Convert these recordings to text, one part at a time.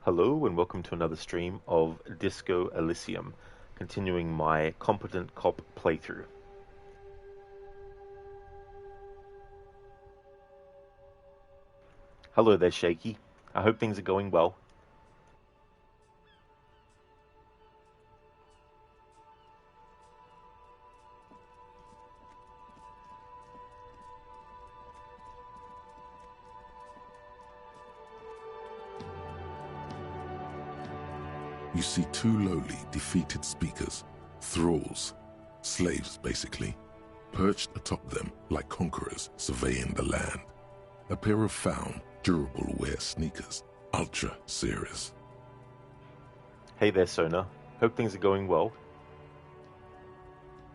Hello and welcome to another stream of Disco Elysium, continuing my Competent Cop playthrough. Hello there, Shaky. I hope things are going well. You see two lowly, defeated speakers, thralls, slaves basically, perched atop them like conquerors surveying the land. A pair of found, durable wear sneakers, ultra serious. Hey there, Sona. Hope things are going well.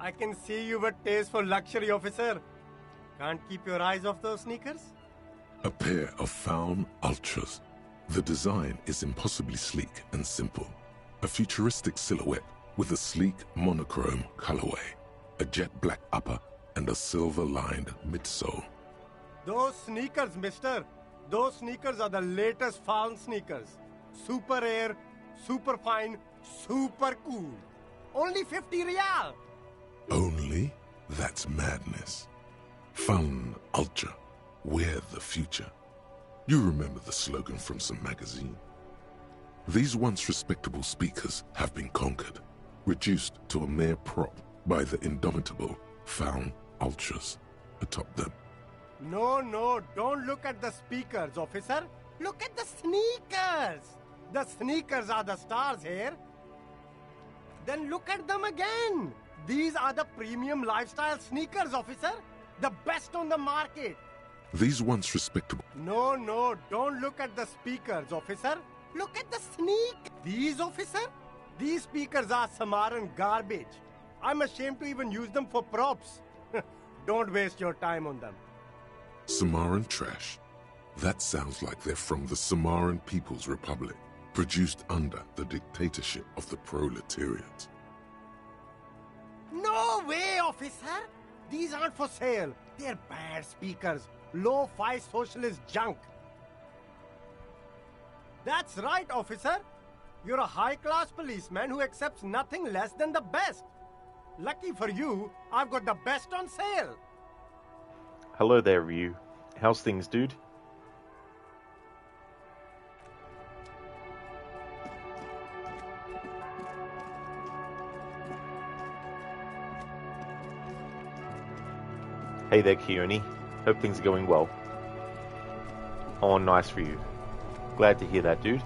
I can see you've a taste for luxury, officer. Can't keep your eyes off those sneakers? A pair of found ultras. The design is impossibly sleek and simple. A futuristic silhouette with a sleek monochrome colorway, a jet black upper, and a silver-lined midsole. Those sneakers, mister. Those sneakers are the latest found sneakers. Super air, super fine, super cool. Only 50 real. Only? That's madness. Fun ultra. Wear the future. You remember the slogan from some magazine. These once respectable speakers have been conquered, reduced to a mere prop by the indomitable found ultras atop them. No, don't look at the speakers, officer. Look at the sneakers. The sneakers are the stars here. Then look at them again. These are the premium lifestyle sneakers, officer. The best on the market. These once respectable... No, don't look at the speakers, officer. Look at the sneak. These, officer? These speakers are Samaran garbage. I'm ashamed to even use them for props. Don't waste your time on them. Samaran trash. That sounds like they're from the Samaran People's Republic, produced under the dictatorship of the proletariat. No way, officer! These aren't for sale. They're bad speakers. Low-fi socialist junk. That's right, officer. You're a high-class policeman who accepts nothing less than the best. Lucky for you, I've got the best on sale. Hello there, Ryu. How's things, dude? Hey there, Keone. Hope things are going well. Oh, nice for you. Glad to hear that, dude.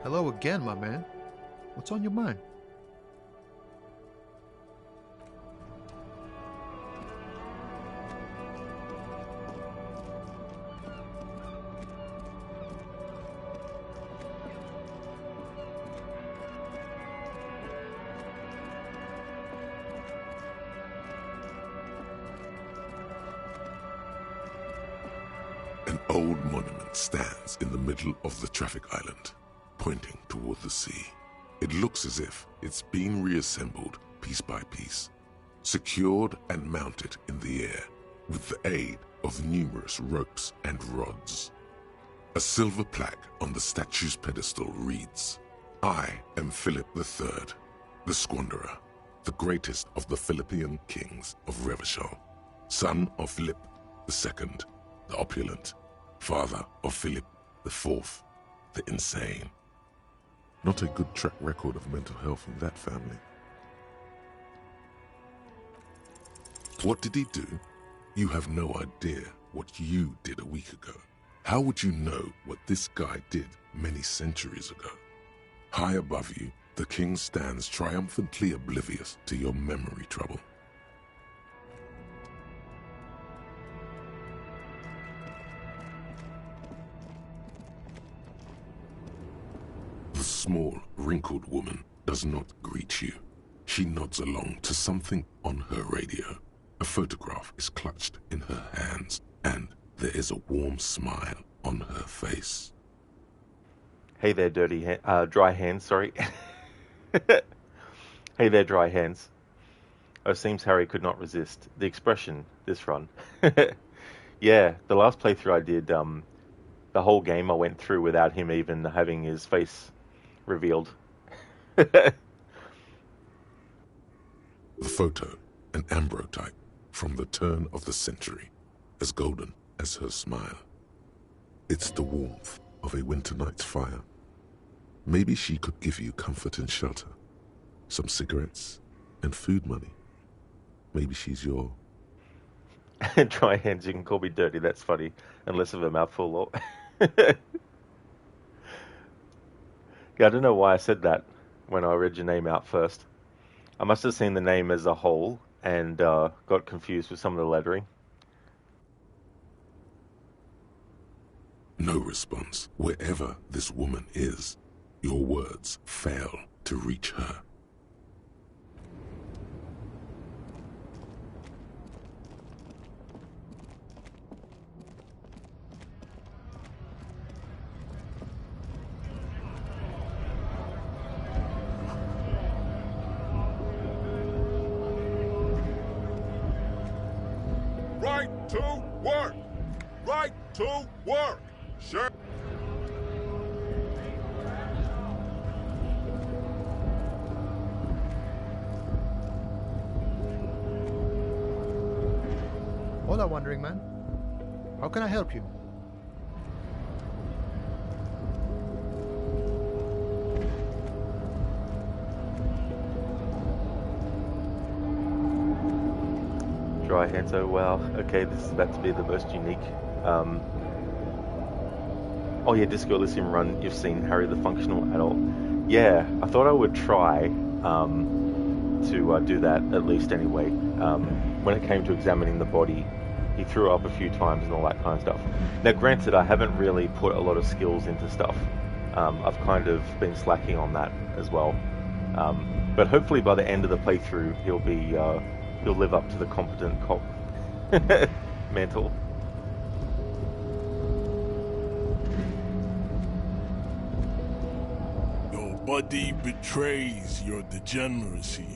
Hello again, my man. What's on your mind? An old monument stands in the middle of the traffic island, pointing toward the sea. It looks as if it's been reassembled piece by piece, secured and mounted in the air with the aid of numerous ropes and rods. A silver plaque on the statue's pedestal reads, "I am Philip III, the Squanderer, the greatest of the Philippian kings of Revachol, son of Philip II, the opulent, father of Philip IV, the insane." Not a good track record of mental health in that family. What did he do? You have no idea what you did a week ago. How would you know what this guy did many centuries ago? High above you, the king stands triumphantly oblivious to your memory trouble. The small, wrinkled woman does not greet you. She nods along to something on her radio. A photograph is clutched in her hands, and there is a warm smile on her face. Hey there, dry hands, sorry. Hey there, dry hands. Oh, seems Harry could not resist. The expression, this run. Yeah, the last playthrough I did, the whole game I went through without him even having his face revealed. The photo, an ambrotype from the turn of the century, as golden as her smile. It's the warmth of a winter night's fire. Maybe she could give you comfort and shelter, some cigarettes and food money. Maybe she's your... Dry hands, you can call me dirty, that's funny. Unless of a mouthful or... Yeah, I don't know why I said that when I read your name out first. I must have seen the name as a whole and got confused with some of the lettering. No response. Wherever this woman is, your words fail to reach her. Right to work! Right to work! Sure. Hola, Wandering Man. How can I help you? Dry hands, oh wow. Okay, this is about to be the most unique. Oh yeah, Disco Elysium run, you've seen Harry the Functional Adult. Yeah, I thought I would try to do that at least anyway. When it came to examining the body, he threw up a few times and all that kind of stuff. Now granted, I haven't really put a lot of skills into stuff. I've kind of been slacking on that as well. But hopefully by the end of the playthrough, he'll live up to the competent cop mantle. Your body betrays your degeneracy.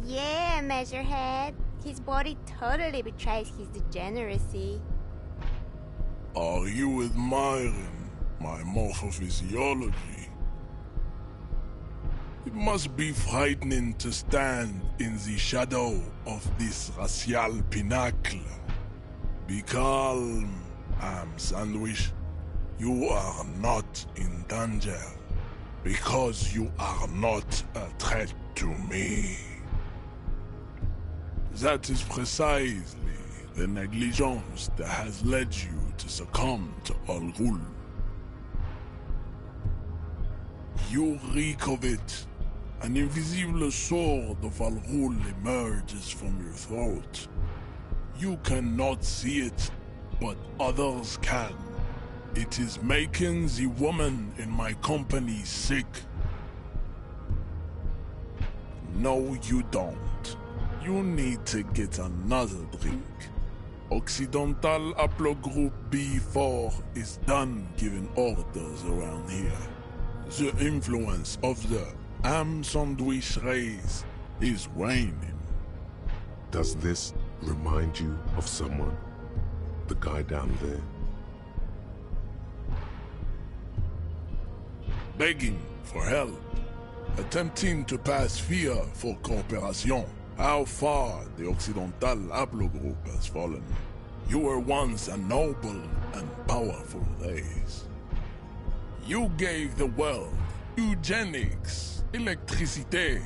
Yeah, Measurehead. His body totally betrays his degeneracy. Are you admiring my morphophysiology? It must be frightening to stand in the shadow of this racial pinnacle. Be calm, Ham Sandwich. You are not in danger, because you are not a threat to me. That is precisely the negligence that has led you to succumb to Al Ghul. You reek of it. An invisible sword of Al Ghul emerges from your throat. You cannot see it, but others can. It is making the woman in my company sick. No, you don't. You need to get another drink. Occidental Haplogroup B4 is done giving orders around here. The influence of the Ham Sandwich race is waning. Does this remind you of someone? The guy down there? Begging for help. Attempting to pass fear for cooperation. How far the Occidental Haplogroup has fallen. You were once a noble and powerful race. You gave the world eugenics, electricity,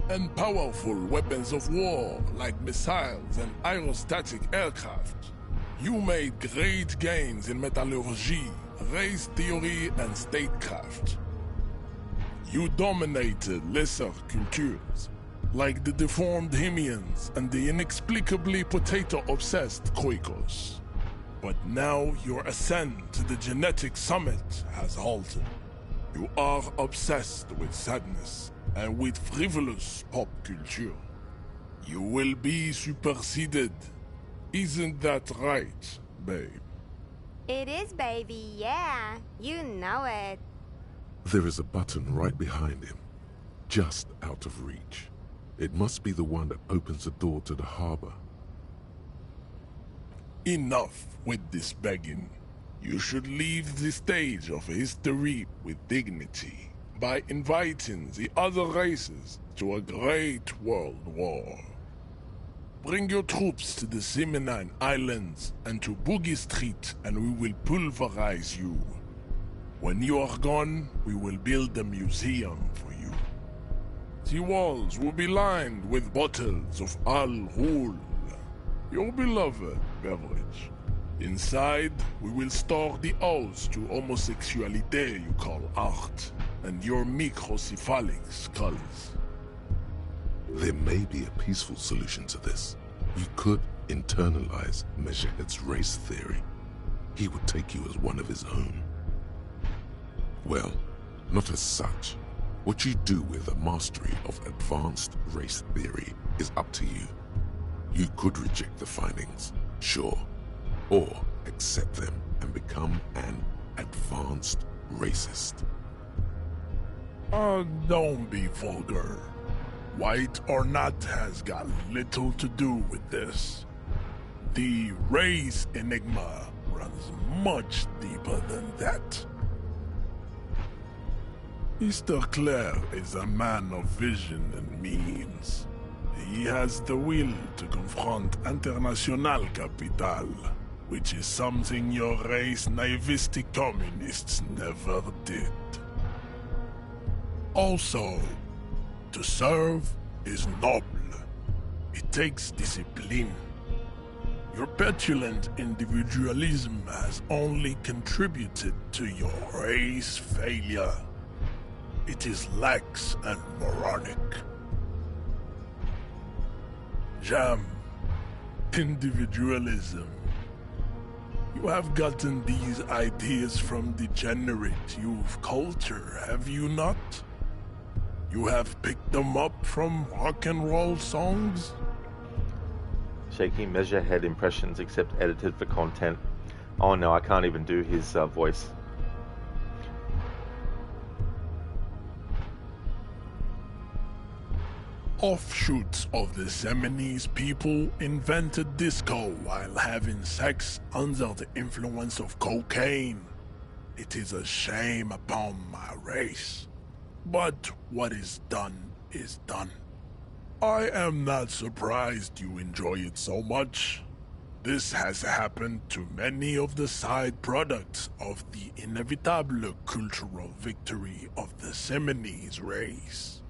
and powerful weapons of war like missiles and aerostatic aircraft. You made great gains in metallurgy, race theory, and statecraft. You dominated lesser cultures, like the deformed Hemians and the inexplicably potato-obsessed Quakers. But now your ascent to the genetic summit has halted. You are obsessed with sadness and with frivolous pop culture. You will be superseded. Isn't that right, babe? It is, baby, yeah. You know it. There is a button right behind him, just out of reach. It must be the one that opens the door to the harbor. Enough with this begging. You should leave the stage of history with dignity by inviting the other races to a great world war. Bring your troops to the Seminine Islands and to Boogie Street, and we will pulverize you. When you are gone, we will build a museum for you. The walls will be lined with bottles of Al Ghul, your beloved beverage. Inside, we will store the odes to homosexuality you call art, and your microcephalic skulls. There may be a peaceful solution to this. You could internalize Measurehead's race theory. He would take you as one of his own. Well, not as such. What you do with a mastery of advanced race theory is up to you. You could reject the findings, sure, or accept them and become an advanced racist. Don't be vulgar. White or not has got little to do with this. The race enigma runs much deeper than that. Mr. Clare is a man of vision and means. He has the will to confront international capital, which is something your race naivistic communists never did. Also, to serve is noble. It takes discipline. Your petulant individualism has only contributed to your race failure. It is lax and moronic. Jam. Individualism. You have gotten these ideas from degenerate youth culture, have you not? You have picked them up from rock and roll songs? Shaky Measurehead impressions except edited for content. Oh no, I can't even do his voice. Offshoots of the Seminese people invented disco while having sex under the influence of cocaine. It is a shame upon my race. But what is done is done. I am not surprised you enjoy it so much. This has happened to many of the side products of the inevitable cultural victory of the Seminese race.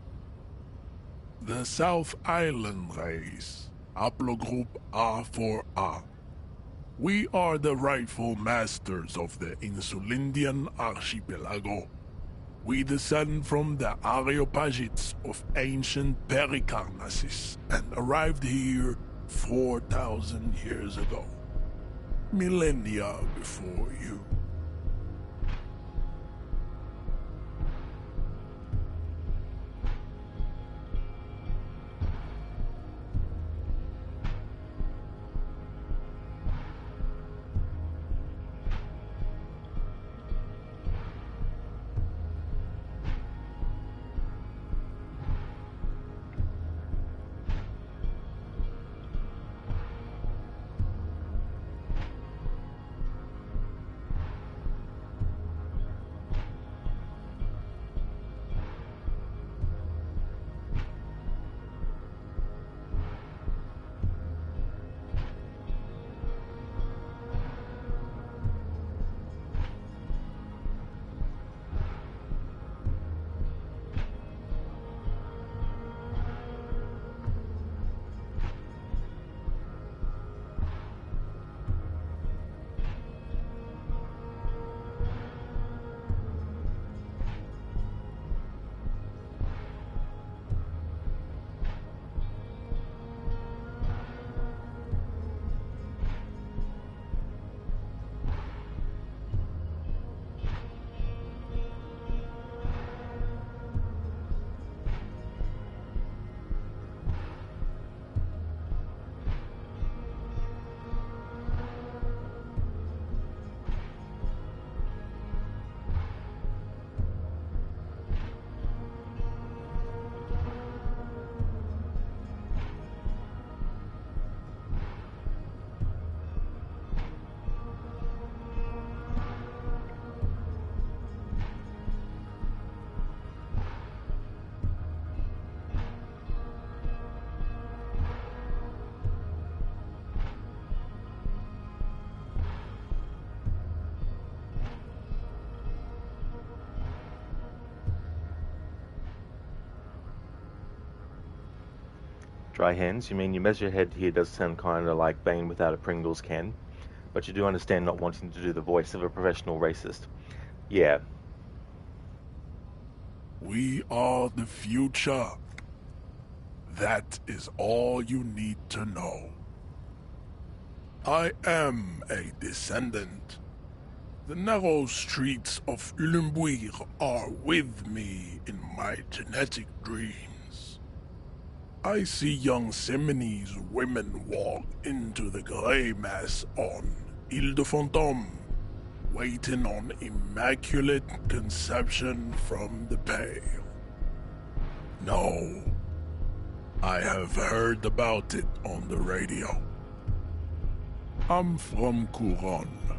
The South Island race, haplogroup A4A. We are the rightful masters of the Insulindian archipelago. We descend from the Areopagites of ancient Pericarnassus and arrived here 4,000 years ago. Millennia before you. Dry hands? You mean your measure head here does sound kind of like Bane without a Pringles can, but you do understand not wanting to do the voice of a professional racist. Yeah. We are the future. That is all you need to know. I am a descendant. The narrow streets of Ulimbuir are with me in my genetic dreams. I see young Seminoles women walk into the grey mass on Ile de Fantôme, waiting on immaculate conception from the pale. No, I have heard about it on the radio. I'm from Couronne,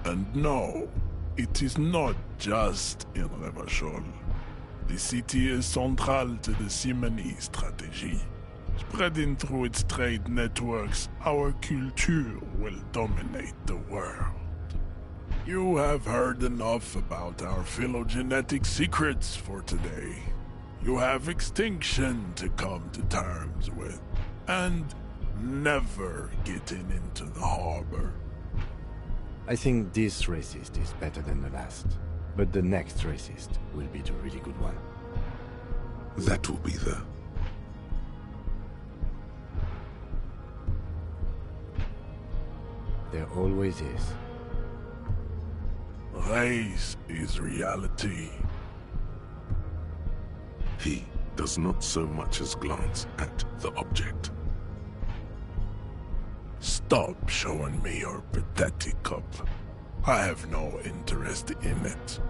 and no, it is not just in Revachol. The city is central to the Simony strategy. Spreading through its trade networks, our culture will dominate the world. You have heard enough about our phylogenetic secrets for today. You have extinction to come to terms with, and never getting into the harbor. I think this racist is better than the last, but the next racist will be the really good one. That will be the... There always is. Race is reality. He does not so much as glance at the object. Stop showing me your pathetic cup. I have no interest in it.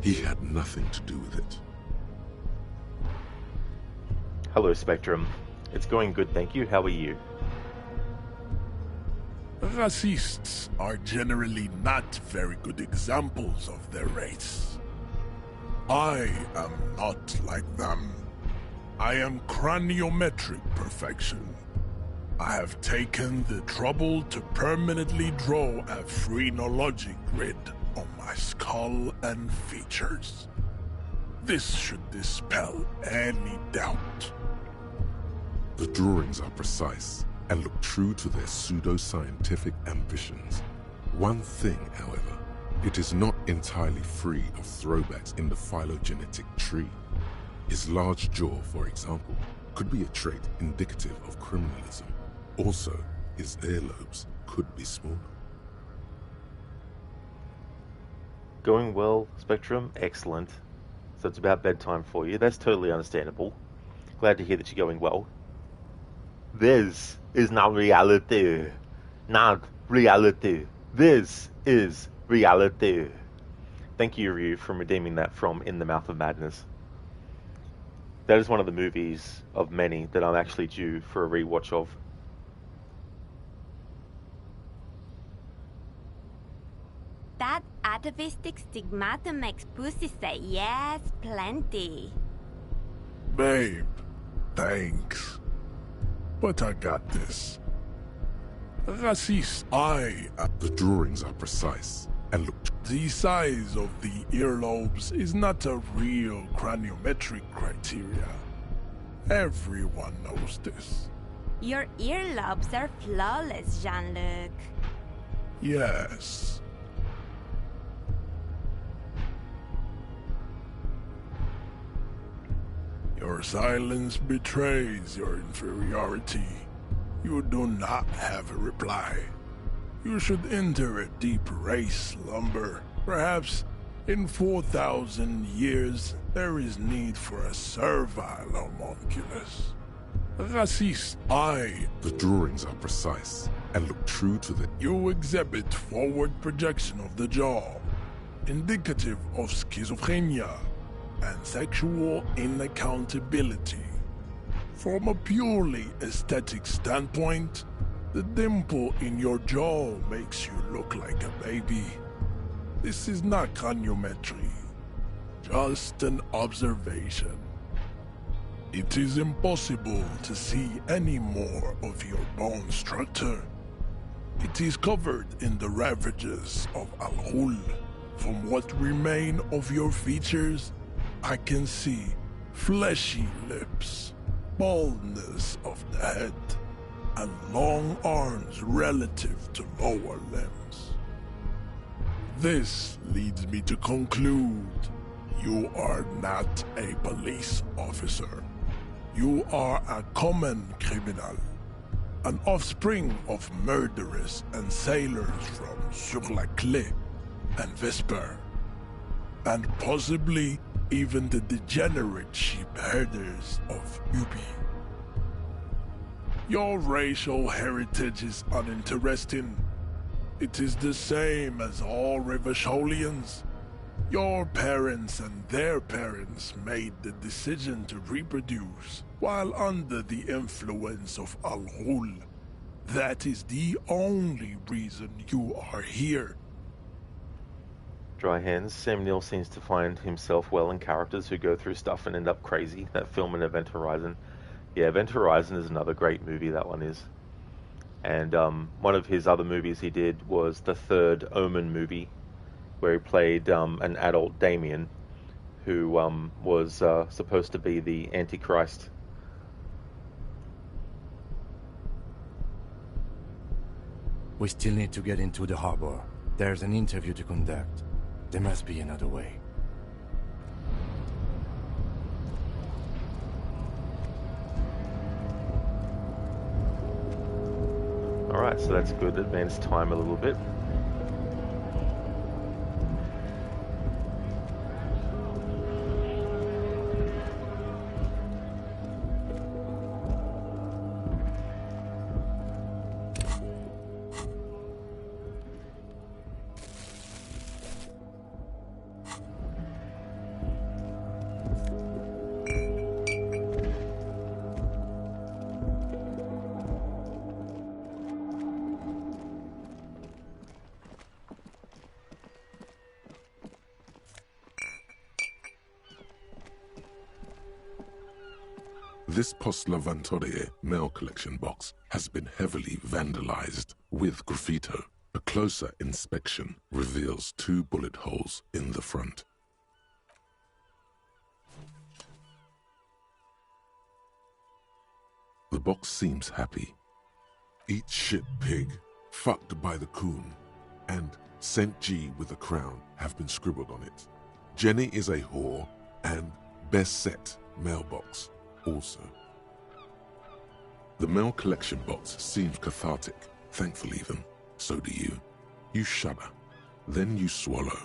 He had nothing to do with it. Hello, Spectrum. It's going good, thank you. How are you? Racists are generally not very good examples of their race. I am not like them. I am craniometric perfection. I have taken the trouble to permanently draw a phrenologic grid on my skull and features. This should dispel any doubt. The drawings are precise and look true to their pseudo-scientific ambitions. One thing, however, it is not entirely free of throwbacks in the phylogenetic tree. His large jaw, for example, could be a trait indicative of criminalism. Also, his earlobes could be smaller. Going well, Spectrum? Excellent. So it's about bedtime for you. That's totally understandable. Glad to hear that you're going well. This is not reality. Not reality. This is reality. Thank you, Ryu, for redeeming that from In the Mouth of Madness. That is one of the movies of many that I'm actually due for a rewatch of. That atavistic stigmata makes pussy say yes, plenty. Babe, thanks. But I got this. Racist, The drawings are precise and look... The size of the earlobes is not a real craniometric criteria. Everyone knows this. Your earlobes are flawless, Jean-Luc. Yes. Your silence betrays your inferiority. You do not have a reply. You should enter a deep race slumber. Perhaps in 4,000 years there is need for a servile homunculus. Racist, The drawings are precise and look true to the... You exhibit forward projection of the jaw, indicative of schizophrenia and sexual inaccountability. From a purely aesthetic standpoint, the dimple in your jaw makes you look like a baby. This is not craniometry, just an observation. It is impossible to see any more of your bone structure. It is covered in the ravages of Al-Ghul. From what remain of your features, I can see fleshy lips, baldness of the head and long arms relative to lower limbs. This leads me to conclude you are not a police officer. You are a common criminal, an offspring of murderers and sailors from Sur-la-Clé and Vesper, and possibly even the degenerate sheep herders of Ubi. Your racial heritage is uninteresting. It is the same as all Rivasholians. Your parents and their parents made the decision to reproduce while under the influence of Al-Ghul. That is the only reason you are here. Dry hands. Sam Neill seems to find himself well in characters who go through stuff and end up crazy. That film in Event Horizon. Yeah, Event Horizon is another great movie, that one is. And one of his other movies he did was the third Omen movie, where he played an adult Damien, who was supposed to be the Antichrist. We still need to get into the harbor. There's an interview to conduct. There must be another way. Alright, so that's good. Advance time a little bit. This Post Lavatorie mail collection box has been heavily vandalized with graffito. A closer inspection reveals 2 bullet holes in the front. The box seems happy. Eat shit pig, fucked by the coon, and St. G with a crown have been scribbled on it. Jenny is a whore, and best set mailbox also. The mail collection box seems cathartic, thankful even. So do you. You shudder, then you swallow.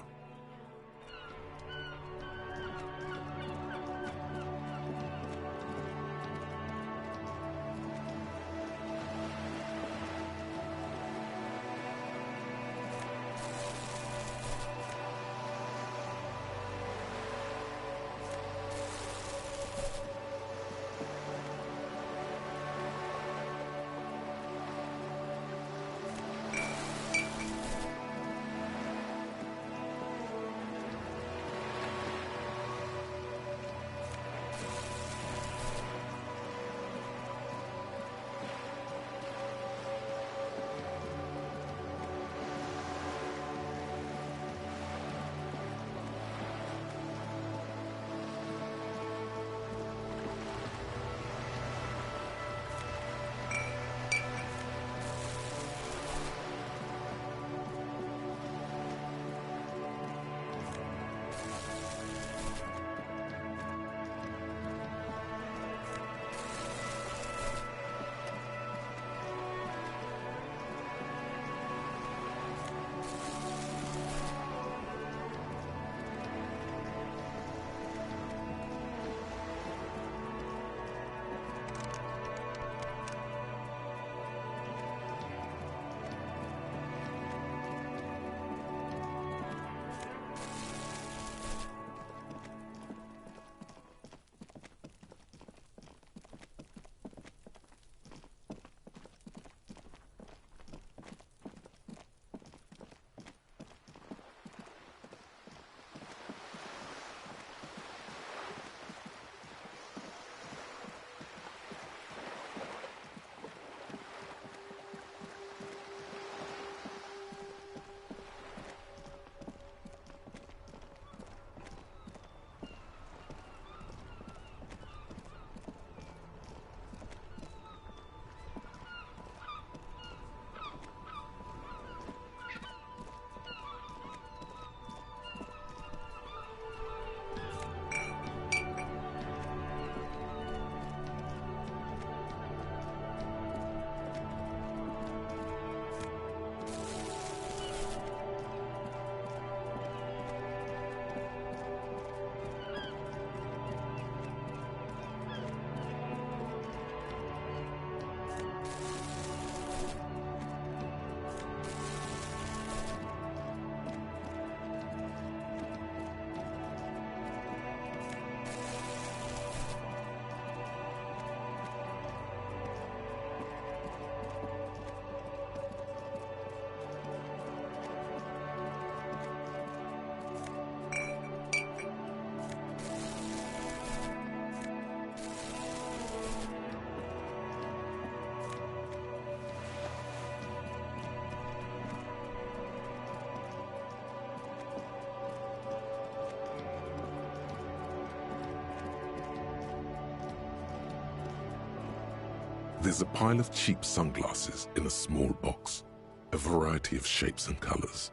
There's a pile of cheap sunglasses in a small box, a variety of shapes and colors.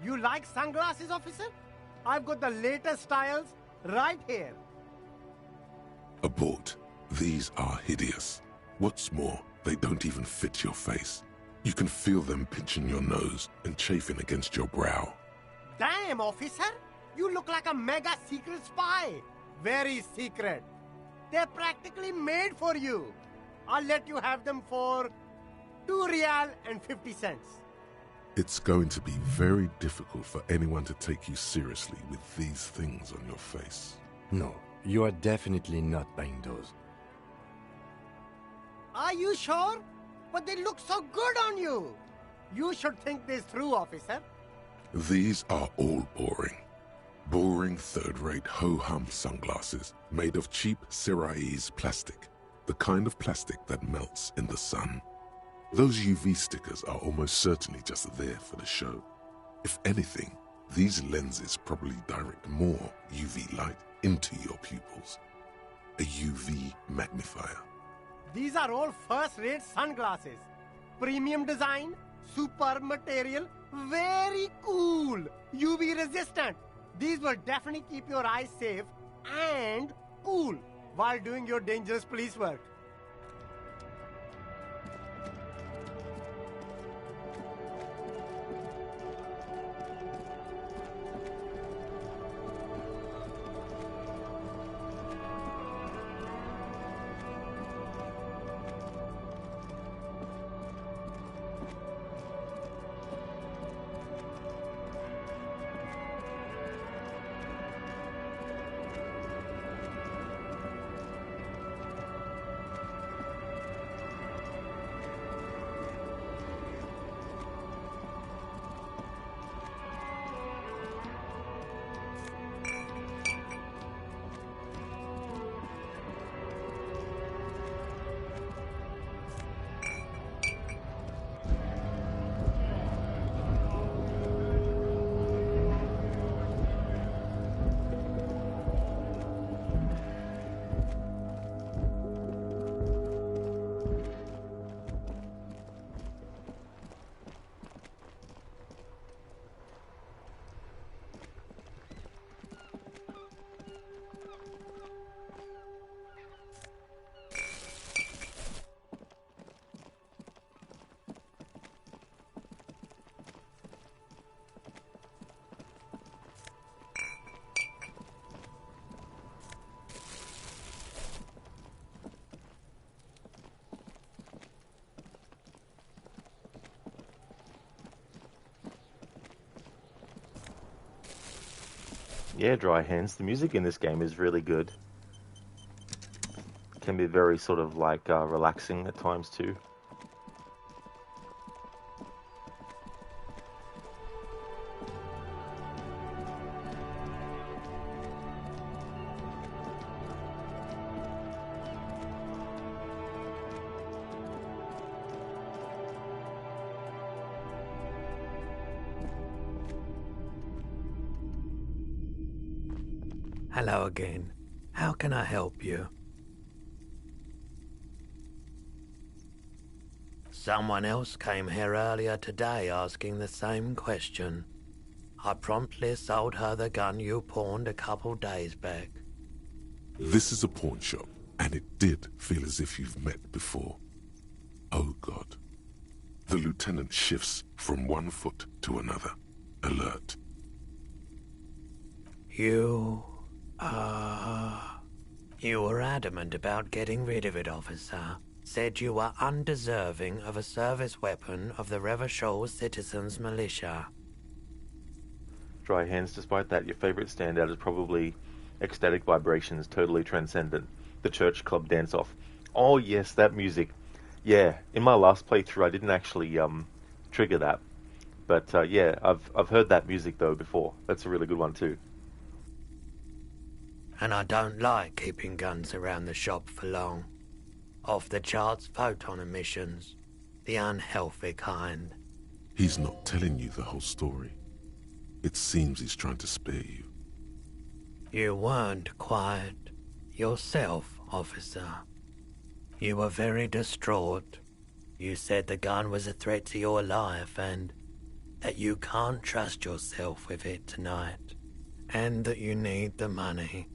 You like sunglasses, officer? I've got the latest styles right here. Abort. These are hideous. What's more, they don't even fit your face. You can feel them pinching your nose and chafing against your brow. Damn, officer! You look like a mega secret spy. Very secret. They're practically made for you. I'll let you have them for 2 real and 50 cents. It's going to be very difficult for anyone to take you seriously with these things on your face. No, you are definitely not buying those. Are you sure? But they look so good on you. You should think this through, officer. These are all boring. Boring third-rate ho-hum sunglasses made of cheap Syrahese plastic, the kind of plastic that melts in the sun. Those UV stickers are almost certainly just there for the show. If anything, these lenses probably direct more UV light into your pupils. A UV magnifier. These are all first-rate sunglasses. Premium design, super material, very cool, UV resistant. These will definitely keep your eyes safe and cool while doing your dangerous police work. Yeah, Dry Hands. The music in this game is really good. Can be very sort of like relaxing at times too. Hello again. How can I help you? Someone else came here earlier today asking the same question. I promptly sold her the gun you pawned a couple days back. This is a pawn shop, and it did feel as if you've met before. Oh God. The lieutenant shifts from one foot to another, alert. You were adamant about getting rid of it, officer. Said you were undeserving of a service weapon of the Revachol Citizens Militia. Dry Hands. Despite that, your favorite standout is probably Ecstatic Vibrations, Totally Transcendent, the Church Club Dance-Off. Oh yes, that music. Yeah, in my last playthrough I didn't actually trigger that. But yeah, I've heard that music though before. That's a really good one too. And I don't like keeping guns around the shop for long. Off-the-charts photon emissions. The unhealthy kind. He's not telling you the whole story. It seems he's trying to spare you. You weren't quiet yourself, officer. You were very distraught. You said the gun was a threat to your life and that you can't trust yourself with it tonight, and that you need the money.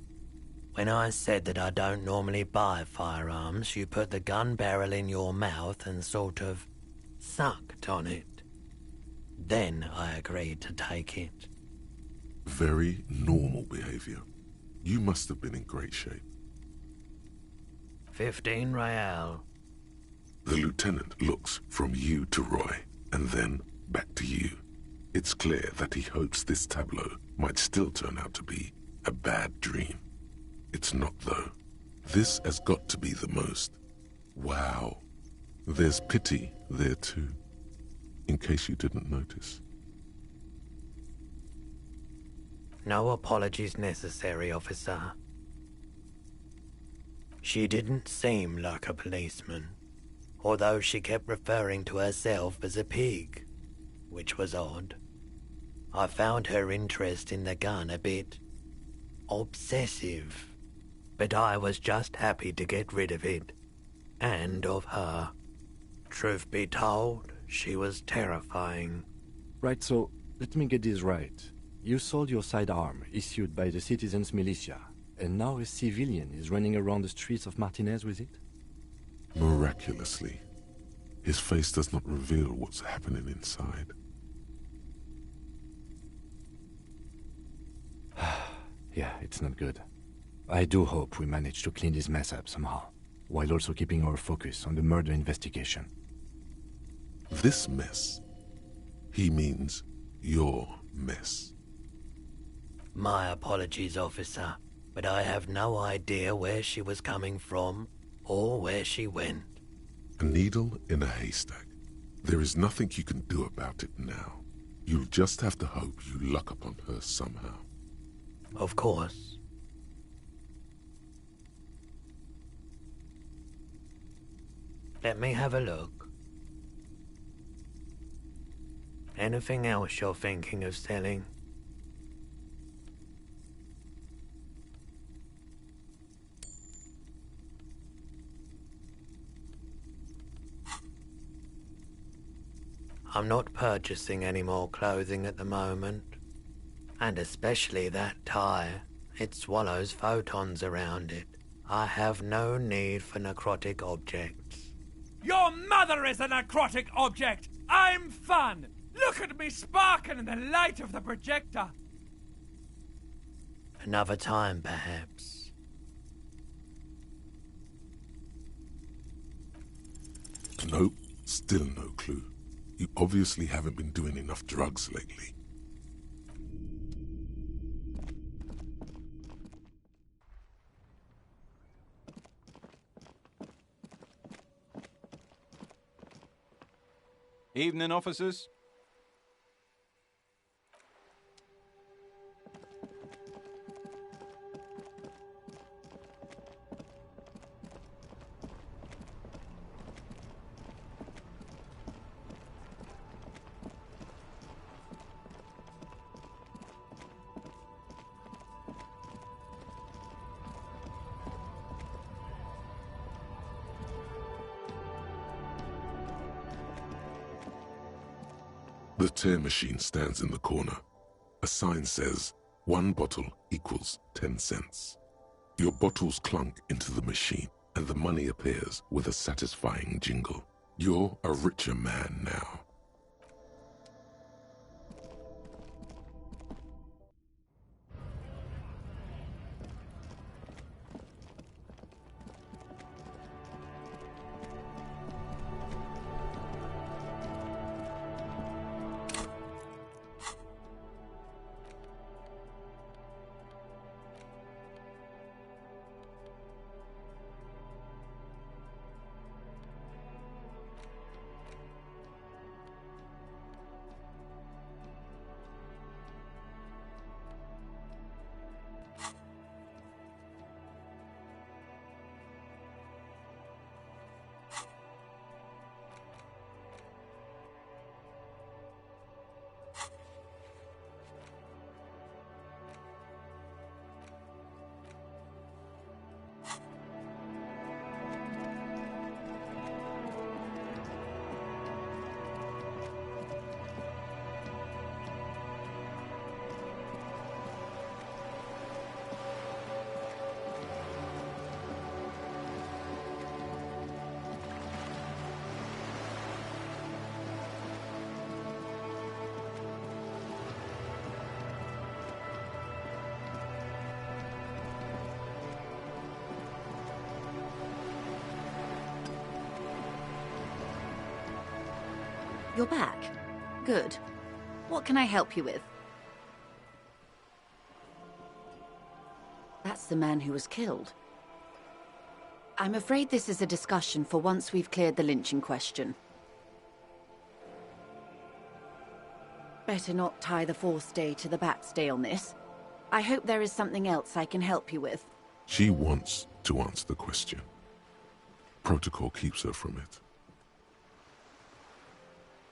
When I said that I don't normally buy firearms, you put the gun barrel in your mouth and sort of sucked on it. Then I agreed to take it. Very normal behavior. You must have been in great shape. 15 real. The lieutenant looks from you to Roy, and then back to you. It's clear that he hopes this tableau might still turn out to be a bad dream. It's not, though. This has got to be the most. Wow. There's pity there, too. In case you didn't notice. No apologies necessary, officer. She didn't seem like a policeman, although she kept referring to herself as a pig, which was odd. I found her interest in the gun a bit obsessive, but I was just happy to get rid of it, and of her. Truth be told, she was terrifying. Right, so let me get this right. You sold your sidearm, issued by the citizens' militia, and now a civilian is running around the streets of Martinez with it? Miraculously, his face does not reveal what's happening inside. Yeah, it's not good. I do hope we manage to clean this mess up somehow, while also keeping our focus on the murder investigation. This mess, he means your mess. My apologies, officer, but I have no idea where she was coming from or where she went. A needle in a haystack. There is nothing you can do about it now. You'll just have to hope you luck upon her somehow. Of course. Let me have a look. Anything else you're thinking of selling? I'm not purchasing any more clothing at the moment. And especially that tie. It swallows photons around it. I have no need for necrotic objects. Your mother is a necrotic object! I'm fun! Look at me sparkle in the light of the projector! Another time, perhaps. Nope, still no clue. You obviously haven't been doing enough drugs lately. Evening, officers. The tear machine stands in the corner. A sign says, 1 bottle equals 10 cents. Your bottles clunk into the machine, and the money appears with a satisfying jingle. You're a richer man now. You're back. Good. What can I help you with? That's the man who was killed. I'm afraid this is a discussion for once we've cleared the lynching question. Better not tie the fourth day to the backstay on this. I hope there is something else I can help you with. She wants to answer the question. Protocol keeps her from it.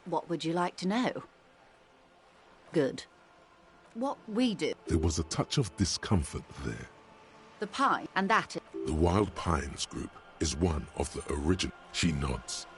What would you like to know? Good. What we do. There was a touch of discomfort there. The pine, and that is... The Wild Pines group is one of the original. She nods.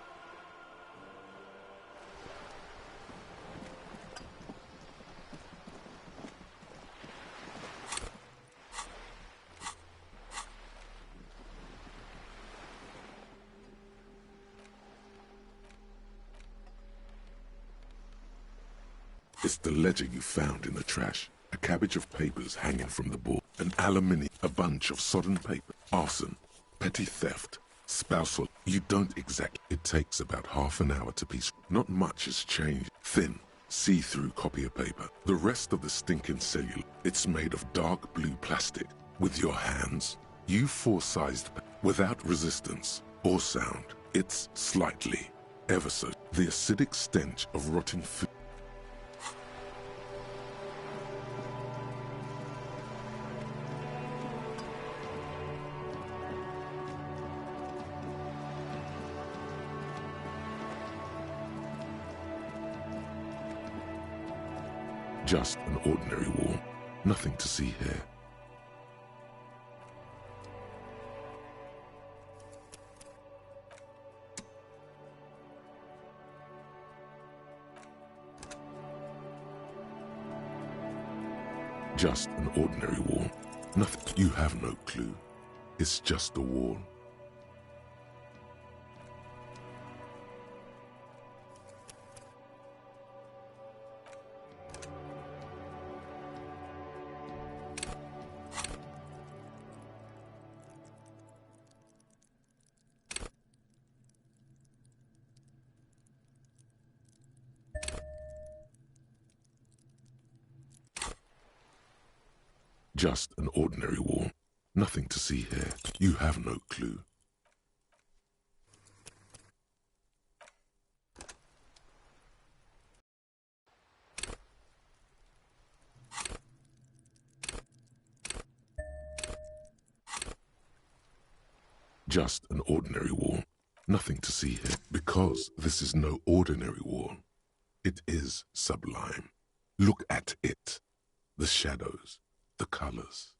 It's the ledger you found in the trash. A cabbage of papers hanging from the board. An aluminium, a bunch of sodden paper. Arson, petty theft, spousal. You don't exactly. It takes about half an hour to piece. Not much has changed. Thin, see-through copier paper. The rest of the stinking cellular. It's made of dark blue plastic. With your hands, you four-sized, without resistance or sound. It's slightly, ever so, the acidic stench of rotting food. Just an ordinary wall. Nothing to see here. Just an ordinary wall. Nothing. You have no clue. It's just a wall. Just an ordinary wall. Nothing to see here. You have no clue. Just an ordinary wall. Nothing to see here. Because this is no ordinary wall. It is sublime. Look at it. The shadows. The colors.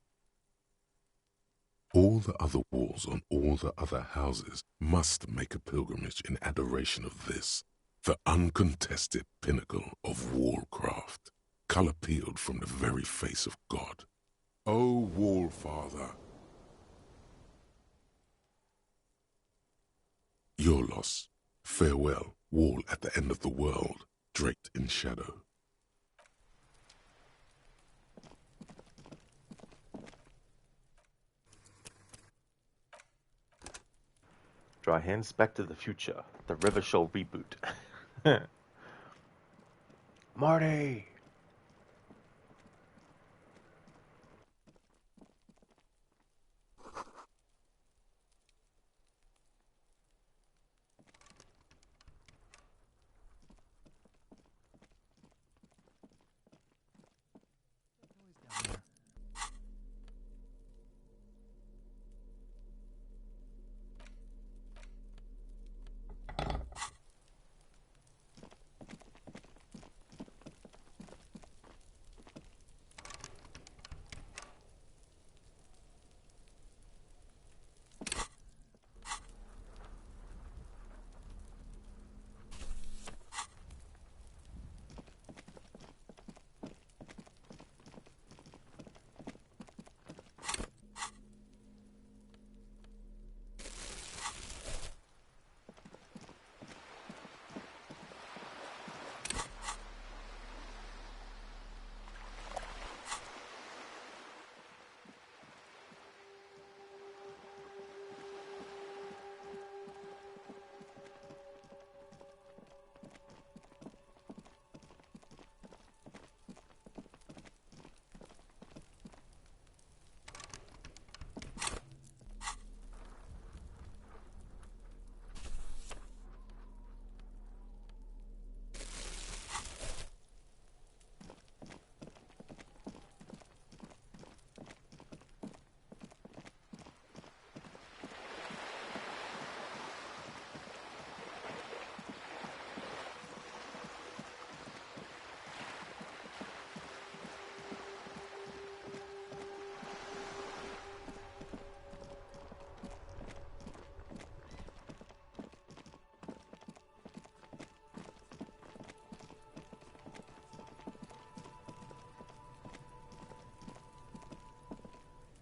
All the other walls on all the other houses must make a pilgrimage in adoration of this, the uncontested pinnacle of wallcraft, color peeled from the very face of God. O Wall Father, your loss, farewell, wall at the end of the world, draped in shadow. Dry hands, Back to the Future. The River Shall reboot. Marty!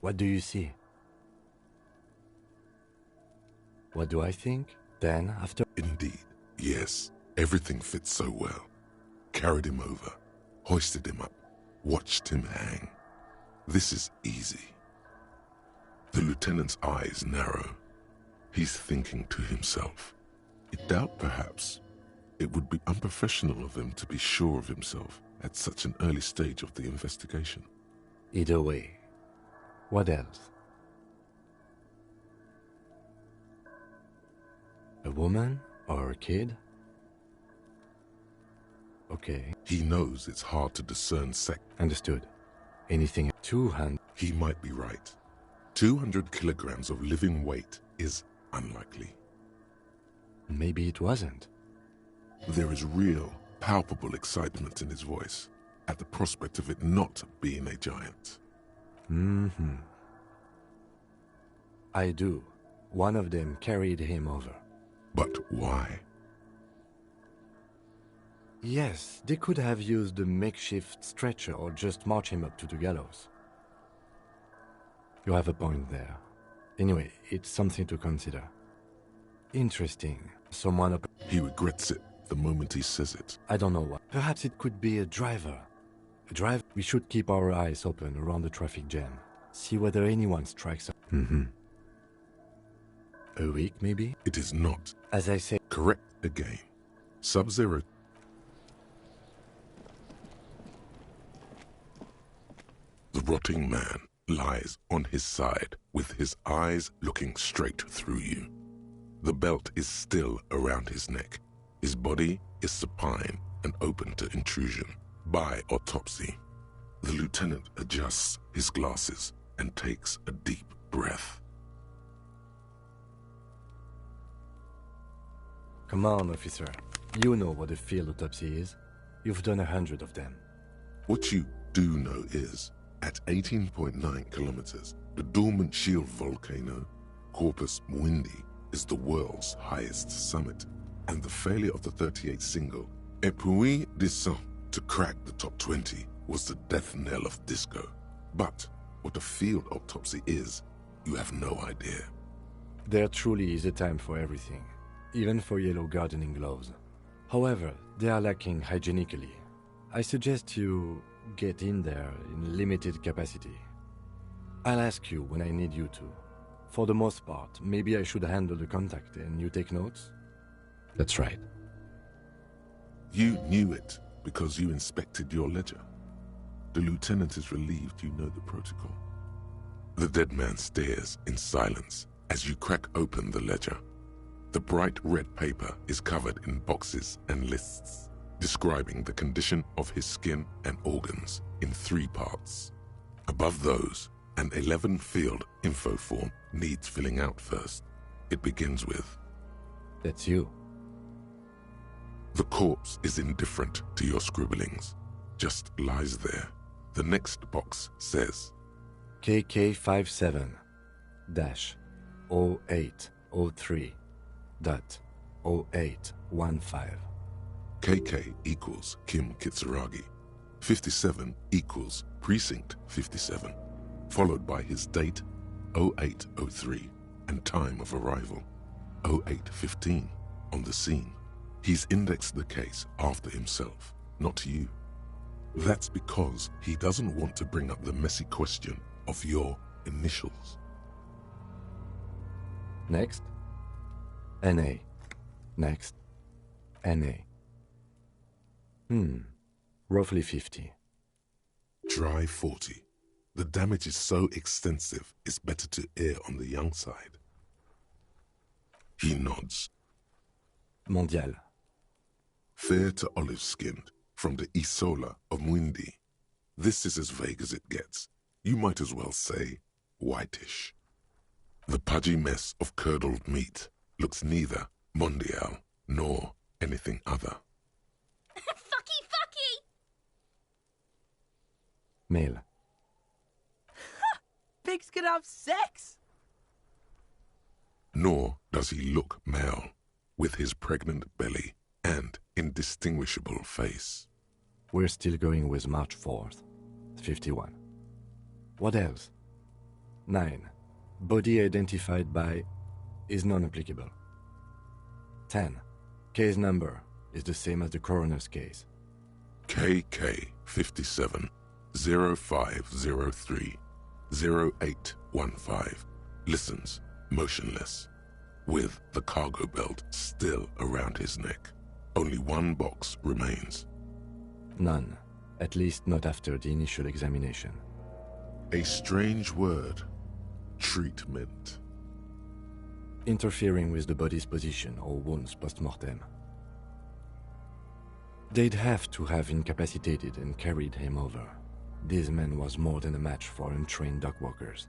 What do you see? What do I think? Then, after... Indeed, yes. Everything fits so well. Carried him over, hoisted him up, watched him hang. This is easy. The lieutenant's eyes narrow. He's thinking to himself. I doubt, perhaps, it would be unprofessional of him to be sure of himself at such an early stage of the investigation. Either way. What else? A woman or a kid? Okay. He knows it's hard to discern sex. Understood. Anything 200? He might be right. 200 kilograms of living weight is unlikely. Maybe it wasn't. There is real, palpable excitement in his voice at the prospect of it not being a giant. I do. One of them carried him over. But why? Yes, they could have used a makeshift stretcher or just march him up to the gallows. You have a point there. Anyway, it's something to consider. Interesting. Someone up... He regrets it the moment he says it. I don't know what. Perhaps it could be a driver. A driver? We should keep our eyes open around the traffic jam. See whether anyone strikes up. A week, maybe? It is not. As I say... Correct again. Sub-Zero. The rotting man lies on his side with his eyes looking straight through you. The belt is still around his neck. His body is supine and open to intrusion by autopsy. The lieutenant adjusts his glasses and takes a deep breath. Come on, officer. You know what a field autopsy is. You've done 100 of them. What you do know is, at 18.9 kilometers, the dormant shield volcano, Corpus Muindi, is the world's highest summit, and the failure of the 38 single, Et puis descend, to crack the top 20 was the death knell of disco. But what a field autopsy is, you have no idea. There truly is a time for everything, even for yellow gardening gloves. However, they are lacking hygienically. I suggest you get in there in limited capacity. I'll ask you when I need you to. For the most part, maybe I should handle the contact and you take notes? That's right. You knew it because you inspected your ledger. The lieutenant is relieved you know the protocol. The dead man stares in silence as you crack open the ledger. The bright red paper is covered in boxes and lists, describing the condition of his skin and organs in 3 parts. Above those, an 11-field info form needs filling out first. It begins with... That's you. The corpse is indifferent to your scribblings, just lies there. The next box says... KK57-0803.0815. KK equals Kim Kitsuragi. 57 equals Precinct 57, followed by his date, 0803, and time of arrival, 0815, on the scene. He's indexed the case after himself, not you. That's because he doesn't want to bring up the messy question of your initials. Next. NA. Next. NA. Roughly 50. Dry 40. The damage is so extensive, it's better to err on the young side. He nods. Mondial. Fair to olive-skinned, from the Isola of Muindi. This is as vague as it gets. You might as well say whitish. The pudgy mess of curdled meat looks neither mondial nor anything other. Fucky! Male. Pigs can have sex! Nor does he look male, with his pregnant belly and indistinguishable face. We're still going with March 4th. 51. What else? 9. Body identified by is non-applicable. 10. Case number is the same as the coroner's case. KK 57 0503 0815 listens motionless, with the cargo belt still around his neck. Only one box remains. None, at least not after the initial examination. A strange word. Treatment. Interfering with the body's position or wounds post-mortem. They'd have to have incapacitated and carried him over. This man was more than a match for untrained dogwalkers.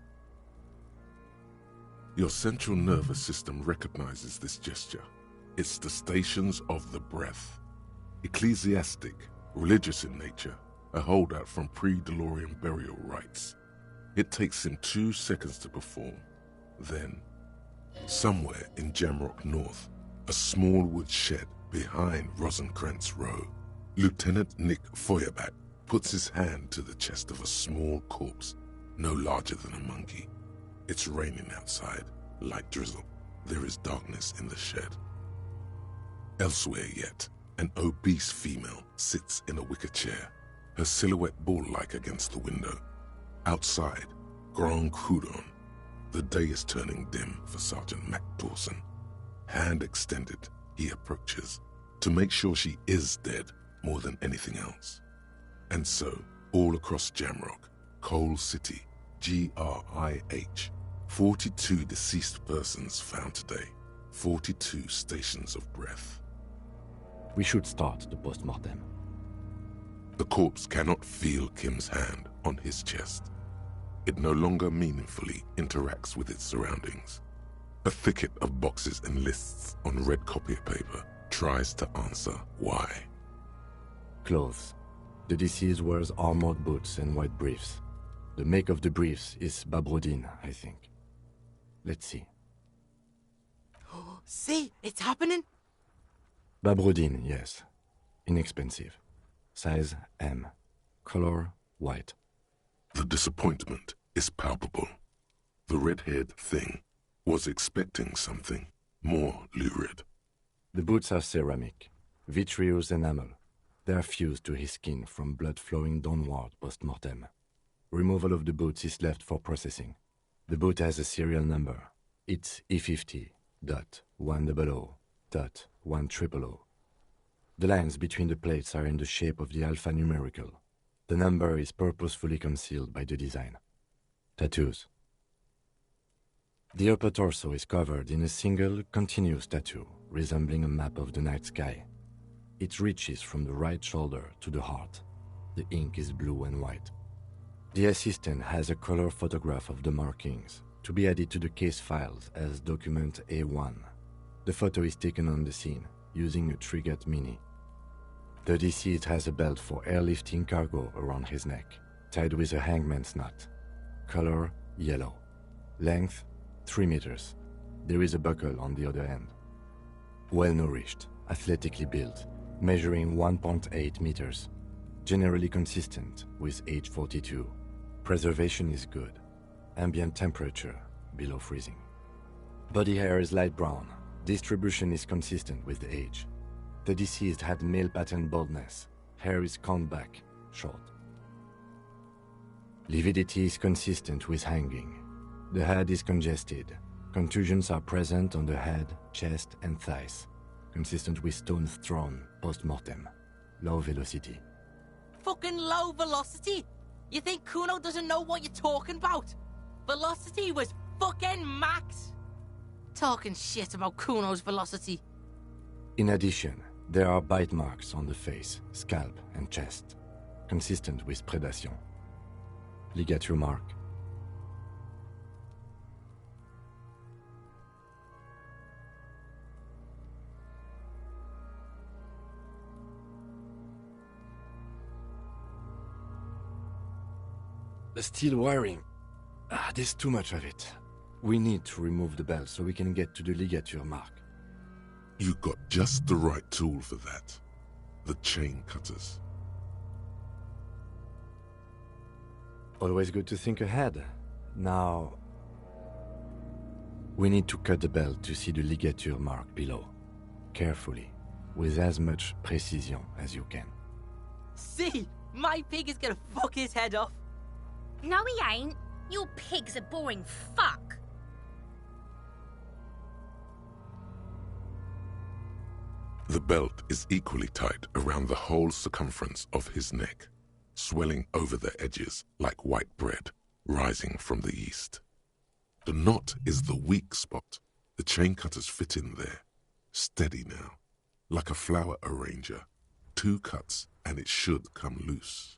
Your central nervous system recognizes this gesture. It's the stations of the breath. Ecclesiastic, religious in nature, a holdout from pre-DeLorean burial rites. It takes him 2 seconds to perform. Then, somewhere in Jamrock North, a small wood shed behind Rosenkrantz Row, Lieutenant Nick Feuerbach puts his hand to the chest of a small corpse, no larger than a monkey. It's raining outside, light drizzle. There is darkness in the shed. Elsewhere yet, an obese female sits in a wicker chair, her silhouette ball-like against the window. Outside, Grand Coudon. The day is turning dim for Sergeant Mac Dawson. Hand extended, he approaches, to make sure she is dead more than anything else. And so, all across Jamrock, Coal City, GRIH, 42 deceased persons found today, 42 stations of breath. We should start the post-mortem. The corpse cannot feel Kim's hand on his chest. It no longer meaningfully interacts with its surroundings. A thicket of boxes and lists on red copier paper tries to answer why. Clothes. The deceased wears armored boots and white briefs. The make of the briefs is Babrodine, I think. Let's see. See, it's happening. Babrodine, yes. Inexpensive. Size M. Color white. The disappointment is palpable. The red-haired thing was expecting something more lurid. The boots are ceramic, vitreous enamel. They are fused to his skin from blood flowing downward post-mortem. Removal of the boots is left for processing. The boot has a serial number. It's E50.100.100. The lines between the plates are in the shape of the alphanumerical. The number is purposefully concealed by the design. Tattoos. The upper torso is covered in a single, continuous tattoo, resembling a map of the night sky. It reaches from the right shoulder to the heart. The ink is blue and white. The assistant has a color photograph of the markings, to be added to the case files as document A1. The photo is taken on the scene, using a Trigat Mini. The deceased has a belt for airlifting cargo around his neck, tied with a hangman's knot. Color yellow. Length 3 meters. There is a buckle on the other end. Well-nourished, athletically built, measuring 1.8 meters. Generally consistent with age 42. Preservation is good. Ambient temperature below freezing. Body hair is light brown. Distribution is consistent with the age. The deceased had male pattern baldness. Hair is combed back, short. Lividity is consistent with hanging. The head is congested. Contusions are present on the head, chest, and thighs, consistent with stones thrown post-mortem. Low velocity. Fucking low velocity? You think Kuno doesn't know what you're talking about? Velocity was fucking max. Talking shit about Kuno's velocity. In addition, there are bite marks on the face, scalp, and chest, consistent with predation. Ligature mark. The steel wiring. There's too much of it. We need to remove the belt so we can get to the ligature mark. You got just the right tool for that. The chain cutters. Always good to think ahead. Now, We need to cut the belt to see the ligature mark below. Carefully, with as much precision as you can. See? My pig is gonna fuck his head off. No, he ain't. Your pig's a boring fuck. The belt is equally tight around the whole circumference of his neck, swelling over the edges like white bread rising from the east. The knot is the weak spot. The chain cutters fit in there, steady now, like a flower arranger. 2 cuts and it should come loose.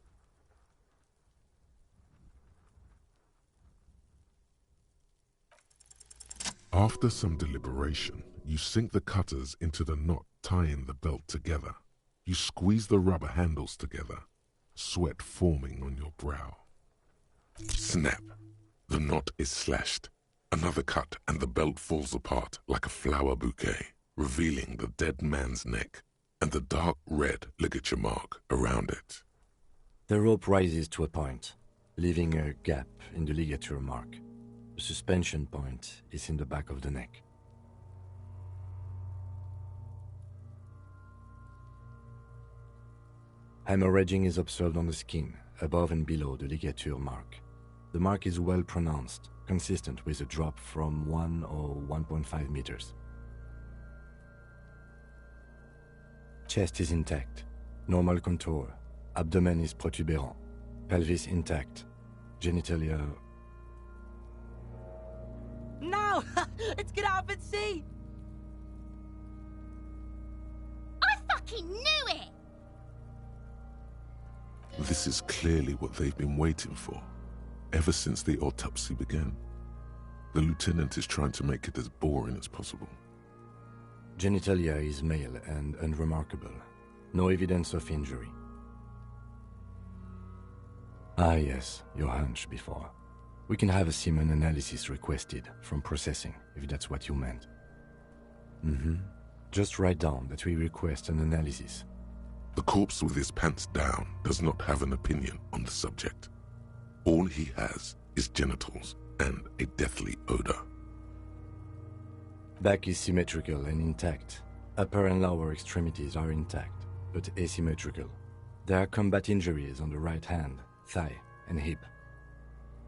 After some deliberation, you sink the cutters into the knot tying the belt together. You squeeze the rubber handles together, sweat forming on your brow. Snap! The knot is slashed. Another cut and the belt falls apart like a flower bouquet, revealing the dead man's neck and the dark red ligature mark around it. The rope rises to a point, leaving a gap in the ligature mark. The suspension point is in the back of the neck. Hemorrhaging is observed on the skin, above and below the ligature mark. The mark is well pronounced, consistent with a drop from 1 or 1.5 meters. Chest is intact, normal contour, abdomen is protuberant, pelvis intact, genitalia... No! It's gonna happen, see? I fucking knew it! This is clearly what they've been waiting for, ever since the autopsy began. The lieutenant is trying to make it as boring as possible. Genitalia is male and unremarkable. No evidence of injury. Ah yes, your hunch before. We can have a semen analysis requested from processing, if that's what you meant. Just write down that we request an analysis. The corpse with his pants down does not have an opinion on the subject. All he has is genitals and a deathly odor. Back is symmetrical and intact. Upper and lower extremities are intact, but asymmetrical. There are combat injuries on the right hand, thigh, and hip.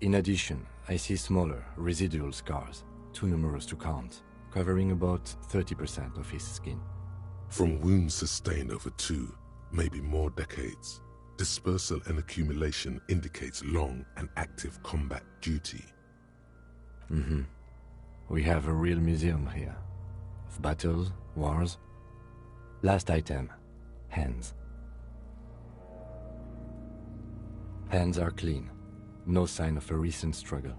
In addition, I see smaller, residual scars, too numerous to count, covering about 30% of his skin. From wounds sustained over 2, maybe more decades, dispersal and accumulation indicates long and active combat duty. We have a real museum here. Of battles, wars. Last item, hands. Hands are clean. No sign of a recent struggle.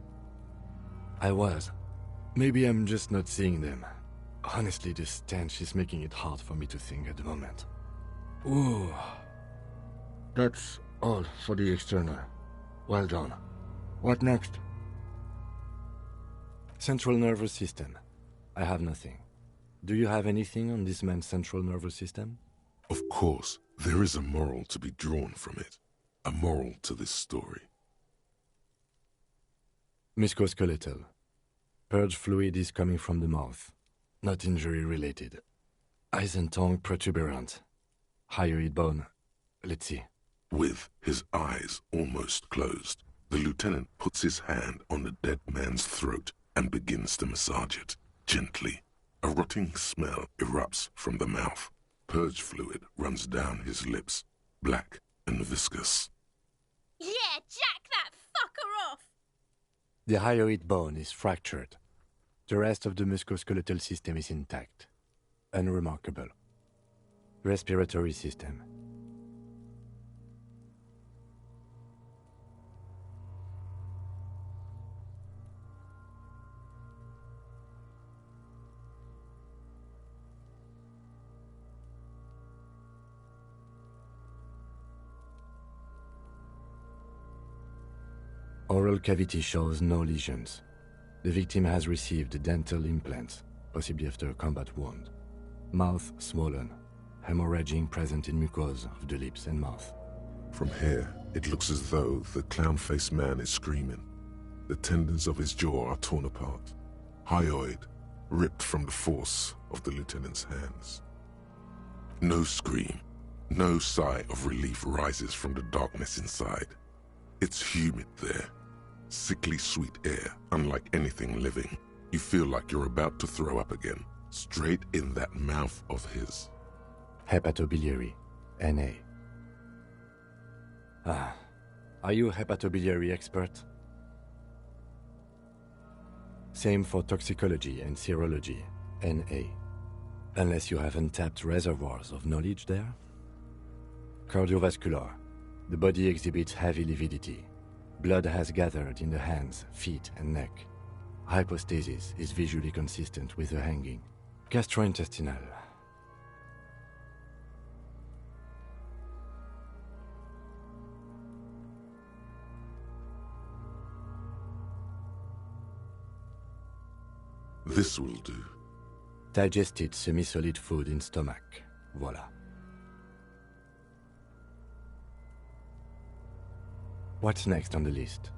Maybe I'm just not seeing them. Honestly, this stench is making it hard for me to think at the moment. Ooh. That's all for the external. Well done. What next? Central nervous system. I have nothing. Do you have anything on this man's central nervous system? Of course, there is a moral to be drawn from it. A moral to this story. Musculoskeletal. Purge fluid is coming from the mouth. Not injury related. Eyes and tongue protuberant. Hyoid bone. Let's see. With his eyes almost closed, the lieutenant puts his hand on the dead man's throat and begins to massage it, gently. A rotting smell erupts from the mouth. Purge fluid runs down his lips, black and viscous. Yeah, jack that fucker off! The hyoid bone is fractured. The rest of the musculoskeletal system is intact. Unremarkable. Respiratory system. Oral cavity shows no lesions. The victim has received dental implants, possibly after a combat wound. Mouth swollen, hemorrhaging present in mucosa of the lips and mouth. From here, it looks as though the clown-faced man is screaming. The tendons of his jaw are torn apart. hyoid, ripped from the force of the lieutenant's hands. No scream, no sigh of relief rises from the darkness inside. It's humid there, sickly sweet air, unlike anything living. You feel like you're about to throw up again, straight in that mouth of his. Hepatobiliary, NA. Are you a hepatobiliary expert? Same for toxicology and serology, NA. Unless you have untapped reservoirs of knowledge there? Cardiovascular. The body exhibits heavy lividity. Blood has gathered in the hands, feet, and neck. Hypostasis is visually consistent with the hanging. Gastrointestinal. This will do. Digested semi-solid food in stomach. Voila. What's next on the list?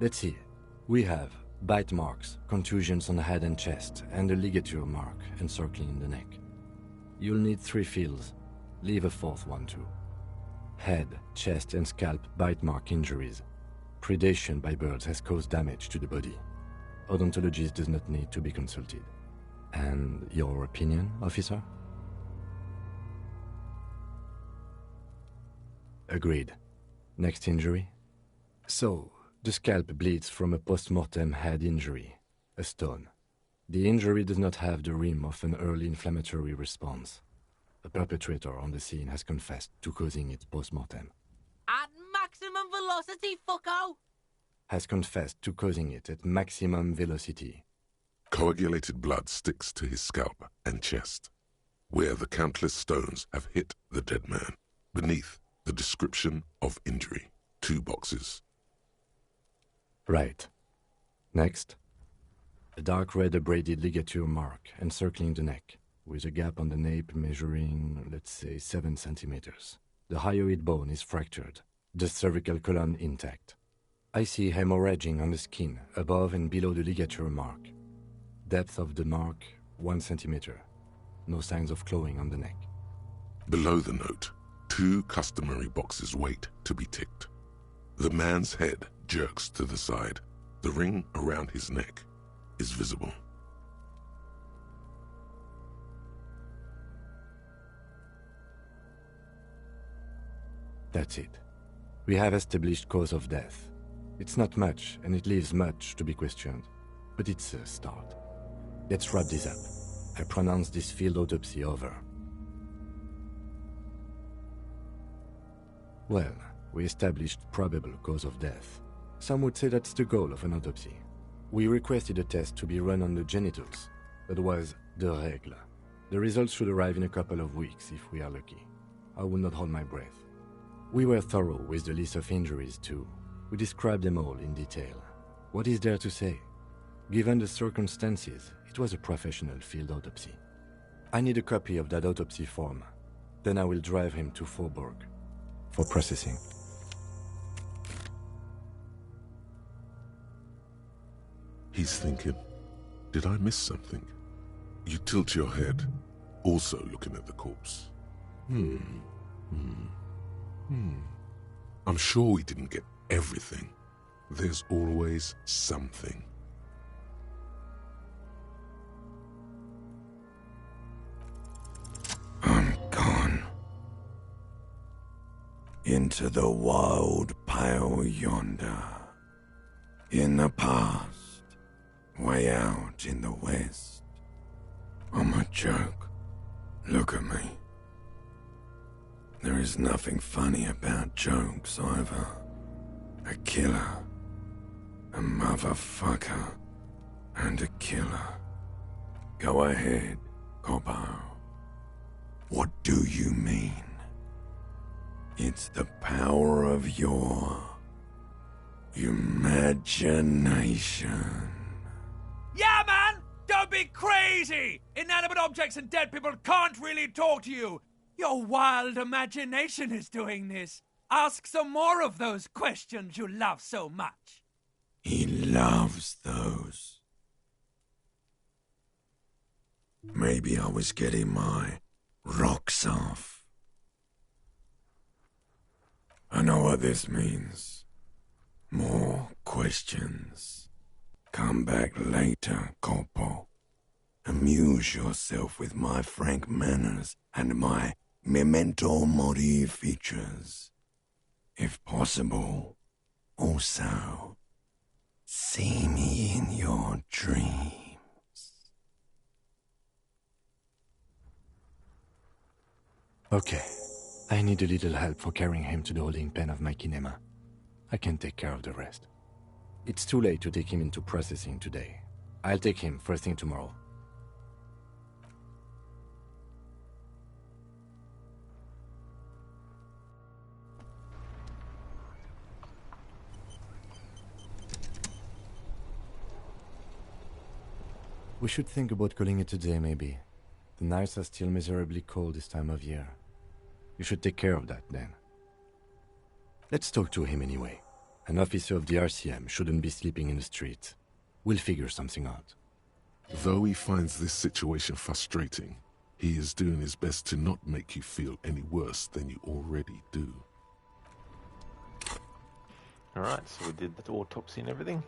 Let's see. We have bite marks, contusions on the head and chest, and a ligature mark encircling the neck. You'll need 3 fields. Leave a 4th one too. Head, chest, and scalp bite mark injuries. Predation by birds has caused damage to the body. Odontologist does not need to be consulted. And your opinion, officer? Agreed. Next injury? So, the scalp bleeds from a post-mortem head injury, a stone. The injury does not have the rim of an early inflammatory response. The perpetrator on the scene has confessed to causing it post-mortem. At maximum velocity, fucko! Has confessed to causing it at maximum velocity. Coagulated blood sticks to his scalp and chest, where the countless stones have hit the dead man. Beneath, the description of injury. 2 boxes. Right. Next. A dark red abraded ligature mark encircling the neck, with a gap on the nape measuring, let's say, 7 centimeters. The hyoid bone is fractured, the cervical column intact. I see hemorrhaging on the skin, above and below the ligature mark. Depth of the mark, 1 centimeter. No signs of clawing on the neck. Below the note, 2 customary boxes wait to be ticked. The man's head jerks to the side. The ring around his neck is visible. That's it. We have established cause of death. It's not much, and it leaves much to be questioned. But it's a start. Let's wrap this up. I pronounce this field autopsy over. Well, we established probable cause of death. Some would say that's the goal of an autopsy. We requested a test to be run on the genitals. That was the règle. The results should arrive in a couple of weeks if we are lucky. I will not hold my breath. We were thorough with the list of injuries too. We described them all in detail. What is there to say? Given the circumstances, it was a professional field autopsy. I need a copy of that autopsy form. Then I will drive him to Faubourg for processing. He's thinking, did I miss something? You tilt your head, also looking at the corpse. I'm sure we didn't get everything. There's always something. I'm gone. Into the wild pale yonder. In the past, way out in the west. I'm a joke. Look at me. There is nothing funny about jokes either. A killer, a motherfucker, and a killer. Go ahead, Coppo. What do you mean? It's the power of your imagination. Yeah, man! Don't be crazy! Inanimate objects and dead people can't really talk to you. Your wild imagination is doing this. Ask some more of those questions you love so much. He loves those. Maybe I was getting my rocks off. I know what this means. More questions. Come back later, Corpo. Amuse yourself with my frank manners and my memento mori features. If possible, also, see me in your dreams. Okay. I need a little help for carrying him to the holding pen of my kinema. I can take care of the rest. It's too late to take him into processing today. I'll take him first thing tomorrow. We should think about calling it a day, maybe. The nights are still miserably cold this time of year. You should take care of that, then. Let's talk to him anyway. An officer of the RCM shouldn't be sleeping in the street. We'll figure something out. Though he finds this situation frustrating, he is doing his best to not make you feel any worse than you already do. Alright, so we did the autopsy and everything.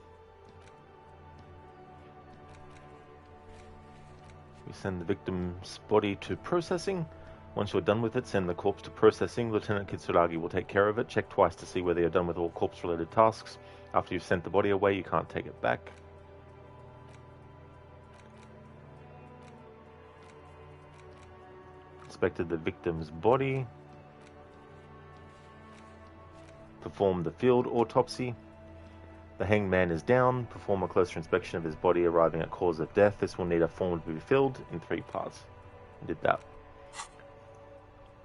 We send the victim's body to processing. Once you're done with it, send the corpse to processing. Lieutenant Kitsuragi will take care of it. Check twice to see whether you're done with all corpse-related tasks. After you've sent the body away, you can't take it back. Inspected the victim's body. Performed the field autopsy. The hanged man is down. Perform a closer inspection of his body, arriving at cause of death. This will need a form to be filled in 3 parts. I did that.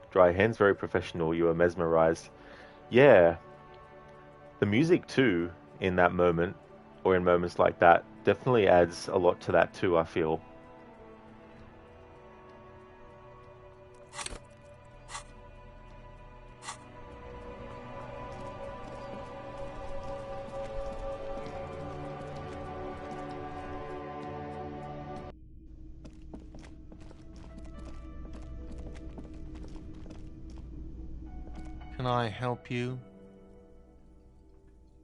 Dry hands, very professional. You are mesmerized. Yeah. The music too, in that moment, or in moments like that, definitely adds a lot to that too, I feel. Can I help you?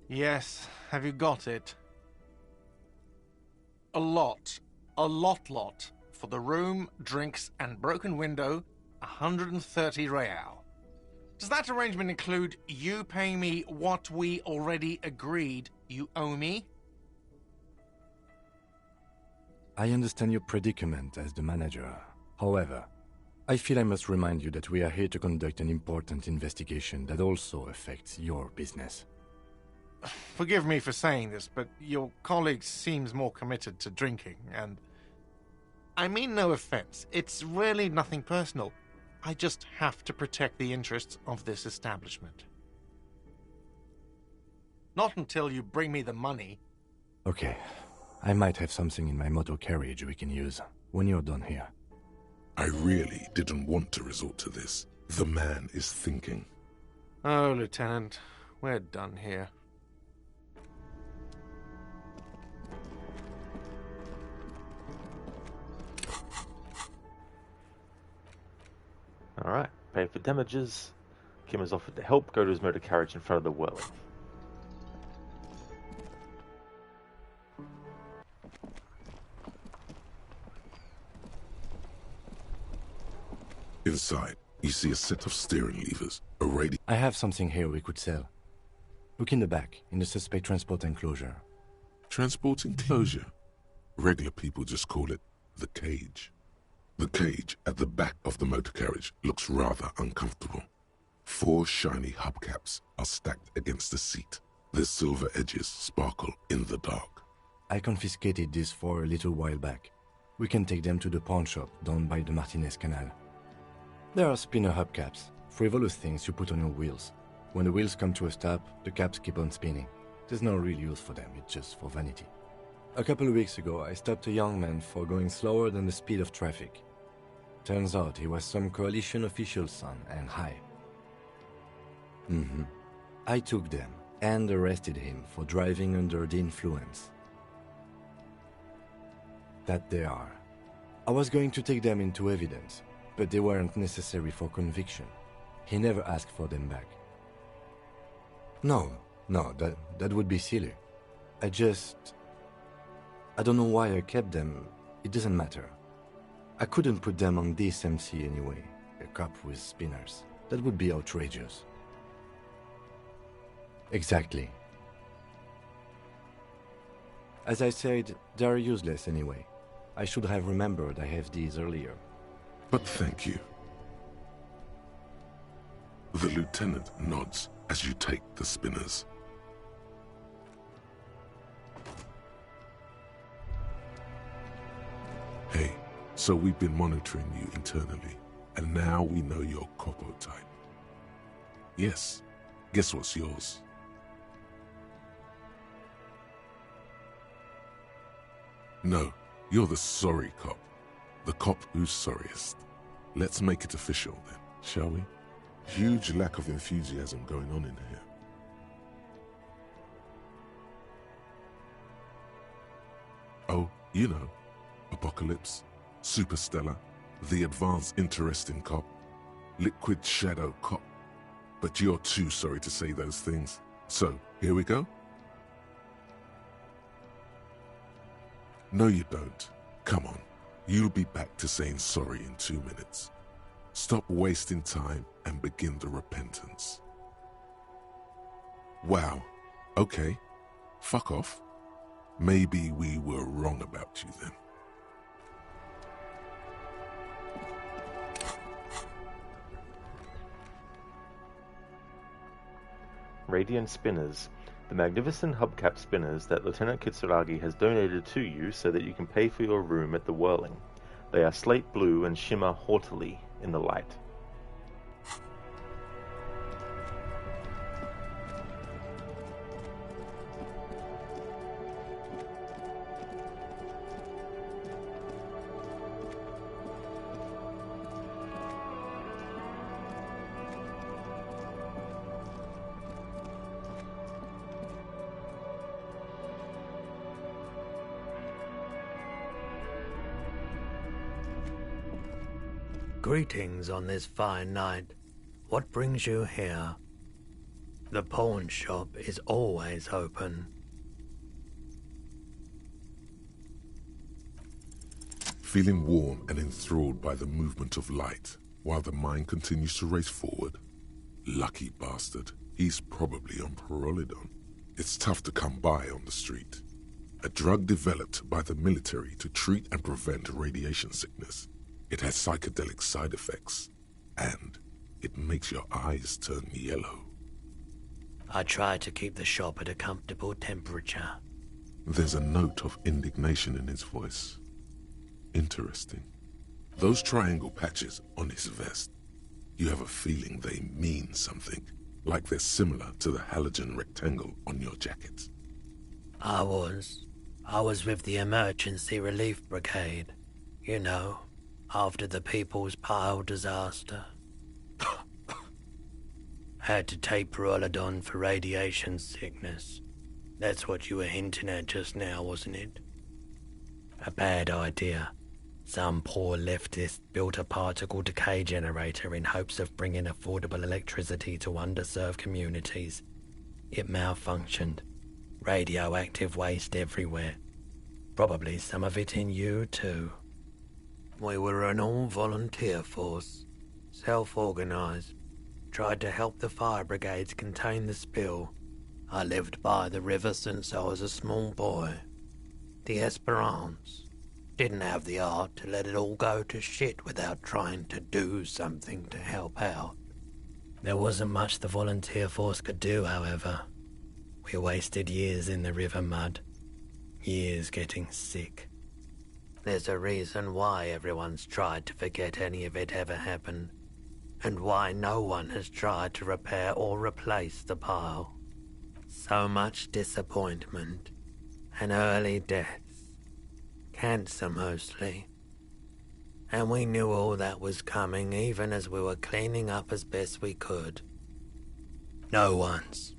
Yes, have you got it? A lot. A lot. For the room, drinks, and broken window, 130 real. Does that arrangement include you paying me what we already agreed you owe me? I understand your predicament as the manager. However, I feel I must remind you that we are here to conduct an important investigation that also affects your business. Forgive me for saying this, but your colleague seems more committed to drinking, and... I mean no offense. It's really nothing personal. I just have to protect the interests of this establishment. Not until you bring me the money. Okay. I might have something in my motor carriage we can use when you're done here. I really didn't want to resort to this. The man is thinking. Oh, Lieutenant, we're done here. Alright, pay for damages. Kim has offered to help. Go to his motor carriage in front of the whirling. Inside, you see a set of steering levers, a radio... I have something here we could sell. Look in the back, in the suspect transport enclosure. Transport enclosure? Regular people just call it the cage. The cage at the back of the motor carriage looks rather uncomfortable. 4 shiny hubcaps are stacked against the seat. Their silver edges sparkle in the dark. I confiscated these 4 a little while back. We can take them to the pawn shop down by the Martinez Canal. There are spinner hubcaps, frivolous things you put on your wheels. When the wheels come to a stop, the caps keep on spinning. There's no real use for them, it's just for vanity. A couple of weeks ago, I stopped a young man for going slower than the speed of traffic. Turns out he was some coalition official's son and high. I took them and arrested him for driving under the influence. That they are. I was going to take them into evidence, but they weren't necessary for conviction. He never asked for them back. No, that would be silly. I don't know why I kept them. It doesn't matter. I couldn't put them on this MC anyway. A cop with spinners. That would be outrageous. Exactly. As I said, they're useless anyway. I should have remembered I have these earlier. But thank you. The lieutenant nods as you take the spinners. Hey, so we've been monitoring you internally, and now we know your Copo type. Yes, guess what's yours? No, you're the sorry cop. The cop who's sorriest. Let's make it official then, shall we? Huge lack of enthusiasm going on in here. Oh, you know, Apocalypse, Superstellar, the advanced interesting cop, liquid shadow cop. But you're too sorry to say those things. So, here we go? No, you don't. Come on. You'll be back to saying sorry in 2 minutes. Stop wasting time and begin the repentance. Wow. Okay. Fuck off. Maybe we were wrong about you then. Radiant Spinners. The magnificent hubcap spinners that Lieutenant Kitsuragi has donated to you so that you can pay for your room at the Whirling. They are slate blue and shimmer haughtily in the light. Greetings on this fine night. What brings you here? The pawn shop is always open. Feeling warm and enthralled by the movement of light, while the mind continues to race forward. Lucky bastard. He's probably on Pyrrolidon. It's tough to come by on the street. A drug developed by the military to treat and prevent radiation sickness. It has psychedelic side effects, and it makes your eyes turn yellow. I try to keep the shop at a comfortable temperature. There's a note of indignation in his voice. Interesting. Those triangle patches on his vest, you have a feeling they mean something, like they're similar to the halogen rectangle on your jacket. I was with the Emergency Relief Brigade, you know. After the People's Pile disaster. Had to take Pyrrolidon for radiation sickness. That's what you were hinting at just now, wasn't it? A bad idea. Some poor leftist built a particle decay generator in hopes of bringing affordable electricity to underserved communities. It malfunctioned. Radioactive waste everywhere. Probably some of it in you, too. We were an all-volunteer force, self-organized, tried to help the fire brigades contain the spill. I lived by the river since I was a small boy. The Esperance didn't have the art to let it all go to shit without trying to do something to help out. There wasn't much the volunteer force could do, however. We wasted years in the river mud, years getting sick. There's a reason why everyone's tried to forget any of it ever happened, and why no one has tried to repair or replace the pile. So much disappointment, and early deaths. Cancer mostly. And we knew all that was coming even as we were cleaning up as best we could. No one's.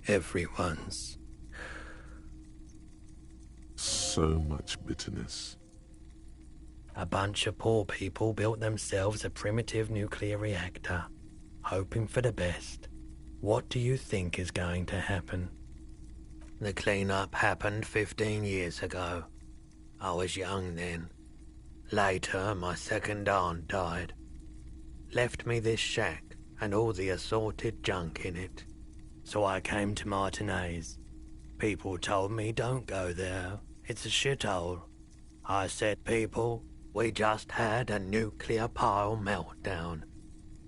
Everyone's. So much bitterness. A bunch of poor people built themselves a primitive nuclear reactor, hoping for the best. What do you think is going to happen? The cleanup happened 15 years ago. I was young then. Later, my second aunt died. Left me this shack and all the assorted junk in it. So I came to Martinez. People told me don't go there. It's a shithole. I said, people, we just had a nuclear pile meltdown.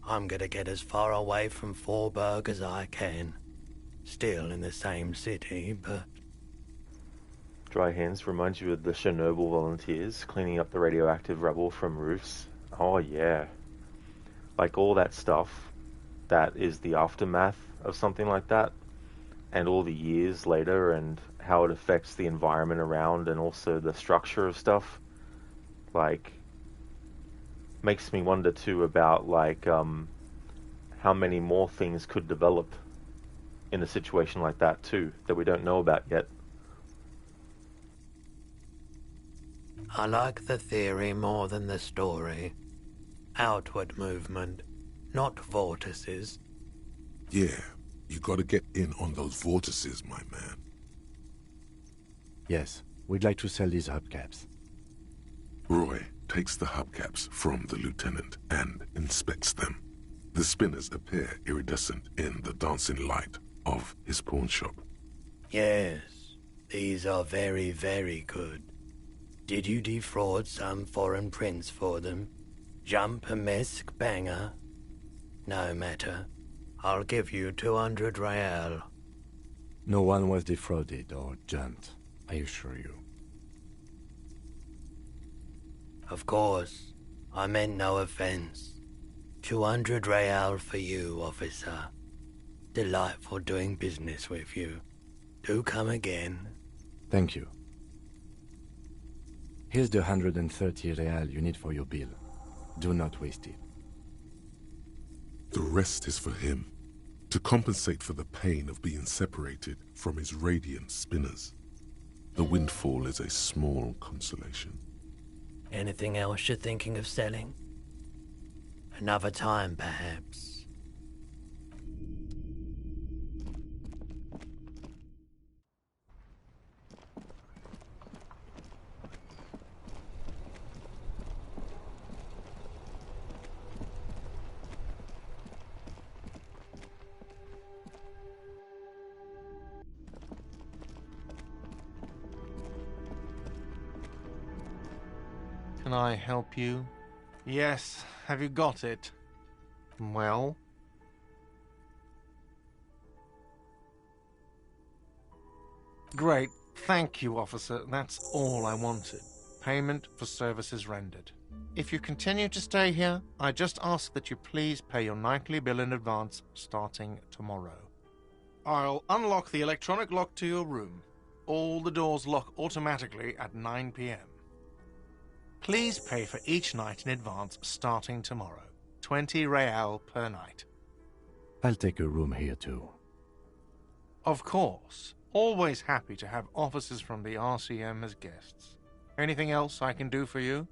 I'm gonna get as far away from Forburg as I can. Still in the same city, but... Dry hands remind you of the Chernobyl volunteers cleaning up the radioactive rubble from roofs. Oh yeah. Like all that stuff, that is the aftermath of something like that. And all the years later and how it affects the environment around and also the structure of stuff. Like, makes me wonder too about like how many more things could develop in a situation like that too that we don't know about yet. I like the theory more than the story. Outward movement, not vortices. Yeah, you gotta get in on those vortices, my man. Yes, we'd like to sell these hubcaps. Roy takes the hubcaps from the lieutenant and inspects them. The spinners appear iridescent in the dancing light of his pawn shop. Yes, these are very, very good. Did you defraud some foreign prince for them? Jump a mesque banger? No matter. I'll give you 200 real. No one was defrauded or jumped, I assure you. Of course, I meant no offense. 200 real for you, officer. Delightful doing business with you. Do come again. Thank you. Here's the 130 real you need for your bill. Do not waste it. The rest is for him, to compensate for the pain of being separated from his radiant spinners. The windfall is a small consolation. Anything else you're thinking of selling? Another time, perhaps. Can I help you? Yes, have you got it? Well? Great, thank you, officer. That's all I wanted. Payment for services rendered. If you continue to stay here, I just ask that you please pay your nightly bill in advance starting tomorrow. I'll unlock the electronic lock to your room. All the doors lock automatically at 9 p.m. Please pay for each night in advance starting tomorrow. 20 real per night. I'll take a room here too. Of course. Always happy to have officers from the RCM as guests. Anything else I can do for you?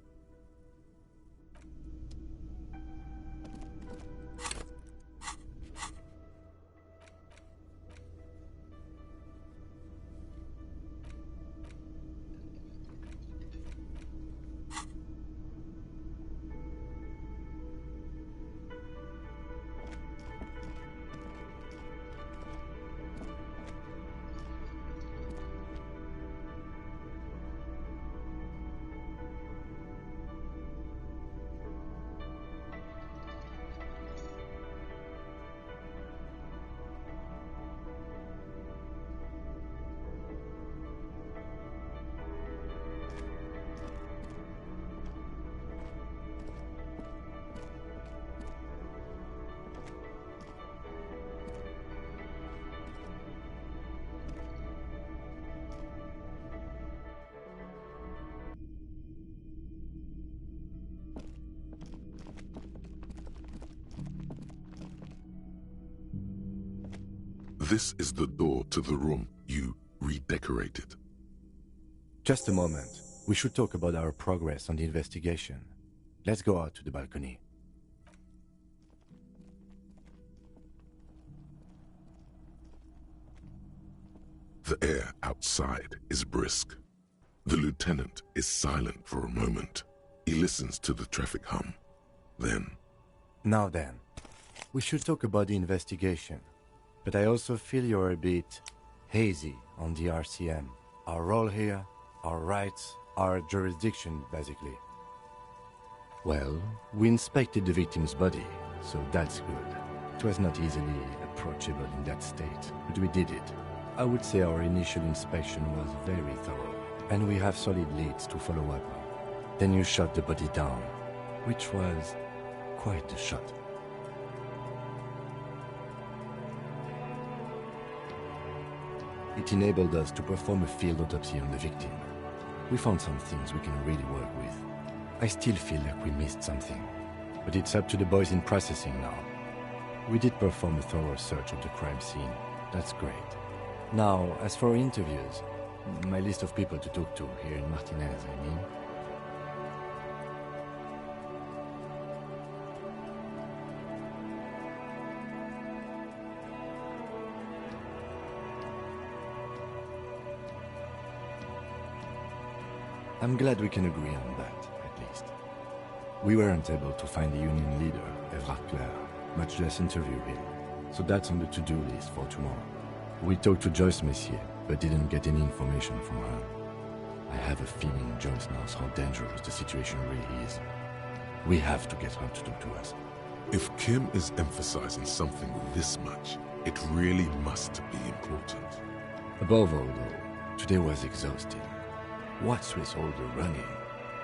This is the door to the room you redecorated. Just a moment. We should talk about our progress on the investigation. Let's go out to the balcony. The air outside is brisk. The lieutenant is silent for a moment. He listens to the traffic hum. Then... Now then, we should talk about the investigation. But I also feel you're a bit hazy on the RCM. Our role here, our rights, our jurisdiction, basically. Well, we inspected the victim's body, so that's good. It was not easily approachable in that state, but we did it. I would say our initial inspection was very thorough, and we have solid leads to follow up on. Then you shot the body down, which was quite the shot. It enabled us to perform a field autopsy on the victim. We found some things we can really work with. I still feel like we missed something, but it's up to the boys in processing now. We did perform a thorough search of the crime scene. That's great. Now, as for interviews, my list of people to talk to here in Martinez, I mean. I'm glad we can agree on that, at least. We weren't able to find the union leader, Everard Clare, much less interview him, so that's on the to-do list for tomorrow. We talked to Joyce Messier, but didn't get any information from her. I have a feeling Joyce knows how dangerous the situation really is. We have to get her to talk to us. If Kim is emphasizing something this much, it really must be important. Above all, though, today was exhausting. What's with all the running?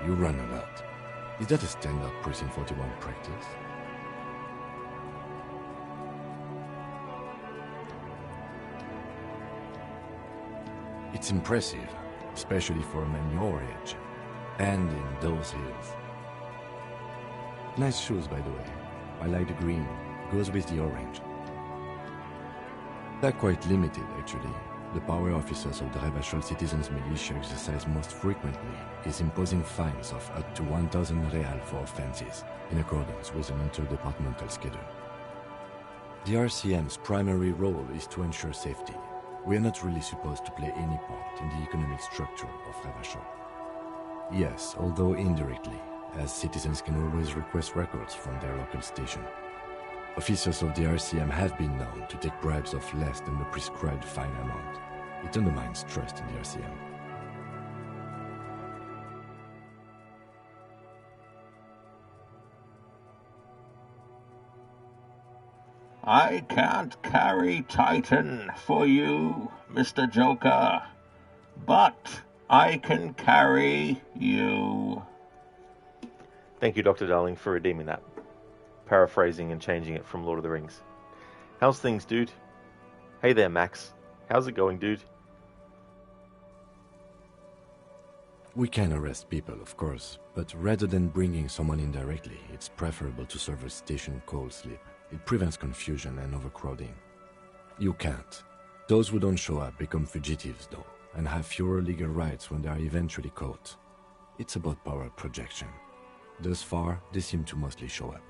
You run a lot. Is that a standard Precinct 41 practice? It's impressive, especially for a man your age, and in those hills. Nice shoes, by the way. I like the green, goes with the orange. They're quite limited, actually. The power officers of the Revachol Citizens Militia exercise most frequently is imposing fines of up to 1,000 real for offenses, in accordance with an interdepartmental schedule. The RCM's primary role is to ensure safety. We are not really supposed to play any part in the economic structure of Revachol. Yes, although indirectly, as citizens can always request records from their local station. Officers of the RCM have been known to take bribes of less than the prescribed fine amount. It undermines trust in the RCM. I can't carry Titan for you, Mr. Joker, but I can carry you. Thank you, Dr. Darling, for redeeming that. Paraphrasing and changing it from Lord of the Rings. How's things, dude? Hey there, Max. How's it going, dude? We can arrest people, of course, but rather than bringing someone in directly, it's preferable to serve a station call slip. It prevents confusion and overcrowding. You can't. Those who don't show up become fugitives, though, and have fewer legal rights when they are eventually caught. It's about power projection. Thus far, they seem to mostly show up.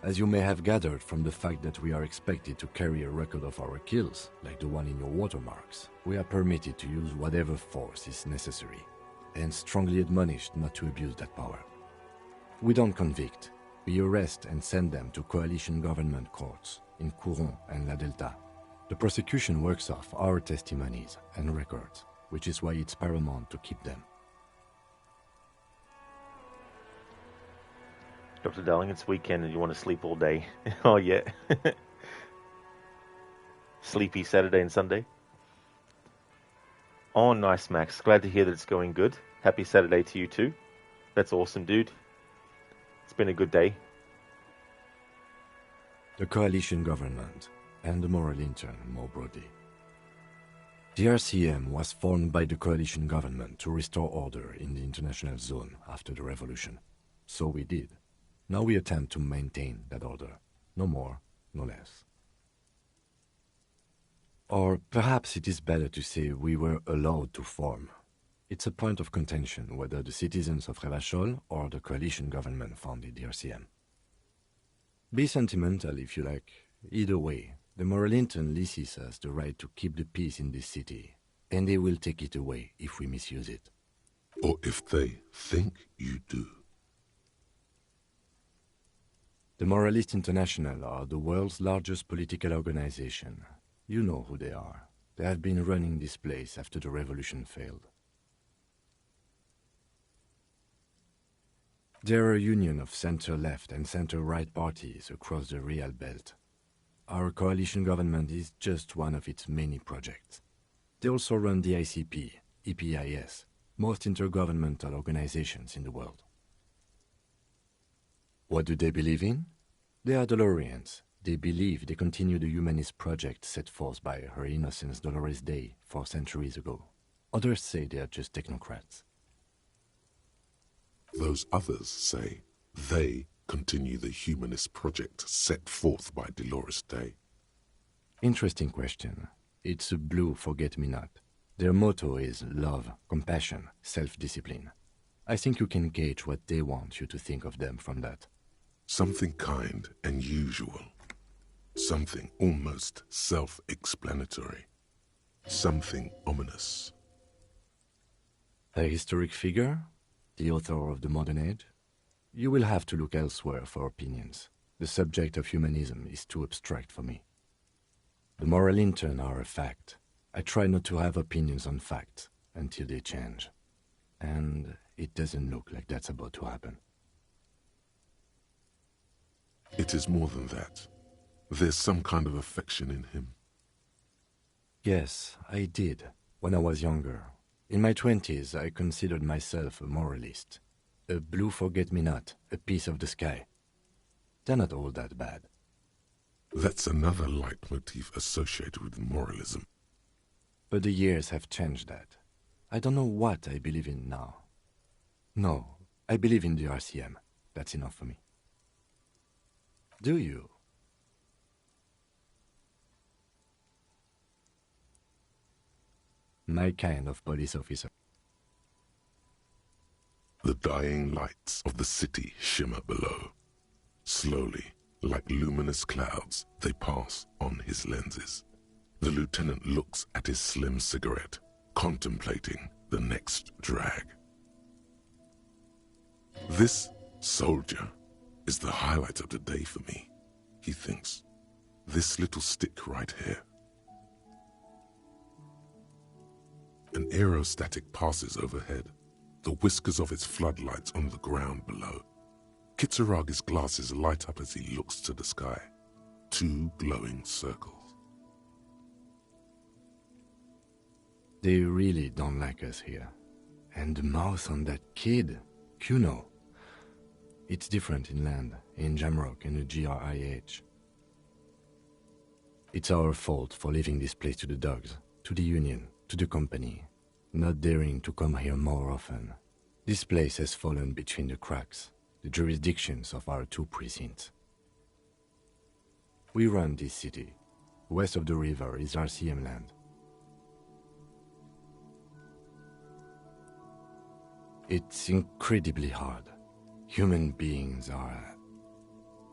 As you may have gathered from the fact that we are expected to carry a record of our kills, like the one in your watermarks, we are permitted to use whatever force is necessary, and strongly admonished not to abuse that power. We don't convict. We arrest and send them to coalition government courts in Couron and La Delta. The prosecution works off our testimonies and records, which is why it's paramount to keep them. Dr. Darling, it's weekend and you want to sleep all day. Oh, yeah. Sleepy Saturday and Sunday. Oh, nice, Max. Glad to hear that it's going good. Happy Saturday to you, too. That's awesome, dude. It's been a good day. The coalition government, and the moral intern more broadly. The RCM was formed by the coalition government to restore order in the international zone after the revolution. So we did. Now we attempt to maintain that order. No more, no less. Or perhaps it is better to say we were allowed to form. It's a point of contention whether the citizens of Revachol or the coalition government founded the RCM. Be sentimental if you like. Either way, the Moralinton leases us the right to keep the peace in this city, and they will take it away if we misuse it. Or if they think you do. The Moralist International are the world's largest political organization. You know who they are. They have been running this place after the revolution failed. They're a union of center-left and center-right parties across the Real Belt. Our coalition government is just one of its many projects. They also run the ICP, EPIS, most intergovernmental organizations in the world. What do they believe in? They are Dolorians. They believe they continue the humanist project set forth by Her Innocence Dolores Day 4 centuries ago. Others say they are just technocrats. Those others say they continue the humanist project set forth by Dolores Day. Interesting question. It's a blue forget-me-not. Their motto is love, compassion, self-discipline. I think you can gauge what they want you to think of them from that. Something kind and usual. Something almost self-explanatory. Something ominous. A historic figure? The author of the modern age? You will have to look elsewhere for opinions. The subject of humanism is too abstract for me. The Moralinton are a fact. I try not to have opinions on facts until they change. And it doesn't look like that's about to happen. It is more than that. There's some kind of affection in him. Yes, I did, when I was younger. In my 20s, I considered myself a moralist. A blue forget-me-not, a piece of the sky. They're not all that bad. That's another leitmotif associated with moralism. But the years have changed that. I don't know what I believe in now. No, I believe in the RCM. That's enough for me. Do you? My kind of police officer. The dying lights of the city shimmer below. Slowly, like luminous clouds, they pass on his lenses. The lieutenant looks at his slim cigarette, contemplating the next drag. This soldier is the highlight of the day for me, he thinks. This little stick right here. An aerostatic passes overhead, the whiskers of its floodlights on the ground below. Kitsuragi's glasses light up as he looks to the sky. 2 glowing circles. They really don't like us here. And the mouth on that kid, Kuno. It's different inland, in Jamrock and the GRIH. It's our fault for leaving this place to the dogs, to the Union, to the company, not daring to come here more often. This place has fallen between the cracks, the jurisdictions of our 2 precincts. We run this city. West of the river is RCM land. It's incredibly hard. Human beings are...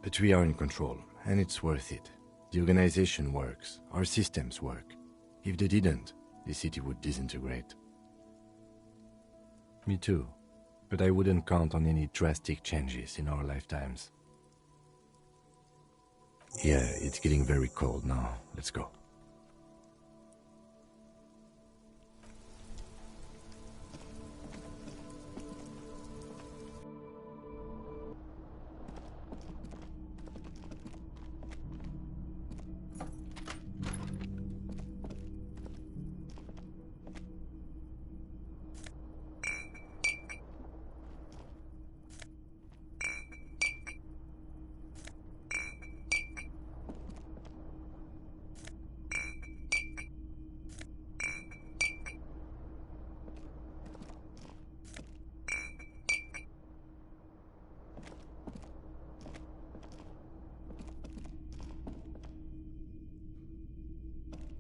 But we are in control, and it's worth it. The organization works, our systems work. If they didn't, the city would disintegrate. Me too, but I wouldn't count on any drastic changes in our lifetimes. Yeah, it's getting very cold now. Let's go.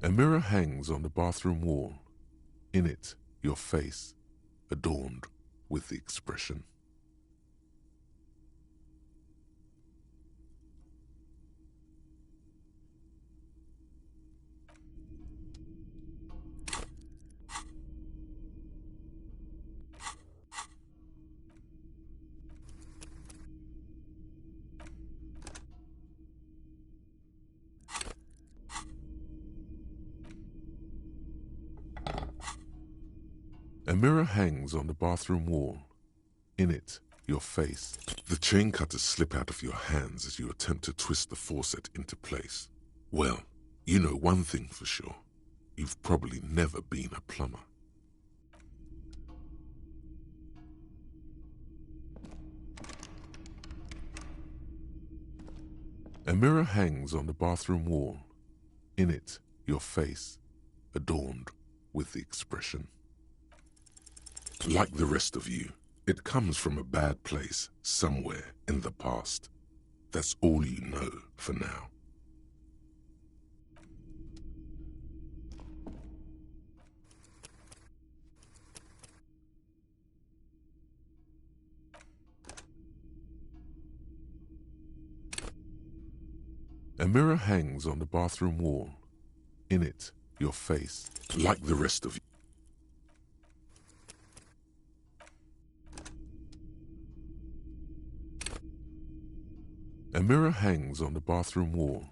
A mirror hangs on the bathroom wall. In it, your face, adorned with the expression. A mirror hangs on the bathroom wall. In it, your face. The chain cutters slip out of your hands as you attempt to twist the faucet into place. Well, you know one thing for sure. You've probably never been a plumber. A mirror hangs on the bathroom wall. In it, your face, adorned with the expression. Like the rest of you, it comes from a bad place somewhere in the past. That's all you know for now. A mirror hangs on the bathroom wall. In it, your face, like the rest of you. A mirror hangs on the bathroom wall.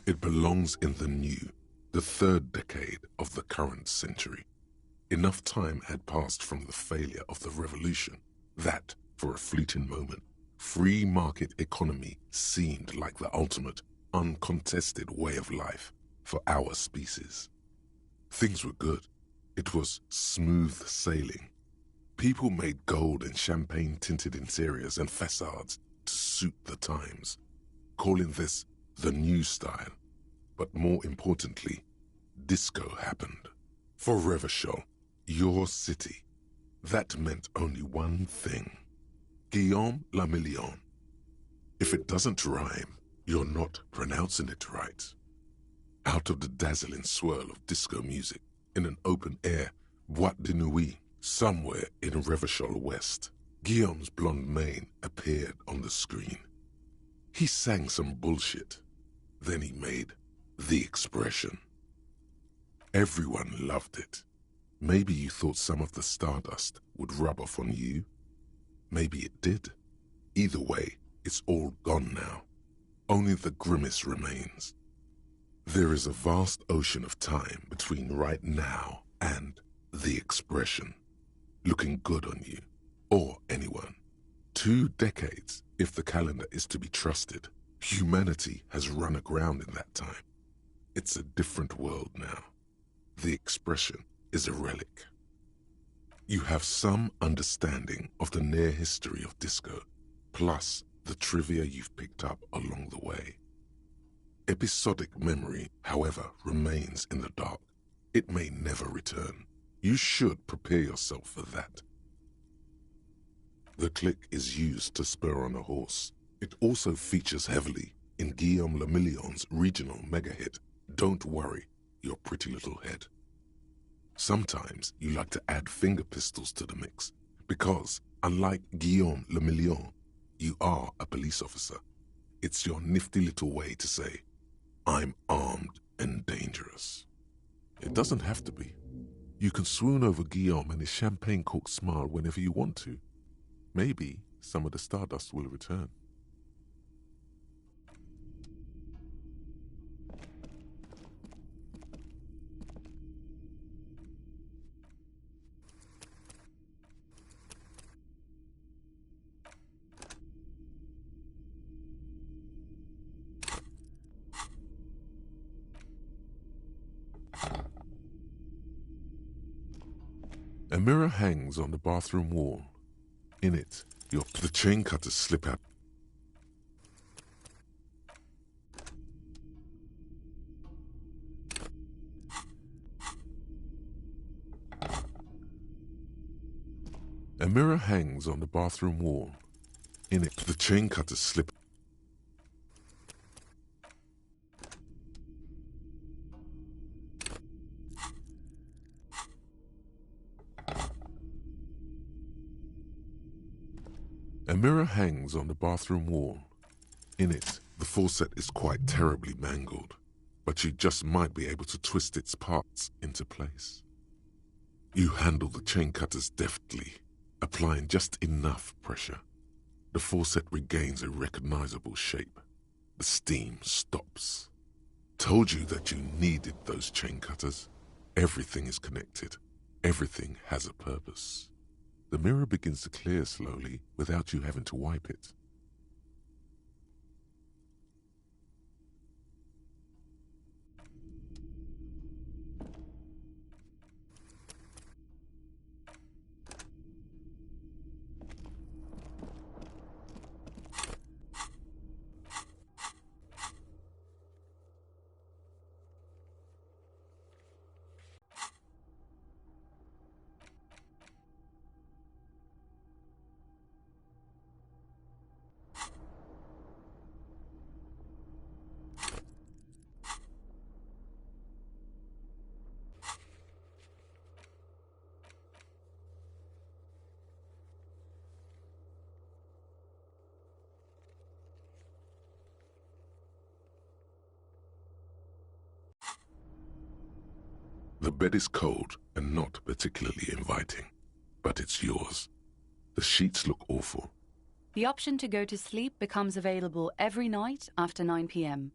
It belongs in the new, the third decade of the current century. Enough time had passed from the failure of the revolution that, for a fleeting moment, free market economy seemed like the ultimate, uncontested way of life for our species. Things were good. It was smooth sailing. People made gold and champagne-tinted interiors and facades to suit the times, calling this the new style. But more importantly, disco happened. For Revachol, your city, that meant only one thing. Guillaume le Million. If it doesn't rhyme, you're not pronouncing it right. Out of the dazzling swirl of disco music, in an open-air boîte de nuit, somewhere in Revachol West, Guillaume's blonde mane appeared on the screen. He sang some bullshit. Then he made the expression. Everyone loved it. Maybe you thought some of the stardust would rub off on you. Maybe it did. Either way, it's all gone now. Only the grimace remains. There is a vast ocean of time between right now and the expression. Looking good on you, or anyone. 2 decades, if the calendar is to be trusted. Humanity has run aground in that time. It's a different world now. The expression is a relic. You have some understanding of the near history of disco, plus the trivia you've picked up along the way. Episodic memory, however, remains in the dark. It may never return. You should prepare yourself for that. The click is used to spur on a horse. It also features heavily in Guillaume le Million's regional mega hit, Don't Worry, Your Pretty Little Head. Sometimes you like to add finger pistols to the mix, because, unlike Guillaume le Million, you are a police officer. It's your nifty little way to say, I'm armed and dangerous. It doesn't have to be. You can swoon over Guillaume and his champagne-corked smile whenever you want to. Maybe some of the stardust will return. A mirror hangs on the bathroom wall. In it, the chain cutters slip out. A mirror hangs on the bathroom wall. In it, the chain cutters slip. A mirror hangs on the bathroom wall. In it, the faucet is quite terribly mangled, but you just might be able to twist its parts into place. You handle the chain cutters deftly, applying just enough pressure. The faucet regains a recognizable shape. The steam stops. Told you that you needed those chain cutters. Everything is connected. Everything has a purpose. The mirror begins to clear slowly without you having to wipe it. The bed is cold and not particularly inviting, but it's yours. The sheets look awful. The option to go to sleep becomes available every night after 9 p.m.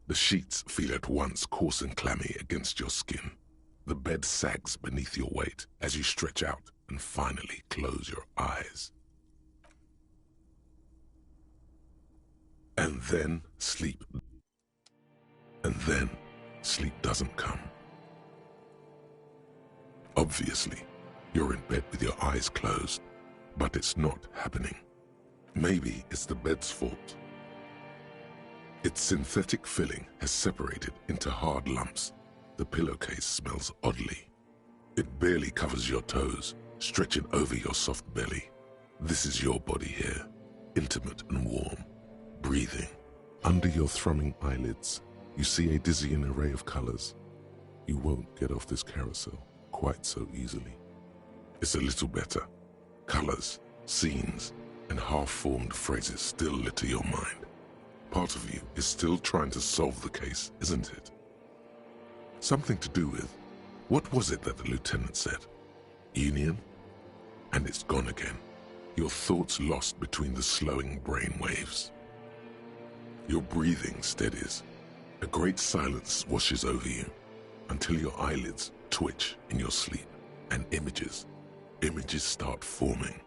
The sheets feel at once coarse and clammy against your skin. The bed sags beneath your weight as you stretch out and finally close your eyes. And then sleep. And then sleep doesn't come. Obviously, you're in bed with your eyes closed, but it's not happening. Maybe it's the bed's fault. Its synthetic filling has separated into hard lumps. The pillowcase smells oddly. It barely covers your toes, stretching over your soft belly. This is your body here, intimate and warm, breathing. Under your thrumming eyelids, you see a dizzying array of colors. You won't get off this carousel quite so easily. It's a little better. Colors, scenes, and half-formed phrases still litter your mind. Part of you is still trying to solve the case, isn't it? Something to do with, what was it that the lieutenant said? Union? And it's gone again. Your thoughts lost between the slowing brain waves. Your breathing steadies. A great silence washes over you until your eyelids twitch in your sleep and images start forming.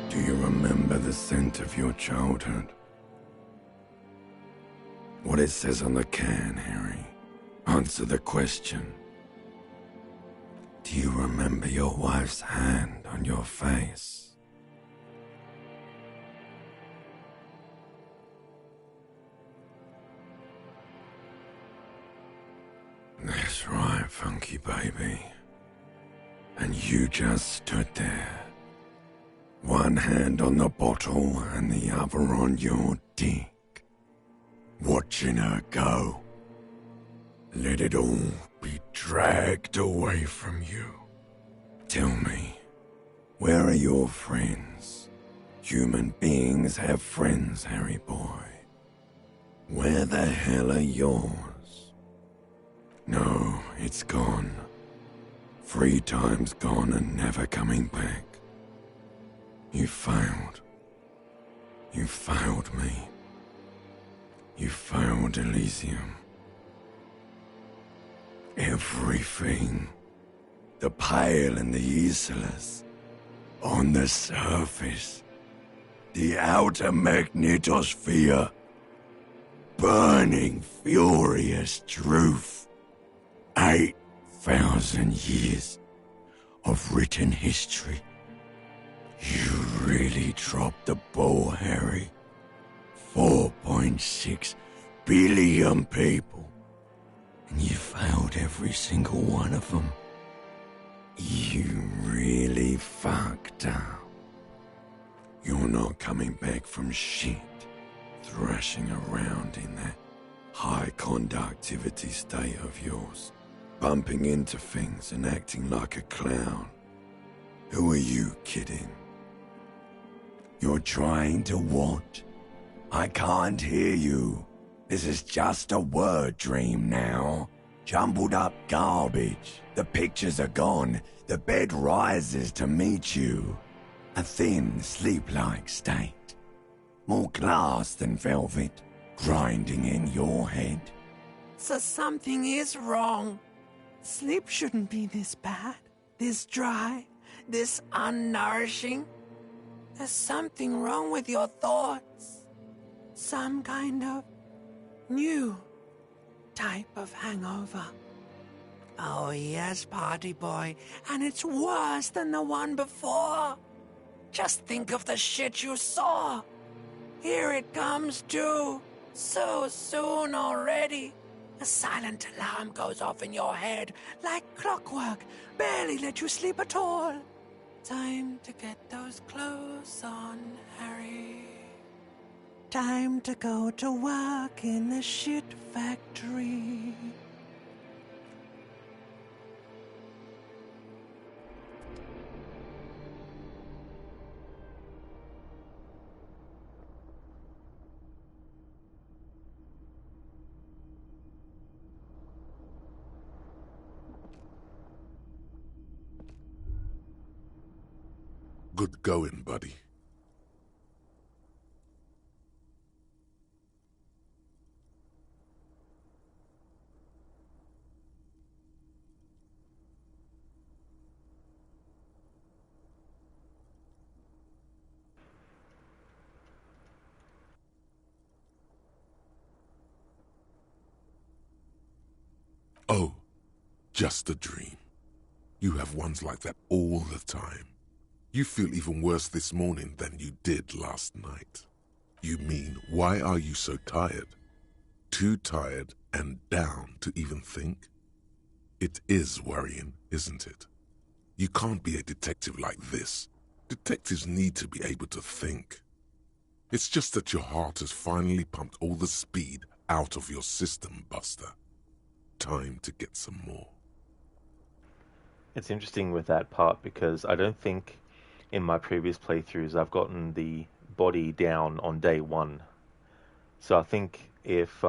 Do you remember the scent of your childhood? What it says on the can, Harry? Answer the question. Do you remember your wife's hand on your face? That's right, funky baby. And you just stood there. One hand on the bottle and the other on your dick. Watching her go. Let it all be dragged away from you. Tell me, where are your friends? Human beings have friends, Harry boy. Where the hell are yours? No, it's gone. 3 times gone and never coming back. You failed. You failed me. You failed Elysium. Everything. The pale and the useless. On the surface. The outer magnetosphere. Burning, furious truth. 8,000 years of written history You really dropped the ball, Harry. 4.6 billion people. And you failed every single one of them. You really fucked up. You're not coming back from shit, thrashing around in that high conductivity state of yours, bumping into things and acting like a clown. Who are you kidding? You're trying to what? I can't hear you. This is just a word dream now. Jumbled up garbage. The pictures are gone. The bed rises to meet you. A thin, sleep-like state. More glass than velvet, grinding in your head. So something is wrong. Sleep shouldn't be this bad, this dry, this unnourishing. There's something wrong with your thoughts. Some kind of new type of hangover. Oh yes, party boy, and it's worse than the one before. Just think of the shit you saw. Here it comes too, so soon already. A silent alarm goes off in your head like clockwork, barely let you sleep at all. Time to get those clothes on, Harry. Time to go to work in the shit factory. Good going, buddy. Oh, just a dream. You have ones like that all the time. You feel even worse this morning than you did last night. You mean, why are you so tired? Too tired and down to even think? It is worrying, isn't it? You can't be a detective like this. Detectives need to be able to think. It's just that your heart has finally pumped all the speed out of your system, Buster. Time to get some more. It's interesting with that part because I don't think in my previous playthroughs I've gotten the body down on day one. So I think if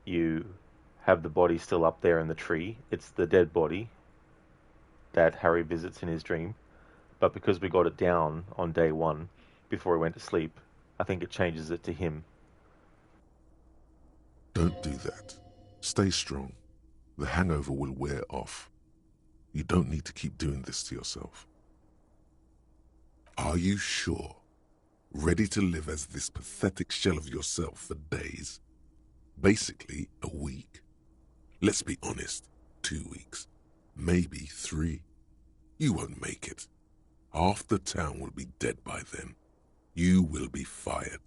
you have the body still up there in the tree, it's the dead body that Harry visits in his dream. But because we got it down on day one before he went to sleep, I think it changes it to him. Don't do that. Stay strong. The hangover will wear off. You don't need to keep doing this to yourself. Are you sure? Ready to live as this pathetic shell of yourself for days? Basically, a week? Let's be honest, 2 weeks. Maybe 3. You won't make it. Half the town will be dead by then. You will be fired.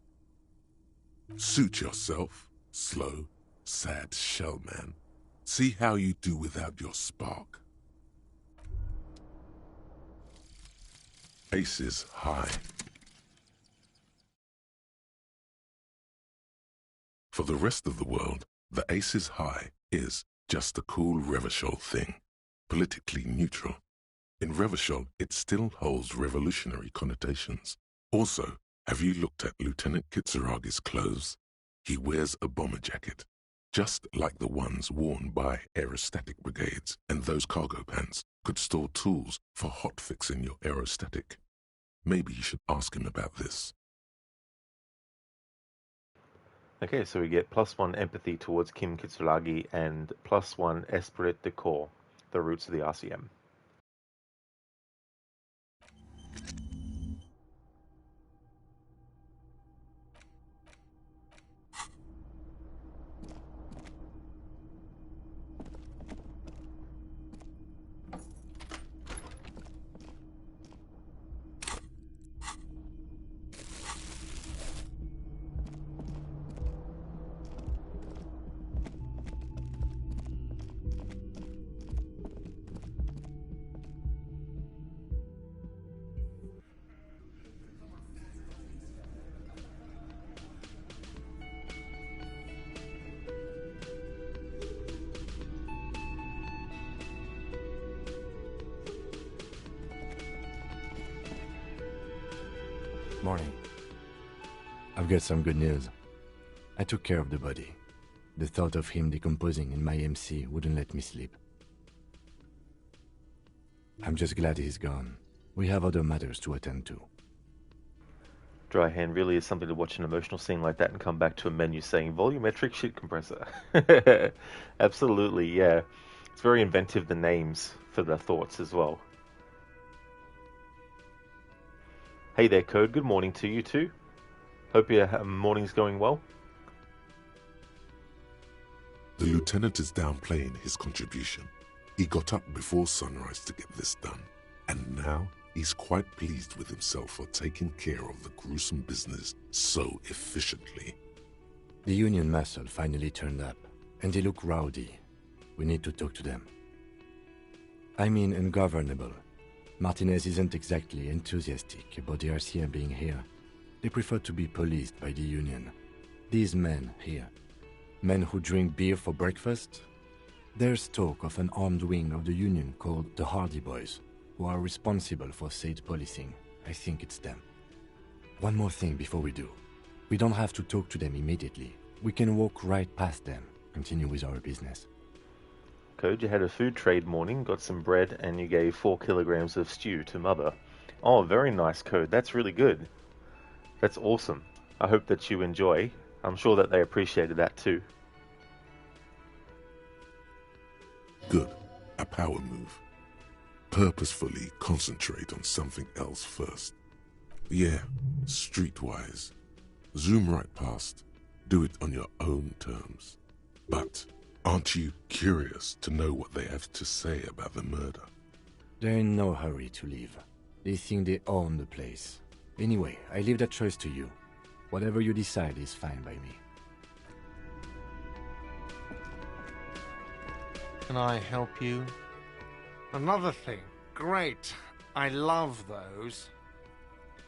Suit yourself, slow, sad shell man. See how you do without your spark. Aces high. For the rest of the world, the aces high is just a cool Revachol thing, politically neutral. In Revachol, it still holds revolutionary connotations. Also, have you looked at Lieutenant Kitsuragi's clothes? He wears a bomber jacket, just like the ones worn by aerostatic brigades, and those cargo pants could store tools for hotfixing your aerostatic. Maybe you should ask him about this. Okay, so we get +1 empathy towards Kim Kitsuragi and +1 esprit de corps, the roots of the RCM. Morning. I've got some good news. I took care of the body. The thought of him decomposing in my MC wouldn't let me sleep. I'm just glad he's gone. We have other matters to attend to. Dry hand really is something to watch an emotional scene like that and come back to a menu saying volumetric shit compressor. Absolutely, yeah. It's very inventive, the names for the thoughts as well. Hey there, Code. Good morning to you too. Hope your morning's going well. The lieutenant is downplaying his contribution. He got up before sunrise to get this done, and now he's quite pleased with himself for taking care of the gruesome business so efficiently. The Union muscle finally turned up, and they look rowdy. We need to talk to them. I mean ungovernable. Martinez isn't exactly enthusiastic about the RCM being here. They prefer to be policed by the Union. These men here, men who drink beer for breakfast? There's talk of an armed wing of the Union called the Hardy Boys, who are responsible for state policing. I think it's them. One more thing before we do. We don't have to talk to them immediately. We can walk right past them, continue with our business. Code, you had a food trade morning, got some bread, and you gave 4 kilograms of stew to Mother. Oh, very nice, Code. That's really good. That's awesome. I hope that you enjoy. I'm sure that they appreciated that too. Good. A power move. Purposefully concentrate on something else first. Yeah, streetwise. Zoom right past. Do it on your own terms. But aren't you curious to know what they have to say about the murder? They're in no hurry to leave. They think they own the place. Anyway, I leave that choice to you. Whatever you decide is fine by me. Can I help you? Another thing. Great. I love those.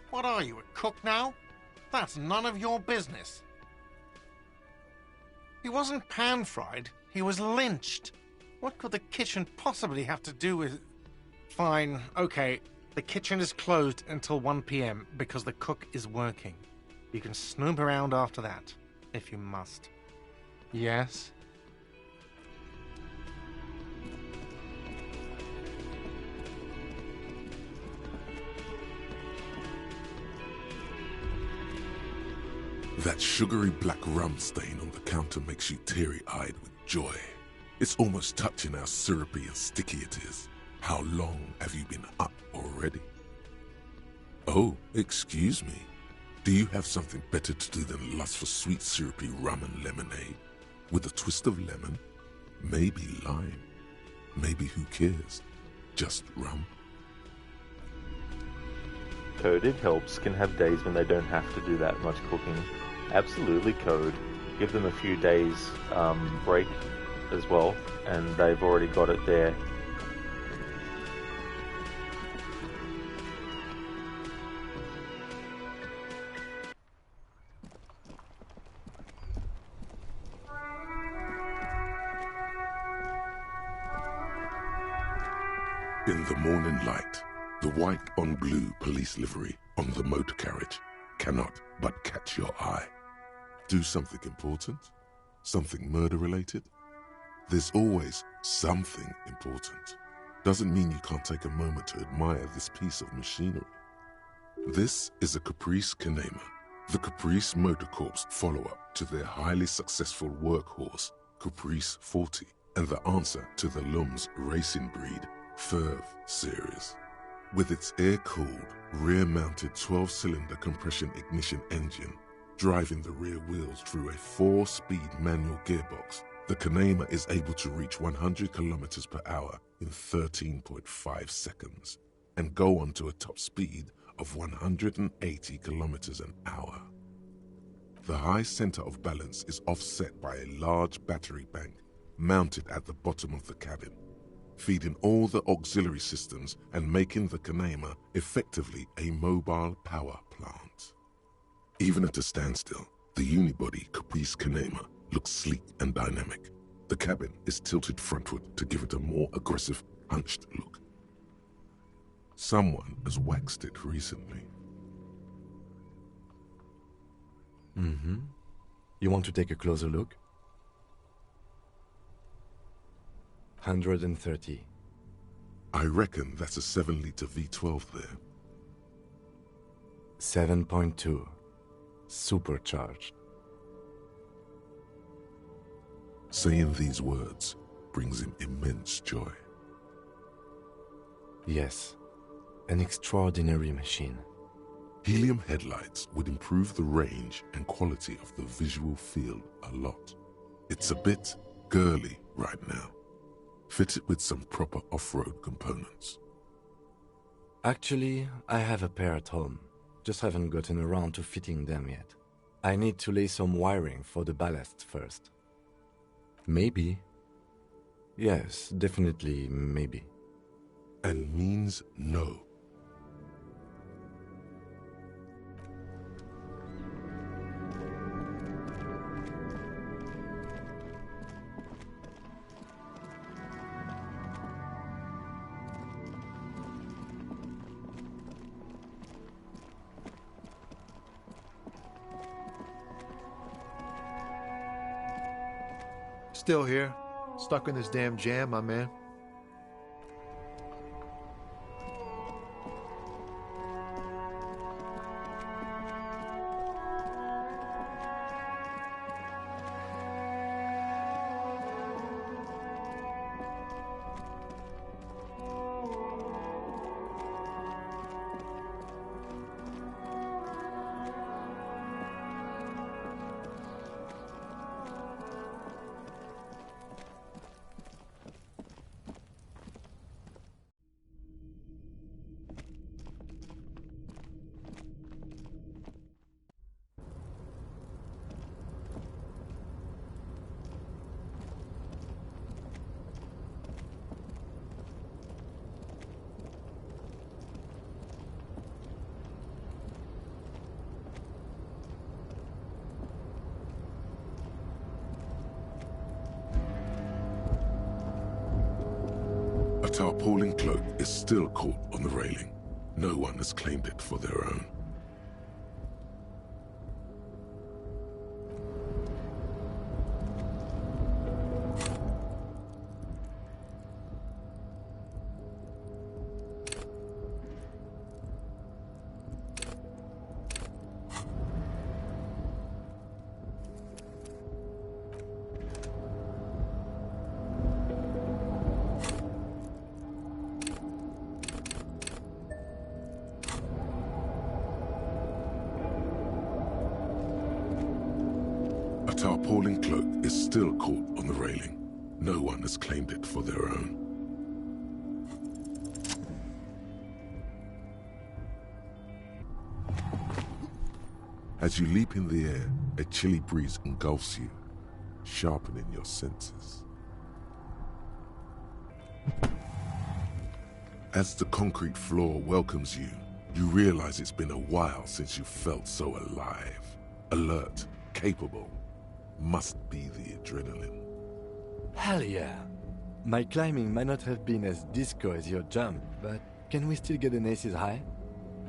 What are you, a cook now? That's none of your business. He wasn't pan-fried. He was lynched. What could the kitchen possibly have to do with... Fine, okay. The kitchen is closed until 1 p.m. because the cook is working. You can snoop around after that, if you must. Yes? That sugary black rum stain on the counter makes you teary-eyed with joy. It's almost touching how syrupy and sticky it is. How long have you been up already? Oh, excuse me. Do you have something better to do than lust for sweet syrupy rum and lemonade? With a twist of lemon? Maybe lime. Maybe who cares? Just rum. Code, it helps, can have days when they don't have to do that much cooking. Absolutely, Code. Give them a few days break as well, and they've already got it there. In the morning light, the white on blue police livery on the motor carriage cannot but catch your eye. Do something important? Something murder-related? There's always something important. Doesn't mean you can't take a moment to admire this piece of machinery. This is a Caprice Kanema, the Caprice Motor Corps follow-up to their highly successful workhorse, Caprice 40, and the answer to the Lum's racing breed, Ferv series. With its air-cooled, rear-mounted 12-cylinder compression ignition engine, driving the rear wheels through a 4-speed manual gearbox, the Kanema is able to reach 100 kilometers per hour in 13.5 seconds and go on to a top speed of 180 kilometers an hour. The high center of balance is offset by a large battery bank mounted at the bottom of the cabin, feeding all the auxiliary systems and making the Kanema effectively a mobile power plant. Even at a standstill, the unibody Caprice Kanema looks sleek and dynamic. The cabin is tilted frontward to give it a more aggressive, hunched look. Someone has waxed it recently. Mm-hmm. You want to take a closer look? 130. I reckon that's a 7-liter V12 there. 7.2. Supercharged. Saying these words brings him immense joy. Yes. An extraordinary machine. Helium headlights would improve the range and quality of the visual field a lot. It's a bit girly right now. Fitted with some proper off-road components. Actually, I have a pair at home. Just haven't gotten around to fitting them yet. I need to lay some wiring for the ballast first. Maybe. Yes, definitely maybe. And means no. Still here. Stuck in this damn jam, my man. A tarpaulin cloak is still caught on the railing. No one has claimed it for their own. A tarpaulin cloak is still caught on the railing. No one has claimed it for their own. As you leap in the air, a chilly breeze engulfs you, sharpening your senses. As the concrete floor welcomes you, you realize it's been a while since you felt so alive, alert, capable. Must be the adrenaline. Hell yeah! My climbing might not have been as disco as your jump, but can we still get an ace's high?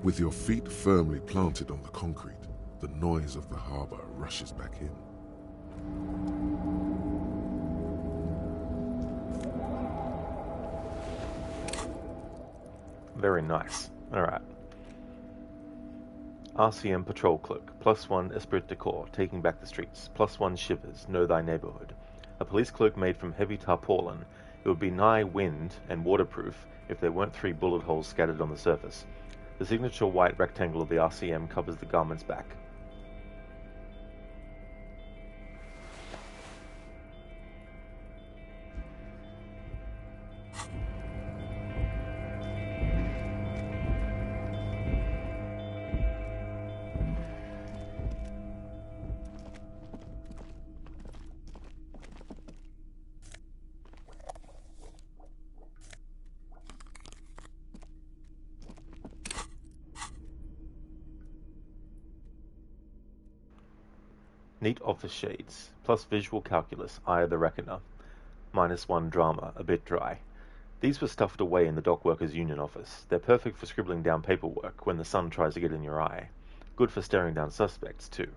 With your feet firmly planted on the concrete, the noise of the harbor rushes back in. Very nice. Alright. RCM Patrol Cloak, +1 Esprit de Corps, taking back the streets, +1 Shivers, know thy neighborhood. A police cloak made from heavy tarpaulin. It would be nigh wind and waterproof if there weren't 3 bullet holes scattered on the surface. The signature white rectangle of the RCM covers the garment's back. Neat office shades, plus visual calculus, Eye of the Reckoner. -1 drama, a bit dry. These were stuffed away in the dock workers' union office. They're perfect for scribbling down paperwork when the sun tries to get in your eye. Good for staring down suspects, too.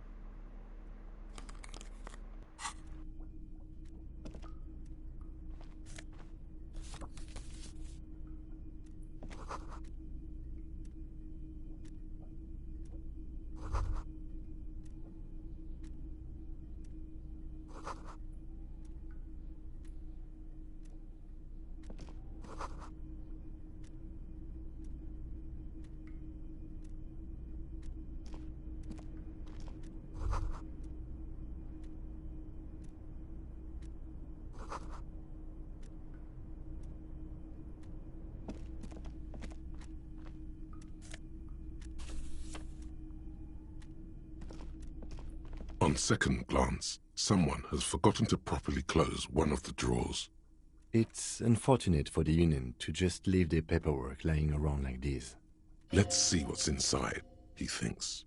On second glance, someone has forgotten to properly close one of the drawers. It's unfortunate for the Union to just leave their paperwork lying around like this. Let's see what's inside, he thinks.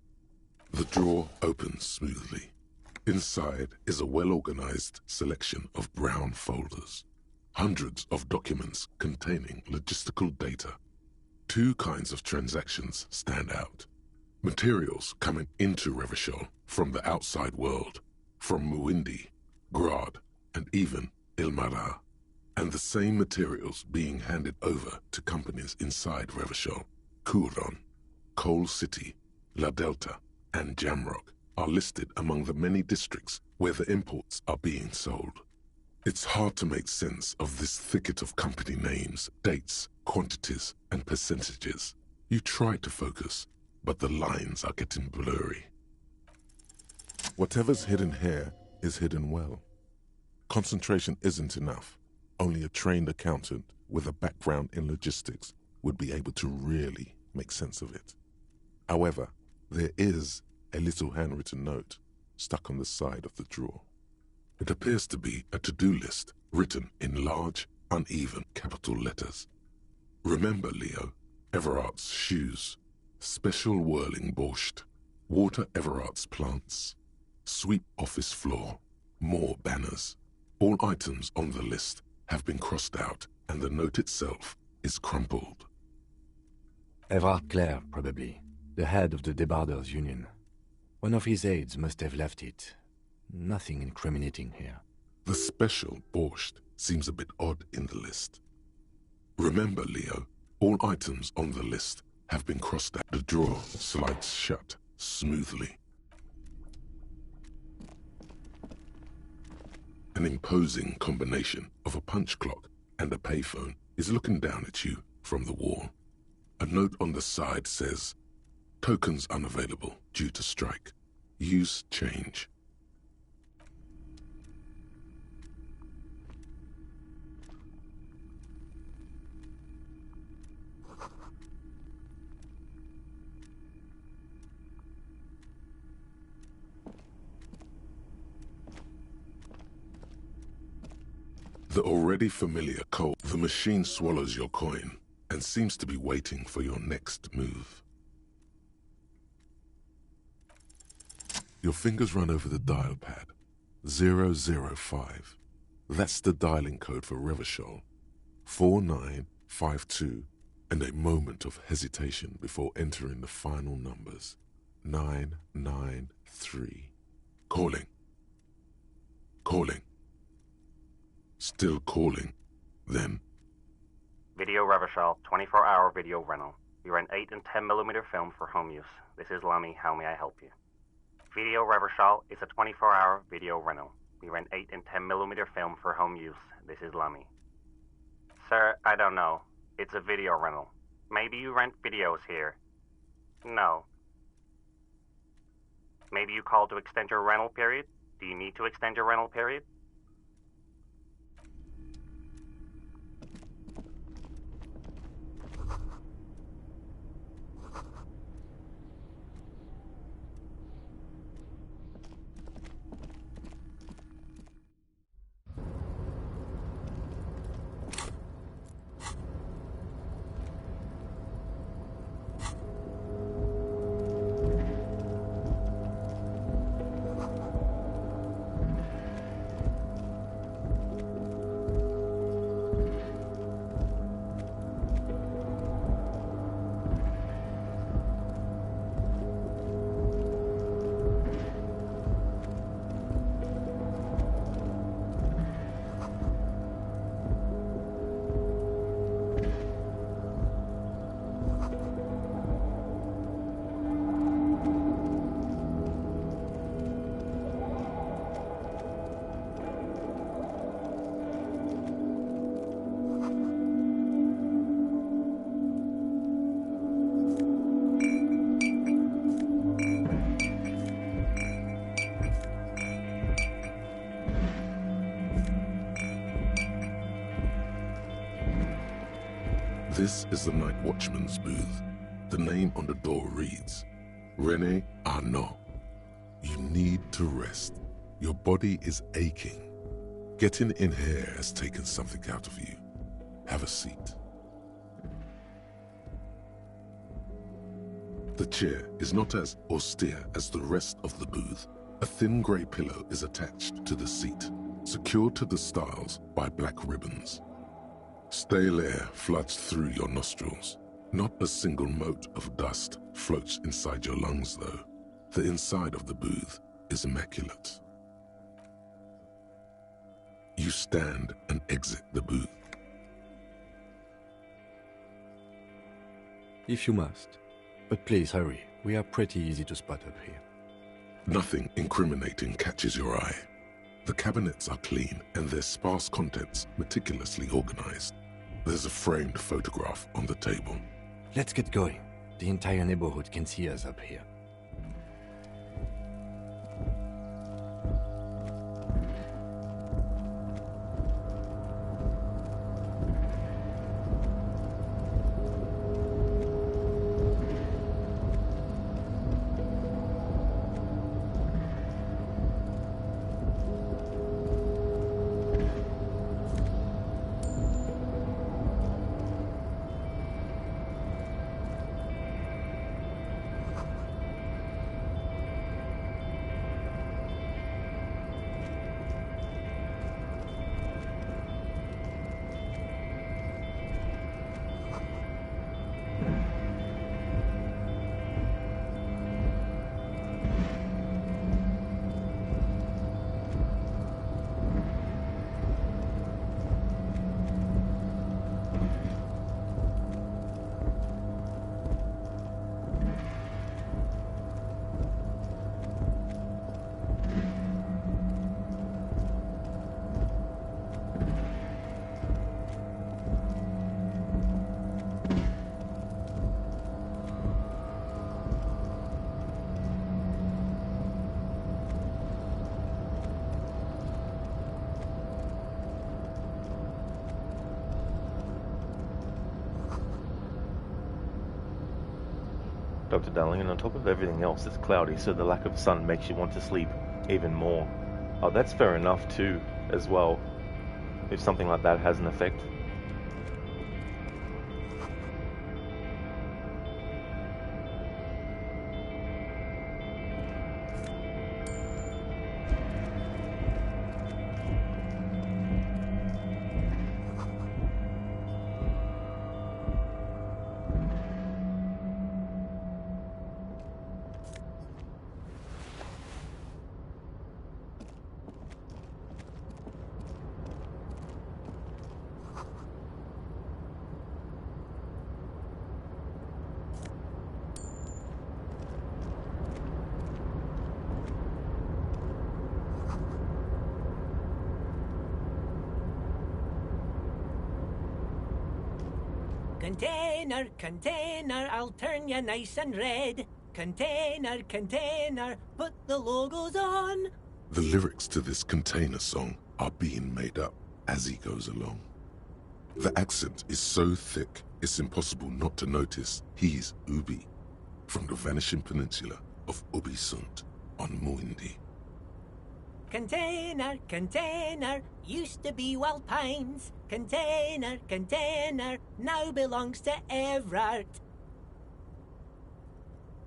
The drawer opens smoothly. Inside is a well-organized selection of brown folders. Hundreds of documents containing logistical data. Two kinds of transactions stand out. Materials coming into Revachol from the outside world, from Muindi, Grad, and even Ilmara. And the same materials being handed over to companies inside Revachol. Kuron, Coal City, La Delta, and Jamrock are listed among the many districts where the imports are being sold. It's hard to make sense of this thicket of company names, dates, quantities, and percentages. You try to focus, but the lines are getting blurry. Whatever's hidden here is hidden well. Concentration isn't enough. Only a trained accountant with a background in logistics would be able to really make sense of it. However, there is a little handwritten note stuck on the side of the drawer. It appears to be a to-do list written in large, uneven capital letters. Remember, Leo, Everart's shoes, special whirling borscht, water Everart's plants, sweep office floor, more banners. All items on the list have been crossed out, and the note itself is crumpled. Everard Clare, probably, the head of the Debarders Union. One of his aides must have left it. Nothing incriminating here. The special borscht seems a bit odd in the list. Remember, Leo, all items on the list have been crossed out. The drawer slides shut smoothly. An imposing combination of a punch clock and a payphone is looking down at you from the wall. A note on the side says, "Tokens unavailable due to strike. Use change." The already familiar code. The machine swallows your coin and seems to be waiting for your next move. Your fingers run over the dial pad. 005. That's the dialing code for Revachol. 4952, and a moment of hesitation before entering the final numbers. 993. Calling. Calling. Still calling. Then. Video Revachol, 24-hour video rental. We rent 8 and 10mm film for home use. This is Lamy. How may I help you? Video Revachol is a 24-hour video rental. We rent 8 and 10mm film for home use. This is Lamy. Sir, I don't know. It's a video rental. Maybe you rent videos here. No. Maybe you called to extend your rental period? Do you need to extend your rental period? This is the night watchman's booth. The name on the door reads, René Arnaud. You need to rest. Your body is aching. Getting in here has taken something out of you. Have a seat. The chair is not as austere as the rest of the booth. A thin grey pillow is attached to the seat, secured to the stiles by black ribbons. Stale air floods through your nostrils. Not a single mote of dust floats inside your lungs, though. The inside of the booth is immaculate. You stand and exit the booth. If you must. But please hurry. We are pretty easy to spot up here. Nothing incriminating catches your eye. The cabinets are clean and their sparse contents meticulously organized. There's a framed photograph on the table. Let's get going. The entire neighborhood can see us up here. Dr. Darling, and on top of everything else, it's cloudy, so the lack of sun makes you want to sleep even more. Oh, that's fair enough too, as well, if something like that has an effect. Container, container, I'll turn you nice and red. Container, container, put the logos on. The lyrics to this Container song are being made up as he goes along. The accent is so thick, it's impossible not to notice he's Ubi, from the vanishing peninsula of Ubisunt on Muindi. Container, container, used to be Wild Pines. Container, container, now belongs to Everard.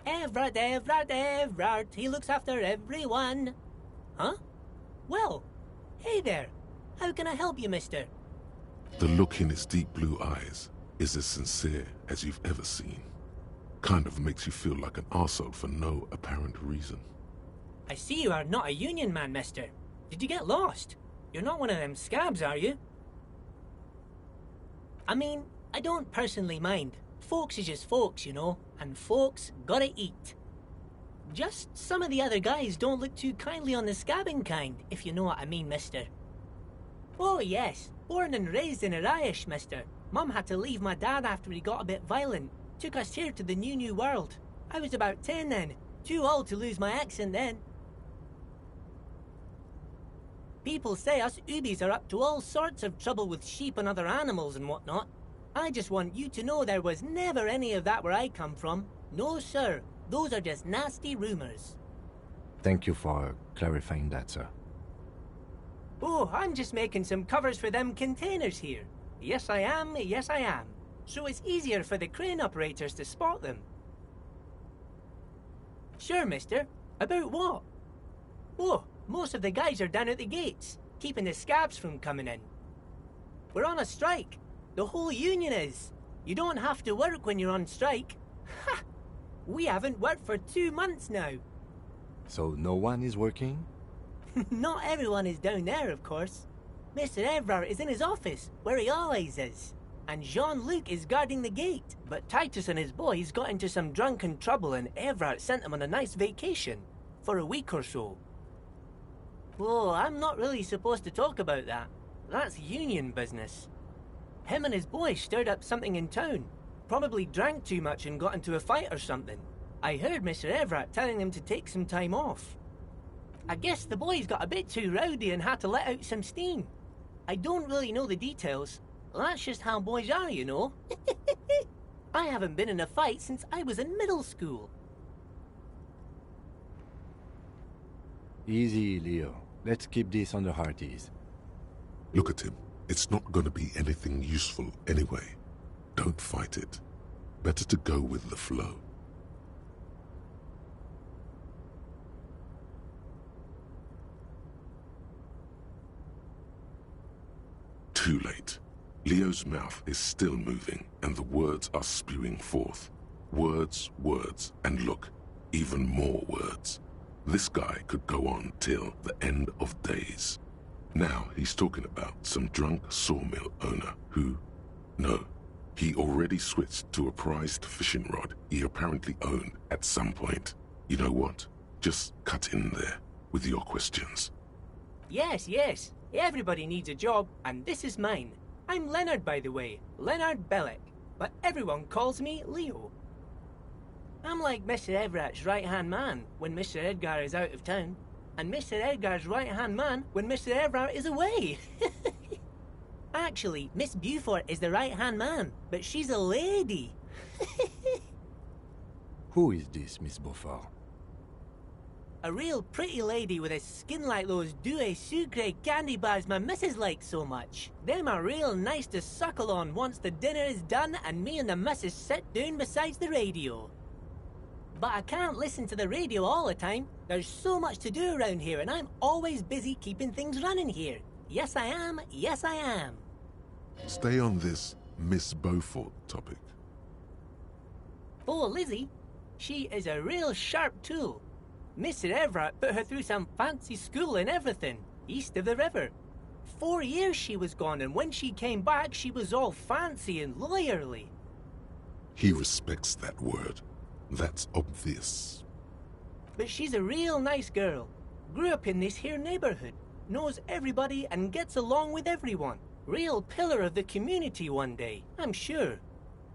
Everard, Everard, Everard, he looks after everyone. Huh? Well, hey there. How can I help you, mister? The look in his deep blue eyes is as sincere as you've ever seen. Kind of makes you feel like an arsehole for no apparent reason. I see you are not a union man, mister. Did you get lost? You're not one of them scabs, are you? I mean, I don't personally mind. Folks is just folks, you know, and folks gotta eat. Just some of the other guys don't look too kindly on the scabbing kind, if you know what I mean, mister. Oh yes, born and raised in Irish, mister. Mum had to leave my dad after he got a bit violent. Took us here to the new world. I was about 10 then. Too old to lose my accent then. People say us Ubis are up to all sorts of trouble with sheep and other animals and whatnot. I just want you to know there was never any of that where I come from. No, sir. Those are just nasty rumours. Thank you for clarifying that, sir. Oh, I'm just making some covers for them containers here. Yes, I am. Yes, I am. So it's easier for the crane operators to spot them. Sure, mister. About what? Oh, most of the guys are down at the gates, keeping the scabs from coming in. We're on a strike. The whole union is. You don't have to work when you're on strike. Ha! We haven't worked for 2 months now. So no one is working? Not everyone is down there, of course. Mr. Evrard is in his office, where he always is. And Jean-Luc is guarding the gate. But Titus and his boys got into some drunken trouble and Evrard sent them on a nice vacation. For a week or so. Oh, I'm not really supposed to talk about that. That's union business. Him and his boys stirred up something in town. Probably drank too much and got into a fight or something. I heard Mr. Everett telling them to take some time off. I guess the boys got a bit too rowdy and had to let out some steam. I don't really know the details. That's just how boys are, you know. I haven't been in a fight since I was in middle school. Easy, Leo. Let's keep this on the heart ease. Look at him. It's not going to be anything useful anyway. Don't fight it. Better to go with the flow. Too late. Leo's mouth is still moving, and the words are spewing forth. Words, words, and look, even more words. This guy could go on till the end of days. Now he's talking about some drunk sawmill owner who... No, he already switched to a prized fishing rod he apparently owned at some point. You know what? Just cut in there with your questions. Yes, yes. Everybody needs a job, and this is mine. I'm Leonard, by the way. Leonard Bellick. But everyone calls me Leo. I'm like Mr. Everett's right-hand man when Mr. Edgar is out of town, and Mr. Edgar's right-hand man when Mr. Everett is away. Actually, Miss Beaufort is the right-hand man, but she's a lady. Who is this, Miss Beaufort? A real pretty lady with a skin like those Douai Sucre candy bars my missus likes so much. Them are real nice to suckle on once the dinner is done and me and the missus sit down beside the radio. But I can't listen to the radio all the time. There's so much to do around here and I'm always busy keeping things running here. Yes, I am. Yes, I am. Stay on this Miss Beaufort topic. Oh, Lizzie. She is a real sharp tool. Mr. Everett put her through some fancy school and everything, east of the river. 4 years she was gone, and when she came back, she was all fancy and lawyerly. He respects that word. That's obvious. But she's a real nice girl. Grew up in this here neighborhood. Knows everybody and gets along with everyone. Real pillar of the community one day, I'm sure.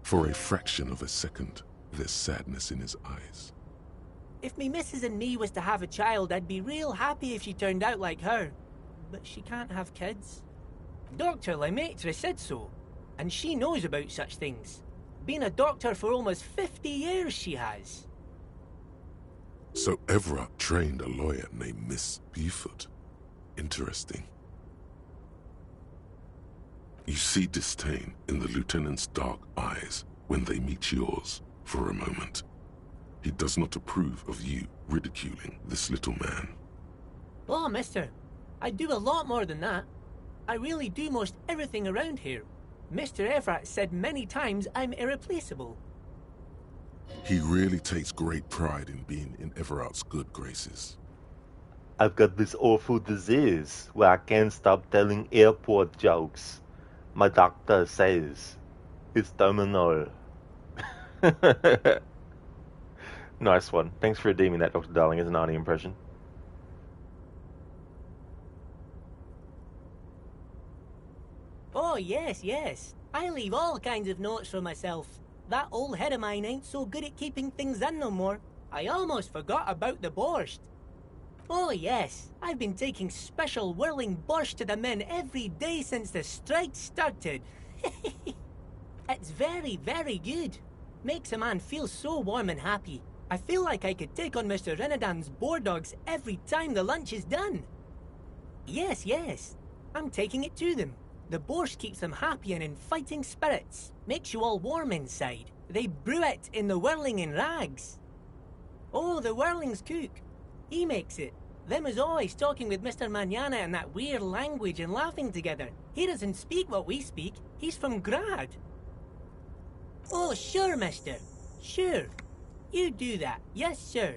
For a fraction of a second, there's sadness in his eyes. If me missus and me was to have a child, I'd be real happy if she turned out like her. But she can't have kids. Dr. Lemaitre said so, and she knows about such things. Been a doctor for almost 50 years, she has. So Everett trained a lawyer named Miss Beaufort. Interesting. You see disdain in the lieutenant's dark eyes when they meet yours for a moment. He does not approve of you ridiculing this little man. Oh, mister, I do a lot more than that. I really do most everything around here. Mr. Everett said many times I'm irreplaceable. He really takes great pride in being in Everett's good graces. I've got this awful disease where I can't stop telling airport jokes. My doctor says it's terminal. Nice one. Thanks for redeeming that, Dr. Darling, as an Arnie impression. Oh, yes, yes. I leave all kinds of notes for myself. That old head of mine ain't so good at keeping things in no more. I almost forgot about the borscht. Oh, yes. I've been taking special whirling borscht to the men every day since the strike started. It's very, very good. Makes a man feel so warm and happy. I feel like I could take on Mr. Renadan's boar dogs every time the lunch is done. Yes, yes. I'm taking it to them. The borscht keeps them happy and in fighting spirits. Makes you all warm inside. They brew it in the whirling in rags. Oh, the whirling's cook. He makes it. Them is always talking with Mr. Manana in that weird language and laughing together. He doesn't speak what we speak. He's from Grad. Oh, sure, mister. Sure. You do that. Yes, sir.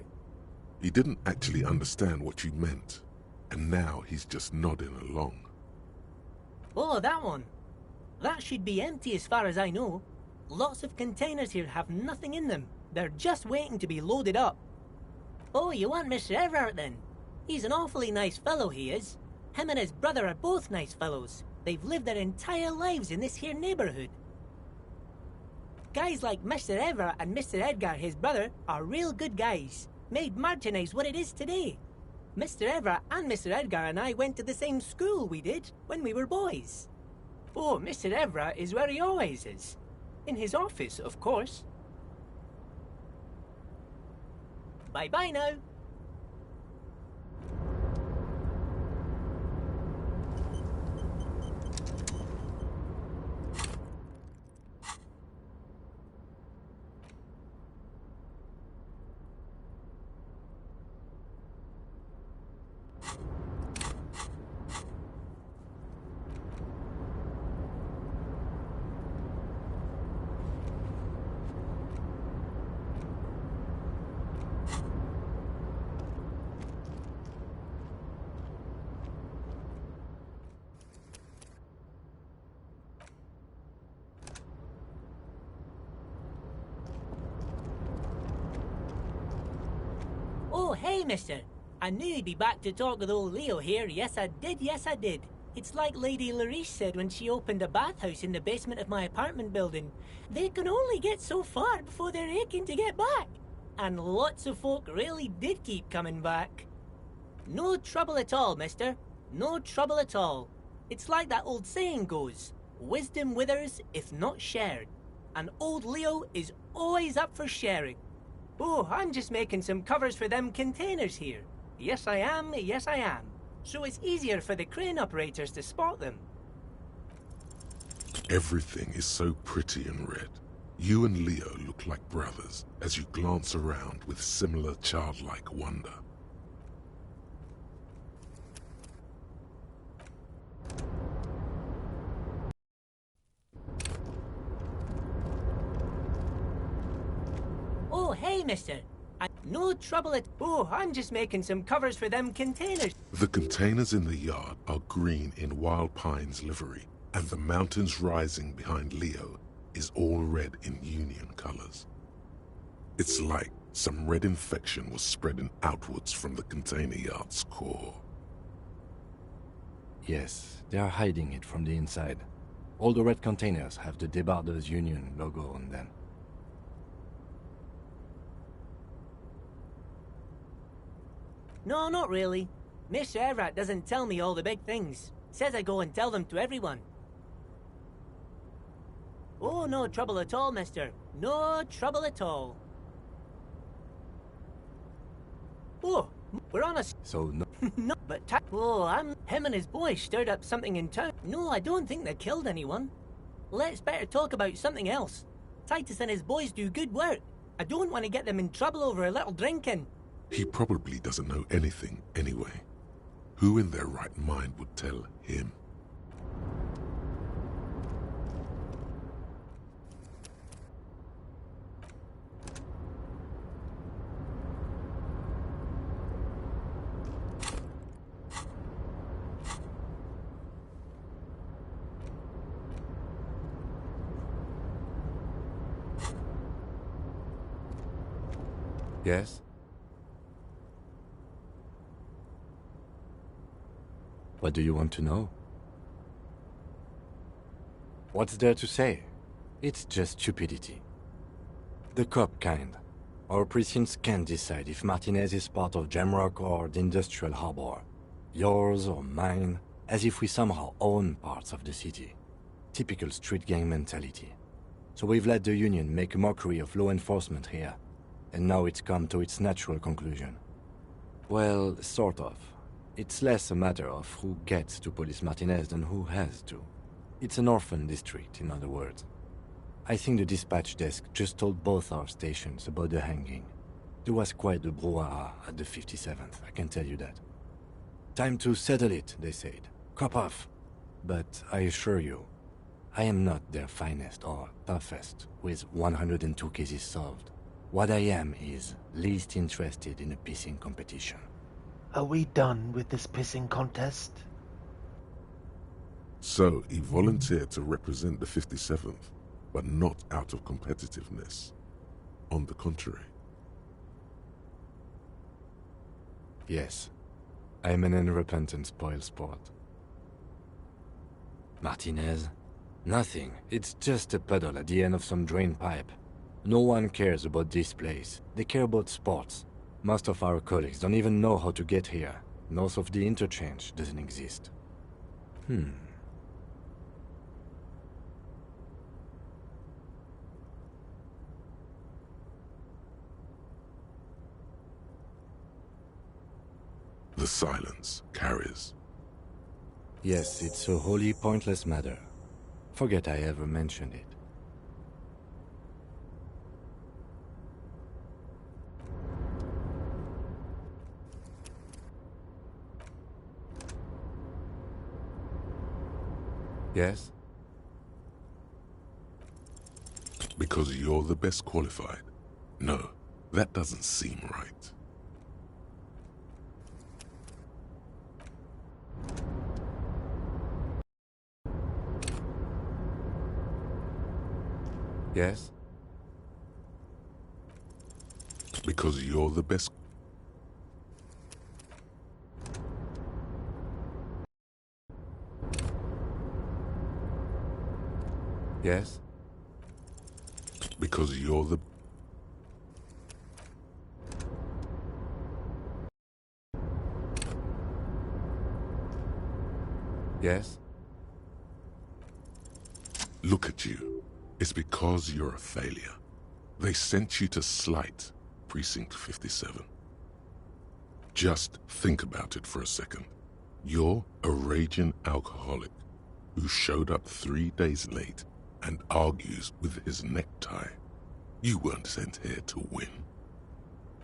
He didn't actually understand what you meant, and now he's just nodding along. Oh, that one. That should be empty as far as I know. Lots of containers here have nothing in them. They're just waiting to be loaded up. Oh, you want Mr. Everett then? He's an awfully nice fellow, he is. Him and his brother are both nice fellows. They've lived their entire lives in this here neighborhood. Guys like Mr. Everett and Mr. Edgar, his brother, are real good guys. Made Martinez what it is today. Mr. Everett and Mr. Edgar and I went to the same school we did when we were boys. Oh, Mr. Everett is where he always is. In his office, of course. Bye-bye now. Oh, hey, mister. I knew you'd be back to talk with old Leo here. Yes, I did. Yes, I did. It's like Lady Larice said when she opened a bathhouse in the basement of my apartment building. They can only get so far before they're aching to get back. And lots of folk really did keep coming back. No trouble at all, mister. No trouble at all. It's like that old saying goes, wisdom withers if not shared. And old Leo is always up for sharing. Oh, I'm just making some covers for them containers here. Yes, I am. Yes, I am. So it's easier for the crane operators to spot them. Everything is so pretty and red. You and Leo look like brothers as you glance around with similar childlike wonder. Oh, hey, mister. No trouble at... Oh, I'm just making some covers for them containers. The containers in the yard are green in Wild Pine's livery, and the mountains rising behind Leo is all red in Union colors. It's like some red infection was spreading outwards from the container yard's core. Yes, they are hiding it from the inside. All the red containers have the Debarders Union logo on them. No, not really. Mr. Everett doesn't tell me all the big things. Says I go and tell them to everyone. Oh, no trouble at all, mister. No trouble at all. Oh, we're on a... So no... no, but... Oh, him and his boy stirred up something in town. No, I don't think they killed anyone. Let's better talk about something else. Titus and his boys do good work. I don't want to get them in trouble over a little drinking. He probably doesn't know anything anyway. Who in their right mind would tell him? Yes? What do you want to know? What's there to say? It's just stupidity. The cop kind. Our precincts can't decide if Martinez is part of Jamrock or the Industrial Harbor. Yours or mine, as if we somehow own parts of the city. Typical street gang mentality. So we've let the Union make a mockery of law enforcement here. and now it's come to its natural conclusion. Well, sort of. It's less a matter of who gets to police Martinez than who has to. It's an orphan district, in other words. I think the dispatch desk just told both our stations about the hanging. There was quite the brouhaha at the 57th, I can tell you that. Time to settle it, they said. Cop off. But I assure you, I am not their finest or toughest, with 102 cases solved. What I am is least interested in a pissing competition. Are we done with this pissing contest? So he volunteered to represent the 57th, but not out of competitiveness. On the contrary. Yes, I am an unrepentant spoilsport. Martinez? Nothing. It's just a puddle at the end of some drain pipe. No one cares about this place. They care about sports. Most of our colleagues don't even know how to get here. North of the interchange doesn't exist. The silence carries. Yes, it's a wholly pointless matter. Forget I ever mentioned it. Yes? Because you're the best qualified. No, that doesn't seem right. Yes? Because you're the best. Yes? Because you're the. Yes? Look at you. It's because you're a failure. They sent you to Slight, Precinct 57. Just think about it for a second. You're a raging alcoholic who showed up 3 days late and argues with his necktie. You weren't sent here to win.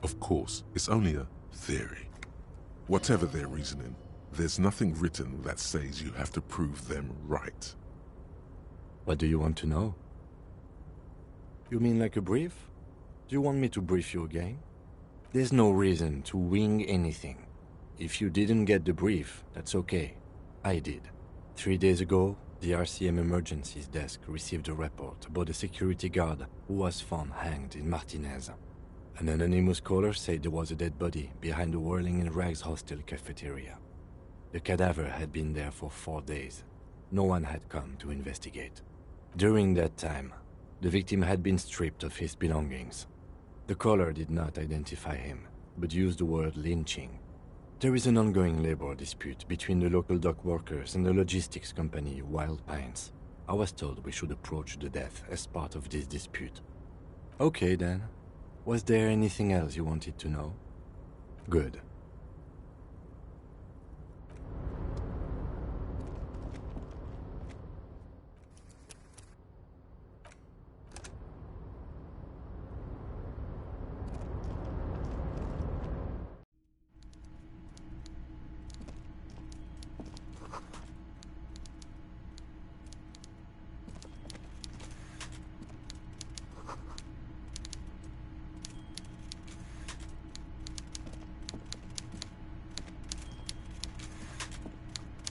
Of course, it's only a theory. Whatever their reasoning, there's nothing written that says you have to prove them right. What do you want to know? You mean like a brief? Do you want me to brief you again? There's no reason to wing anything. If you didn't get the brief, that's okay. I did. 3 days ago, the RCM Emergencies Desk received a report about a security guard who was found hanged in Martinez. An anonymous caller said there was a dead body behind the Whirling in Rags hostel cafeteria. The cadaver had been there for 4 days. No one had come to investigate. During that time, the victim had been stripped of his belongings. The caller did not identify him, but used the word lynching. There is an ongoing labor dispute between the local dock workers and the logistics company Wild Pines. I was told we should approach the death as part of this dispute. Okay then. Was there anything else you wanted to know? Good.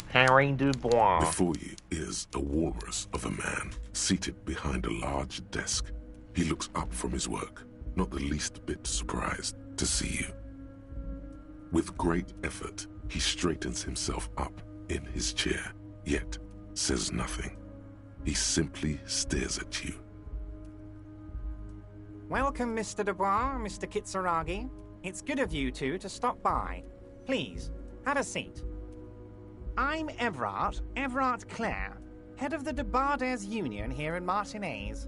Harry Dubois. Before you is a walrus of a man seated behind a large desk. He looks up from his work, not the least bit surprised to see you. With great effort, he straightens himself up in his chair, yet says nothing. He simply stares at you. Welcome, Mr. Dubois, Mr. Kitsuragi. It's good of you two to stop by. Please, have a seat. I'm Everard Clare, head of the Debarders Union here in Martinez.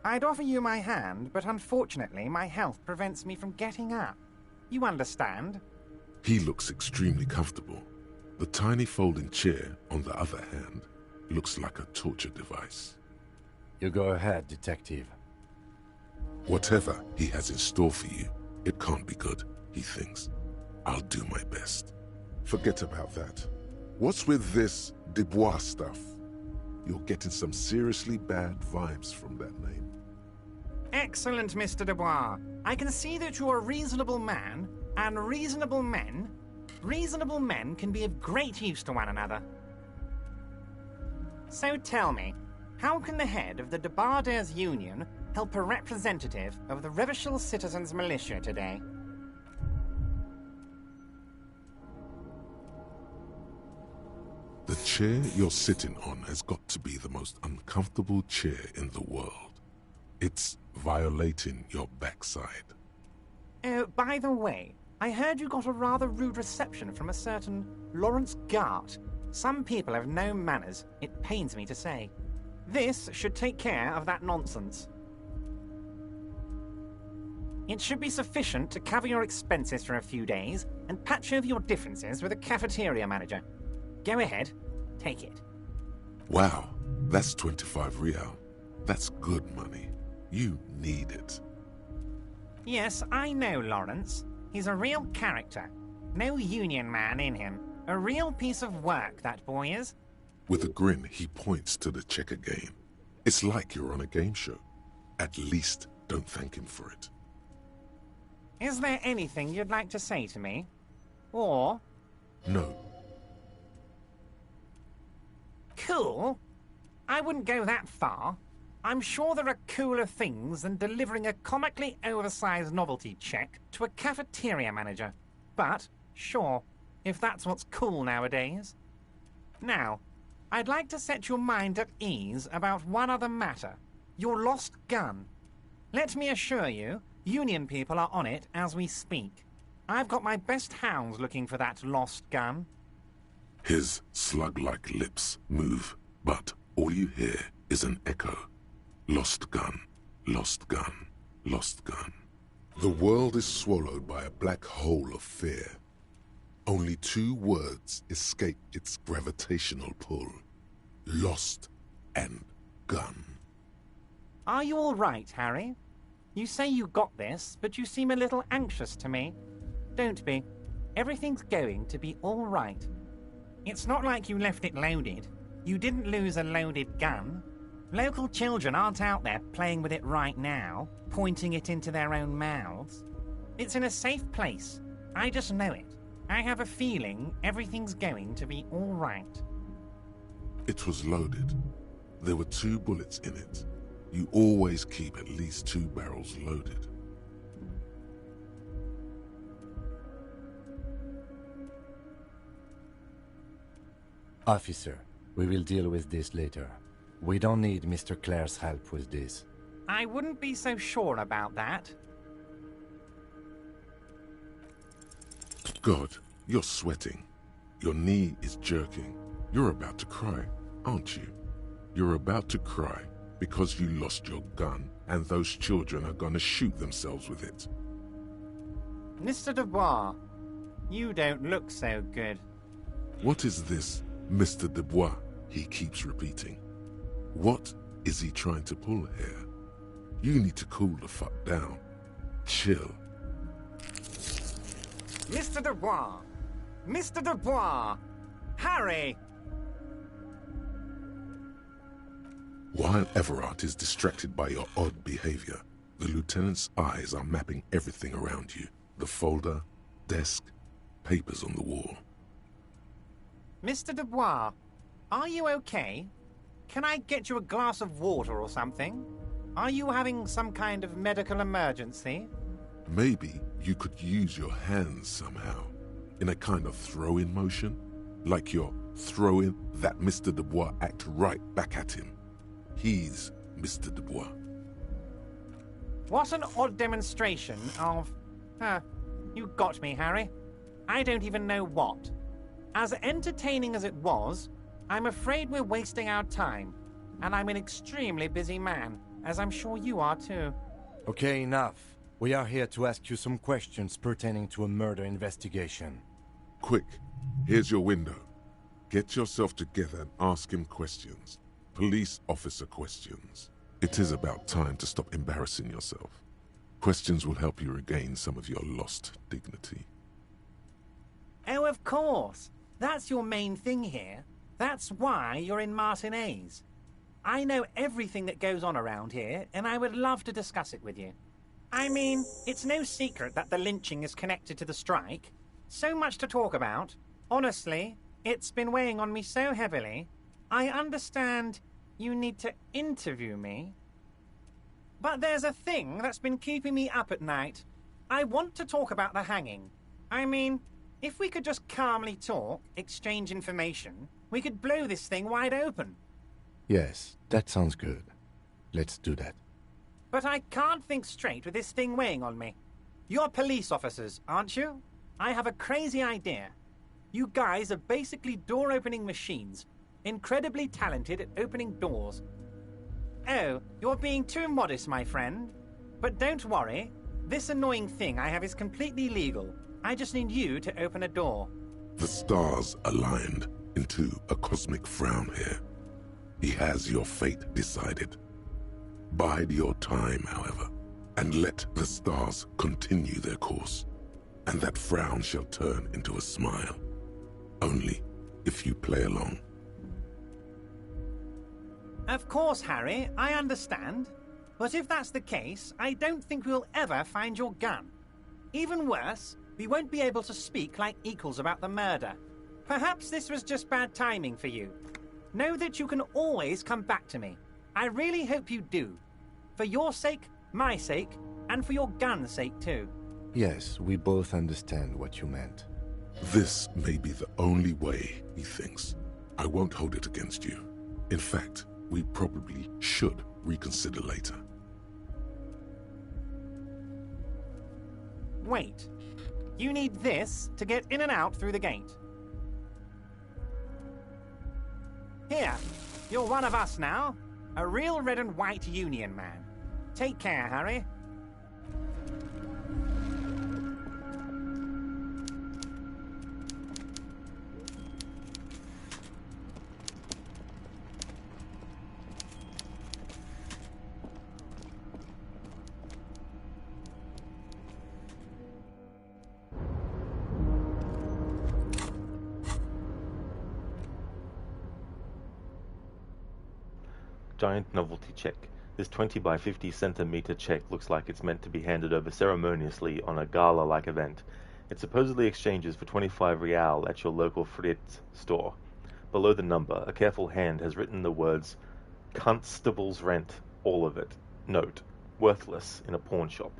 I'd offer you my hand, but unfortunately my health prevents me from getting up. You understand? He looks extremely comfortable. The tiny folding chair, on the other hand, looks like a torture device. You go ahead, detective. Whatever he has in store for you, it can't be good, he thinks. I'll do my best. Forget about that. What's with this Dubois stuff? You're getting some seriously bad vibes from that name. Excellent, Mr. Dubois. I can see that you're a reasonable man, and reasonable men can be of great use to one another. So tell me, how can the head of the Debarders Union help a representative of the Revachol Citizens Militia today? The chair you're sitting on has got to be the most uncomfortable chair in the world. It's violating your backside. Oh, by the way, I heard you got a rather rude reception from a certain Lawrence Gart. Some people have no manners, it pains me to say. This should take care of that nonsense. It should be sufficient to cover your expenses for a few days and patch over your differences with a cafeteria manager. Go ahead, take it. Wow, that's 25 real. That's good money. You need it. Yes, I know Lawrence. He's a real character. No union man in him. A real piece of work, that boy is. With a grin, he points to the checker game. It's like you're on a game show. At least don't thank him for it. Is there anything you'd like to say to me? Or... No. Cool? I wouldn't go that far. I'm sure there are cooler things than delivering a comically oversized novelty check to a cafeteria manager. But, sure, if that's what's cool nowadays. Now, I'd like to set your mind at ease about one other matter. Your lost gun. Let me assure you, Union people are on it as we speak. I've got my best hounds looking for that lost gun. His slug-like lips move, but all you hear is an echo. Lost gun, lost gun, lost gun. The world is swallowed by a black hole of fear. Only two words escape its gravitational pull. Lost and gun. Are you all right, Harry? You say you got this, but you seem a little anxious to me. Don't be. Everything's going to be all right. It's not like you left it loaded. You didn't lose a loaded gun. Local children aren't out there playing with it right now, pointing it into their own mouths. It's in a safe place. I just know it. I have a feeling everything's going to be all right. It was loaded. There were 2 bullets in it. You always keep at least 2 barrels loaded. Officer, we will deal with this later. We don't need Mr. Clare's help with this. I wouldn't be so sure about that. God, you're sweating. Your knee is jerking. You're about to cry, aren't you? You're about to cry because you lost your gun and those children are gonna shoot themselves with it. Mr. Dubois, you don't look so good. What is this, Mr. Dubois? He keeps repeating. What is he trying to pull here? You need to cool the fuck down. Chill. Mr. Dubois! Mr. Dubois! Harry! While Everard is distracted by your odd behavior, the lieutenant's eyes are mapping everything around you. The folder, desk, papers on the wall. Mr. Dubois, are you okay? Can I get you a glass of water or something? Are you having some kind of medical emergency? Maybe you could use your hands somehow, in a kind of throw-in motion, like you're throwing that Mr. Dubois act right back at him. He's Mr. Dubois. What an odd demonstration of... you got me, Harry. I don't even know what. As entertaining as it was, I'm afraid we're wasting our time, and I'm an extremely busy man. as I'm sure you are too. Okay, enough. We are here to ask you some questions pertaining to a murder investigation. Quick, here's your window. Get yourself together and ask him questions. Police officer questions. It is about time to stop embarrassing yourself. Questions will help you regain some of your lost dignity. Oh, of course. That's your main thing here. That's why you're in Martinez. I know everything that goes on around here, and I would love to discuss it with you. I mean, it's no secret that the lynching is connected to the strike. So much to talk about. Honestly, it's been weighing on me so heavily. I understand you need to interview me. But there's a thing that's been keeping me up at night. I want to talk about the hanging. I mean, if we could just calmly talk, exchange information, we could blow this thing wide open. Yes, that sounds good. Let's do that. But I can't think straight with this thing weighing on me. You're police officers, aren't you? I have a crazy idea. You guys are basically door-opening machines, incredibly talented at opening doors. Oh, you're being too modest, my friend. But don't worry. This annoying thing I have is completely legal. I just need you to open a door. The stars aligned into a cosmic frown here. He has your fate decided. Bide your time, however, and let the stars continue their course, and that frown shall turn into a smile. Only if you play along. Of course, Harry, I understand. But if that's the case, I don't think we'll ever find your gun. Even worse, we won't be able to speak like equals about the murder. Perhaps this was just bad timing for you. Know that you can always come back to me. I really hope you do. For your sake, my sake, and for your gun's sake too. Yes, we both understand what you meant. This may be the only way, he thinks. I won't hold it against you. In fact, we probably should reconsider later. Wait. You need this to get in and out through the gate. Here, you're one of us now. A real red and white union man. Take care, Harry. Giant novelty check. This 20 by 50 centimeter check looks like it's meant to be handed over ceremoniously on a gala-like event. It supposedly exchanges for 25 real at your local Fritz store. Below the number, a careful hand has written the words, "Constable's rent, all of it. Note, worthless in a pawn shop."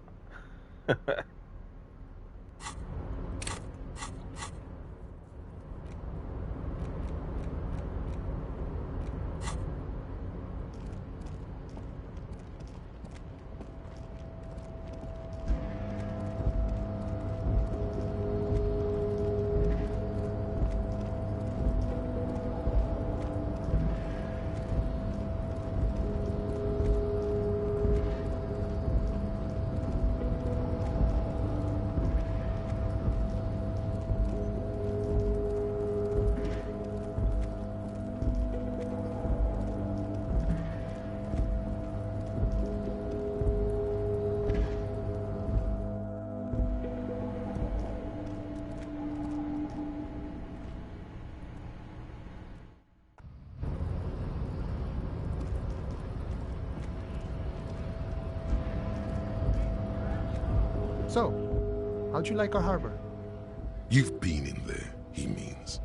So, how'd you like our harbor? You've been in there, he means.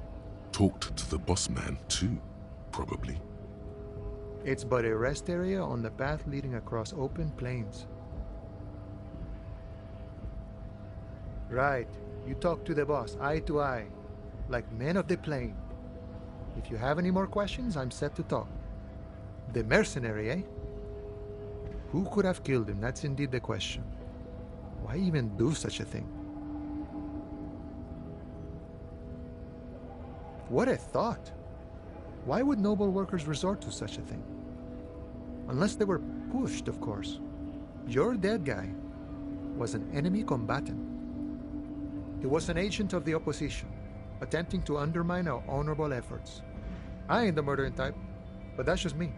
Talked to the boss man too, probably. It's but a rest area on the path leading across open plains. Right. You talk to the boss, eye to eye, like men of the plain. If you have any more questions, I'm set to talk. The mercenary, eh? Who could have killed him? That's indeed the question. Why even do such a thing? What a thought! Why would noble workers resort to such a thing? Unless they were pushed, of course. Your dead guy was an enemy combatant. He was an agent of the opposition, attempting to undermine our honorable efforts. I ain't the murdering type, but that's just me.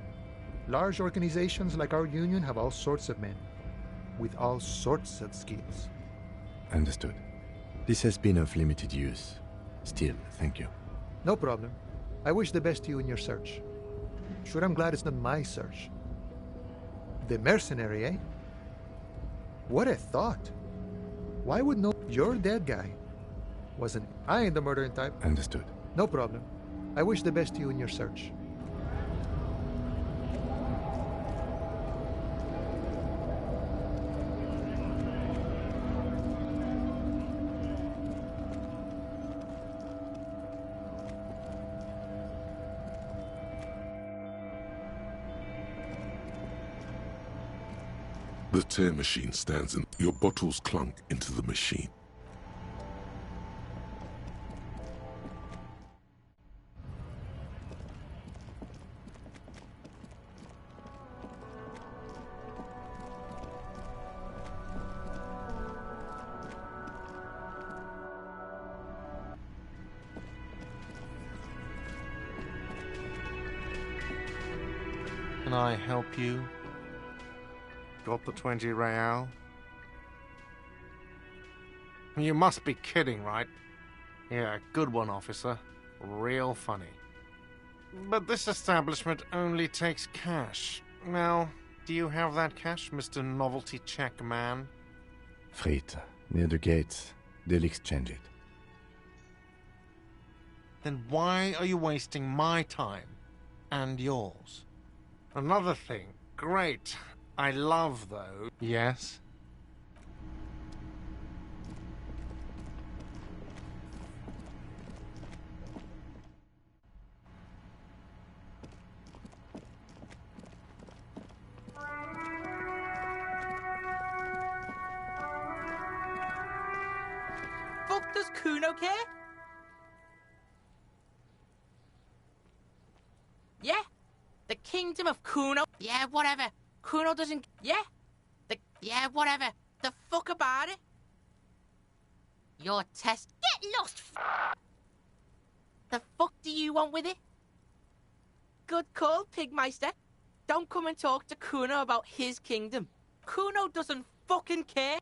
Large organizations like our union have all sorts of men, with all sorts of skills. Understood. This has been of limited use. Still, thank you. No problem. I wish the best to you in your search. Sure, I'm glad it's not my search. The mercenary, eh? What a thought. Why would no... Your dead guy wasn't... I ain't the murdering type. Understood. No problem. I wish the best to you in your search. The tear machine stands and your bottles clunk into the machine. Can I help you? Got the 20 real? You must be kidding, right? Yeah, good one, officer. Real funny. But this establishment only takes cash. Now, do you have that cash, Mr. Novelty Check Man? Fried, near the gates. They'll exchange it. Then why are you wasting my time? And yours? Another thing. Great. I love those. Yes? Fuck does Kuno care? Yeah? The kingdom of Kuno? Yeah, whatever. Kuno doesn't... Yeah? Yeah, whatever. The fuck about it? Your test... Get lost, The fuck do you want with it? Good call, Pigmeister. Don't come and talk to Kuno about his kingdom. Kuno doesn't fucking care.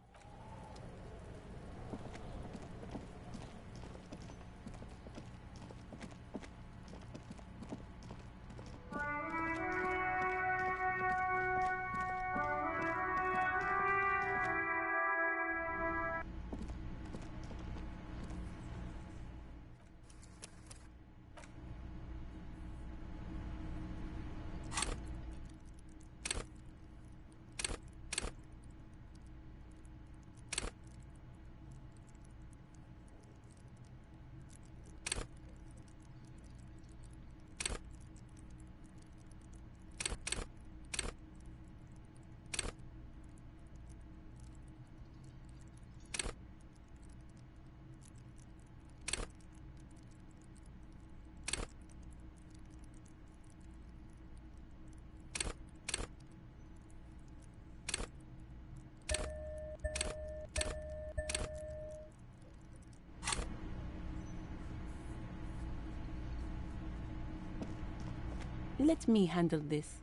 Let me handle this.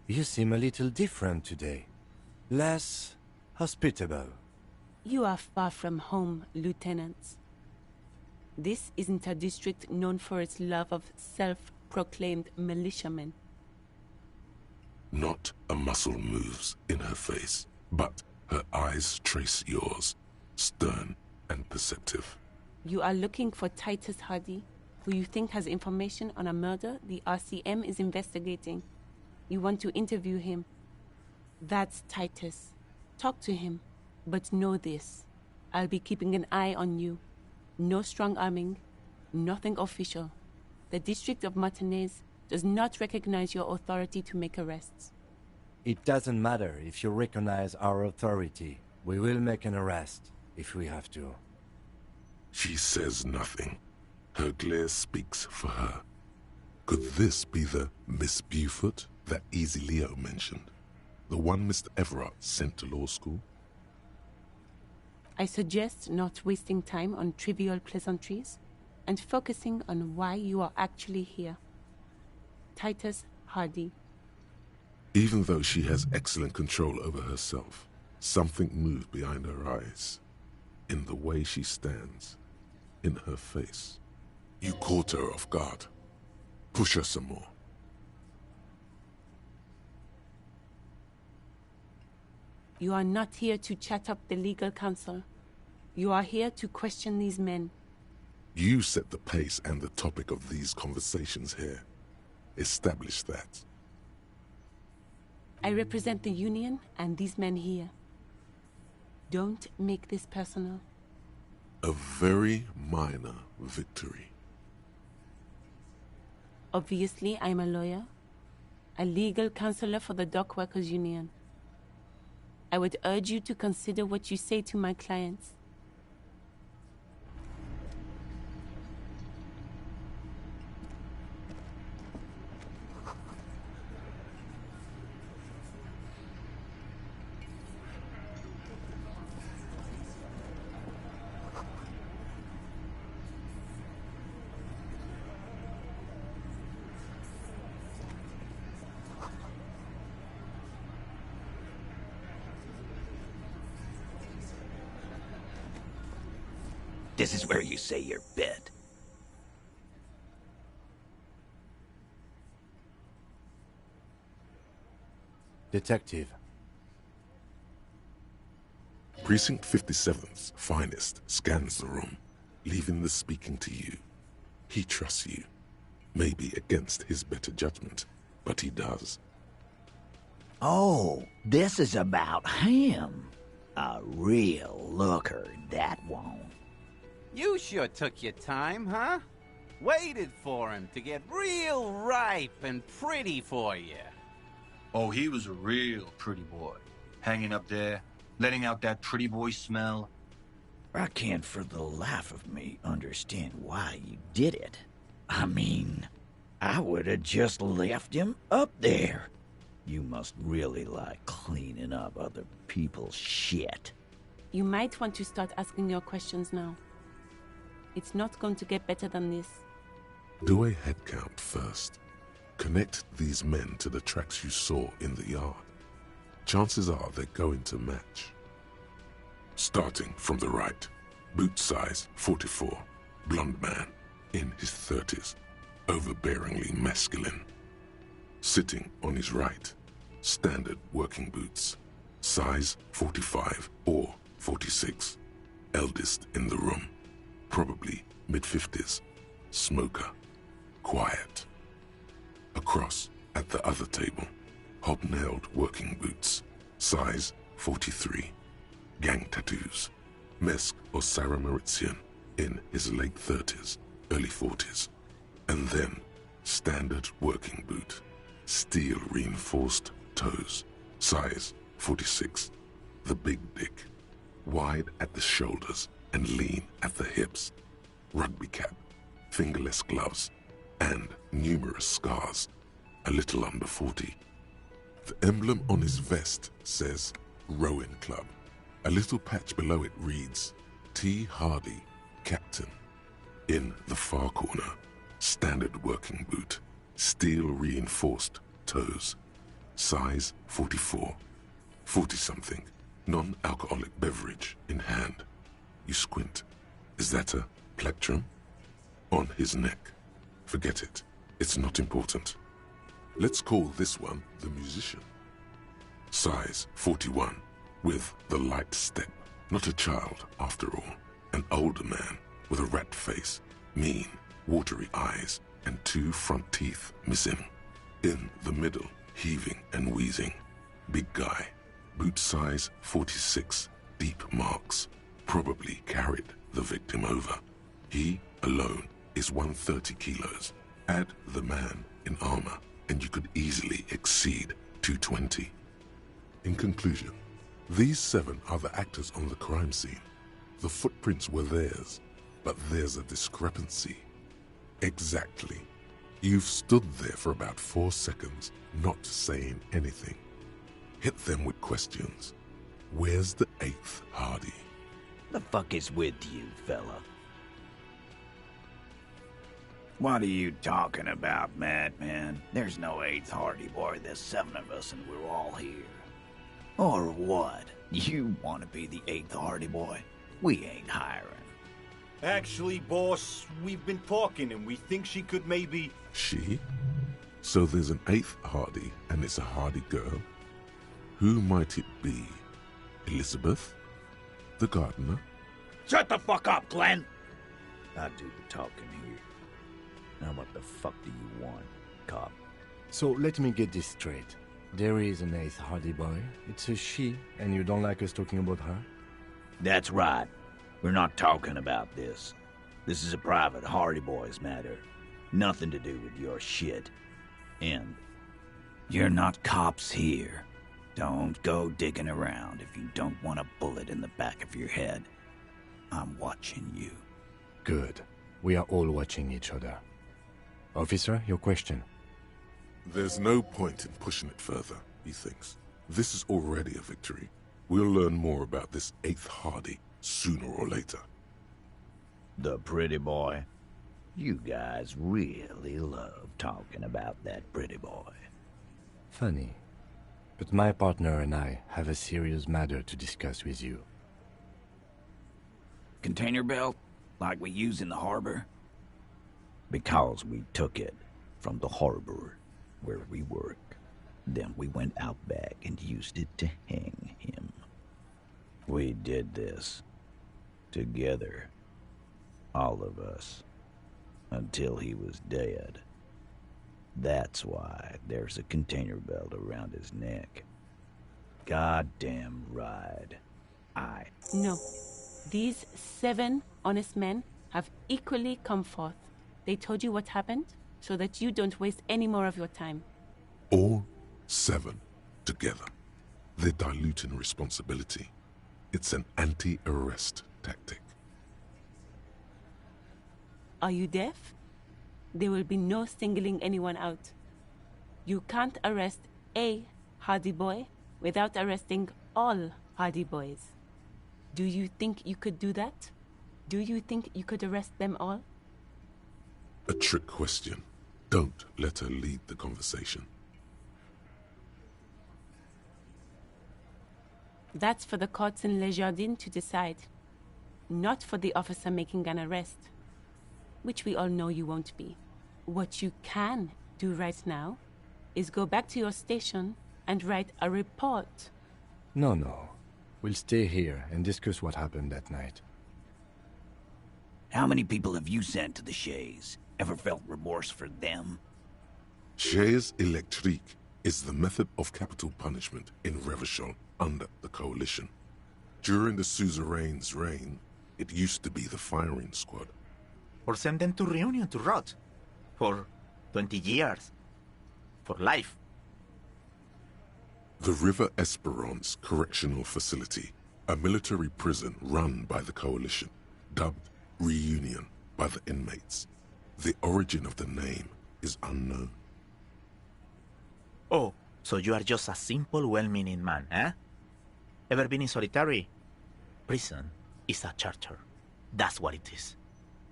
You seem a little different today. Less hospitable. You are far from home, lieutenants. This isn't a district known for its love of self-proclaimed militiamen. Not a muscle moves in her face, but her eyes trace yours, stern and perceptive. You are looking for Titus Hardy, who you think has information on a murder the RCM is investigating. You want to interview him. That's Titus. Talk to him. But know this. I'll be keeping an eye on you. No strong arming. Nothing official. The District of Martinez does not recognize your authority to make arrests. It doesn't matter if you recognize our authority. We will make an arrest, if we have to. She says nothing. Her glare speaks for her. Could this be the Miss Buford That Easy Leo mentioned. The one Mr. Everard sent to law school? I suggest not wasting time on trivial pleasantries and focusing on why you are actually here. Titus Hardy. Even though she has excellent control over herself, something moved behind her eyes. In the way she stands. In her face. You caught her off guard. Push her some more. You are not here to chat up the legal counsel. You are here to question these men. You set the pace and the topic of these conversations here. Establish that. I represent the Union and these men here. Don't make this personal. A very minor victory. Obviously, I'm a lawyer, a legal counselor for the Dock Workers Union. I would urge you to consider what you say to my clients. This is where you say your bit. Detective. Precinct 57's finest scans the room, leaving the speaking to you. He trusts you. Maybe against his better judgment, but he does. Oh, this is about him. A real looker, that one. You sure took your time, huh? Waited for him to get real ripe and pretty for you. Oh, he was a real pretty boy. Hanging up there, letting out that pretty boy smell. I can't for the life of me understand why you did it. I mean, I would have just left him up there. You must really like cleaning up other people's shit. You might want to start asking your questions now. It's not going to get better than this. Do a head count first. Connect these men to the tracks you saw in the yard. Chances are they're going to match. Starting from the right, boot size 44, blonde man, in his 30s, overbearingly masculine. Sitting on his right, standard working boots, size 45 or 46, eldest in the room, probably mid-50s, smoker, quiet. Across, at the other table, hobnailed working boots, size 43, gang tattoos, Mesk or Sarah Mauritian, in his late 30s, early 40s, and then standard working boot, steel reinforced toes, size 46, the big dick, wide at the shoulders and lean at the hips, rugby cap, fingerless gloves, and numerous scars, a little under 40. The emblem on his vest says Rowing Club. A little patch below it reads T. Hardy, Captain. In the far corner, standard working boot, steel reinforced toes, size 44, 40-something, non-alcoholic beverage in hand. You squint. Is that a plectrum? On his neck. Forget it. It's not important. Let's call this one the musician. Size 41, with the light step. Not a child, after all. An older man with a rat face, mean, watery eyes, and 2 front teeth missing. In the middle, heaving and wheezing. Big guy. Boot size 46, deep marks. Probably carried the victim over. He, alone, is 130 kilos. Add the man in armor, and you could easily exceed 220. In conclusion, these 7 are the actors on the crime scene. The footprints were theirs, but there's a discrepancy. Exactly You've stood there for about 4 seconds, not saying anything. Hit them with questions. Where's the 8th Hardy? The fuck is with you, fella? What are you talking about, madman? There's no 8th Hardy boy. There's 7 of us and we're all here. Or what? You want to be the 8th Hardy boy? We ain't hiring. Actually, boss, we've been talking and we think she could maybe... She? So there's an 8th Hardy and it's a Hardy girl? Who might it be? Elizabeth? The gardener? Shut the fuck up, Glenn! I do the talking here. Now what the fuck do you want, cop? So let me get this straight. There is an 8th Hardy boy. It's a she, and you don't like us talking about her? That's right. We're not talking about this. This is a private Hardy Boys matter. Nothing to do with your shit. And you're not cops here. Don't go digging around if you don't want a bullet in the back of your head. I'm watching you. Good. We are all watching each other. Officer, your question. There's no point in pushing it further, he thinks. This is already a victory. We'll learn more about this 8th Hardy sooner or later. The pretty boy. You guys really love talking about that pretty boy. Funny. But my partner and I have a serious matter to discuss with you. Container belt? Like we use in the harbor? Because we took it from the harbor where we work. Then we went out back and used it to hang him. We did this together, all of us, until he was dead. That's why there's a container belt around his neck. Goddamn right. No. These 7 honest men have equally come forth. They told you what happened so that you don't waste any more of your time. All 7 together. They're diluting responsibility. It's an anti-arrest tactic. Are you deaf? There will be no singling anyone out. You can't arrest a Hardy boy without arresting all Hardy boys. Do you think you could do that? Do you think you could arrest them all? A trick question. Don't let her lead the conversation. That's for the courts in Les Jardins to decide. Not for the officer making an arrest. Which we all know you won't be. What you can do right now is go back to your station and write a report. No. We'll stay here and discuss what happened that night. How many people have you sent to the Shays? Ever felt remorse for them? Chaise électrique is the method of capital punishment in Revachol under the Coalition. During the suzerain's reign, it used to be the firing squad. Or send them to Reunion to rot. For 20 years. For life. The River Esperance Correctional Facility, a military prison run by the Coalition, dubbed Reunion by the inmates. The origin of the name is unknown. Oh, so you are just a simple, well-meaning man, eh? Ever been in solitary? Prison is a charter. That's what it is.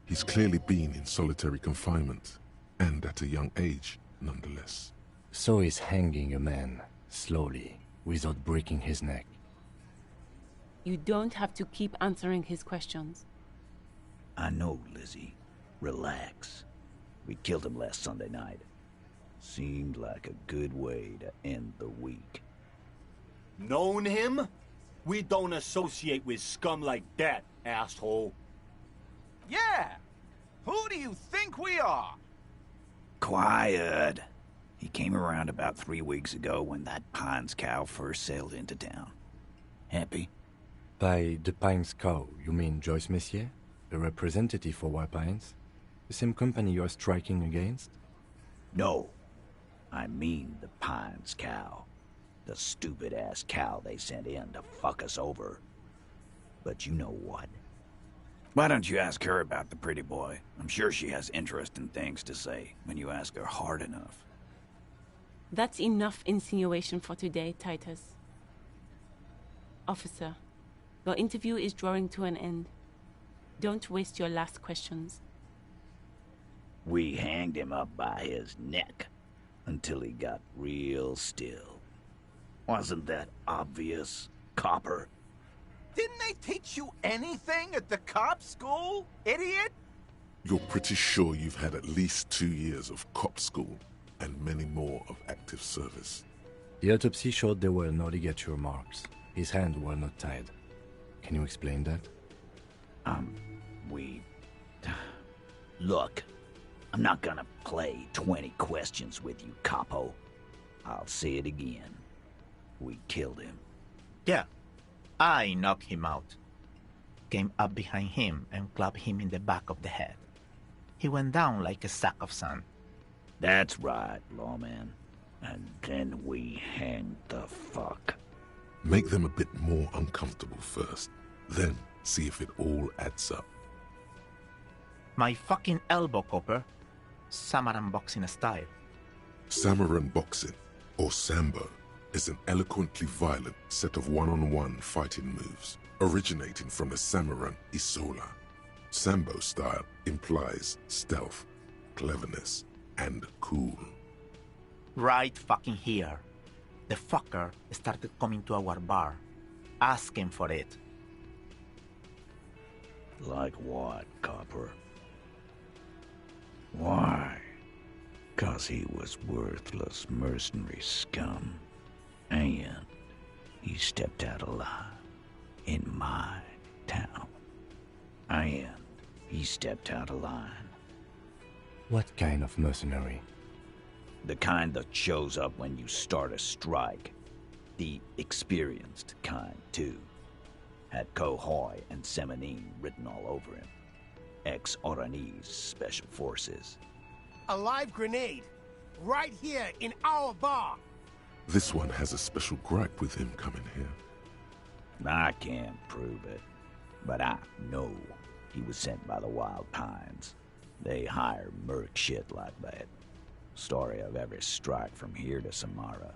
He's clearly been in solitary confinement, and at a young age, nonetheless. So is hanging a man, slowly, without breaking his neck. You don't have to keep answering his questions. I know, Lizzie. Relax. We killed him last Sunday night. Seemed like a good way to end the week. Known him? We don't associate with scum like that, asshole. Yeah! Who do you think we are? Quiet. He came around about 3 weeks ago when that Pines cow first sailed into town. Happy? By the Pines cow, you mean Joyce Messier? The representative for White Pines? The same company you are striking against? No. I mean the Pines cow. The stupid-ass cow they sent in to fuck us over. But you know what? Why don't you ask her about the pretty boy? I'm sure she has interesting things to say when you ask her hard enough. That's enough insinuation for today, Titus. Officer, your interview is drawing to an end. Don't waste your last questions. We hanged him up by his neck until he got real still. Wasn't that obvious, Copper? Didn't they teach you anything at the cop school, idiot? You're pretty sure you've had at least 2 years of cop school and many more of active service. The autopsy showed there were no ligature marks. His hands were not tied. Can you explain that? Look, I'm not gonna play 20 questions with you, Capo. I'll say it again. We killed him. Yeah, I knocked him out. Came up behind him and clubbed him in the back of the head. He went down like a sack of sand. That's right, lawman. And then we hanged the fuck. Make them a bit more uncomfortable first, then see if it all adds up. My fucking elbow, Copper. Samaran boxing style. Samaran boxing, or Sambo, is an eloquently violent set of one-on-one fighting moves, originating from the Samaran Isola. Sambo style implies stealth, cleverness, and cool. Right fucking here. The fucker started coming to our bar, asking for it. Like what, Copper? Why? 'Cause he was worthless mercenary scum. And he stepped out alive in my town. And he stepped out of line. What kind of mercenary? The kind that shows up when you start a strike. The experienced kind, too. Had Cohoy and Semenine written all over him. Ex-Oranese Special Forces. A live grenade, right here in our bar. This one has a special gripe with him coming here. I can't prove it, but I know he was sent by the Wild Pines. They hire merc shit like that. Story of every strike from here to Samara.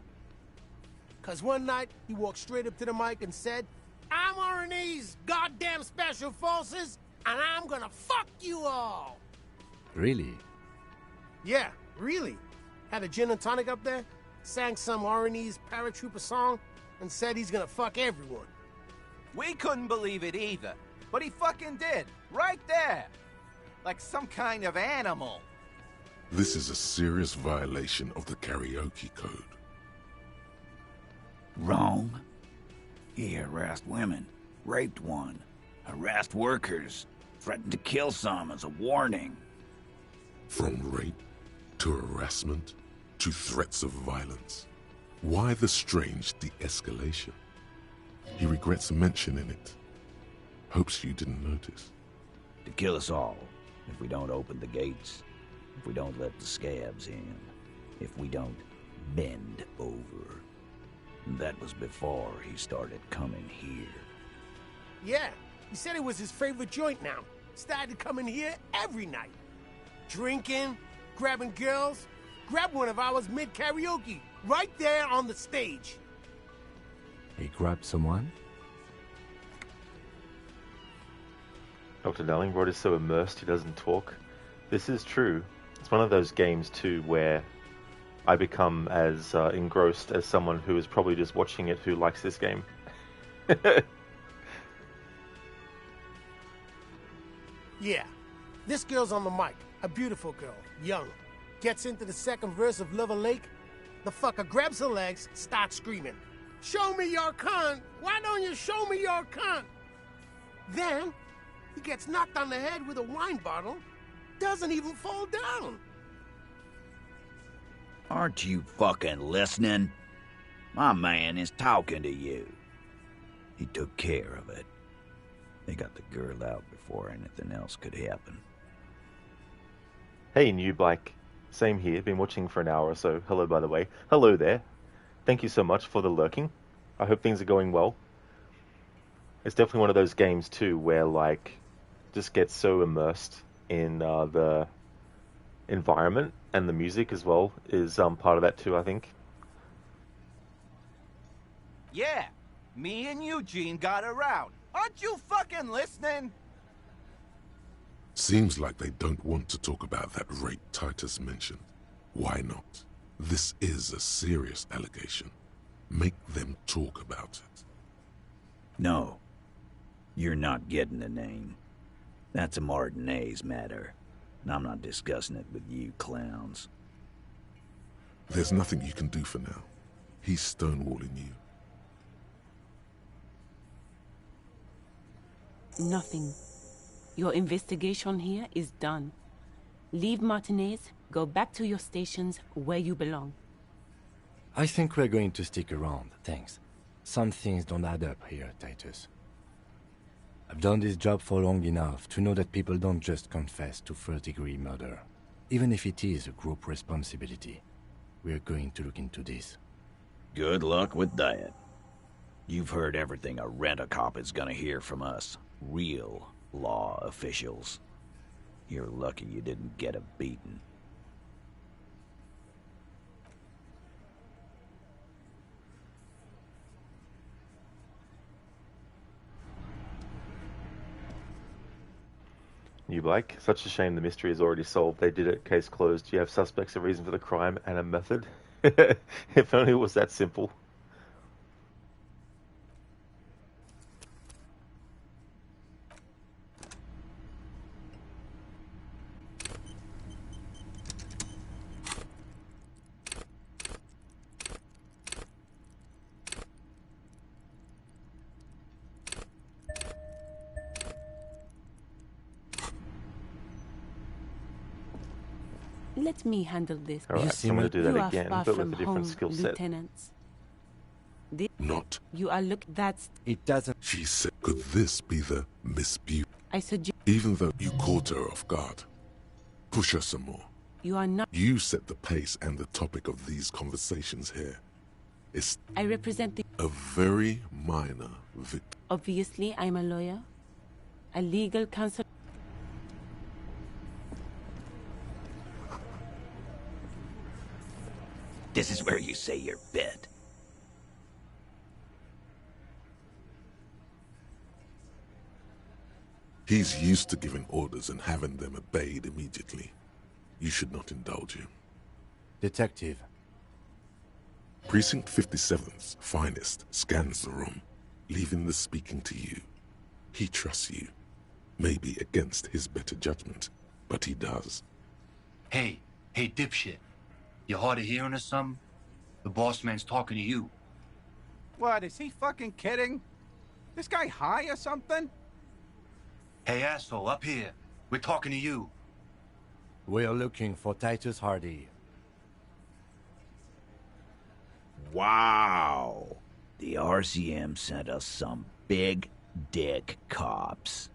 'Cause one night, he walked straight up to the mic and said, I'm Oranese goddamn Special Forces, and I'm gonna fuck you all. Really? Yeah, really. Had a gin and tonic up there, sang some Oranese paratrooper song, and said he's gonna fuck everyone. We couldn't believe it either, but he fucking did, right there. Like some kind of animal. This is a serious violation of the karaoke code. Wrong. He harassed women, raped one, harassed workers, threatened to kill some as a warning. From rape to harassment to threats of violence. Why the strange de-escalation? He regrets mentioning it. Hopes you didn't notice. To kill us all, if we don't open the gates, if we don't let the scabs in, if we don't bend over. That was before he started coming here. Yeah, he said it was his favorite joint now. Started coming here every night. Drinking, grabbing girls. Grabbed one of ours mid-karaoke, right there on the stage. He grabbed someone? Dr. Darlingrod is so immersed he doesn't talk. This is true. It's one of those games too where I become as engrossed as someone who is probably just watching it who likes this game. Yeah, this girl's on the mic. A beautiful girl, young. Gets into the second verse of Lover Lake. The fucker grabs her legs, starts screaming. Show me your cunt! Why don't you show me your cunt? Then, he gets knocked on the head with a wine bottle. Doesn't even fall down. Aren't you fucking listening? My man is talking to you. He took care of it. They got the girl out before anything else could happen. Hey, New Black. Same here. Been watching for an hour or so. Hello, by the way. Hello there. Thank you so much for the lurking. I hope things are going well. It's definitely one of those games, too, where, like, just get so immersed in the environment, and the music as well is part of that too, I think. Yeah, me and Eugene got around. Aren't you fucking listening? Seems like they don't want to talk about that rape Titus mentioned. Why not? This is a serious allegation. Make them talk about it. No. You're not getting the name. That's a Martinez matter. And I'm not discussing it with you clowns. There's nothing you can do for now. He's stonewalling you. Nothing. Your investigation here is done. Leave Martinez, go back to your stations where you belong. I think we're going to stick around, thanks. Some things don't add up here, Titus. I've done this job for long enough to know that people don't just confess to first-degree murder. Even if it is a group responsibility, we're going to look into this. Good luck with that. You've heard everything a rent-a-cop is gonna hear from us. Real law officials. You're lucky you didn't get a beating. You Blake, such a shame the mystery is already solved. They did it, case closed. You have suspects, a reason for the crime, and a method. If only it was that simple. Let me handle this. Alright, so I'm going to do that You are again, far but with from a different home, skill set. Lieutenants. Not. You are that's. It doesn't. She said, could this be the Miss Beauty? I suggest. Even though you caught her off guard. Push her some more. You are not. You set the pace and the topic of these conversations here. It's I represent the. a very minor victim. Obviously, I'm a lawyer. A legal counsel. This is where you say your bit. He's used to giving orders and having them obeyed immediately. You should not indulge him. Detective. Precinct 57's finest scans the room, leaving the speaking to you. He trusts you. Maybe against his better judgment, but he does. Hey, dipshit. You hard of hearing or something? The boss man's talking to you. What, is he fucking kidding? This guy high or something? Hey, asshole, up here. We're talking to you. We're looking for Titus Hardy. Wow. The RCM sent us some big dick cops.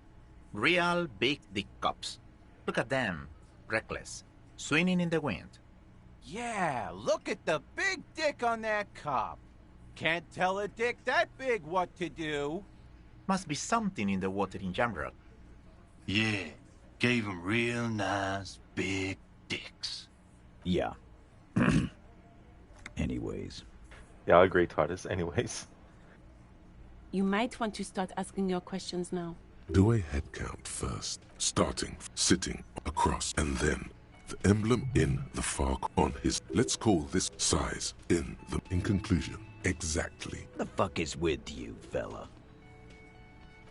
Real big dick cops. Look at them. Reckless. Swinging in the wind. Yeah, look at the big dick on that cop. Can't tell a dick that big what to do. Must be something in the water in Jamrock. Yeah, gave him real nice big dicks. Yeah. Anyways. Yeah, I agree, Titus. Anyways. You might want to start asking your questions now. Do a head count first, starting, sitting, across, and then the emblem in the far on his, let's call this size, in conclusion, exactly. The fuck is with you, fella?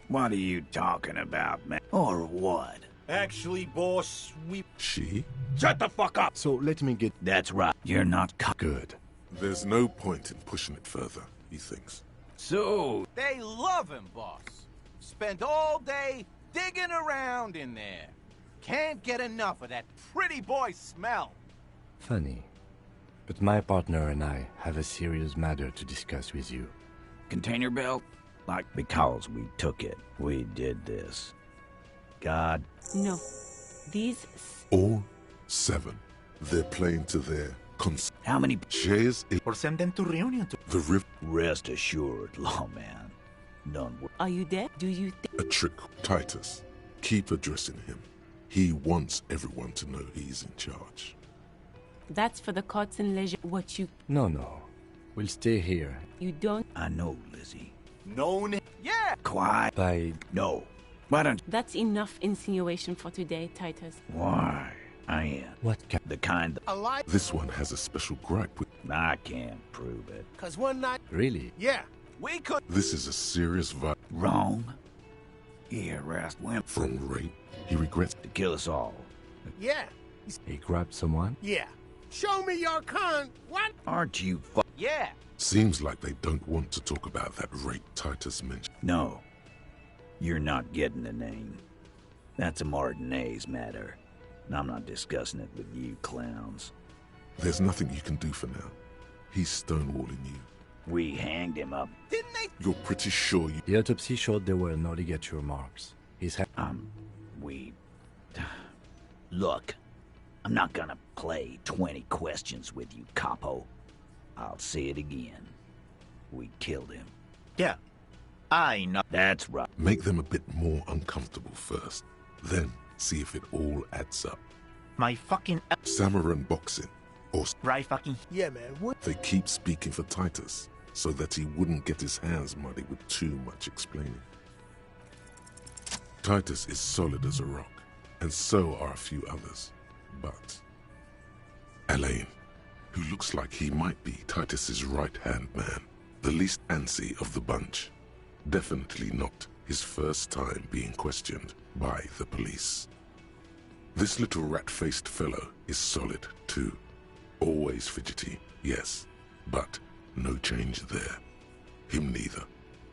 What are you talking about, man? Or what? Actually, boss, She? Shut the fuck up! So let me get... That's right. You're not good. There's no point in pushing it further, he thinks. So... They love him, boss. Spend all day digging around in there. Can't get enough of that pretty boy smell. Funny. But my partner and I have a serious matter to discuss with you. Container belt? Like, because we took it. We did this. God. No. These... All 7. They're playing to their How many... shares in... Or send them to reunion to... The rift... Rest assured, lawman. None were... Are you there? Do you A trick, Titus. Keep addressing him. He wants everyone to know he's in charge. That's for the courts and leisure. What you... No. We'll stay here. You don't... I know, Lizzie. Known? Yeah! Quiet. No. Why don't... That's enough insinuation for today, Titus. Why? I am. What The kind that... This one has a special gripe with... I can't prove it. 'Cause one night... Really? Yeah. We could... This is a serious Wrong. He harassed women. From rape. He regrets... To kill us all. Yeah. He grabbed someone? Yeah. Show me your con... What? Aren't you Yeah. Seems like they don't want to talk about that rape Titus mentioned. No. You're not getting the name. That's a Martinez matter. And I'm not discussing it with you clowns. There's nothing you can do for now. He's stonewalling you. We hanged him up. Didn't they? You're pretty sure you... The autopsy showed there were no ligature marks. His head... Look, I'm not gonna play 20 questions with you, capo. I'll say it again. We killed him. Yeah, I know. That's right. Make them a bit more uncomfortable first. Then see if it all adds up. My fucking... Samurai boxing. Or... Right fucking... Yeah, man. What? They keep speaking for Titus, so that he wouldn't get his hands muddy with too much explaining. Titus is solid as a rock, and so are a few others. But Alain, who looks like he might be Titus's right-hand man, the least antsy of the bunch, definitely not his first time being questioned by the police. This little rat-faced fellow is solid too. Always fidgety, yes, but no change there. Him neither.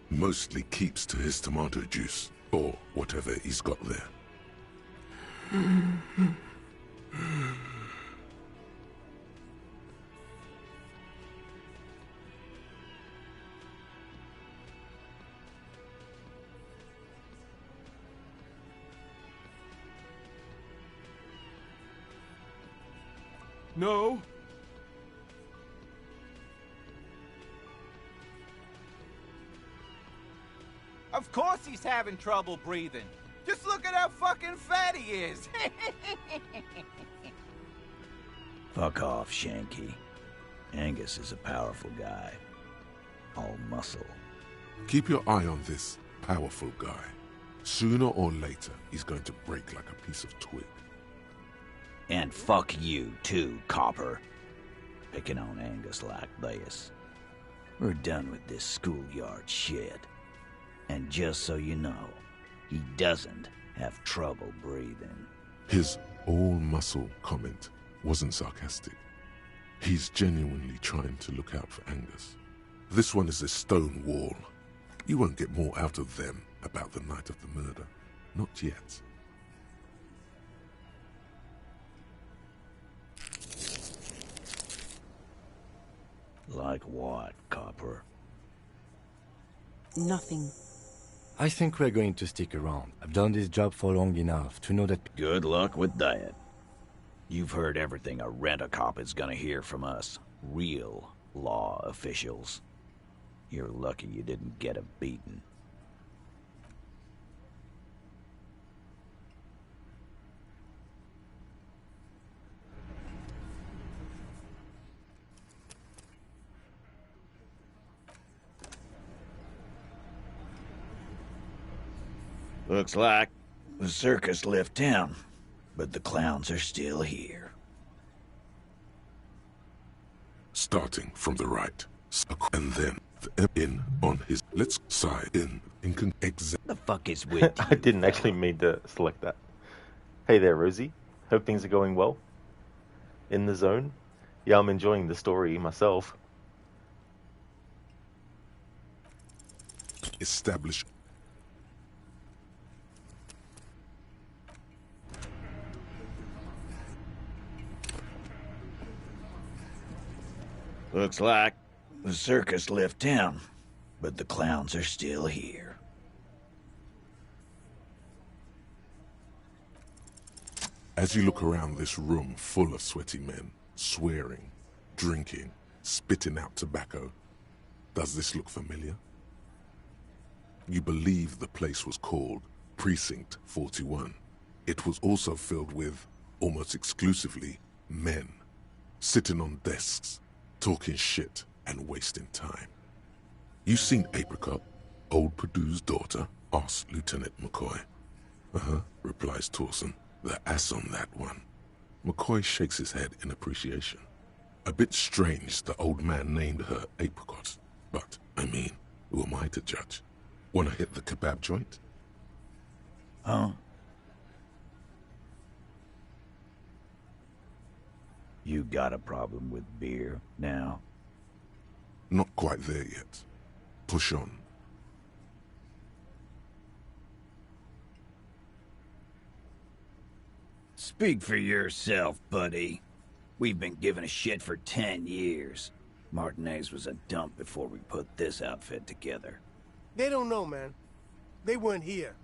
Mostly keeps to his tomato juice, or whatever he's got there. No. Of course he's having trouble breathing. Just look at how fucking fat he is. Fuck off, Shanky. Angus is a powerful guy. All muscle. Keep your eye on this powerful guy. Sooner or later, he's going to break like a piece of twig. And fuck you, too, copper. Picking on Angus like this. We're done with this schoolyard shit. And just so you know, he doesn't have trouble breathing. His all-muscle comment wasn't sarcastic. He's genuinely trying to look out for Angus. This one is a stone wall. You won't get more out of them about the night of the murder. Not yet. Like what, copper? Nothing. I think we're going to stick around. I've done this job for long enough to know that... Good luck with that. You've heard everything a rent-a-cop is gonna hear from us. Real law officials. You're lucky you didn't get a beating. Looks like the circus left town, but the clowns are still here. Starting from the right, and then the in on his let's side in exact. The fuck is with I didn't actually mean to select that. Hey there, Rosie. Hope things are going well. In the zone? Yeah, I'm enjoying the story myself. Establish. Looks like the circus left town, but the clowns are still here. As you look around this room full of sweaty men, swearing, drinking, spitting out tobacco, does this look familiar? You believe the place was called Precinct 41. It was also filled with, almost exclusively, men. Sitting on desks, talking shit and wasting time. You seen Apricot, old Purdue's daughter? Asks Lieutenant McCoy. Uh-huh, replies Torson. The ass on that one. McCoy shakes his head in appreciation. A bit strange the old man named her Apricot. But, I mean, who am I to judge? Wanna hit the kebab joint? Huh? You got a problem with beer now? Not quite there yet. Push on. Speak for yourself, buddy. We've been giving a shit for 10 years. Martinez was a dump before we put this outfit together. They don't know, man. They weren't here.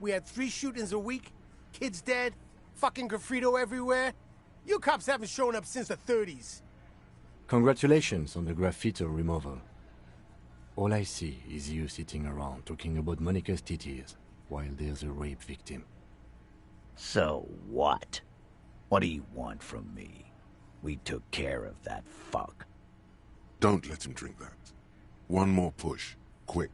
We had 3 shootings a week, kids dead, fucking graffito everywhere. You cops haven't shown up since the 30s. Congratulations on the graffito removal. All I see is you sitting around talking about Monica's titties while there's a rape victim. So what? What do you want from me? We took care of that fuck. Don't let him drink that. One more push. Quick.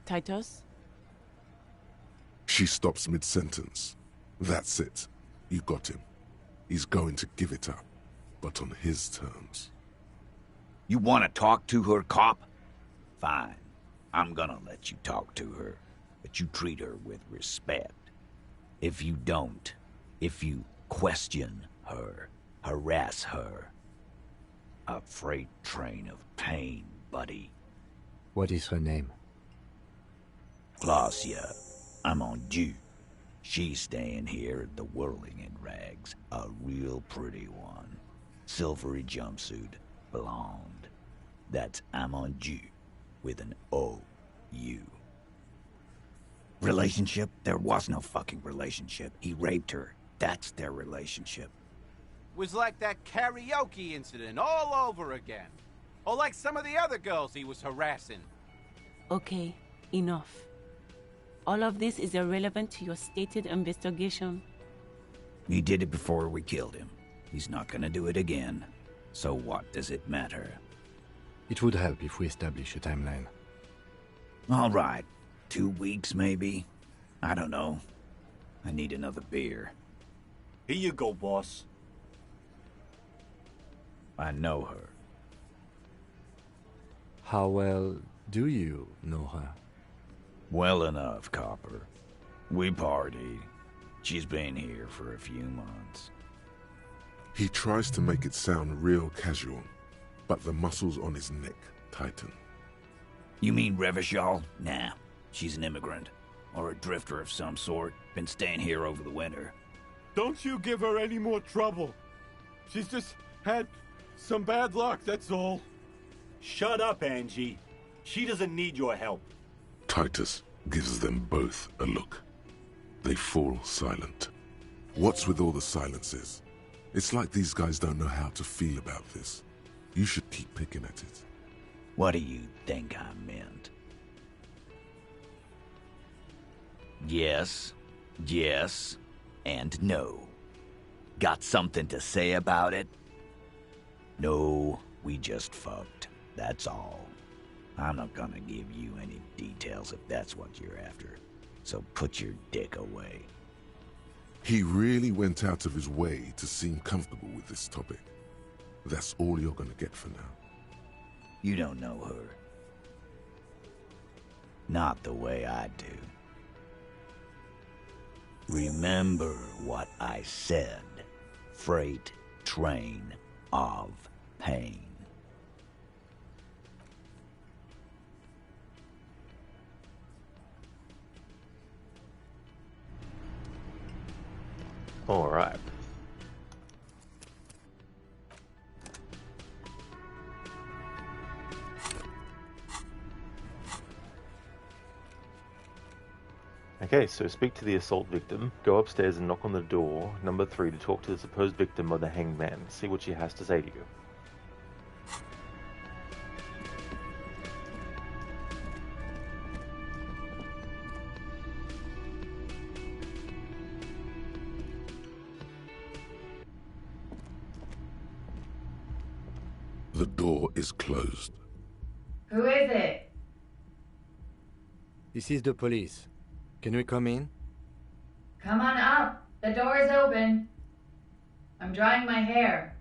Titus? She stops mid-sentence. That's it. You got him. He's going to give it up, but on his terms. You want to talk to her, cop? Fine. I'm gonna let you talk to her, but you treat her with respect. If you don't, if you question her, harass her, a freight train of pain, buddy. What is her name? Glacia. I'm on due. She's staying here at the Whirling in Rags. A real pretty one. Silvery jumpsuit. Blonde. That's Amonju with an O-U. Relationship? There was no fucking relationship. He raped her. That's their relationship. Was like that karaoke incident all over again. Or like some of the other girls he was harassing. Okay, enough. All of this is irrelevant to your stated investigation. He did it before we killed him. He's not gonna do it again. So what does it matter? It would help if we establish a timeline. All right. 2 weeks, maybe? I don't know. I need another beer. Here you go, boss. I know her. How well do you know her? Well enough, Copper. We party. She's been here for a few months. He tries to make it sound real casual, but the muscles on his neck tighten. You mean Revachol? Nah, she's an immigrant. Or a drifter of some sort. Been staying here over the winter. Don't you give her any more trouble. She's just had some bad luck, that's all. Shut up, Angie. She doesn't need your help. Titus gives them both a look. They fall silent. What's with all the silences? It's like these guys don't know how to feel about this. You should keep picking at it. What do you think I meant? Yes, yes, and no. Got something to say about it? No, we just fucked. That's all. I'm not gonna give you any details if that's what you're after. So put your dick away. He really went out of his way to seem comfortable with this topic. That's all you're gonna get for now. You don't know her. Not the way I do. Remember what I said. Freight train of pain. All right. Okay, so speak to the assault victim, go upstairs and knock on the door, number 3, to talk to the supposed victim of the hanged man. See what she has to say to you. The door is closed. Who is it? This is the police. Can we come in? Come on up. The door is open. I'm drying my hair.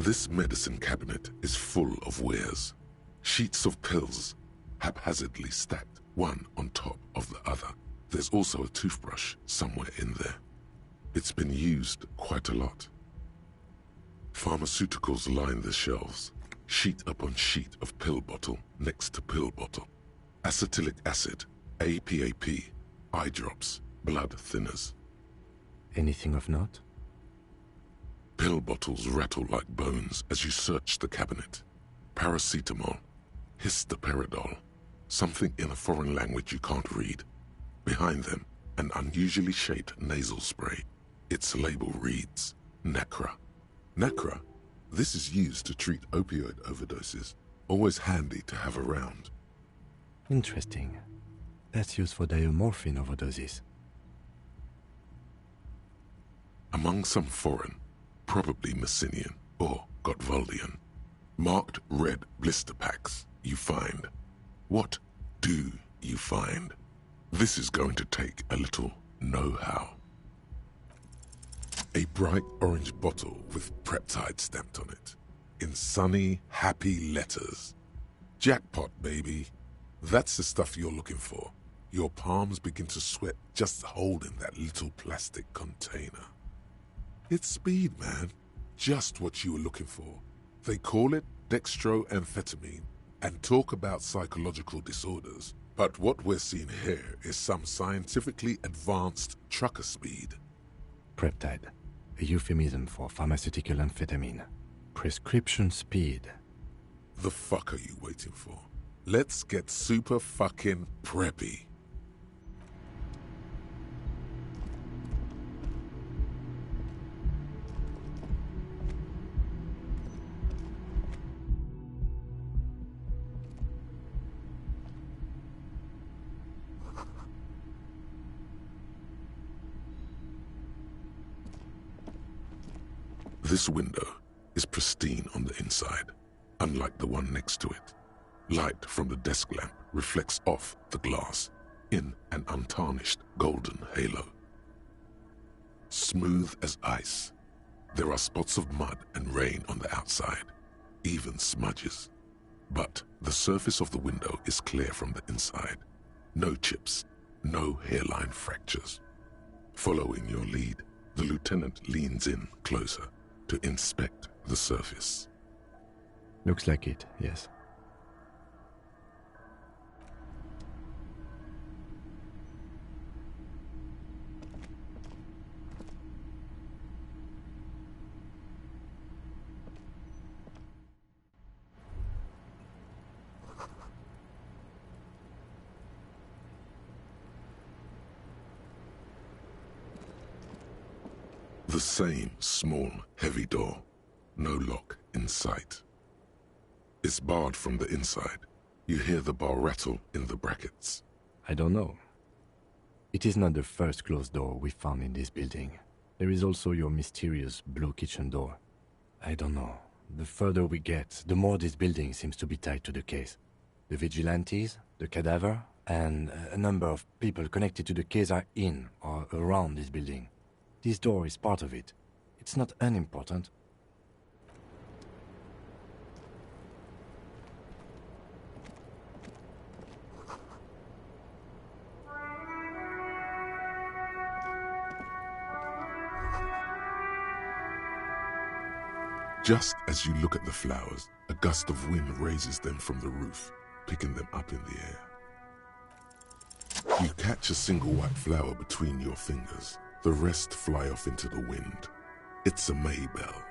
This medicine cabinet is full of wares. Sheets of pills, haphazardly stacked, one on top of the other. There's also a toothbrush somewhere in there. It's been used quite a lot. Pharmaceuticals line the shelves, sheet upon sheet of pill bottle next to pill bottle. Acetylic acid, APAP, eye drops, blood thinners. Anything of note? Pill bottles rattle like bones as you search the cabinet. Paracetamol, histoperidol, something in a foreign language you can't read. Behind them, an unusually shaped nasal spray. Its label reads, Nacra. Nacra? This is used to treat opioid overdoses. Always handy to have around. Interesting. That's used for diamorphine overdoses. Among some foreign, probably Messinian or Gotwaldian, marked red blister packs you find. What do you find? This is going to take a little know-how. A bright orange bottle with Preptide stamped on it, in sunny, happy letters. Jackpot, baby. That's the stuff you're looking for. Your palms begin to sweat just holding that little plastic container. It's speed, man. Just what you were looking for. They call it dextroamphetamine and talk about psychological disorders. But what we're seeing here is some scientifically advanced trucker speed. Preptide, a euphemism for pharmaceutical amphetamine. Prescription speed. The fuck are you waiting for? Let's get super fucking preppy. This window is pristine on the inside, unlike the one next to it. Light from the desk lamp reflects off the glass in an untarnished golden halo. Smooth as ice. There are spots of mud and rain on the outside, even smudges. But the surface of the window is clear from the inside. No chips, no hairline fractures. Following your lead, the lieutenant leans in closer to inspect the surface. Looks like it, yes. The same small, heavy door. No lock in sight. It's barred from the inside. You hear the bar rattle in the brackets. I don't know. It is not the first closed door we found in this building. There is also your mysterious blue kitchen door. I don't know. The further we get, the more this building seems to be tied to the case. The vigilantes, the cadaver, and a number of people connected to the case are in or around this building. This door is part of it. It's not unimportant. Just as you look at the flowers, a gust of wind raises them from the roof, picking them up in the air. You catch a single white flower between your fingers. The rest fly off into the wind. It's a Maybell.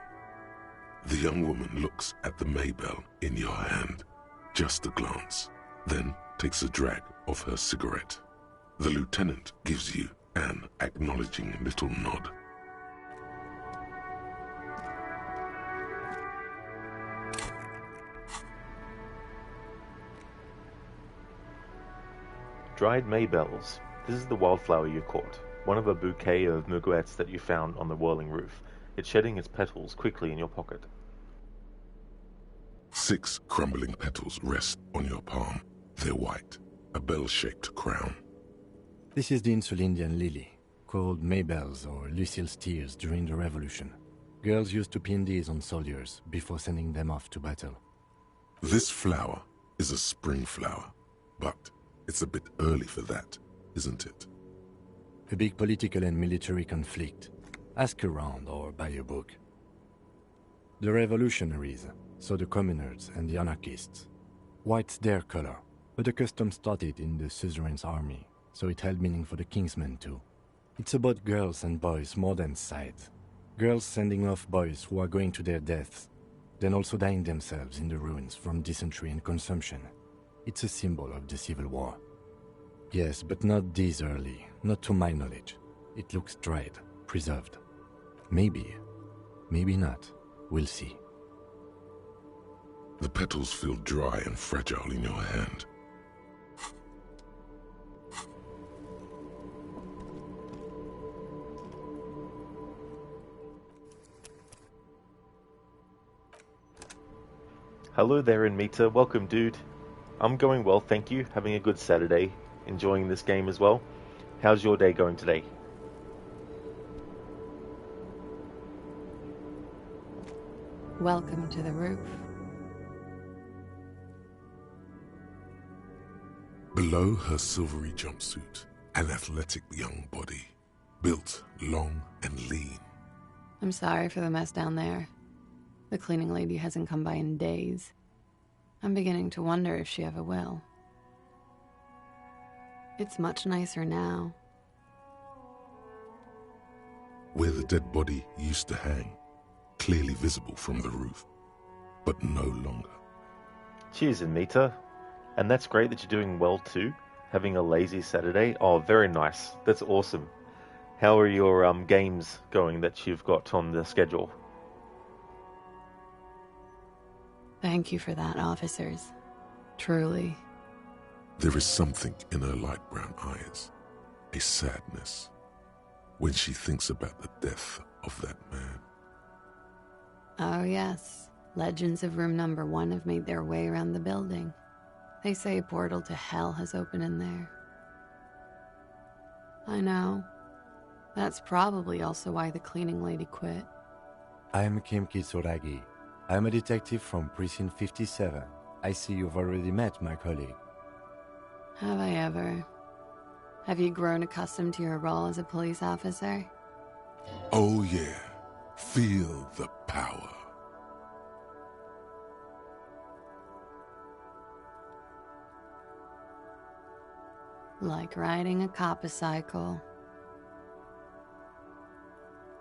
The young woman looks at the Maybell in your hand. Just a glance, then takes a drag of her cigarette. The lieutenant gives you an acknowledging little nod. Dried Maybells. This is the wildflower you caught, one of a bouquet of muguets that you found on the whirling roof. It's shedding its petals quickly in your pocket. 6 crumbling petals rest on your palm. They're white, a bell-shaped crown. This is the Insulindian lily, called Maybells or Lucille's tears during the Revolution. Girls used to pin these on soldiers before sending them off to battle. This flower is a spring flower, but it's a bit early for that, isn't it? A big political and military conflict. Ask around or buy a book. The revolutionaries, so the communards and the anarchists. White's their color, but the custom started in the suzerain's army, so it held meaning for the kingsmen too. It's about girls and boys more than sight. Girls sending off boys who are going to their deaths, then also dying themselves in the ruins from dysentery and consumption. It's a symbol of the Civil War. Yes, but not this early, not to my knowledge. It looks dried, preserved. Maybe, maybe not. We'll see. The petals feel dry and fragile in your hand. Hello there, Inmita. Welcome, dude. I'm going well, thank you. Having a good Saturday. Enjoying this game as well. How's your day going today? Welcome to the roof. Below her silvery jumpsuit, an athletic young body, built long and lean. I'm sorry for the mess down there. The cleaning lady hasn't come by in days. I'm beginning to wonder if she ever will. It's much nicer now. Where the dead body used to hang, clearly visible from the roof, but no longer. Cheers, Anita. And that's great that you're doing well too. Having a lazy Saturday. Oh, very nice. That's awesome. How are your games going that you've got on the schedule? Thank you for that, officers. Truly. There is something in her light brown eyes, a sadness, when she thinks about the death of that man. Oh yes, legends of room number 1 have made their way around the building. They say a portal to hell has opened in there. I know. That's probably also why the cleaning lady quit. I'm Kim Kitsuragi. I'm a detective from Precinct 57. I see you've already met my colleague. Have I ever? Have you grown accustomed to your role as a police officer? Oh yeah, feel the power. Like riding a coppercycle.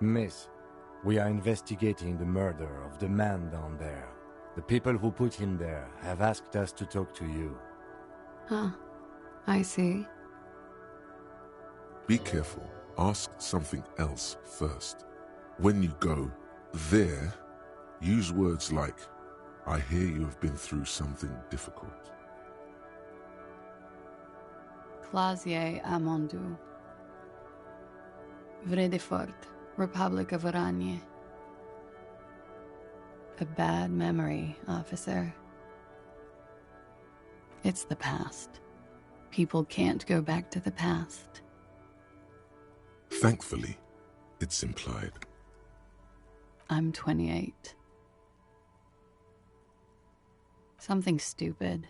Miss, we are investigating the murder of the man down there. The people who put him there have asked us to talk to you. Huh. I see. Be careful. Ask something else first. When you go there, use words like, I hear you have been through something difficult. Clasier Amondu. Vredefort, Republic of Oranje. A bad memory, officer. It's the past. People can't go back to the past. Thankfully, it's implied. I'm 28. Something stupid.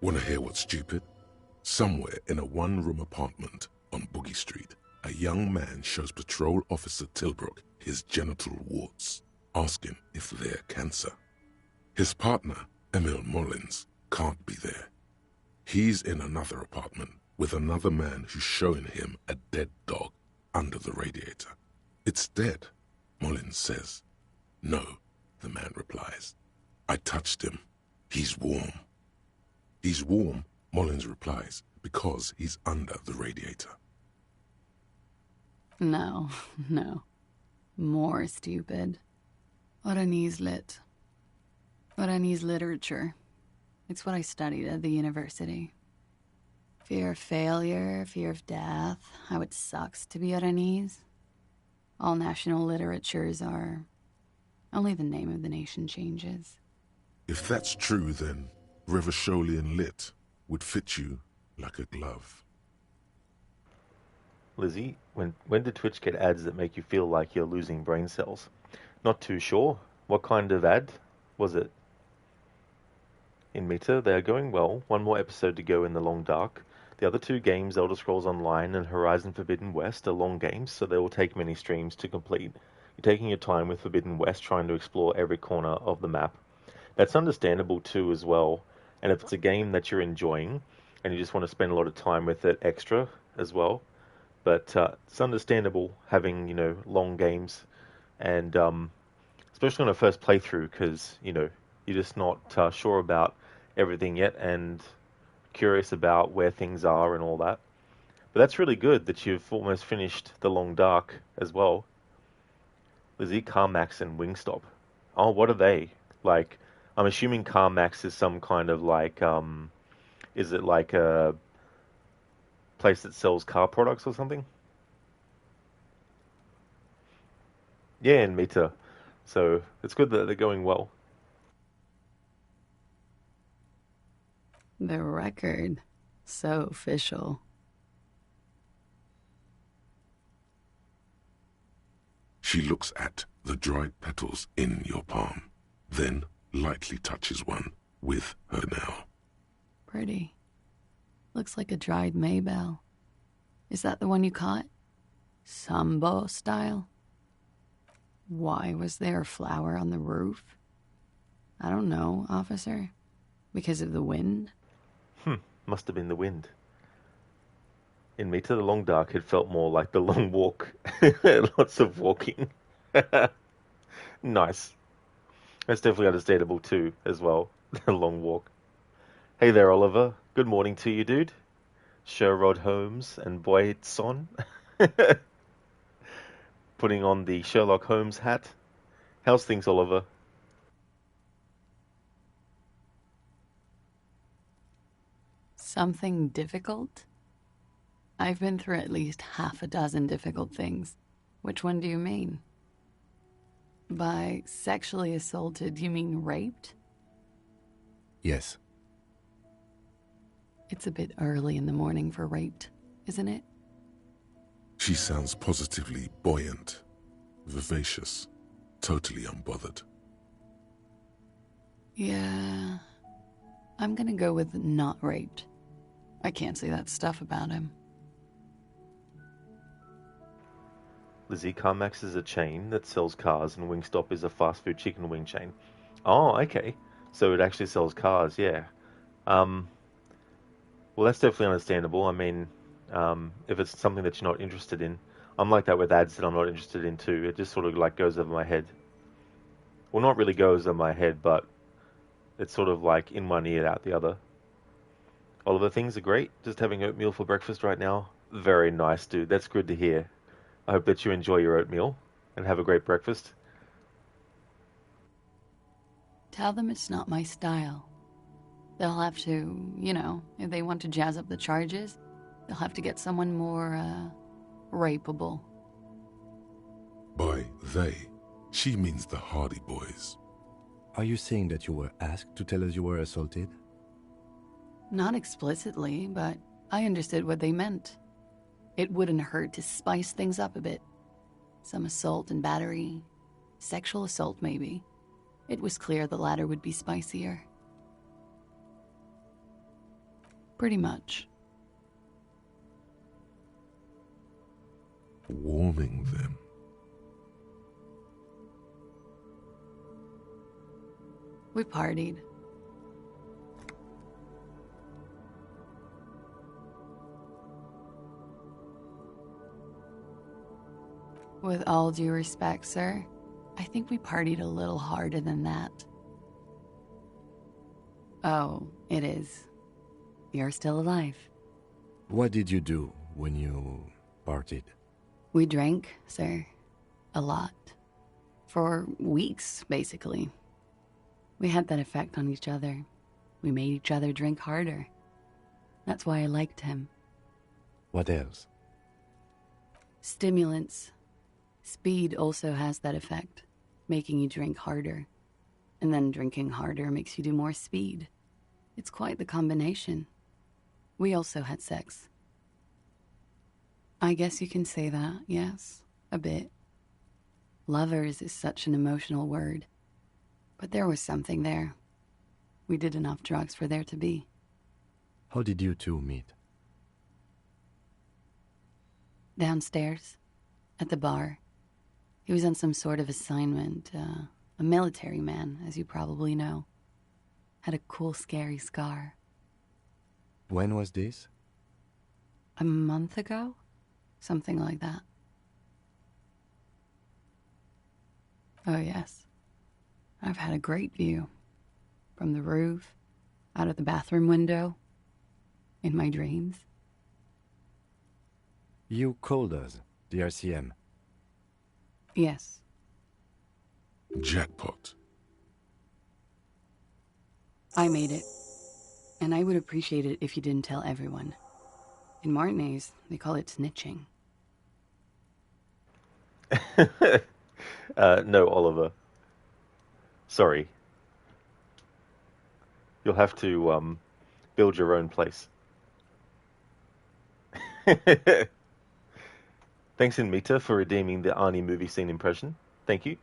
Want to hear what's stupid? Somewhere in a one-room apartment on Boogie Street, a young man shows Patrol Officer Tilbrook his genital warts, asking if they're cancer. His partner, Emil Mullins, can't be there. He's in another apartment with another man who's showing him a dead dog under the radiator. It's dead, Mullins says. No, the man replies. I touched him. He's warm. He's warm, Mullins replies, because he's under the radiator. No, no. More stupid. Oranese lit. Oranese literature. It's what I studied at the university. Fear of failure, fear of death, how it sucks to be Oranese. All national literatures are... Only the name of the nation changes. If that's true, then Revacholian lit would fit you like a glove. Lizzie, when did Twitch get ads that make you feel like you're losing brain cells? Not too sure. What kind of ad was it? In Meta, they are going well. One more episode to go in the Long Dark. The other two games, Elder Scrolls Online and Horizon Forbidden West, are long games, so they will take many streams to complete. You're taking your time with Forbidden West, trying to explore every corner of the map. That's understandable too as well, and if it's a game that you're enjoying, and you just want to spend a lot of time with it extra as well, but it's understandable having, long games, and especially on a first playthrough, because, you're just not sure about everything yet, and curious about where things are and all that. But that's really good that you've almost finished the Long Dark as well. Lizzie, CarMax and Wingstop. Oh, what are they? Like, I'm assuming CarMax is some kind of like, is it like a place that sells car products or something? Yeah, in Meta. So it's good that they're going well. The record. So official. She looks at the dried petals in your palm, then lightly touches one with her nail. Pretty. Looks like a dried Maybell. Is that the one you caught? Sambo style? Why was there a flower on the roof? I don't know, officer. Because of the wind? Must have been the wind. In Meta, the Long Dark, it felt more like the Long Walk. Lots of walking. Nice. That's definitely understandable too, as well. The Long Walk. Hey there, Oliver. Good morning to you, dude. Sherrod Holmes and Boyson. Putting on the Sherlock Holmes hat. How's things, Oliver? Something difficult? I've been through at least half a dozen difficult things. Which one do you mean? By sexually assaulted, you mean raped? Yes. It's a bit early in the morning for raped, isn't it? She sounds positively buoyant, vivacious, totally unbothered. Yeah. I'm gonna go with not raped. I can't say that stuff about him. Lizzie, CarMax is a chain that sells cars, and Wingstop is a fast food chicken wing chain. Oh, okay. So it actually sells cars, yeah. Well, that's definitely understandable. I mean, if it's something that you're not interested in, I'm like that with ads that I'm not interested in too. It just sort of like goes over my head. Well, not really goes over my head, but it's sort of like in one ear, out the other. Oliver, things are great. Just having oatmeal for breakfast right now. Very nice, dude. That's good to hear. I hope that you enjoy your oatmeal and have a great breakfast. Tell them it's not my style. They'll have to, if they want to jazz up the charges, they'll have to get someone more, rapeable. By they, she means the Hardy Boys. Are you saying that you were asked to tell us you were assaulted? Not explicitly, but I understood what they meant. It wouldn't hurt to spice things up a bit. Some assault and battery. Sexual assault, maybe. It was clear the latter would be spicier. Pretty much. Warming them. We partied. With all due respect, sir, I think we partied a little harder than that. Oh, it is. You're still alive. What did you do when you partied? We drank, sir. A lot. For weeks, basically. We had that effect on each other. We made each other drink harder. That's why I liked him. What else? Stimulants. Speed also has that effect, making you drink harder. And then drinking harder makes you do more speed. It's quite the combination. We also had sex. I guess you can say that, yes, a bit. Lovers is such an emotional word. But there was something there. We did enough drugs for there to be. How did you two meet? Downstairs, at the bar. He was on some sort of assignment, a military man, as you probably know. Had a cool, scary scar. When was this? A month ago? Something like that. Oh, yes. I've had a great view. From the roof, out of the bathroom window, in my dreams. You called us, the RCM. Yes. Jackpot. I made it. And I would appreciate it if you didn't tell everyone. In Martinez, they call it snitching. No, Oliver. Sorry. You'll have to build your own place. Thanks in Mita for redeeming the Arnie movie scene impression. Thank you.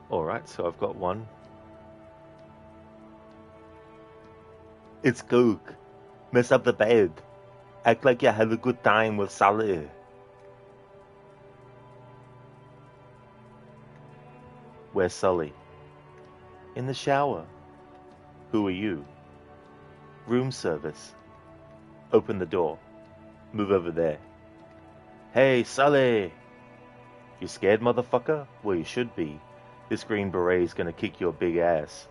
Alright, so I've got one. It's Cook. Mess up the bed. Act like you had a good time with Sally. Where's Sully? In the shower. Who are you? Room service. Open the door. Move over there. Hey, Sully! You scared, motherfucker? Well, you should be. This green beret's gonna kick your big ass.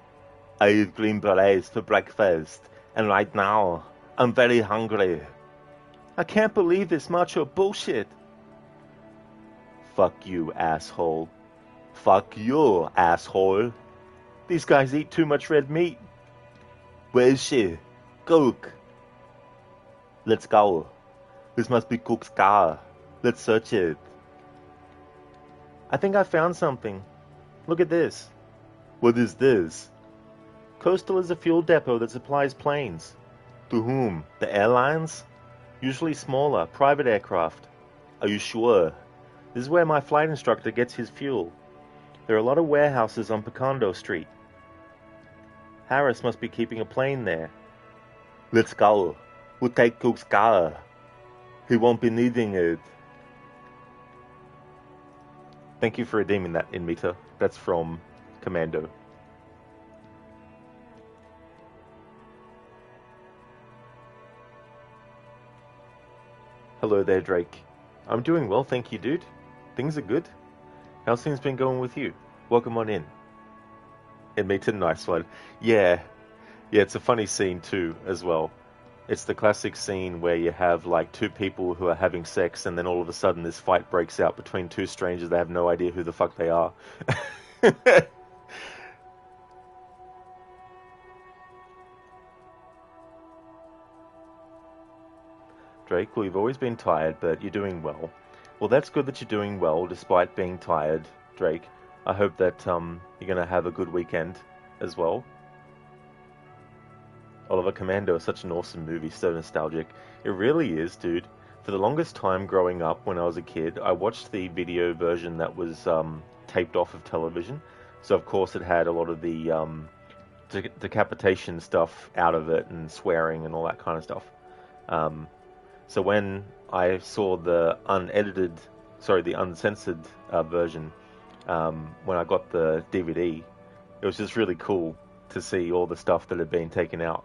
I eat green berets for breakfast, and right now, I'm very hungry. I can't believe this macho bullshit. Fuck you, asshole. Fuck you, asshole. These guys eat too much red meat. Where is she? Cook. Let's go. This must be Cook's car. Let's search it. I think I found something. Look at this. What is this? Coastal is a fuel depot that supplies planes. To whom? The airlines? Usually smaller, private aircraft. Are you sure? This is where my flight instructor gets his fuel. There are a lot of warehouses on Picondo Street. Harris must be keeping a plane there. Let's go. We'll take Cook's car. He won't be needing it. Thank you for redeeming that, Inmita. That's from Commando. Hello there, Drake. I'm doing well, thank you, dude. Things are good. How's things been going with you? Welcome on in. Inmita, nice one. Yeah, it's a funny scene too, as well. It's the classic scene where you have like two people who are having sex and then all of a sudden this fight breaks out between two strangers. They have no idea who the fuck they are. Drake, well, you've always been tired, but you're doing well. Well, that's good that you're doing well despite being tired, Drake. I hope that you're going to have a good weekend as well. Oliver Commando is such an awesome movie, so nostalgic. It really is, dude. For the longest time growing up when I was a kid, I watched the video version that was taped off of television. So, of course, it had a lot of the decapitation stuff out of it and swearing and all that kind of stuff. So when I saw the uncensored version, when I got the DVD, it was just really cool to see all the stuff that had been taken out.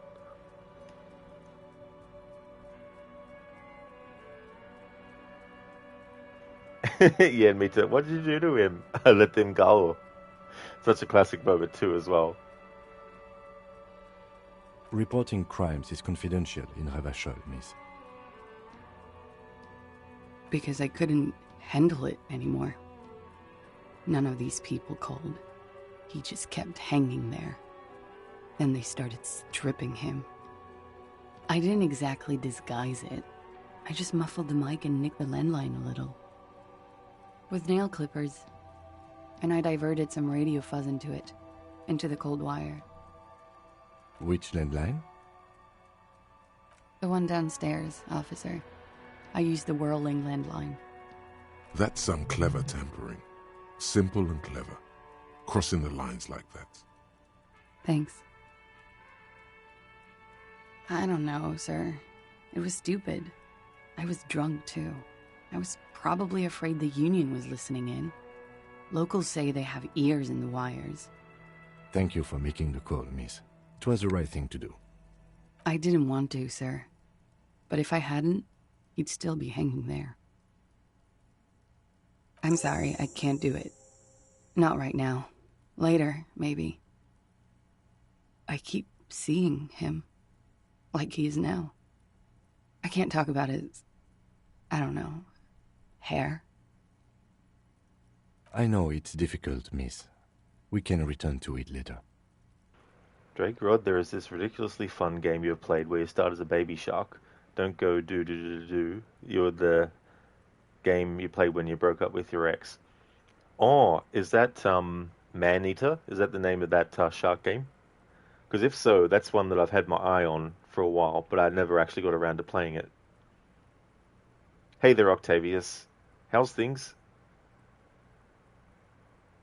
Yeah, me too. What did you do to him? I let him go. Such a classic moment too, as well. Reporting crimes is confidential in Revachol, miss. Because I couldn't handle it anymore. None of these people called. He just kept hanging there. Then they started stripping him. I didn't exactly disguise it. I just muffled the mic and nicked the landline a little. With nail clippers. And I diverted some radio fuzz into it. Into the cold wire. Which landline? The one downstairs, officer. I used the whirling landline. That's some clever tampering. Simple and clever. Crossing the lines like that. Thanks. I don't know, sir. It was stupid. I was drunk, too. I was probably afraid the union was listening in. Locals say they have ears in the wires. Thank you for making the call, miss. It was the right thing to do. I didn't want to, sir. But if I hadn't, he'd still be hanging there. I'm sorry, I can't do it. Not right now. Later, maybe. I keep seeing him. Like he is now. I can't talk about his... I don't know... hair. I know it's difficult, miss. We can return to it later. Drake, Rod, there is this ridiculously fun game you have played where you start as a baby shark. Don't go do. You're the game you played when you broke up with your ex. Oh, is that Man-Eater? Is that the name of that shark game? Because if so, that's one that I've had my eye on for a while, but I never actually got around to playing it. Hey there, Octavius. How's things?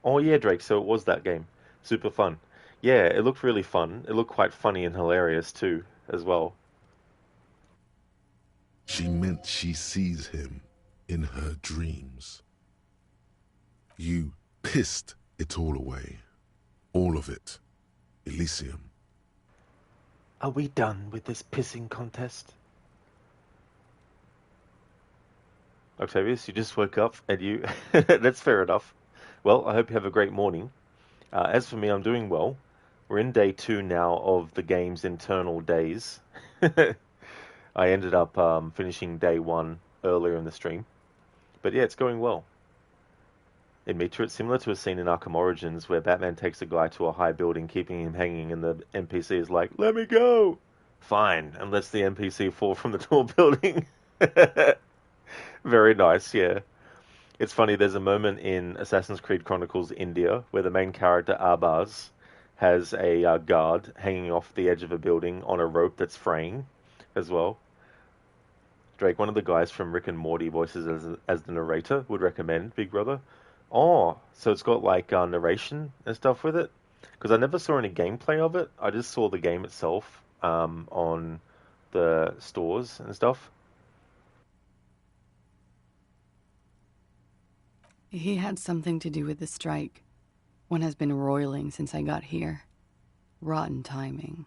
Oh yeah, Drake, so it was that game. Super fun. Yeah, it looked really fun. It looked quite funny and hilarious too, as well. She meant she sees him in her dreams. You pissed it all away. All of it. Elysium. Are we done with this pissing contest? Octavius, you just woke up and you... That's fair enough. Well, I hope you have a great morning. As for me, I'm doing well. We're in day 2 now of the game's internal days. I ended up finishing day 1 earlier in the stream. But yeah, it's going well. It's similar to a scene in Arkham Origins where Batman takes a guy to a high building, keeping him hanging, and the NPC is like, "Let me go!" Fine, and lets the NPC fall from the tall building. Very nice, yeah. It's funny, there's a moment in Assassin's Creed Chronicles India where the main character, Arbaz, has a guard hanging off the edge of a building on a rope that's fraying as well. Drake, one of the guys from Rick and Morty voices as the narrator, would recommend Big Brother. Oh, so it's got like narration and stuff with it? Because I never saw any gameplay of it. I just saw the game itself on the stores and stuff. He had something to do with the strike. One has been roiling since I got here. Rotten timing.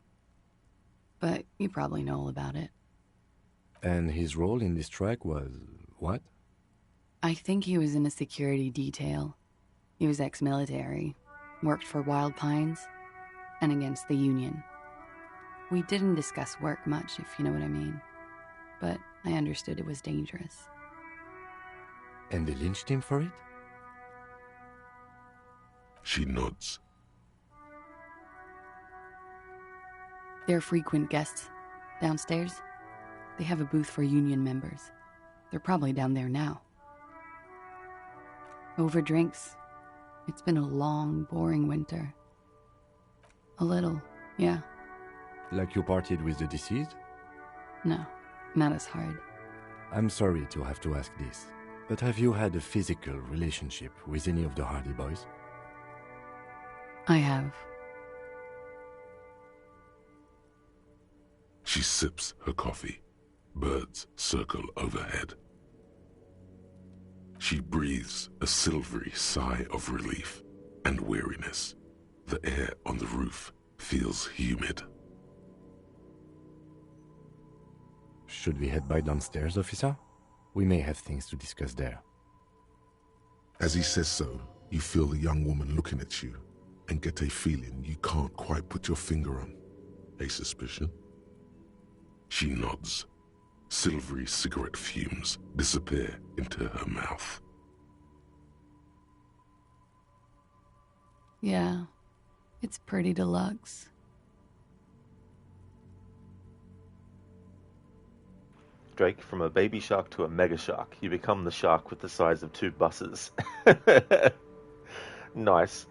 But you probably know all about it. And his role in this strike was what? I think he was in a security detail. He was ex-military, worked for Wild Pines, and against the Union. We didn't discuss work much, if you know what I mean. But I understood it was dangerous. And they lynched him for it? She nods. They're frequent guests. Downstairs, they have a booth for Union members. They're probably down there now. Over drinks. It's been a long, boring winter. A little, yeah. Like you partied with the deceased? No, not as hard. I'm sorry to have to ask this, but have you had a physical relationship with any of the Hardy Boys? I have. She sips her coffee. Birds circle overhead. She breathes a silvery sigh of relief and weariness. The air on the roof feels humid. Should we head by downstairs, officer? We may have things to discuss there. As he says so, you feel the young woman looking at you and get a feeling you can't quite put your finger on. A suspicion? She nods. Silvery cigarette fumes disappear into her mouth. Yeah, it's pretty deluxe. Drake, from a baby shark to a mega shark, you become the shark with the size of 2 buses. Nice.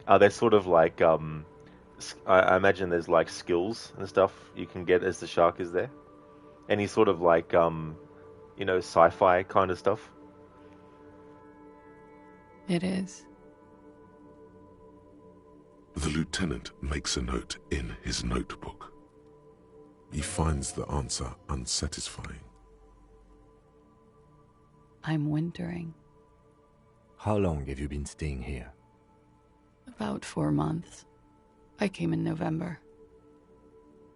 They're sort of like, I imagine there's like skills and stuff you can get as the shark is there. Any sort of like, sci-fi kind of stuff. It is. The lieutenant makes a note in his notebook. He finds the answer unsatisfying. I'm wintering. How long have you been staying here? About 4 months. I came in November.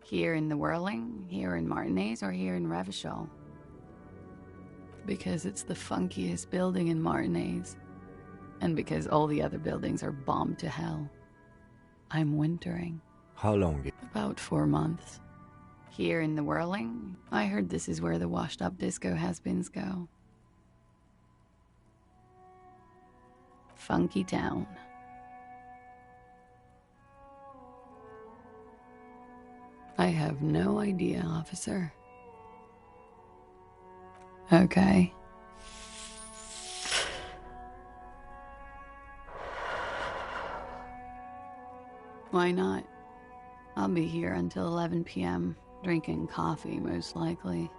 Here in the Whirling, here in Martinez, or here in Revachol? Because it's the funkiest building in Martinez. And because all the other buildings are bombed to hell. I'm wintering. How long? About 4 months. Here in the Whirling, I heard this is where the washed-up disco has-beens go. Funky town. I have no idea, officer. Okay. Why not? I'll be here until 11 p.m., drinking coffee, most likely.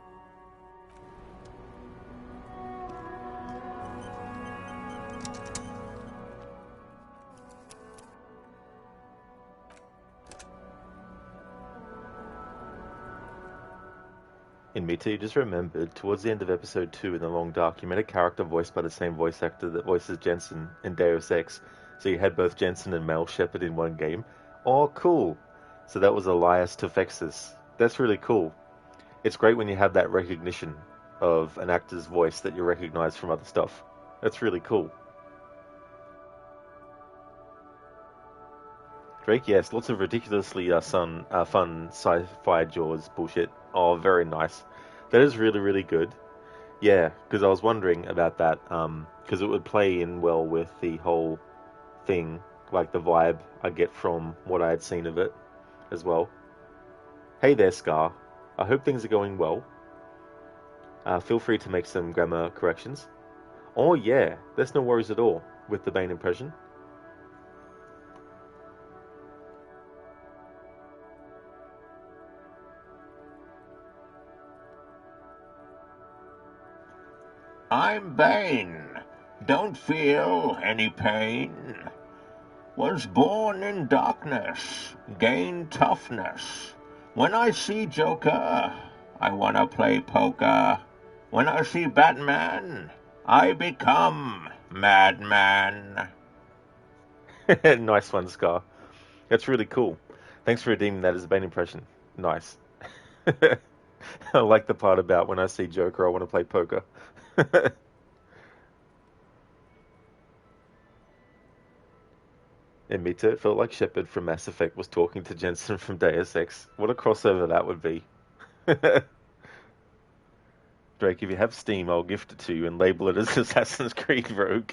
In Me Too, just remembered, towards the end of episode 2 in The Long Dark, you met a character voiced by the same voice actor that voices Jensen in Deus Ex. So you had both Jensen and Mel Shepherd in one game. Oh, cool. So that was Elias Tufexis. That's really cool. It's great when you have that recognition of an actor's voice that you recognize from other stuff. That's really cool. Drake, yes, lots of ridiculously fun sci-fi Jaws bullshit. Oh, very nice. That is really, really good. Yeah, because I was wondering about that, because it would play in well with the whole thing, like the vibe I get from what I had seen of it as well. Hey there, Scar. I hope things are going well. Feel free to make some grammar corrections. Oh yeah, there's no worries at all with the Bane impression. I'm Bane. Don't feel any pain. Was born in darkness, gain toughness. When I see Joker, I wanna play poker. When I see Batman, I become Madman. Nice one, Scar. That's really cool. Thanks for redeeming that as a Bane impression. Nice. I like the part about when I see Joker, I want to play poker. And me too. It felt like Shepard from Mass Effect was talking to Jensen from Deus Ex. What a crossover that would be. Drake, if you have Steam, I'll gift it to you and label it as Assassin's Creed Rogue.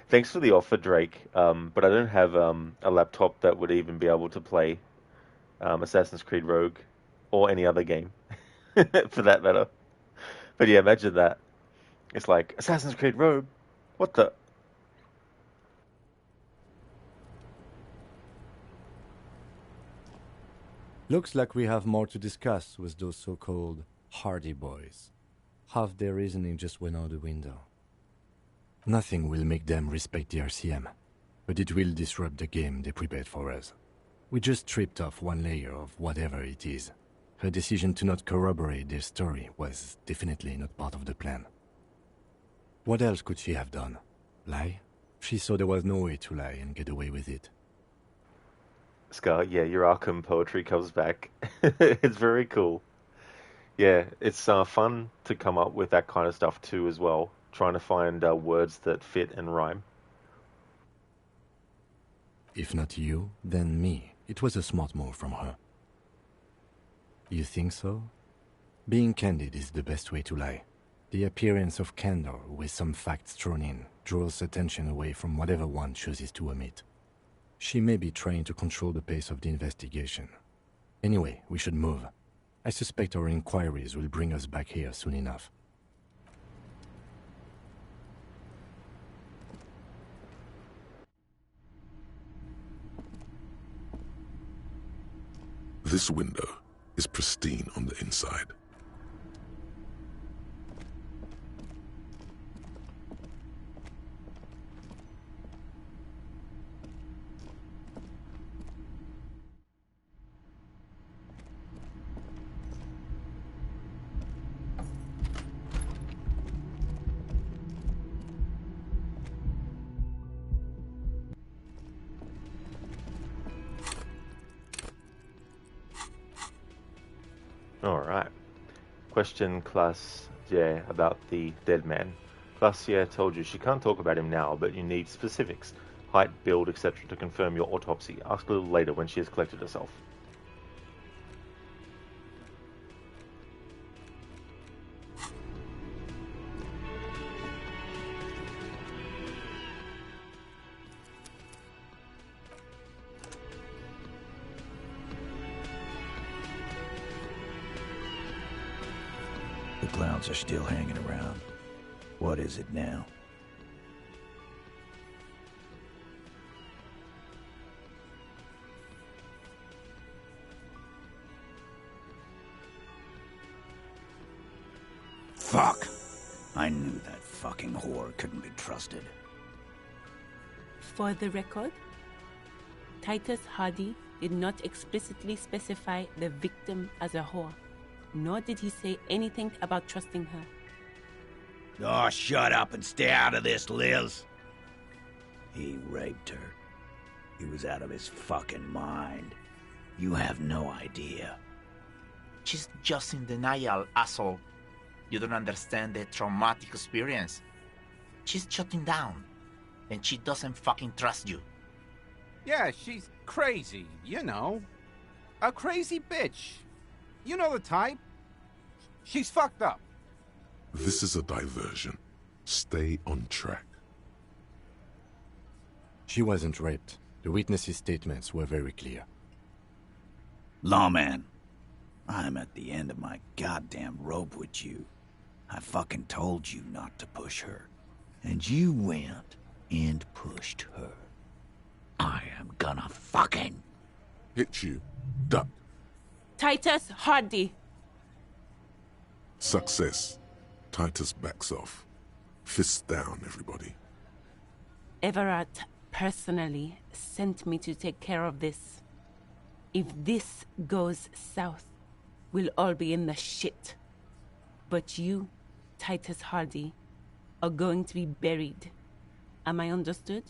Thanks for the offer, Drake. But I don't have a laptop that would even be able to play Assassin's Creed Rogue or any other game, for that matter. But yeah, imagine that. It's like, Assassin's Creed Rogue? What the? Looks like we have more to discuss with those so-called Hardy Boys. Half their reasoning just went out the window. Nothing will make them respect the RCM, but it will disrupt the game they prepared for us. We just stripped off one layer of whatever it is. Her decision to not corroborate their story was definitely not part of the plan. What else could she have done? Lie? She saw there was no way to lie and get away with it. Scar, yeah, your Arkham poetry comes back. It's very cool. Yeah, it's fun to come up with that kind of stuff too as well. Trying to find words that fit and rhyme. If not you, then me. It was a smart move from her. You think so? Being candid is the best way to lie. The appearance of candor with some facts thrown in draws attention away from whatever one chooses to omit. She may be trying to control the pace of the investigation. Anyway, we should move. I suspect our inquiries will bring us back here soon enough. This window is pristine on the inside. Alright. Question Class J about the dead man. Class J told you she can't talk about him now, but you need specifics. Height, build, etc. to confirm your autopsy. Ask a little later when she has collected herself. The clowns are still hanging around. What is it now? Fuck! I knew that fucking whore couldn't be trusted. For the record, Titus Hardy did not explicitly specify the victim as a whore, nor did he say anything about trusting her. Oh, shut up and stay out of this, Liz. He raped her. He was out of his fucking mind. You have no idea. She's just in denial, asshole. You don't understand the traumatic experience. She's shutting down, and she doesn't fucking trust you. Yeah, she's crazy, you know. A crazy bitch. You know the type. She's fucked up. This is a diversion. Stay on track. She wasn't raped. The witnesses' statements were very clear. Lawman, I'm at the end of my goddamn rope with you. I fucking told you not to push her. And you went and pushed her. I am gonna fucking... Hit you. Duck. Titus Hardy. Success. Titus backs off. Fists down, everybody. Everett personally sent me to take care of this. If this goes south, we'll all be in the shit. But you, Titus Hardy, are going to be buried. Am I understood?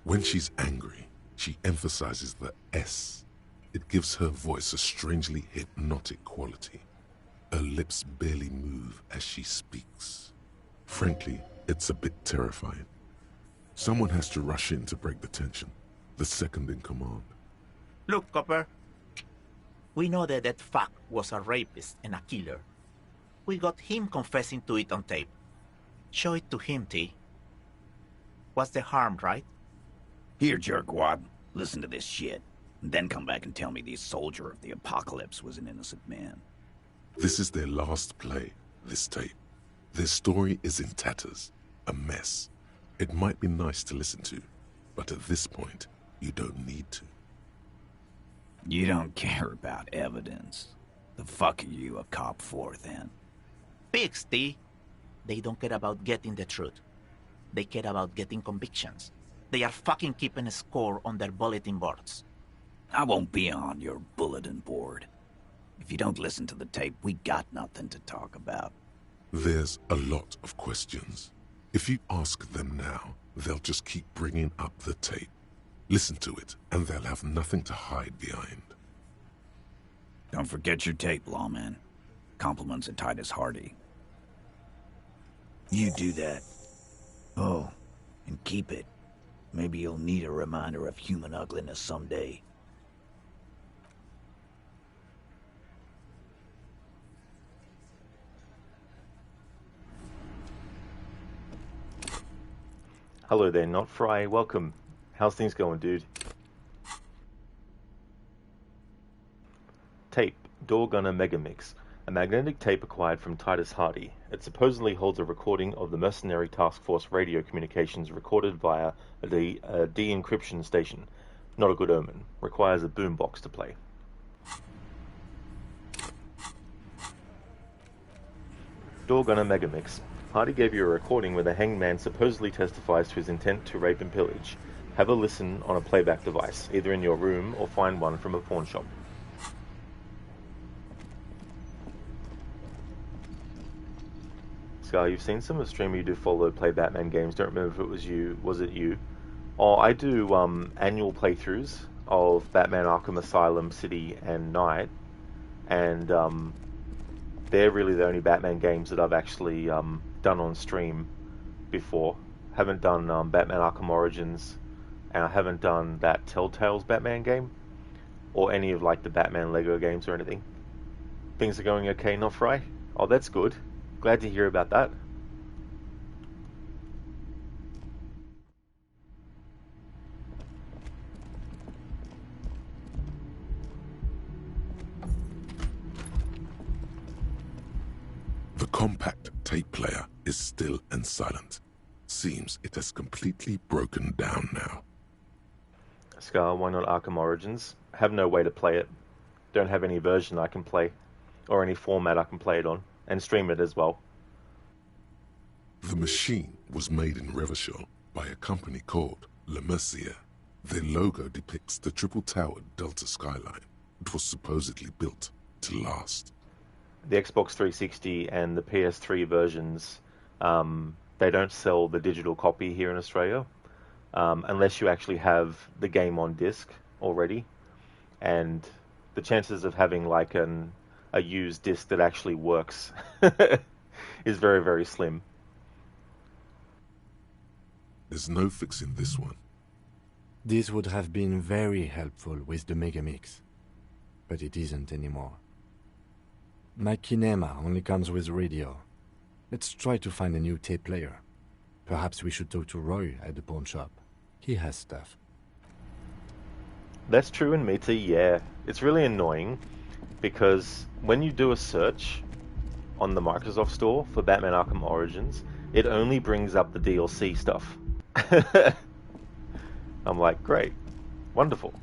When she's angry, she emphasizes the S. It gives her voice a strangely hypnotic quality. Her lips barely move as she speaks. Frankly, it's a bit terrifying. Someone has to rush in to break the tension. The second in command. Look, Copper. We know that that fuck was a rapist and a killer. We got him confessing to it on tape. Show it to him, T. What's the harm, right? Here, jerkwad. Listen to this shit. And then come back and tell me the soldier of the apocalypse was an innocent man. This is their last play, this tape. Their story is in tatters, a mess. It might be nice to listen to, but at this point, you don't need to. You don't care about evidence. The fuck are you a cop for, then? Pigs, T. They don't care about getting the truth. They care about getting convictions. They are fucking keeping a score on their bulletin boards. I won't be on your bulletin board. If you don't listen to the tape, we got nothing to talk about. There's a lot of questions. If you ask them now, they'll just keep bringing up the tape. Listen to it, and they'll have nothing to hide behind. Don't forget your tape, lawman. Compliments of Titus Hardy. You do that. Oh, and keep it. Maybe you'll need a reminder of human ugliness someday. Hello there, Not Fry. Welcome. How's things going, dude? Tape. Door Gunner Megamix. A magnetic tape acquired from Titus Hardy. It supposedly holds a recording of the Mercenary Task Force radio communications recorded via a de-encryption station. Not a good omen. Requires a boombox to play. Door Gunner Megamix. Hardy gave you a recording where the hanged man supposedly testifies to his intent to rape and pillage. Have a listen on a playback device, either in your room or find one from a pawn shop. Scar, you've seen some of the stream you do follow play Batman games. Don't remember if it was you. Was it you? Oh, I do annual playthroughs of Batman Arkham Asylum, City, and Night. And they're really the only Batman games that I've actually done on stream before. Haven't done Batman Arkham Origins, and I haven't done that Telltale's Batman game, or any of like the Batman Lego games or anything. Things are going okay, not Fry? Oh, that's good. Glad to hear about that. The compact tape player is still and silent. Seems it has completely broken down now. Scar, why not Arkham Origins? Have no way to play it. Don't have any version I can play, or any format I can play it on, and stream it as well. The machine was made in Revachol by a company called Le Mercier. Their logo depicts the triple-towered Delta skyline. It was supposedly built to last. The Xbox 360 and the PS3 versions, they don't sell the digital copy here in Australia, unless you actually have the game on disc already. And the chances of having like a used disc that actually works is very, very slim. There's no fixing this one. This would have been very helpful with the Megamix, but it isn't anymore. My Kinema only comes with radio. Let's try to find a new tape player. Perhaps we should talk to Roy at the pawn shop. He has stuff. That's true in Meta, yeah. It's really annoying because when you do a search on the Microsoft Store for Batman Arkham Origins, it only brings up the DLC stuff. I'm like, great, wonderful.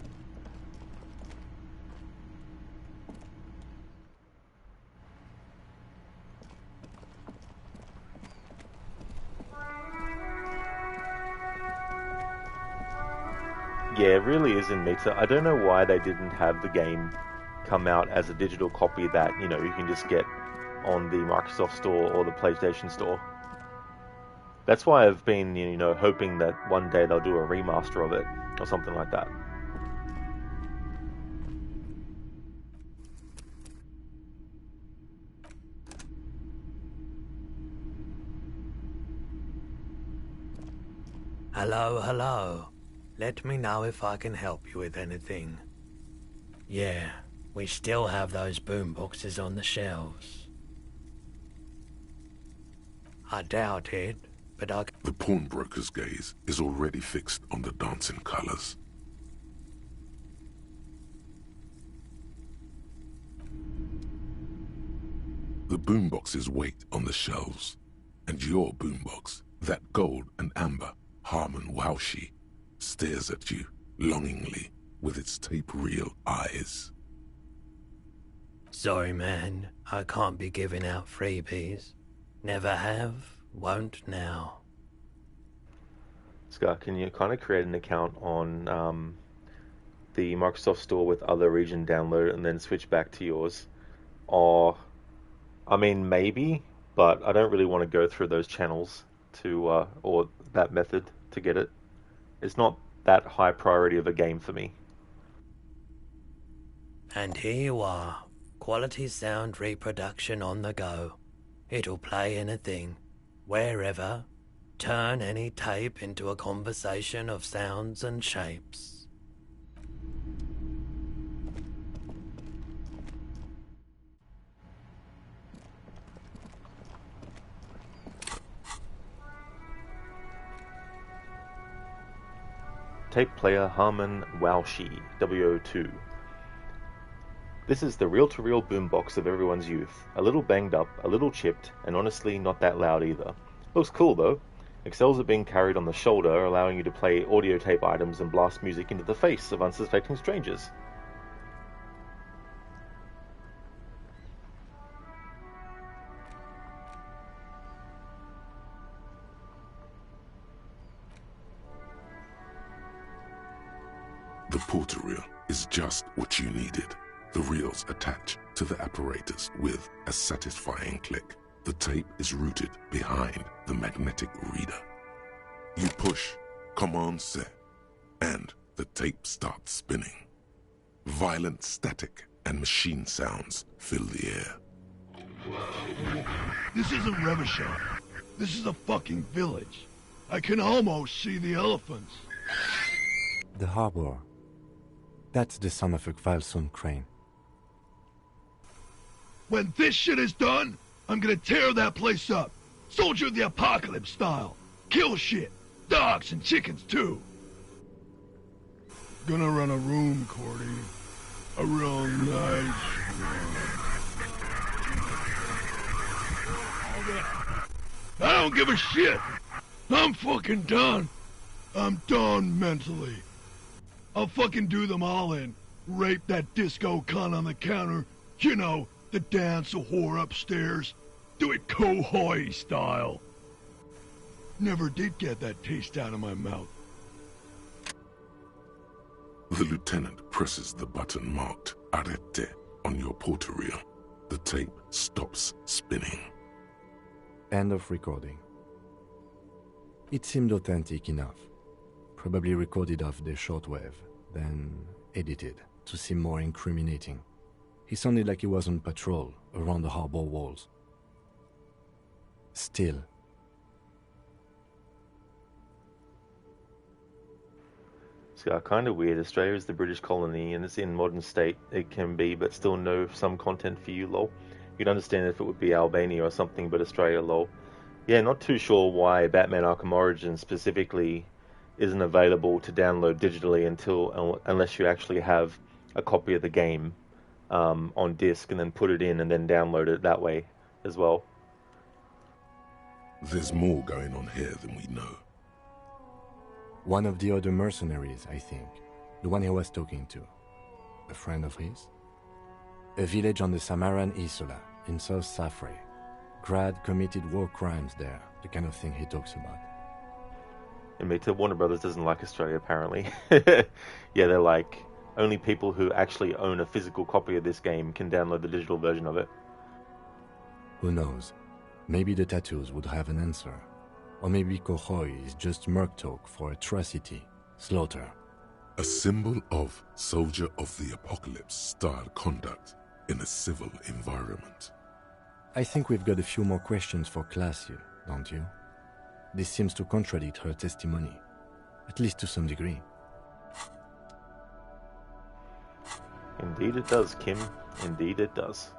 Yeah, it really is in Meta. I don't know why they didn't have the game come out as a digital copy that, you know, you can just get on the Microsoft Store or the PlayStation Store. That's why I've been, you know, hoping that one day they'll do a remaster of it or something like that. Hello, hello. Let me know if I can help you with anything. Yeah, we still have those boomboxes on the shelves. I doubt it, but I... The pawnbroker's gaze is already fixed on the dancing colors. The boomboxes wait on the shelves, and your boombox, that gold and amber Harmon Waushi, stares at you longingly with its tape reel eyes. Sorry, man. I can't be giving out freebies. Never have, won't now. Scott, can you kind of create an account on the Microsoft Store with other region download and then switch back to yours? Or, I mean, maybe, but I don't really want to go through those channels to, or that method to get it. It's not that high priority of a game for me. And here you are. Quality sound reproduction on the go. It'll play anything, wherever. Turn any tape into a conversation of sounds and shapes. Tape player Harmon Waushi, WO2. This is the reel-to-reel boombox of everyone's youth. A little banged up, a little chipped, and honestly not that loud either. Looks cool though. Accels are being carried on the shoulder, allowing you to play audio tape items and blast music into the face of unsuspecting strangers. The porter reel is just what you needed. The reels attach to the apparatus with a satisfying click. The tape is routed behind the magnetic reader. You push Command Set, and the tape starts spinning. Violent static and machine sounds fill the air. This isn't Revachon. This is a fucking village. I can almost see the elephants. The harbor. That's the son of a Kvalson crane. When this shit is done, I'm gonna tear that place up. Soldier of the Apocalypse style. Kill shit. Dogs and chickens too. Gonna run a room, Cordy. A real nice I don't give a shit. I'm fucking done. I'm done mentally. I'll fucking do them all in. Rape that disco cunt on the counter. You know, the dance a whore upstairs. Do it Kohoi style. Never did get that taste out of my mouth. The lieutenant presses the button marked Arete on your porter reel. The tape stops spinning. End of recording. It seemed authentic enough. Probably recorded off the shortwave, then edited to seem more incriminating. He sounded like he was on patrol around the harbor walls. Still. It's kind of weird. Australia is the British colony and it's in modern state. It can be, but still no some content for you, lol. You'd understand if it would be Albania or something, but Australia, lol. Yeah, not too sure why Batman Arkham Origins specifically isn't available to download digitally unless you actually have a copy of the game on disc and then put it in and then download it that way as well. There's more going on here than we know. One of the other mercenaries, I think. The one he was talking to. A friend of his? A village on the Samaran Isola, in South Safre. Grad committed war crimes there, the kind of thing he talks about. And me too. Warner Brothers doesn't like Australia, apparently. Yeah, they're like, only people who actually own a physical copy of this game can download the digital version of it. Who knows? Maybe the tattoos would have an answer. Or maybe Kohoi is just merc talk for atrocity, slaughter. A symbol of soldier of the apocalypse style conduct in a civil environment. I think we've got a few more questions for class here, don't you? This seems to contradict her testimony, at least to some degree. Indeed it does, Kim. Indeed it does.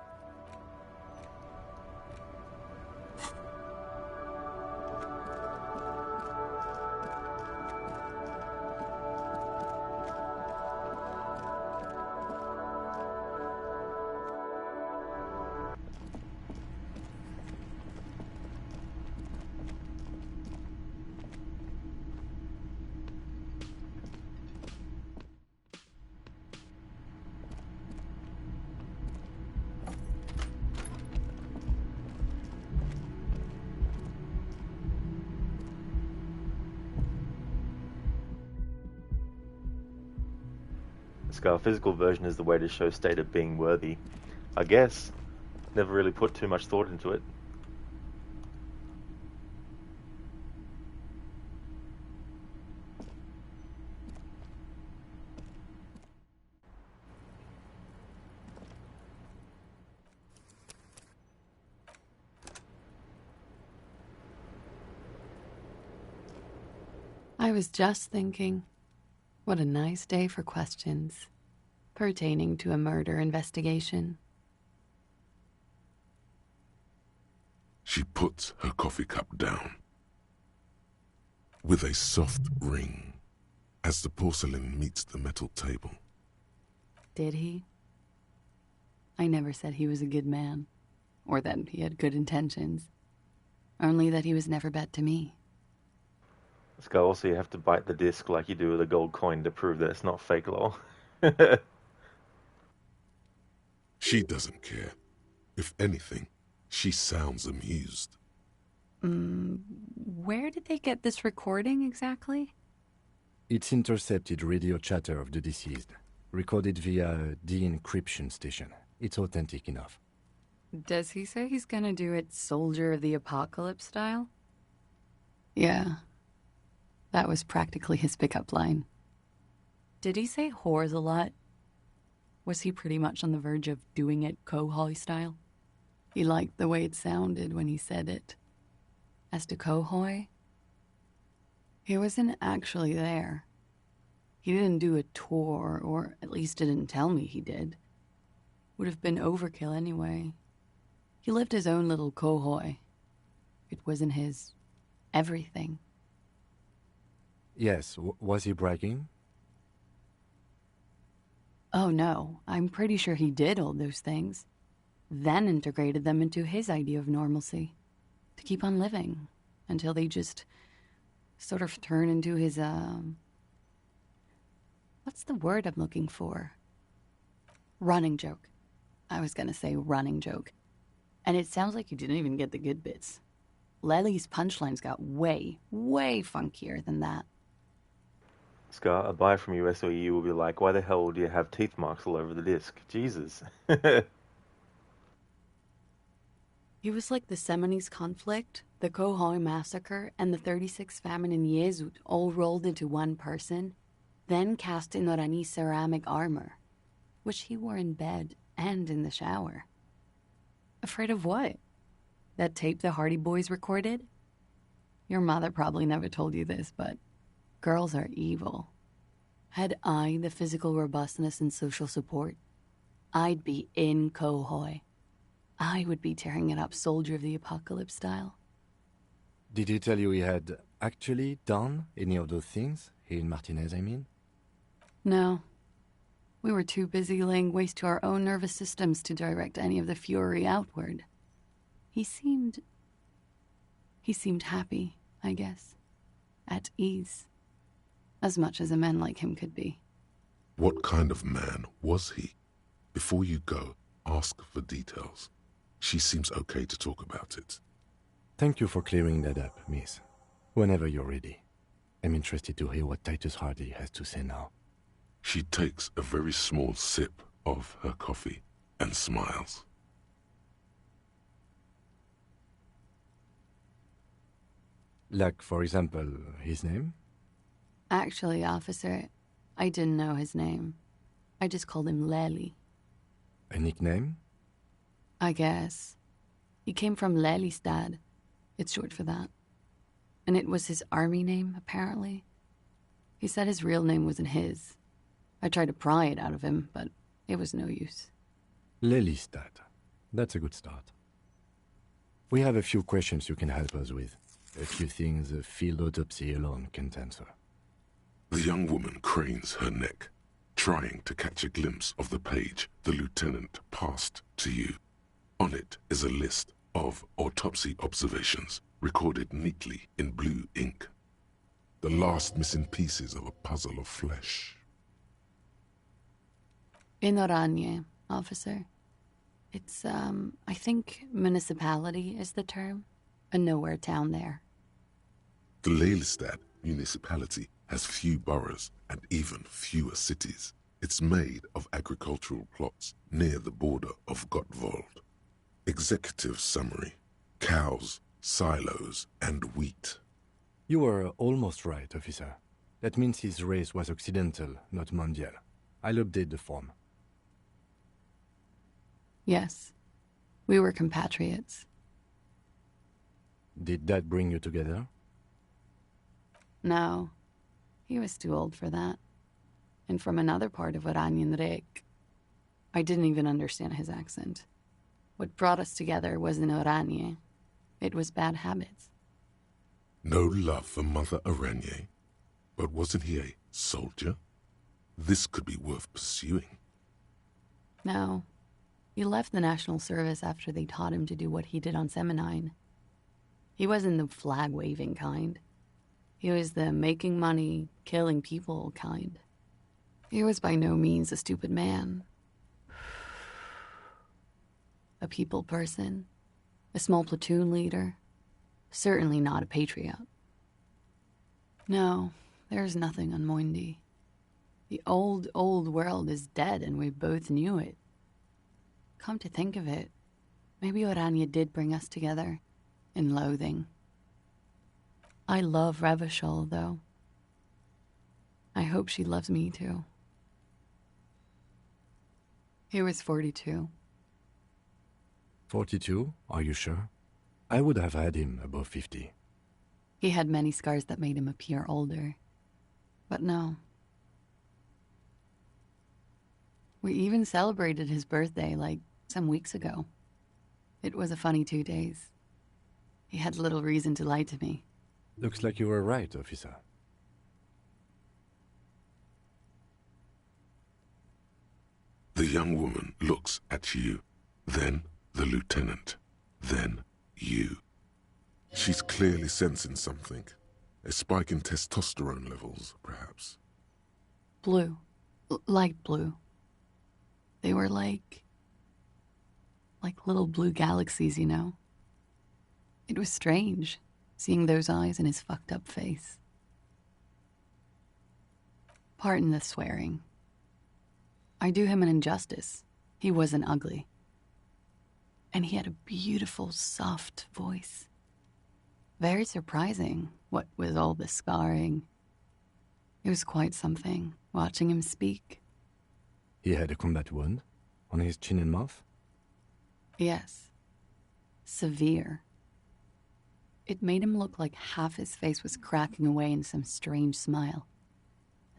Our physical version is the way to show state of being worthy. I guess. Never really put too much thought into it. I was just thinking, what a nice day for questions pertaining to a murder investigation. She puts her coffee cup down with a soft ring as the porcelain meets the metal table. Did he? I never said he was a good man, or that he had good intentions, only that he was never bad to me. Skull, also you have to bite the disc like you do with a gold coin to prove that it's not fake lol. She doesn't care. If anything, she sounds amused. Where did they get this recording exactly? It's intercepted radio chatter of the deceased, recorded via a de-encryption station. It's authentic enough. Does he say he's gonna do it Soldier of the Apocalypse style? Yeah. That was practically his pickup line. Did he say whores a lot? Was he pretty much on the verge of doing it Kohoi style? He liked the way it sounded when he said it. As to Kohoi, he wasn't actually there. He didn't do a tour, or at least didn't tell me he did. Would have been overkill anyway. He lived his own little Kohoi. It wasn't his everything. Yes, was he bragging? Oh no, I'm pretty sure he did all those things, then integrated them into his idea of normalcy, to keep on living, until they just sort of turn into his, what's the word I'm looking for? Running joke. I was gonna say running joke. And it sounds like you didn't even get the good bits. Lely's punchlines got way, way funkier than that. Scar, a buyer from US or EU will be like, why the hell do you have teeth marks all over the disc? Jesus. He was like the Seminoles conflict, the Kohoi massacre, and the 36 famine in Yezut all rolled into one person, then cast in Orani's ceramic armor, which he wore in bed and in the shower. Afraid of what? That tape the Hardy Boys recorded? Your mother probably never told you this, but girls are evil. Had I the physical robustness and social support, I'd be in Kohoi. I would be tearing it up Soldier of the Apocalypse style. Did he tell you he had actually done any of those things? He and Martinez, I mean? No. We were too busy laying waste to our own nervous systems to direct any of the fury outward. He seemed happy, I guess. At ease. As much as a man like him could be. What kind of man was he? Before you go, ask for details. She seems okay to talk about it. Thank you for clearing that up, miss. Whenever you're ready. I'm interested to hear what Titus Hardy has to say now. She takes a very small sip of her coffee and smiles. Like, for example, his name? Actually, officer, I didn't know his name. I just called him Lely. A nickname? I guess. He came from Lelystad. It's short for that. And it was his army name, apparently. He said his real name wasn't his. I tried to pry it out of him, but it was no use. Lelystad. That's a good start. We have a few questions you can help us with. A few things a field autopsy alone can't answer. The young woman cranes her neck, trying to catch a glimpse of the page the lieutenant passed to you. On it is a list of autopsy observations recorded neatly in blue ink. The last missing pieces of a puzzle of flesh. In Oranje, officer. It's, I think municipality is the term. A nowhere town there. The Lelystad municipality has few boroughs and even fewer cities. It's made of agricultural plots near the border of Gottwald. Executive summary: cows, silos, and wheat. You were almost right, officer. That means his race was Occidental, not Mondial. I'll update the form. Yes. We were compatriots. Did that bring you together? No. He was too old for that. And from another part of Oranjenrijk. I didn't even understand his accent. What brought us together wasn't Oranje. It was bad habits. No love for Mother Oranje. But wasn't he a soldier? This could be worth pursuing. No. He left the National Service after they taught him to do what he did on Seminine. He wasn't the flag-waving kind. He was the making money, killing people kind. He was by no means a stupid man. A people person. A small platoon leader. Certainly not a patriot. No, there's nothing on Moindi. The old world is dead and we both knew it. Come to think of it, maybe Oranje did bring us together. In loathing. I love Revachol, though. I hope she loves me, too. He was 42. 42? Are you sure? I would have had him above 50. He had many scars that made him appear older. But no. We even celebrated his birthday, like, some weeks ago. It was a funny 2 days. He had little reason to lie to me. Looks like you were right, officer. The young woman looks at you, then the lieutenant, then you. She's clearly sensing something. A spike in testosterone levels, perhaps. Blue. Light blue. They were like little blue galaxies, you know? It was strange, seeing those eyes in his fucked up face. Pardon the swearing. I do him an injustice. He wasn't ugly. And he had a beautiful, soft voice. Very surprising, what with all the scarring. It was quite something, watching him speak. He had a combat wound on his chin and mouth? Yes. Severe. It made him look like half his face was cracking away in some strange smile.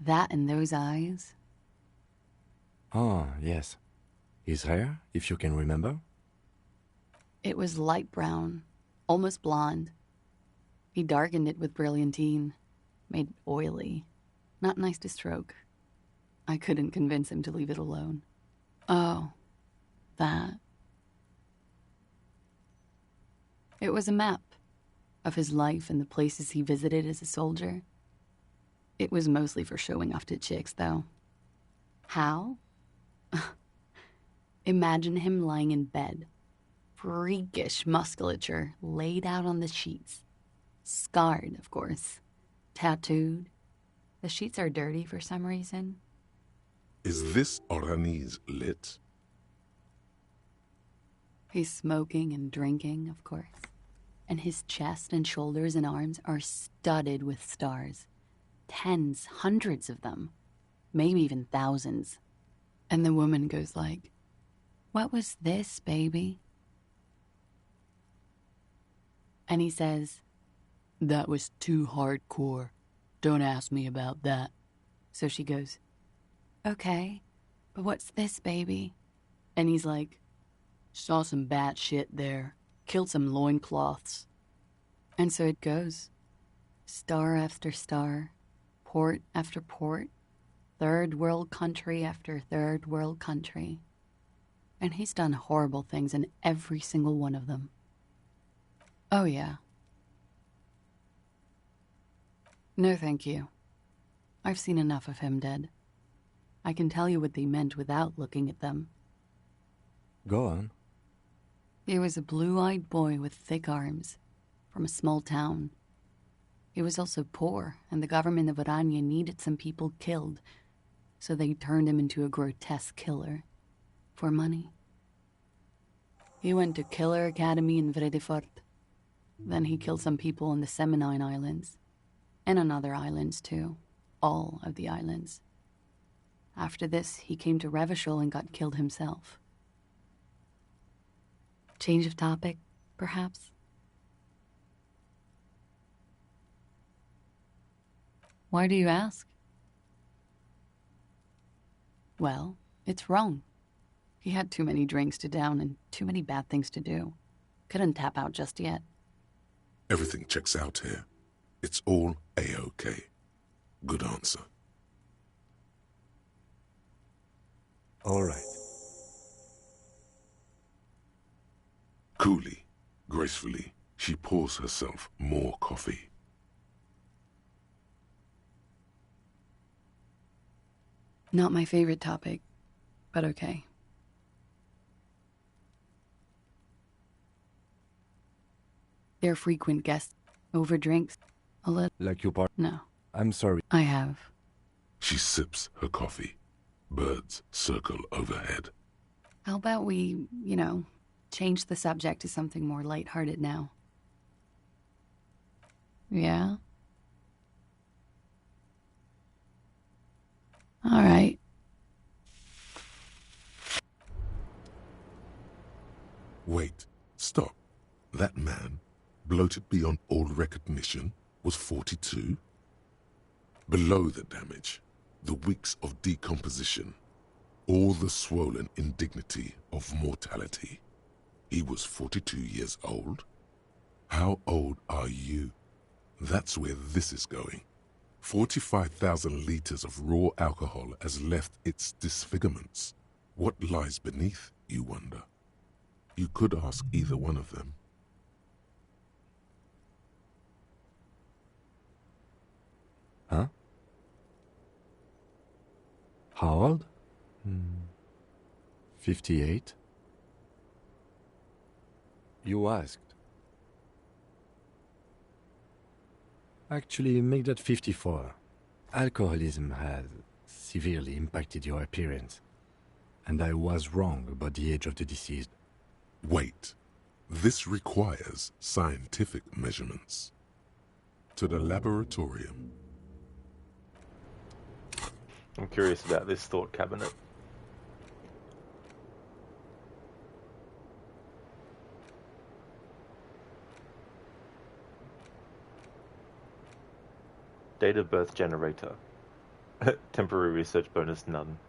That and those eyes. Ah, yes. His hair, if you can remember? It was light brown, almost blonde. He darkened it with brilliantine, made it oily. Not nice to stroke. I couldn't convince him to leave it alone. Oh, that. It was a map of his life and the places he visited as a soldier. It was mostly for showing off to chicks, though. How? Imagine him lying in bed. Freakish musculature laid out on the sheets. Scarred, of course. tattooed. The sheets are dirty for some reason. Is this Orani's lit? He's smoking and drinking, of course. And his chest and shoulders and arms are studded with stars. Tens, hundreds of them. Maybe even thousands. And the woman goes like, "What was this, baby?" And he says, "That was too hardcore. Don't ask me about that." So she goes, "Okay, but what's this, baby?" And he's like, "Saw some bat shit there. Killed some loincloths." And so it goes. Star after star, port after port, third world country after third world country. And he's done horrible things in every single one of them. Oh, yeah. No, thank you. I've seen enough of him dead. I can tell you what they meant without looking at them. Go on. He was a blue-eyed boy with thick arms, from a small town. He was also poor, and the government of Orania needed some people killed, so they turned him into a grotesque killer. For money. He went to Killer Academy in Vredefort. Then he killed some people on the Seminine Islands. And on other islands, too. All of the islands. After this, he came to Revachol and got killed himself. Change of topic, perhaps? Why do you ask? Well, it's wrong. He had too many drinks to down and too many bad things to do. Couldn't tap out just yet. Everything checks out here. It's all A-OK. Good answer. All right. Coolly, gracefully, she pours herself more coffee. Not my favorite topic, but okay. They're frequent guests. Over drinks. A little. Like your part? No. I'm sorry. I have. She sips her coffee. Birds circle overhead. How about we, change the subject to something more lighthearted now? Yeah? All right. Wait, stop. That man, bloated beyond all recognition, was 42? Below the damage, the weeks of decomposition, all the swollen indignity of mortality. He was 42 years old? How old are you? That's where this is going. 45,000 liters of raw alcohol has left its disfigurements. What lies beneath, you wonder? You could ask either one of them. Huh? How old? 58? You asked. Actually, make that 54. Alcoholism has severely impacted your appearance. And I was wrong about the age of the deceased. Wait. This requires scientific measurements. To the laboratorium. I'm curious about this thought cabinet. Date of birth generator. Temporary research bonus none.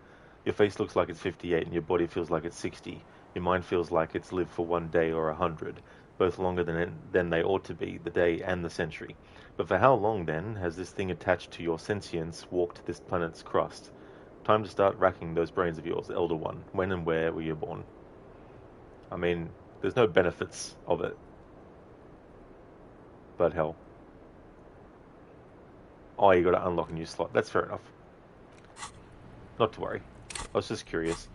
Your face looks like it's 58 and your body feels like it's 60. Your mind feels like it's lived for 1 day or 100, both longer than they ought to be, the day and the century. But for how long, then, has this thing attached to your sentience walked this planet's crust? Time to start racking those brains of yours, Elder One. When and where were you born? I mean, there's no benefits of it. But hell. Oh, you gotta unlock a new slot. That's fair enough. Not to worry. I was just curious.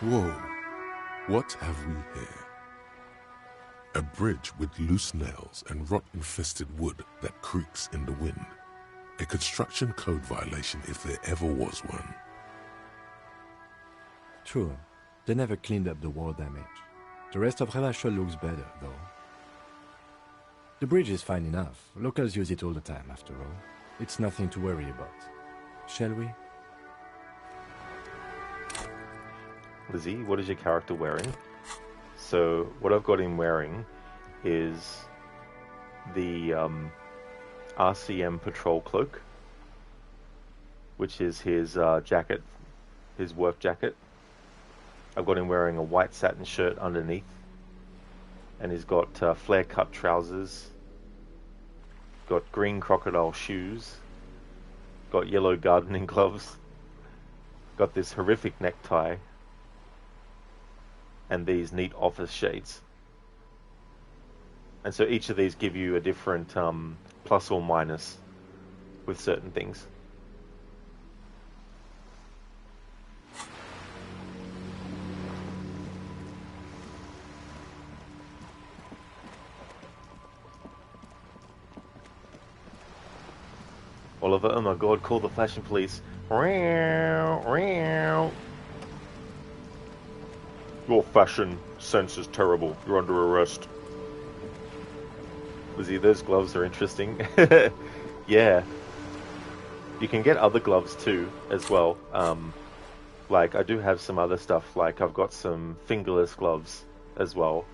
Whoa, what have we here? A bridge with loose nails and rot-infested wood that creaks in the wind. A construction code violation if there ever was one. True, they never cleaned up the war damage. The rest of Revachol looks better, though. The bridge is fine enough. Locals use it all the time, after all. It's nothing to worry about. Shall we? Lizzie, what is your character wearing? So, what I've got him wearing is the RCM patrol cloak, which is his jacket, his work jacket. I've got him wearing a white satin shirt underneath, and he's got flare-cut trousers, got green crocodile shoes, got yellow gardening gloves, got this horrific necktie, and these neat office shades. And so each of these give you a different plus or minus with certain things. Oliver, oh my god, call the fashion police. Your fashion sense is terrible. You're under arrest. Lizzie, those gloves are interesting. Yeah. You can get other gloves too, as well. Like, I do have some other stuff, like I've got some fingerless gloves as well.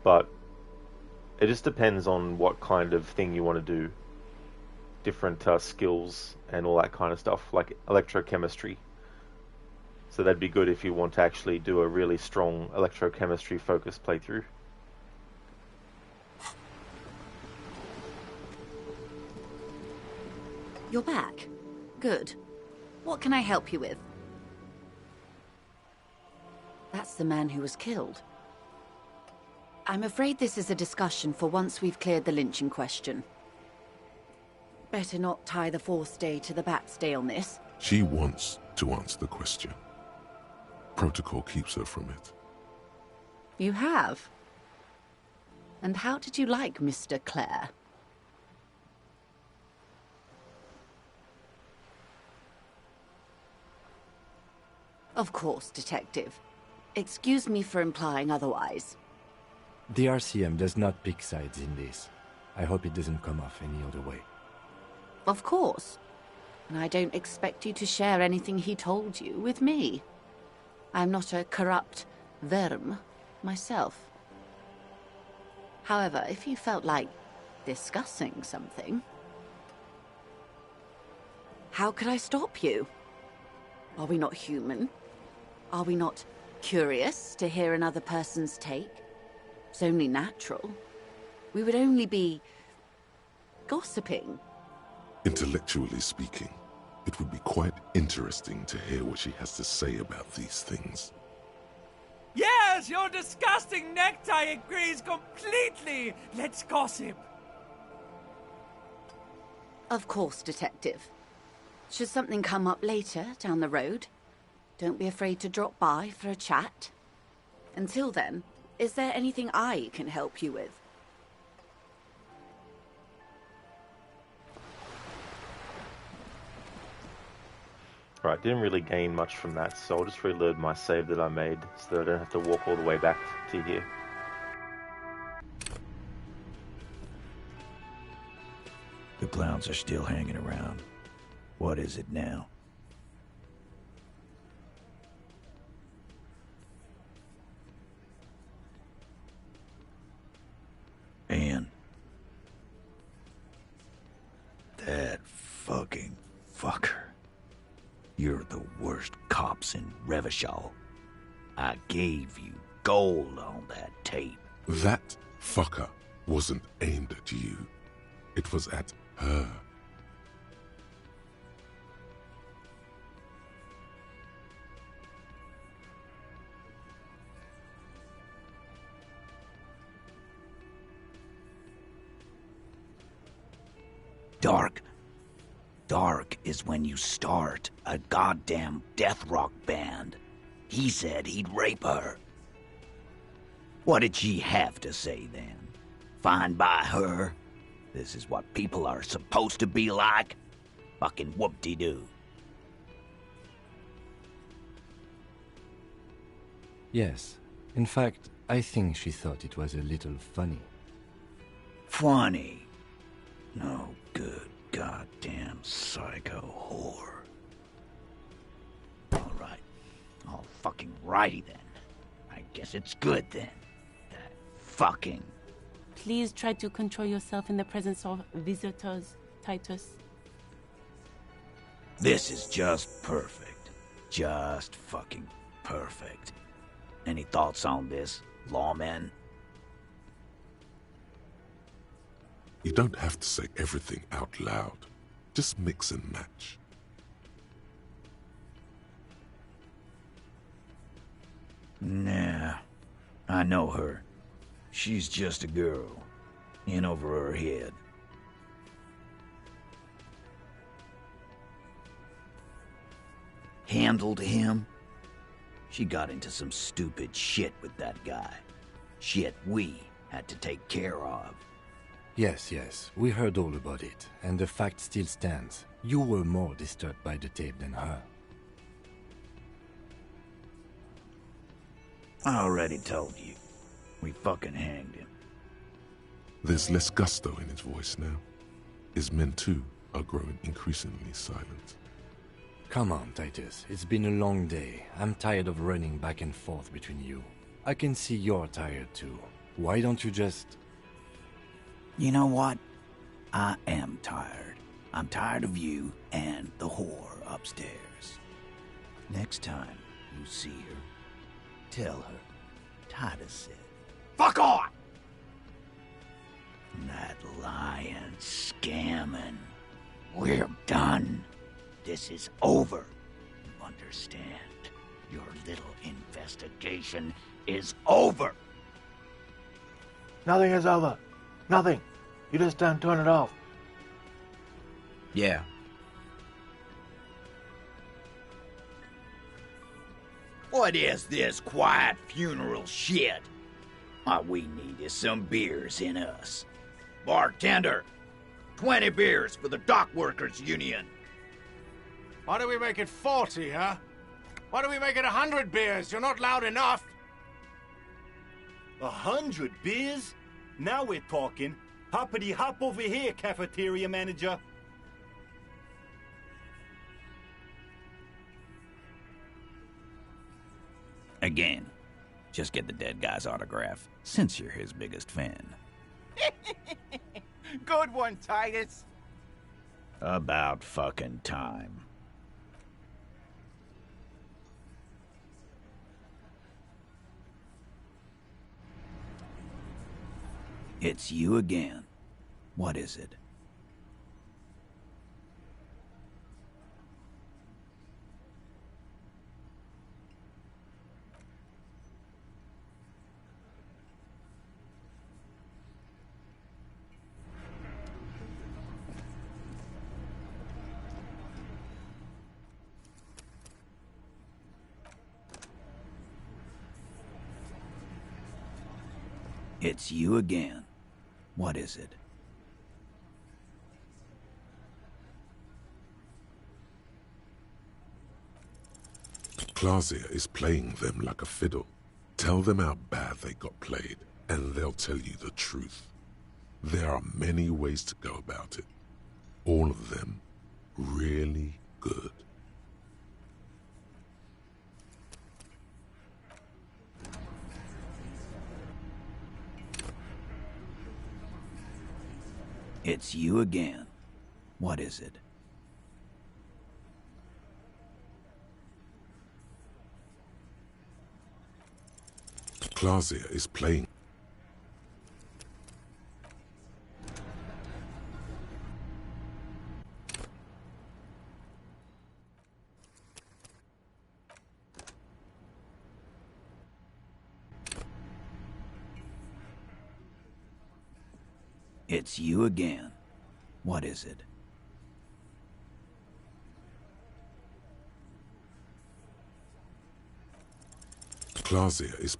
But it just depends on what kind of thing you want to do. Different skills and all that kind of stuff, like electrochemistry. So that'd be good if you want to actually do a really strong electrochemistry focused playthrough. You're back. Good. What can I help you with? That's the man who was killed. I'm afraid this is a discussion for once we've cleared the lynching question. Better not tie the fourth day to the Bat's Day on this. She wants to answer the question. Protocol keeps her from it. You have? And how did you like Mr. Clare? Of course, Detective. Excuse me for implying otherwise. The RCM does not pick sides in this. I hope it doesn't come off any other way. Of course. And I don't expect you to share anything he told you with me. I'm not a corrupt verm myself. However, if you felt like discussing something, how could I stop you? Are we not human? Are we not curious to hear another person's take? It's only natural. We would only be gossiping. Intellectually speaking, it would be quite interesting to hear what she has to say about these things. Yes, your disgusting necktie agrees completely. Let's gossip. Of course, Detective. Should something come up later down the road, don't be afraid to drop by for a chat. Until then, is there anything I can help you with? Right, didn't really gain much from that, so I'll just reload my save that I made so that I don't have to walk all the way back to here. The clowns are still hanging around. What is it now? Anne. That fucking fucker. You're the worst cops in Revachol. I gave you gold on that tape. That fucker wasn't aimed at you. It was at her. dark is when you start a goddamn death rock band. He said he'd rape her. What did she have to say then? Fine by her? This is what people are supposed to be like? Fucking whoop-de-doo. Yes. In fact, I think she thought it was a little funny. Funny? No good goddamn psycho whore. Alright. All fucking righty then. I guess it's good then. Fucking. Please try to control yourself in the presence of visitors, Titus. This is just perfect. Just fucking perfect. Any thoughts on this, lawmen? You don't have to say everything out loud. Just mix and match. Nah. I know her. She's just a girl. In over her head. Handled him? She got into some stupid shit with that guy. Shit we had to take care of. Yes, we heard all about it, and the fact still stands. You were more disturbed by the tape than her. I already told you. We fucking hanged him. There's less gusto in his voice now. His men too are growing increasingly silent. Come on, Titus. It's been a long day. I'm tired of running back and forth between you. I can see you're tired too. Why don't you just... You know what? I am tired. I'm tired of you and the whore upstairs. Next time you see her, tell her Titus said, "Fuck on!" That lying, scamming. We're done. This is over. You understand? Your little investigation is over. Nothing is over. Nothing. You just don't turn it off. Yeah. What is this quiet funeral shit? All we need is some beers in us. Bartender, 20 beers for the Dock Workers Union. Why do we make it 40, huh? Why do we make it 100 beers? You're not loud enough. 100 beers? Now we're talking. Hoppity hop over here, cafeteria manager. Again, just get the dead guy's autograph, since you're his biggest fan. Good one, Titus. About fucking time. It's you again. What is it? It's you again. What is it? Clausia is playing them like a fiddle. Tell them how bad they got played, and they'll tell you the truth. There are many ways to go about it. All of them really good. It's you again. What is it? Clausia is playing. It's you again. What is it? Clausia is...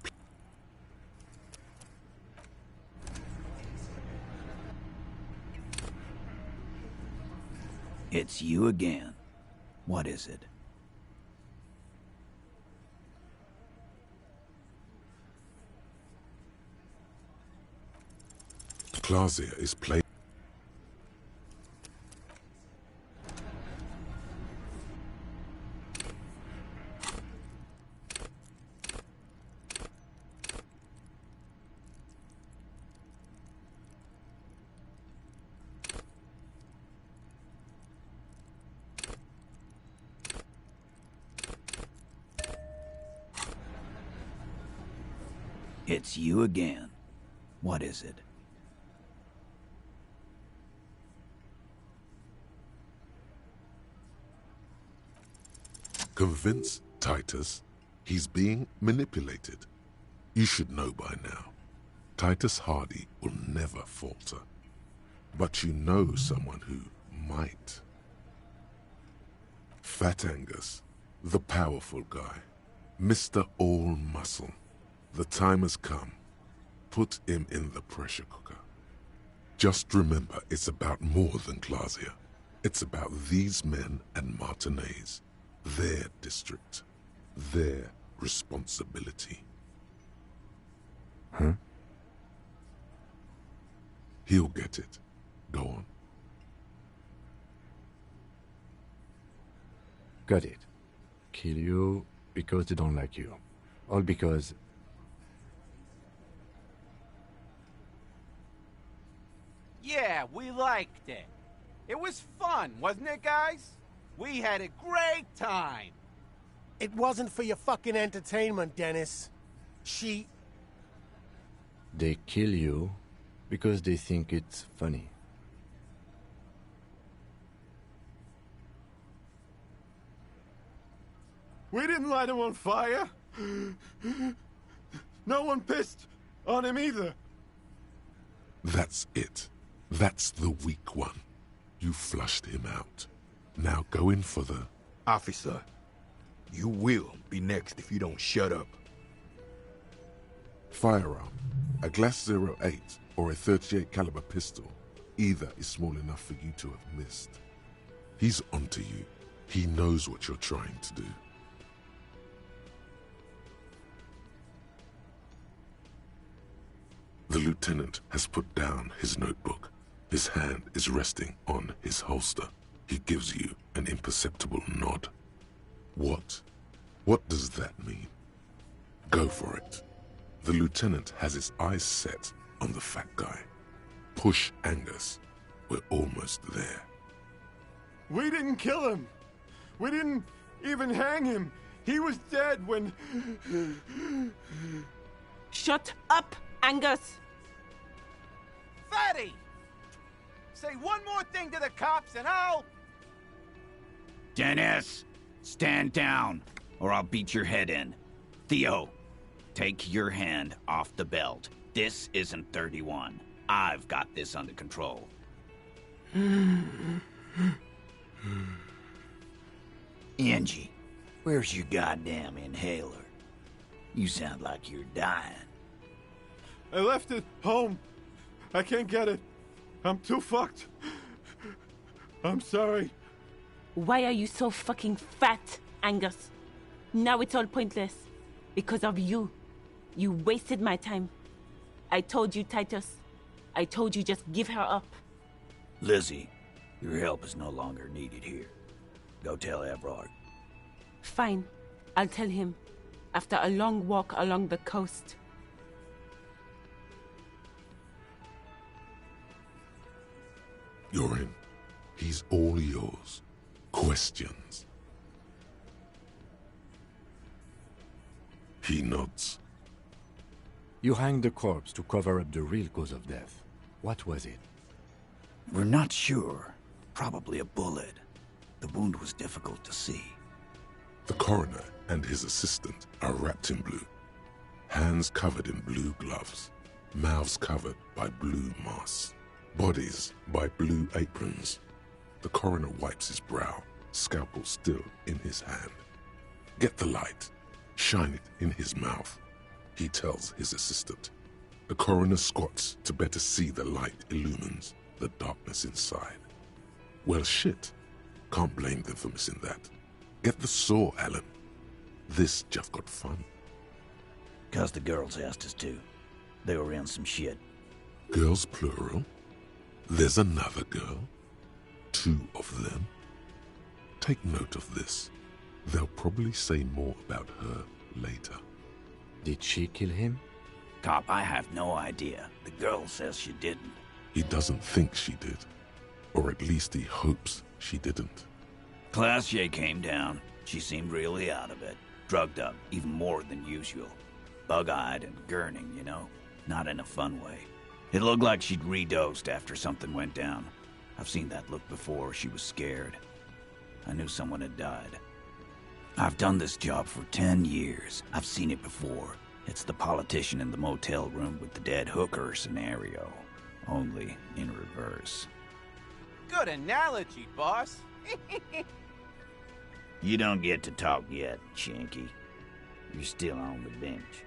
It's you again. What is it? Clausia is playing... It's you again. What is it? Convince Titus he's being manipulated. You should know by now. Titus Hardy will never falter. But you know someone who might. Fat Angus, the powerful guy. Mr. All Muscle. The time has come. Put him in the pressure cooker. Just remember, it's about more than Clausia. It's about these men and Martinez. Their district. Their responsibility. Huh? He'll get it. Go on. Got it. Kill you because they don't like you. All because... Yeah, we liked it. It was fun, wasn't it, guys? We had a great time. It wasn't for your fucking entertainment, Dennis. They kill you because they think it's funny. We didn't light him on fire. No one pissed on him either. That's it. That's the weak one. You flushed him out. Now go in for the... Officer, you will be next if you don't shut up. Firearm. A Glass 08 or a 38 caliber pistol. Either is small enough for you to have missed. He's onto you. He knows what you're trying to do. The lieutenant has put down his notebook. His hand is resting on his holster. He gives you an imperceptible nod. What? What does that mean? Go for it. The lieutenant has his eyes set on the fat guy. Push Angus. We're almost there. We didn't kill him. We didn't even hang him. He was dead when... Shut up, Angus! Fatty! Say one more thing to the cops and I'll... Dennis, stand down, or I'll beat your head in. Theo, take your hand off the belt. This isn't 31. I've got this under control. Angie, where's your goddamn inhaler? You sound like you're dying. I left it home. I can't get it. I'm too fucked. I'm sorry. Why are you so fucking fat, Angus? Now it's all pointless. Because of you. You wasted my time. I told you, Titus. I told you just give her up. Lizzie, your help is no longer needed here. Go tell Everard. Fine. I'll tell him. After a long walk along the coast. You're in. He's all yours. Questions? He nods. You hanged the corpse to cover up the real cause of death. What was it? We're not sure. Probably a bullet. The wound was difficult to see. The coroner and his assistant are wrapped in blue. Hands covered in blue gloves. Mouths covered by blue masks. Bodies by blue aprons. The coroner wipes his brow, scalpel still in his hand. Get the light. Shine it in his mouth. He tells his assistant. The coroner squats to better see the light illumines the darkness inside. Well, shit. Can't blame them for missing that. Get the saw, Alan. This just got fun. 'Cause the girls asked us to. They were in some shit. Girls plural? There's another girl? 2 of them? Take note of this. They'll probably say more about her later. Did she kill him? Cop, I have no idea. The girl says she didn't. He doesn't think she did. Or at least he hopes she didn't. Classier came down. She seemed really out of it. Drugged up, even more than usual. Bug-eyed and gurning, you know? Not in a fun way. It looked like she'd redosed after something went down. I've seen that look before. She was scared. I knew someone had died. I've done this job for 10 years. I've seen it before. It's the politician in the motel room with the dead hooker scenario. Only in reverse. Good analogy, boss. You don't get to talk yet, Shanky. You're still on the bench.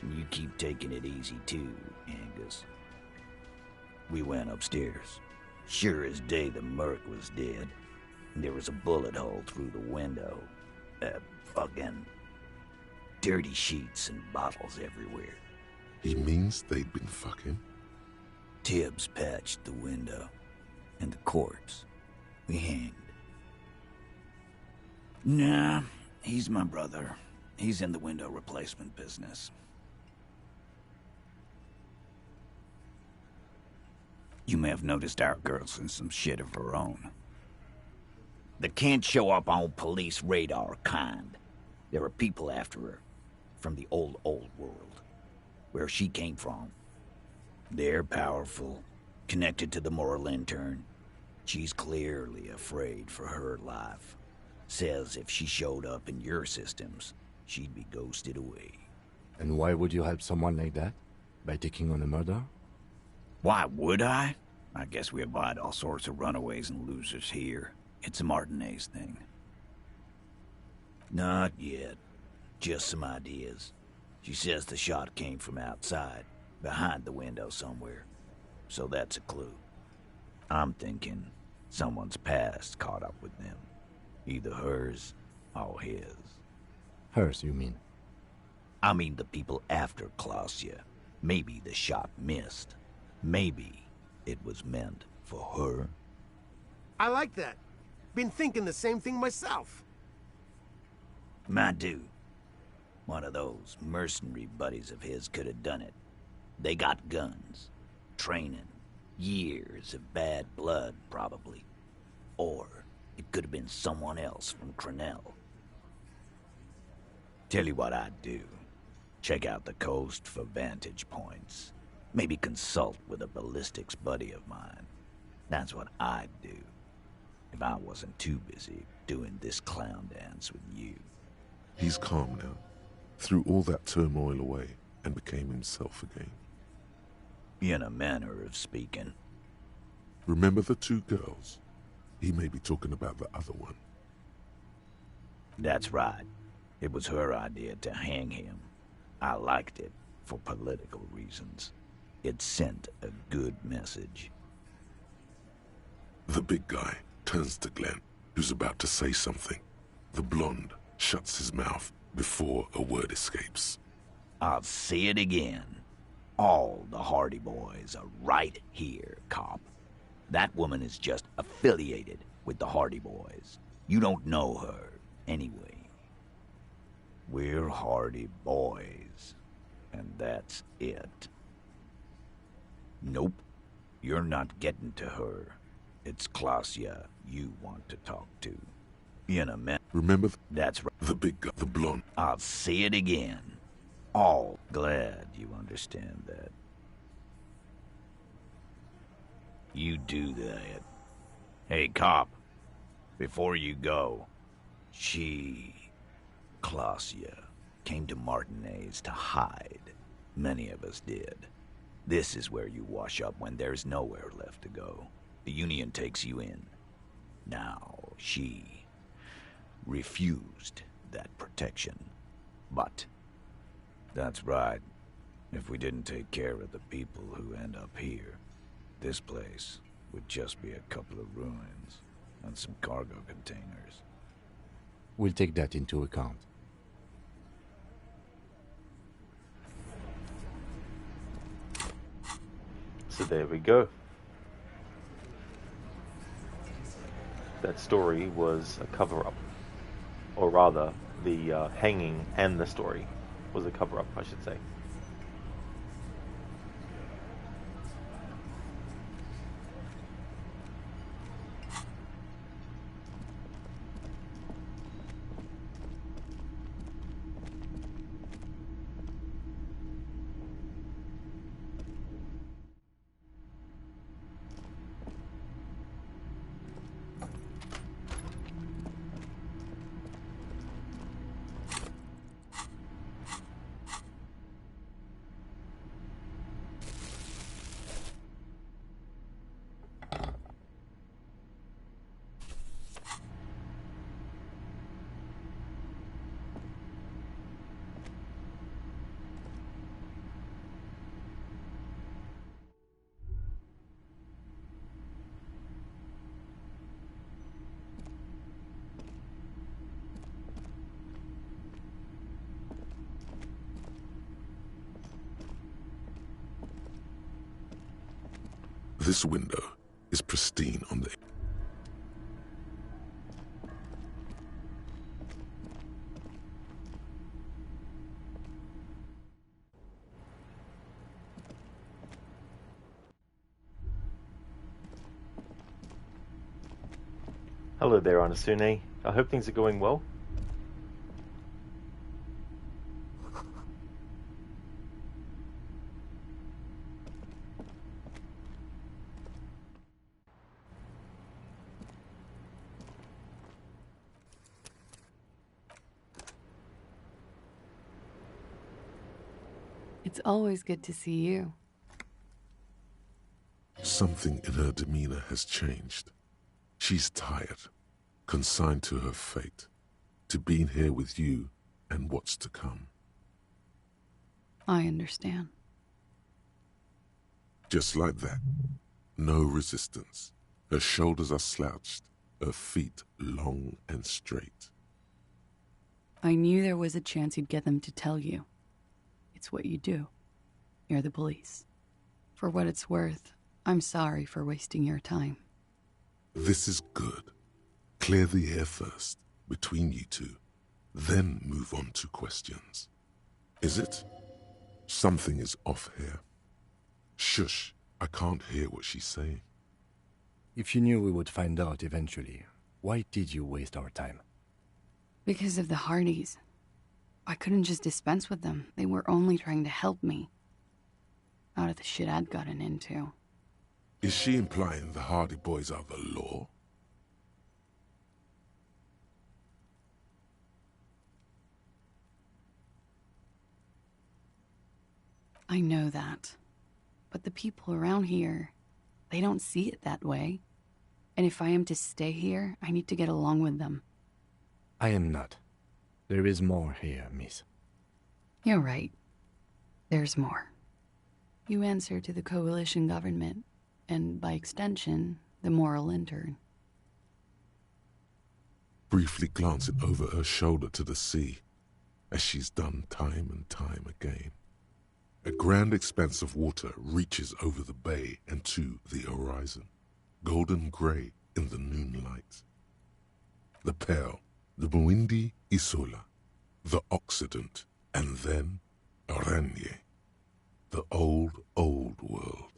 And you keep taking it easy too, Angus. We went upstairs. Sure as day the Merc was dead. And there was a bullet hole through the window. Fucking dirty sheets and bottles everywhere. He means they'd been fucking? Tibbs patched the window. And the corpse. We hanged. Nah, he's my brother. He's in the window replacement business. You may have noticed our girl's in some shit of her own. They can't show up on police radar kind. There are people after her. From the old world. Where she came from. They're powerful. Connected to the moral intern. She's clearly afraid for her life. Says if she showed up in your systems, she'd be ghosted away. And why would you help someone like that? By taking on a murder? Why would I? I guess we abide all sorts of runaways and losers here. It's a Martinez thing. Not yet. Just some ideas. She says the shot came from outside, behind the window somewhere. So that's a clue. I'm thinking someone's past caught up with them. Either hers or his. Hers, you mean? I mean the people after Clausia. Maybe the shot missed. Maybe it was meant for her. I like that. Been thinking the same thing myself. My dude. One of those mercenary buddies of his could have done it. They got guns. Training. Years of bad blood, probably. Or it could have been someone else from Crenell. Tell you what I'd do. Check out the coast for vantage points. Maybe consult with a ballistics buddy of mine. That's what I'd do. If I wasn't too busy doing this clown dance with you. He's calm now. Threw all that turmoil away and became himself again. In a manner of speaking. Remember the 2 girls? He may be talking about the other one. That's right. It was her idea to hang him. I liked it for political reasons. It sent a good message. The big guy turns to Glenn, who's about to say something. The blonde shuts his mouth before a word escapes. I'll say it again. All the Hardy Boys are right here, cop. That woman is just affiliated with the Hardy Boys. You don't know her, anyway. We're Hardy Boys, and that's it. Nope, you're not getting to her. It's Clausia you want to talk to. In a minute. Remember? That's right. The big guy, the blonde. I'll say it again. All glad you understand that. You do that. Hey, cop. Before you go, Clausia, came to Martinez to hide. Many of us did. This is where you wash up when there's nowhere left to go. The Union takes you in. Now, she refused that protection. But That's right. If we didn't take care of the people who end up here, this place would just be a couple of ruins and some cargo containers. We'll take that into account. So there we go. That story was a cover-up. Or rather, the hanging and the story was a cover-up, I should say. This window is pristine on the... Hello there, Anasune. I hope things are going well. It's always good to see you. Something in her demeanor has changed. She's tired, consigned to her fate, to being here with you and what's to come. I understand. Just like that. No resistance. Her shoulders are slouched, her feet long and straight. I knew there was a chance you'd get them to tell you. It's what you do. You're the police. For what it's worth, I'm sorry for wasting your time. This is good. Clear the air first, between you two, then move on to questions. Is it? Something is off here. Shush, I can't hear what she's saying. If you knew we would find out eventually, why did you waste our time? Because of the Hardys. I couldn't just dispense with them. They were only trying to help me. Out of the shit I'd gotten into. Is she implying the Hardy Boys are the law? I know that. But the people around here, they don't see it that way. And if I am to stay here, I need to get along with them. I am not. There is more here, miss. You're right. There's more. You answer to the coalition government, and by extension, the moral intern. Briefly glancing over her shoulder to the sea, as she's done time and time again. A grand expanse of water reaches over the bay and to the horizon, golden grey in the noonlight. The Pale, the Muindi Isola, the Occident, and then Oranje, the old world.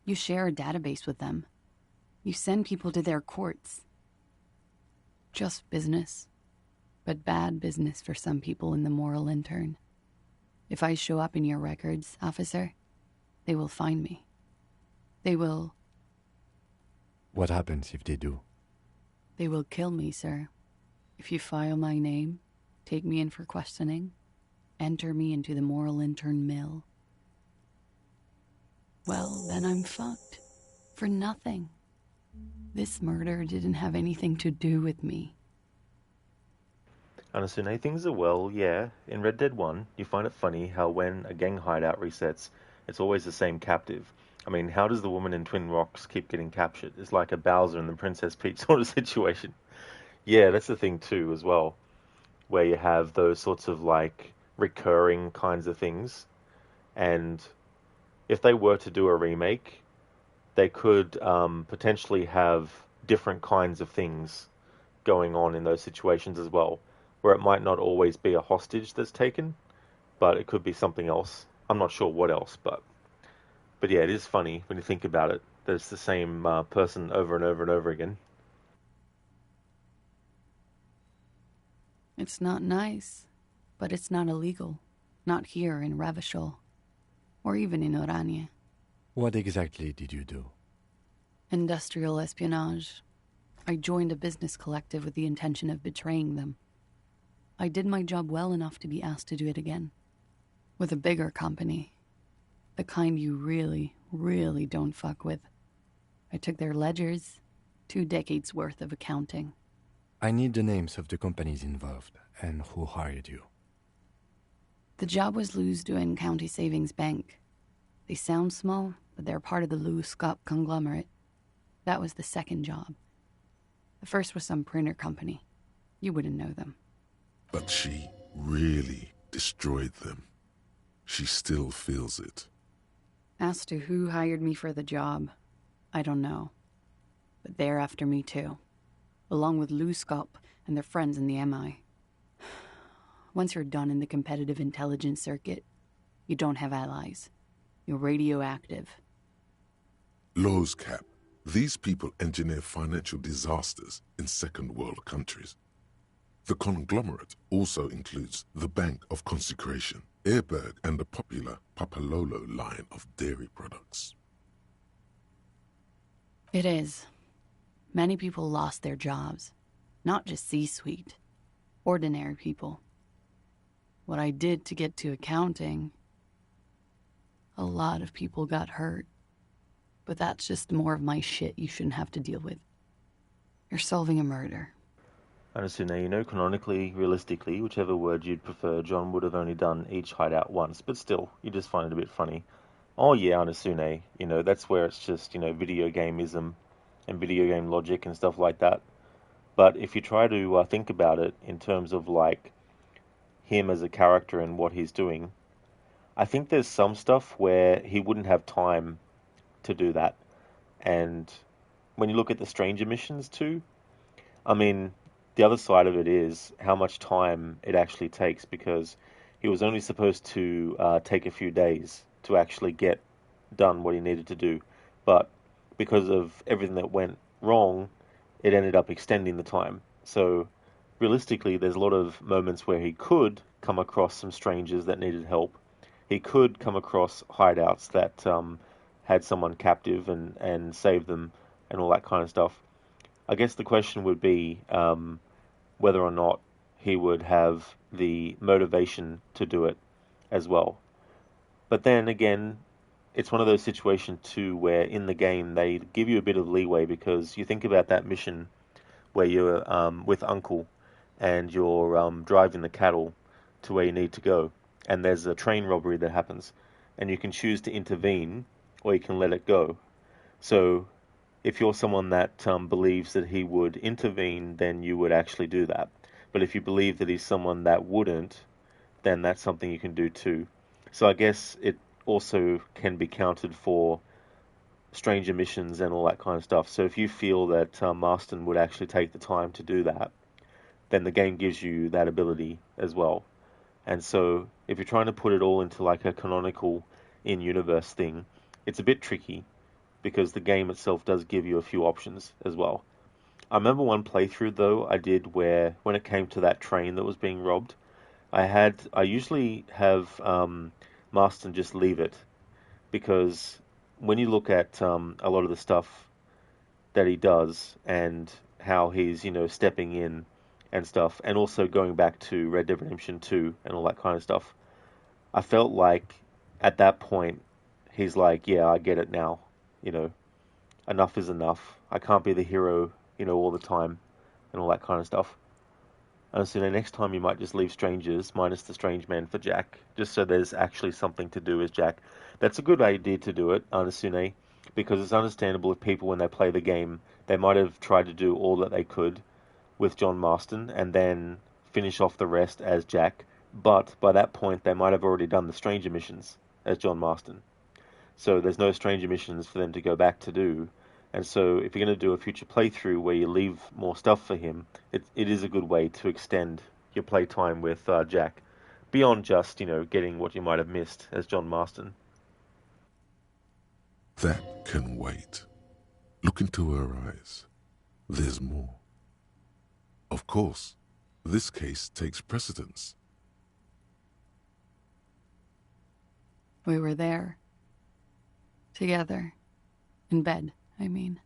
You share a database with them. You send people to their courts. Just business, but bad business for some people in the moral intern. If I show up in your records, officer, they will find me. They will... What happens if they do? They will kill me, sir. If you file my name, take me in for questioning, enter me into the moral intern mill. Well, then I'm fucked. For nothing. This murder didn't have anything to do with me. Anasune, things are well, yeah. In Red Dead 1, you find it funny how when a gang hideout resets, it's always the same captive. I mean, how does the woman in Twin Rocks keep getting captured? It's like a Bowser and the Princess Peach sort of situation. Yeah, that's the thing too, as well, where you have those sorts of like recurring kinds of things. And if they were to do a remake, they could potentially have different kinds of things going on in those situations as well, where it might not always be a hostage that's taken, but it could be something else. I'm not sure what else, but yeah, it is funny when you think about it that it's the same person over and over and over again. It's not nice, but it's not illegal. Not here in Ravishol, or even in Oranje. What exactly did you do? Industrial espionage. I joined a business collective with the intention of betraying them. I did my job well enough to be asked to do it again. With a bigger company. The kind you really, really don't fuck with. I took their ledgers, 2 decades worth of accounting. I need the names of the companies involved and who hired you. The job was Lou's doing County Savings Bank. They sound small, but they're part of the Lou Scott conglomerate. That was the second job. The first was some printer company. You wouldn't know them. But she really destroyed them. She still feels it. As to who hired me for the job, I don't know. But they're after me too. Along with Lou Scott and their friends in the MI. Once you're done in the competitive intelligence circuit, you don't have allies. You're radioactive. Lowe's Cap. These people engineer financial disasters in second world countries. The conglomerate also includes the Bank of Consecration, Airberg, and the popular Papalolo line of dairy products. It is. Many people lost their jobs. Not just C-suite. Ordinary people. What I did to get to accounting, a lot of people got hurt. But that's just more of my shit you shouldn't have to deal with. You're solving a murder. Anasune, you know, canonically, realistically, whichever word you'd prefer, John would have only done each hideout once, but still, you just find it a bit funny. Oh yeah, Anasune, you know, that's where it's just, you know, video gameism and video game logic and stuff like that. But if you try to think about it in terms of, like, him as a character and what he's doing, I think there's some stuff where he wouldn't have time to do that. And when you look at the stranger missions too, I mean, the other side of it is how much time it actually takes, because he was only supposed to take a few days to actually get done what he needed to do. But because of everything that went wrong, it ended up extending the time. So realistically, there's a lot of moments where he could come across some strangers that needed help. He could come across hideouts that had someone captive and save them and all that kind of stuff. I guess the question would be whether or not he would have the motivation to do it as well. But then again, it's one of those situations too where in the game they give you a bit of leeway, because you think about that mission where you're with Uncle and you're driving the cattle to where you need to go, and there's a train robbery that happens, and you can choose to intervene or you can let it go. So if you're someone that believes that he would intervene, then you would actually do that. But if you believe that he's someone that wouldn't, then that's something you can do too. So I guess it also can be counted for stranger missions and all that kind of stuff. So if you feel that Marston would actually take the time to do that, then the game gives you that ability as well. And so if you're trying to put it all into like a canonical in-universe thing, it's a bit tricky, because the game itself does give you a few options as well. I remember one playthrough though I did where when it came to that train that was being robbed, I usually have Marston just leave it, because when you look at a lot of the stuff that he does and how he's, you know, stepping in and stuff, and also going back to Red Dead Redemption 2 and all that kind of stuff, I felt like at that point he's like, yeah, I get it now, you know, enough is enough. I can't be the hero, you know, all the time and all that kind of stuff. And so next time you might just leave strangers, minus the strange man, for Jack, just so there's actually something to do as Jack. That's a good idea to do it, Anasune, because it's understandable if people, when they play the game, they might have tried to do all that they could with John Marston and then finish off the rest as Jack, but by that point they might have already done the stranger missions as John Marston. So there's no stranger missions for them to go back to do. And so if you're going to do a future playthrough where you leave more stuff for him, it is a good way to extend your playtime with Jack, beyond just, getting what you might have missed as John Marston. That can wait. Look into her eyes. There's more. Of course, this case takes precedence. We were there. Together. In bed, I mean.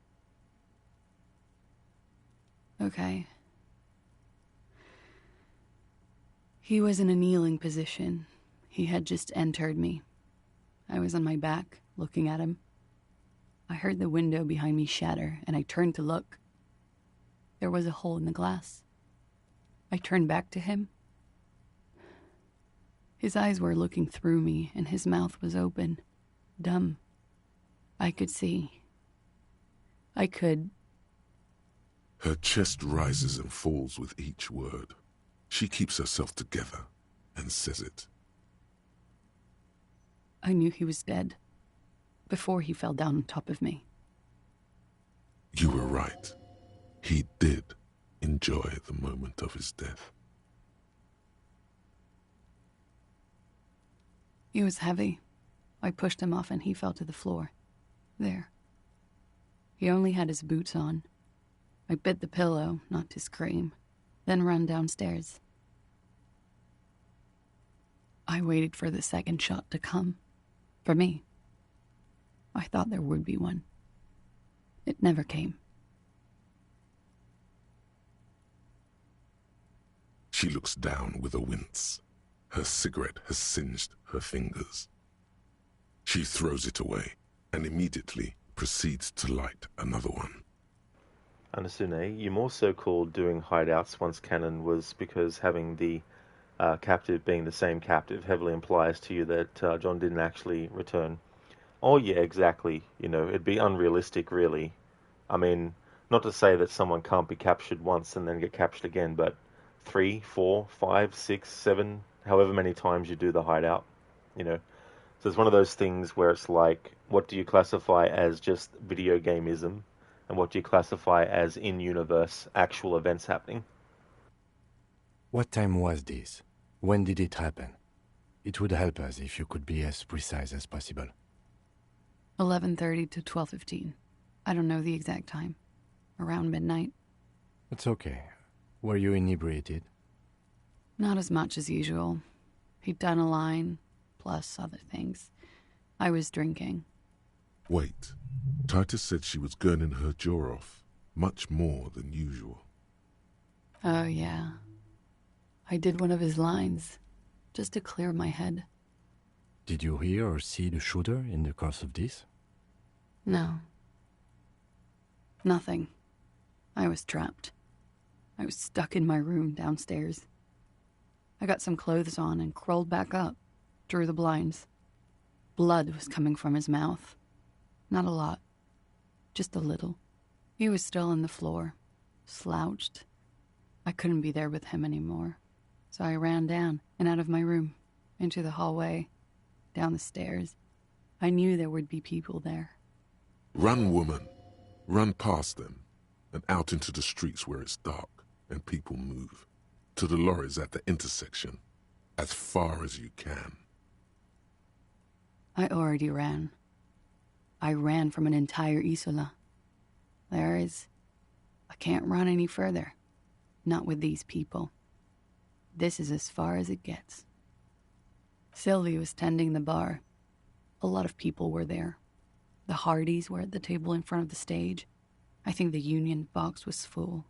Okay. He was in a kneeling position. He had just entered me. I was on my back, looking at him. I heard the window behind me shatter, and I turned to look. There was a hole in the glass. I turned back to him. His eyes were looking through me, and his mouth was open, dumb. I could see. I could. Her chest rises and falls with each word. She keeps herself together and says it. I knew he was dead before he fell down on top of me. You were right. He did enjoy the moment of his death. He was heavy. I pushed him off and he fell to the floor. There. He only had his boots on. I bit the pillow, not to scream, then ran downstairs. I waited for the second shot to come. For me. I thought there would be one. It never came. She looks down with a wince. Her cigarette has singed her fingers. She throws it away and immediately proceeds to light another one. Anasune, you more so called doing hideouts once canon was because having the captive being the same captive heavily implies to you that John didn't actually return. Oh yeah, exactly. It'd be unrealistic, really. I mean, not to say that someone can't be captured once and then get captured again, but 3, 4, 5, 6, 7, however many times you do the hideout, So it's one of those things where it's like, what do you classify as just video gameism, and what do you classify as in-universe actual events happening? What time was this? When did it happen? It would help us if you could be as precise as possible. 11:30 to 12:15. I don't know the exact time. Around midnight. It's okay. Were you inebriated? Not as much as usual. He'd done a line, plus other things. I was drinking. Wait. Titus said she was gurning her jaw off, much more than usual. Oh, yeah. I did one of his lines, just to clear my head. Did you hear or see the shooter in the course of this? No. Nothing. I was trapped. I was stuck in my room downstairs. I got some clothes on and crawled back up, drew the blinds. Blood was coming from his mouth. Not a lot. Just a little. He was still on the floor, slouched. I couldn't be there with him anymore. So I ran down and out of my room, into the hallway, down the stairs. I knew there would be people there. Run, woman. Run past them and out into the streets where it's dark and people move. To the lorries at the intersection, as far as you can. I already ran. I ran from an entire Isola. I can't run any further. Not with these people. This is as far as it gets. Sylvie was tending the bar. A lot of people were there. The Hardys were at the table in front of the stage. I think the Union box was full.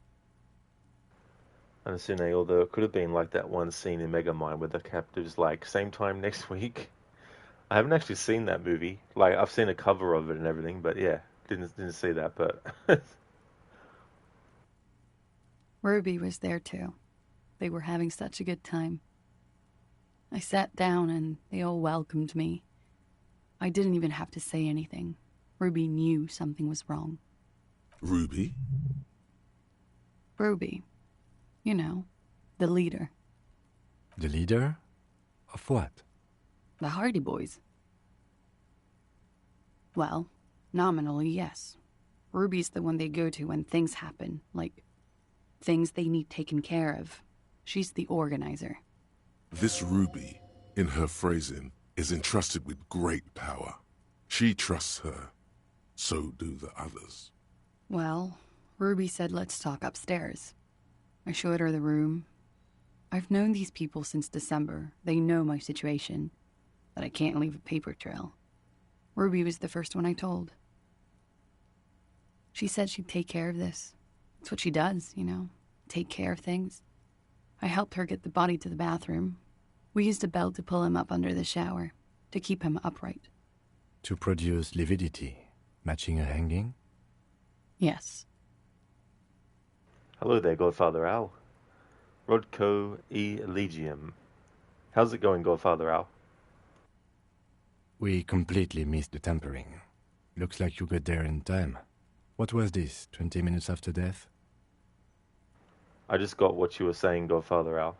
And Sune, although it could have been like that one scene in Megamind where the captive's like, same time next week. I haven't actually seen that movie. Like, I've seen a cover of it and everything, but yeah, didn't see that, but... Ruby was there too. they were having such a good time. I sat down and they all welcomed me. I didn't even have to say anything. Ruby knew something was wrong. Ruby? Ruby. You know, the leader. The leader? Of what? The Hardy Boys. Well, nominally, yes. Ruby's the one they go to when things happen, like things they need taken care of. She's the organizer. This Ruby, in her phrasing, is entrusted with great power. She trusts her. So do the others. Well, Ruby said let's talk upstairs. I showed her the room. I've known these people since December. They know my situation, but I can't leave a paper trail. Ruby was the first one I told. She said she'd take care of this. It's what she does, you know, take care of things. I helped her get the body to the bathroom. We used a belt to pull him up under the shower, to keep him upright. To produce lividity, matching a hanging? Yes. Hello there, Godfather Al. Disco Elysium. How's it going, Godfather Al? We completely missed the tampering. Looks like you got there in time. What was this, 20 minutes after death? I just got what you were saying, Godfather Al.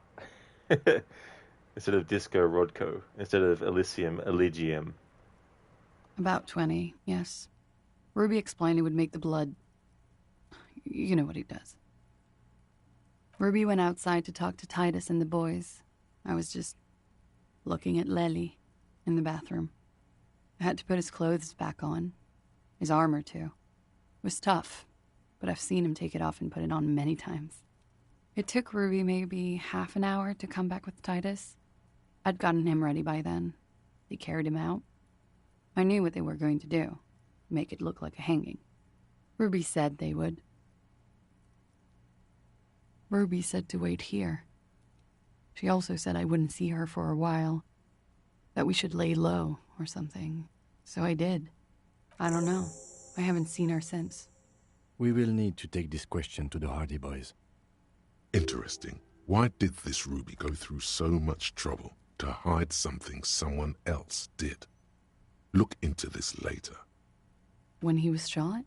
Instead of Disco, Rodco. Instead of Elysium, Elysium. About 20, yes. Ruby explained it would make the blood... You know what he does. Ruby went outside to talk to Titus and the boys. I was just looking at Lely in the bathroom. I had to put his clothes back on. His armor, too. It was tough, but I've seen him take it off and put it on many times. It took Ruby maybe half an hour to come back with Titus. I'd gotten him ready by then. They carried him out. I knew what they were going to do. Make it look like a hanging. Ruby said they would. Ruby said to wait here. She also said I wouldn't see her for a while. That we should lay low or something. So I did. I don't know. I haven't seen her since. We will need to take this question to the Hardy Boys. Interesting. Why did this Ruby go through so much trouble to hide something someone else did? Look into this later. When he was shot?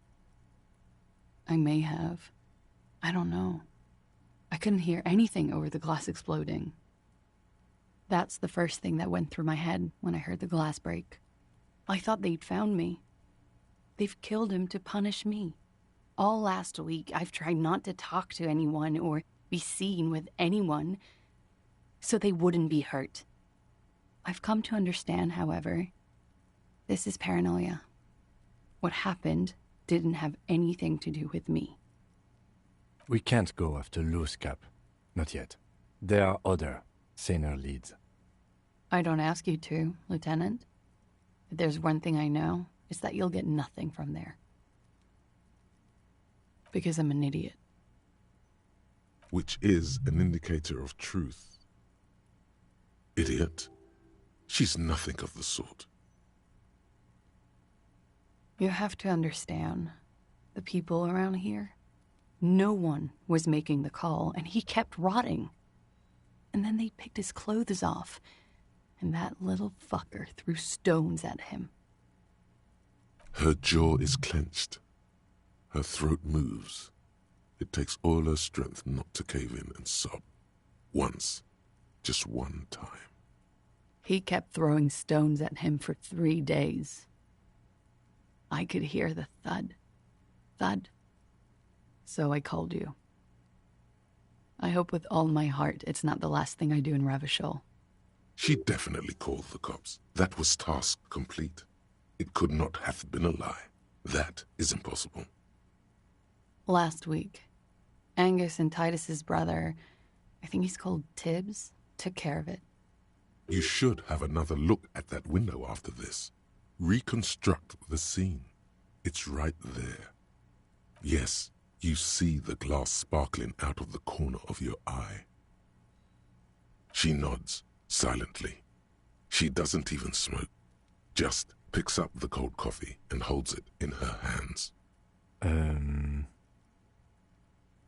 I may have. I don't know. I couldn't hear anything over the glass exploding. That's the first thing that went through my head when I heard the glass break. I thought they'd found me. They've killed him to punish me. All last week, I've tried not to talk to anyone or be seen with anyone so they wouldn't be hurt. I've come to understand, however, this is paranoia. What happened didn't have anything to do with me. We can't go after Loose Cap. Not yet. There are other, saner leads. I don't ask you to, Lieutenant. If there's one thing I know, it's that you'll get nothing from there. Because I'm an idiot. Which is an indicator of truth. Idiot? She's nothing of the sort. You have to understand, the people around here, no one was making the call, and he kept rotting. And then they picked his clothes off, and that little fucker threw stones at him. Her jaw is clenched. Her throat moves. It takes all her strength not to cave in and sob. Once. Just one time. He kept throwing stones at him for 3 days. I could hear the thud. Thud. So I called you. I hope with all my heart it's not the last thing I do in Ravishol. She definitely called the cops. That was task complete. It could not have been a lie. That is impossible. Last week, Angus and Titus's brother, I think he's called Tibbs, took care of it. You should have another look at that window after this. Reconstruct the scene. It's right there. Yes, you see the glass sparkling out of the corner of your eye. She nods, silently. She doesn't even smoke. Just picks up the cold coffee and holds it in her hands.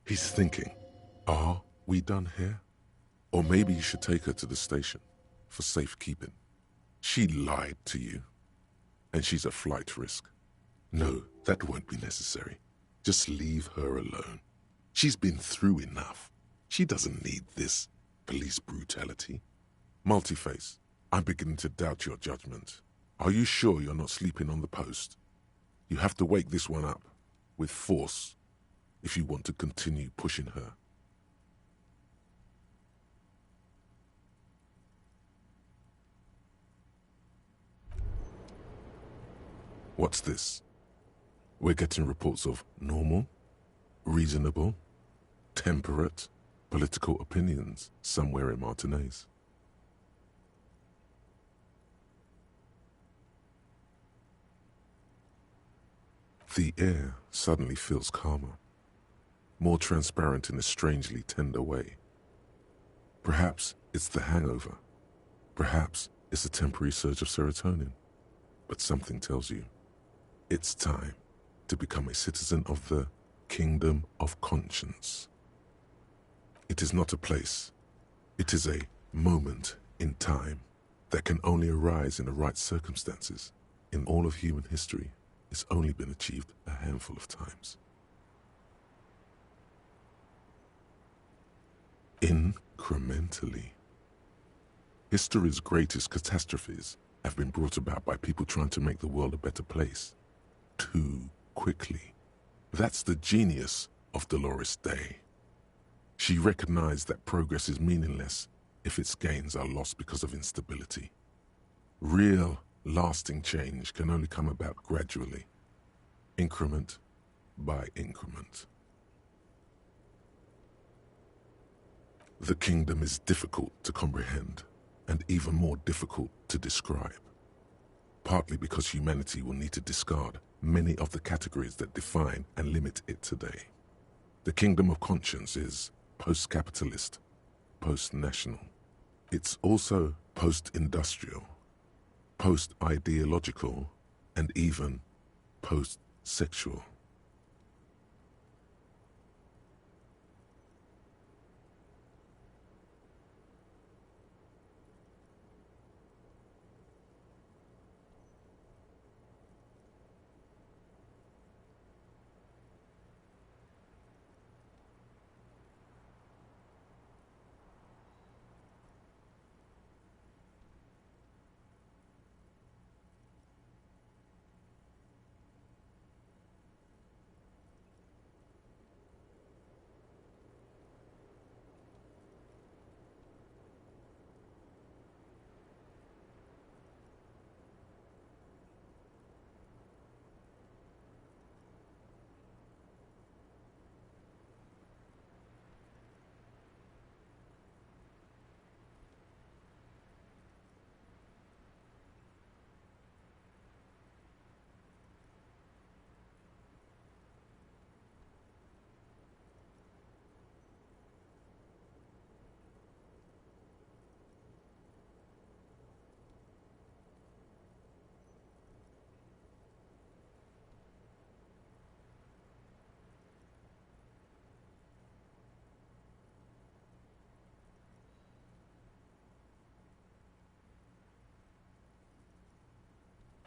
He's thinking, are we done here? Or maybe you should take her to the station for safekeeping. She lied to you, and she's a flight risk. No, that won't be necessary. Just leave her alone. She's been through enough. She doesn't need this police brutality. Multiface, I'm beginning to doubt your judgment. Are you sure you're not sleeping on the post? You have to wake this one up, with force, if you want to continue pushing her. What's this? We're getting reports of normal, reasonable, temperate, political opinions somewhere in Martinez. The air suddenly feels calmer, more transparent in a strangely tender way. Perhaps it's the hangover. Perhaps it's a temporary surge of serotonin. But something tells you, it's time to become a citizen of the Kingdom of Conscience. It is not a place. It is a moment in time that can only arise in the right circumstances. In all of human history, it's only been achieved a handful of times. Incrementally. History's greatest catastrophes have been brought about by people trying to make the world a better place. Too quickly. That's the genius of Dolores Day. She recognized that progress is meaningless if its gains are lost because of instability. Real, lasting change can only come about gradually, increment by increment. The kingdom is difficult to comprehend, and even more difficult to describe, partly because humanity will need to discard many of the categories that define and limit it today. The Kingdom of Conscience is post-capitalist, post-national. It's also post-industrial, post-ideological, and even post-sexual.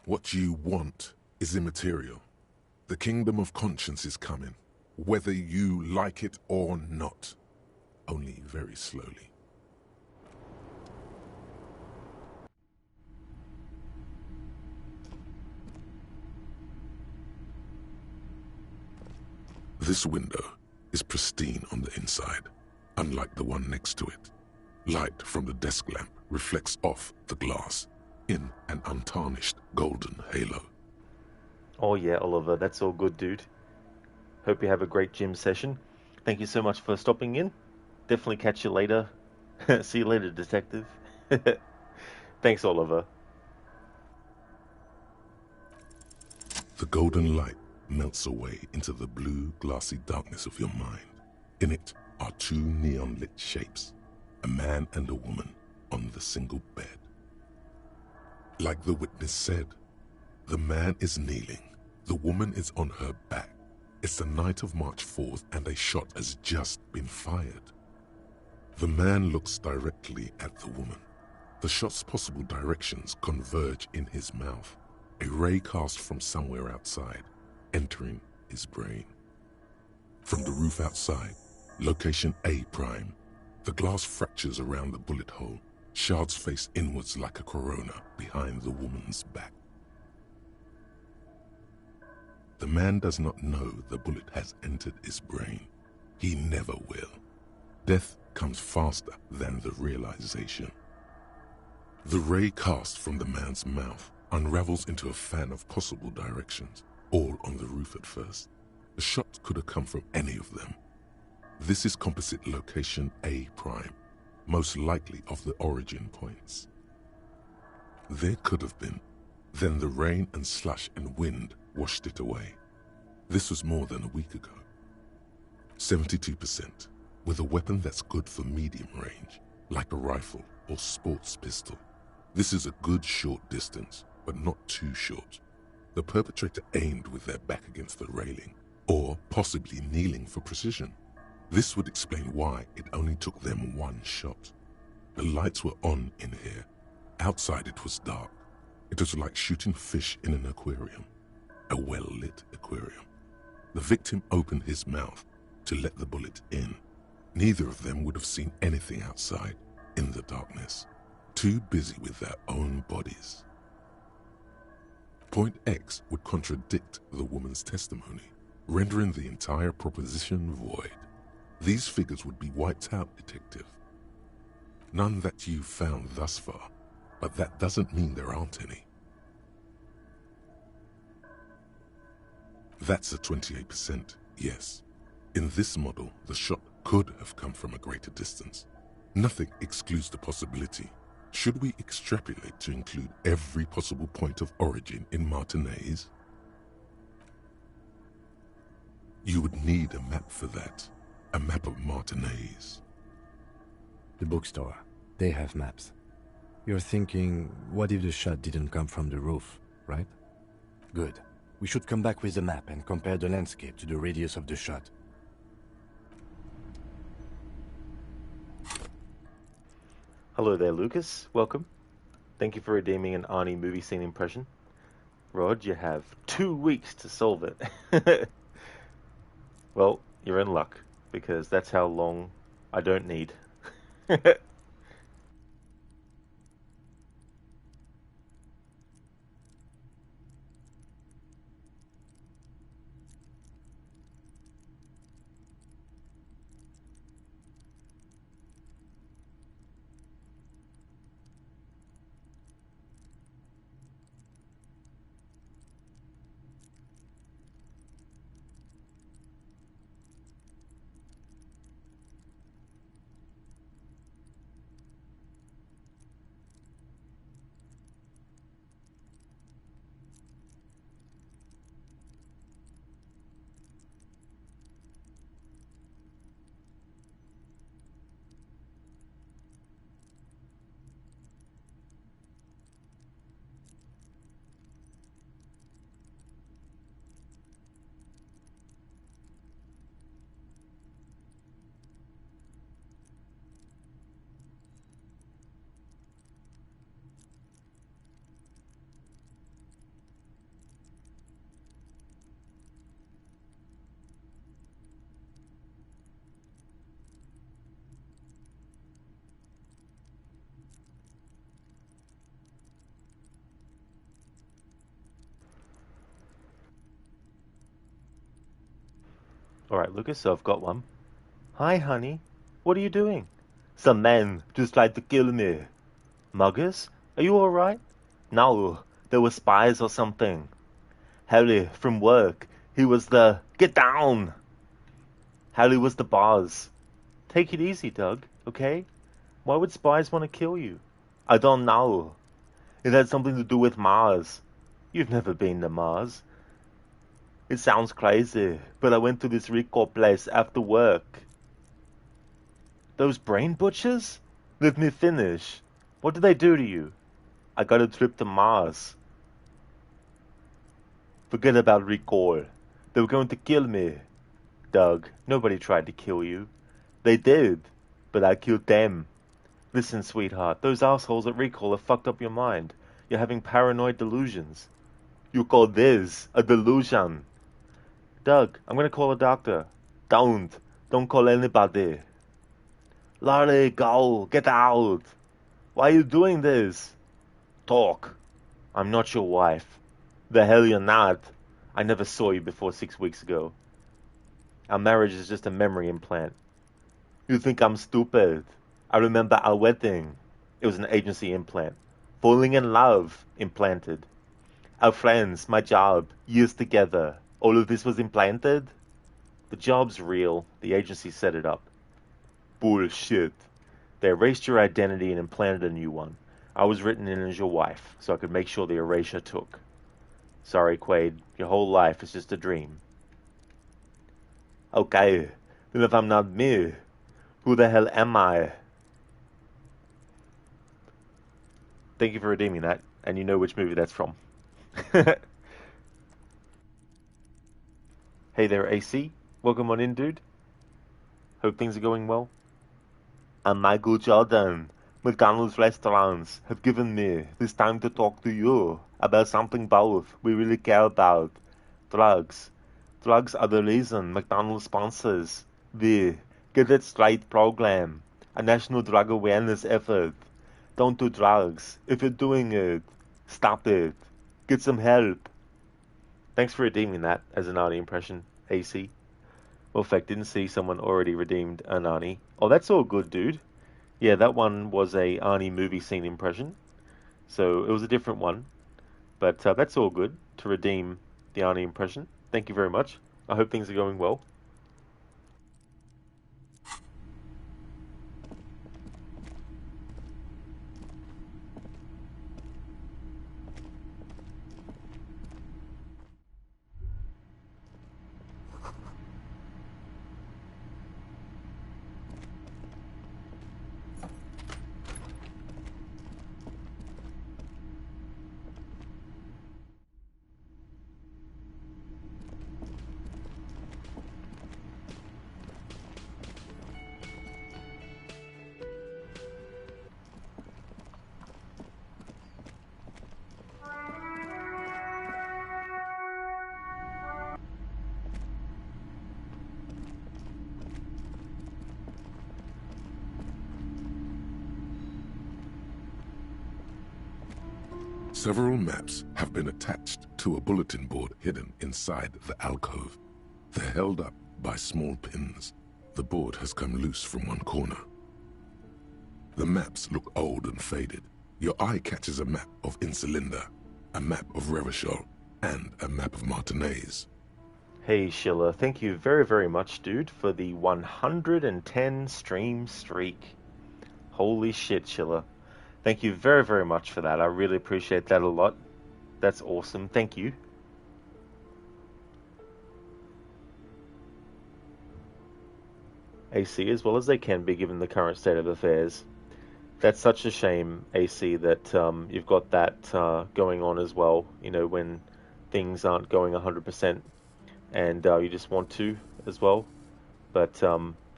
What you want is immaterial. The Kingdom of Conscience is coming, whether you like it or not. Only very slowly. This window is pristine on the inside, unlike the one next to it. Light from the desk lamp reflects off the glass in an untarnished golden halo. Oh yeah, Oliver, that's all good, dude. Hope you have a great gym session. Thank you so much for stopping in. Definitely catch you later. See you later, detective. Thanks, Oliver. The golden light melts away into the blue, glassy darkness of your mind. In it are two neon-lit shapes, a man and a woman on the single bed. Like the witness said, the man is kneeling, the woman is on her back. It's the night of March 4th and a shot has just been fired. The man looks directly at the woman. The shot's possible directions converge in his mouth, a ray cast from somewhere outside, entering his brain. From the roof outside, location A prime, the glass fractures around the bullet hole, shards face inwards like a corona behind the woman's back. The man does not know the bullet has entered his brain. He never will. Death comes faster than the realization. The ray cast from the man's mouth unravels into a fan of possible directions, all on the roof at first. The shot could have come from any of them. This is composite location A prime, most likely of the origin points. There could have been. Then the rain and slush and wind washed it away. This was more than a week ago. 72%, with a weapon that's good for medium range, like a rifle or sports pistol. This is a good short distance, but not too short. The perpetrator aimed with their back against the railing, or possibly kneeling for precision. This would explain why it only took them one shot. The lights were on in here. Outside it was dark. It was like shooting fish in an aquarium, a well-lit aquarium. The victim opened his mouth to let the bullet in. Neither of them would have seen anything outside in the darkness, too busy with their own bodies. Point X would contradict the woman's testimony, rendering the entire proposition void. These figures would be wiped out, detective. None that you've found thus far, but that doesn't mean there aren't any. That's a 28%, yes. In this model, the shot could have come from a greater distance. Nothing excludes the possibility. Should we extrapolate to include every possible point of origin in Martinez? You would need a map for that. A map of Martinez. The bookstore. They have maps. You're thinking, what if the shot didn't come from the roof, right? Good. We should come back with the map and compare the landscape to the radius of the shot. Hello there, Lucas. Welcome. Thank you for redeeming an Arnie movie scene impression. Rod, you have 2 weeks to solve it. Well, you're in luck, because that's how long I don't need. Alright, Lucas, so I've got one. Hi, honey. What are you doing? Some men just tried to kill me. Muggers? Are you alright? No, they were spies or something. Harry, from work, he was the... Get down! Harry was the boss. Take it easy, Doug, okay? Why would spies want to kill you? I don't know. It had something to do with Mars. You've never been to Mars. It sounds crazy, but I went to this Rico place after work. Those brain butchers? Let me finish. What did they do to you? I got a trip to Mars. Forget about recall. They were going to kill me. Doug, nobody tried to kill you. They did. but I killed them. Listen, sweetheart, those assholes at Recall have fucked up your mind. You're having paranoid delusions. You call this a delusion? Doug, I'm gonna call a doctor. Don't call anybody. Larry, go, get out. Why are you doing this? Talk. I'm not your wife. The hell you're not. I never saw you before 6 weeks ago. Our marriage is just a memory implant. You think I'm stupid? I remember our wedding. It was an agency implant. Falling in love implanted. Our friends, my job, years together. All of this was implanted? The job's real. The agency set it up. Bullshit. They erased your identity and implanted a new one. I was written in as your wife, so I could make sure the erasure took. Sorry, Quaid. Your whole life is just a dream. Okay, then if I'm not me, who the hell am I? Thank you for redeeming that, and you know which movie that's from. Hey there, AC. Welcome on in, dude. Hope things are going well. I'm Michael Jordan. McDonald's restaurants have given me this time to talk to you about something both we really care about. Drugs. Drugs are the reason McDonald's sponsors the Get It Straight program, a national drug awareness effort. Don't do drugs. If you're doing it, stop it. Get some help. Thanks for redeeming that as an Arnie impression, AC. Well, in fact, didn't see someone already redeemed an Arnie. Oh, that's all good, dude. Yeah, that one was a Arnie movie scene impression. So it was a different one. But that's all good to redeem the Arnie impression. Thank you very much. I hope things are going well. Several maps have been attached to a bulletin board hidden inside the alcove. They're held up by small pins. The board has come loose from one corner. The maps look old and faded. Your eye catches a map of Insulinda, a map of Revachol, and a map of Martinez. Hey Schiller, thank you very, very much, dude, for the 110 stream streak. Holy shit, Schiller. Thank you very, very much for that. I really appreciate that a lot. That's awesome. Thank you. AC, as well as they can be given the current state of affairs. That's such a shame, AC, that you've got that going on as well, you know, when things aren't going 100% and you just want to as well. But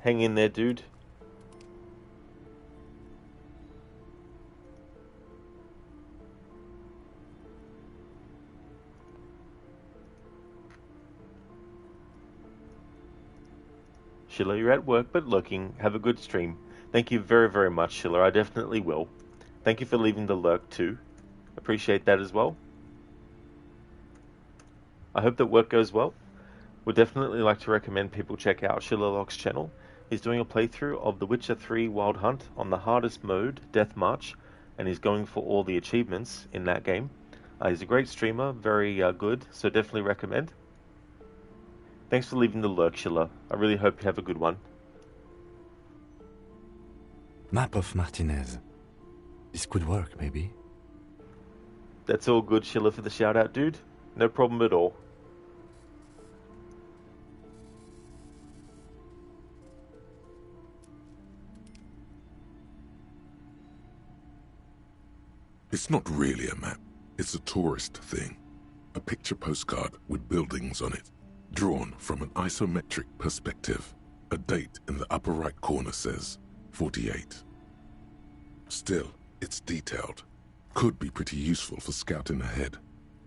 hang in there, dude. Schiller, you're at work but looking. Have a good stream. Thank you very, very much, Schiller. I definitely will. Thank you for leaving the lurk too. Appreciate that as well. I hope that work goes well. Would definitely like to recommend people check out Schillerlock's channel. He's doing a playthrough of The Witcher 3 Wild Hunt on the hardest mode, Death March, and he's going for all the achievements in that game. He's a great streamer, very good, so definitely recommend. Thanks for leaving the lurk, Schiller. I really hope you have a good one. Map of Martinez. This could work, maybe. That's all good, Schiller, for the shout out, dude. No problem at all. It's not really a map. It's a tourist thing. A picture postcard with buildings on it, drawn from an isometric perspective. A date in the upper right corner says 48. Still, it's detailed. Could be pretty useful for scouting ahead.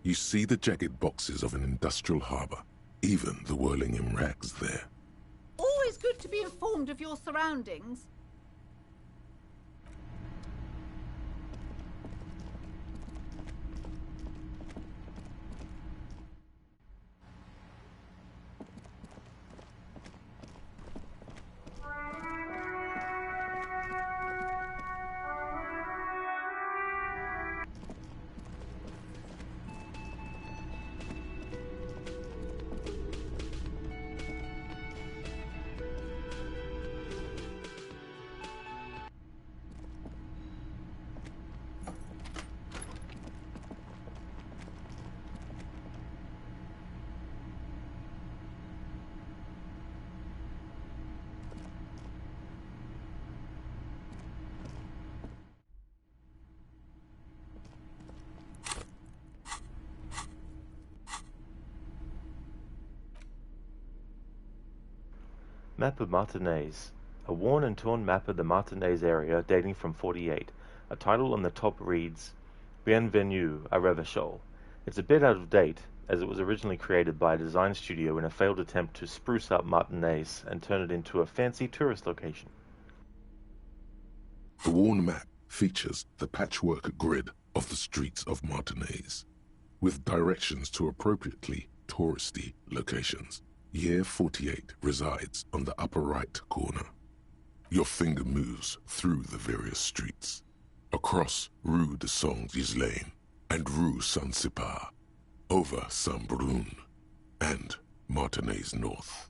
You see the jagged boxes of an industrial harbor, even the whirling in rags there. Always good to be informed of your surroundings. Map of Martinaise. A worn and torn map of the Martinaise area dating from 48. A title on the top reads, Bienvenue à Revachol. It's a bit out of date, as it was originally created by a design studio in a failed attempt to spruce up Martinaise and turn it into a fancy tourist location. The worn map features the patchwork grid of the streets of Martinaise, with directions to appropriately touristy locations. Year 48 resides on the upper right corner. Your finger moves through the various streets, across Rue de Saint-Ghislain and Rue Saint-Sipar, over Saint-Brun and Martinaise North.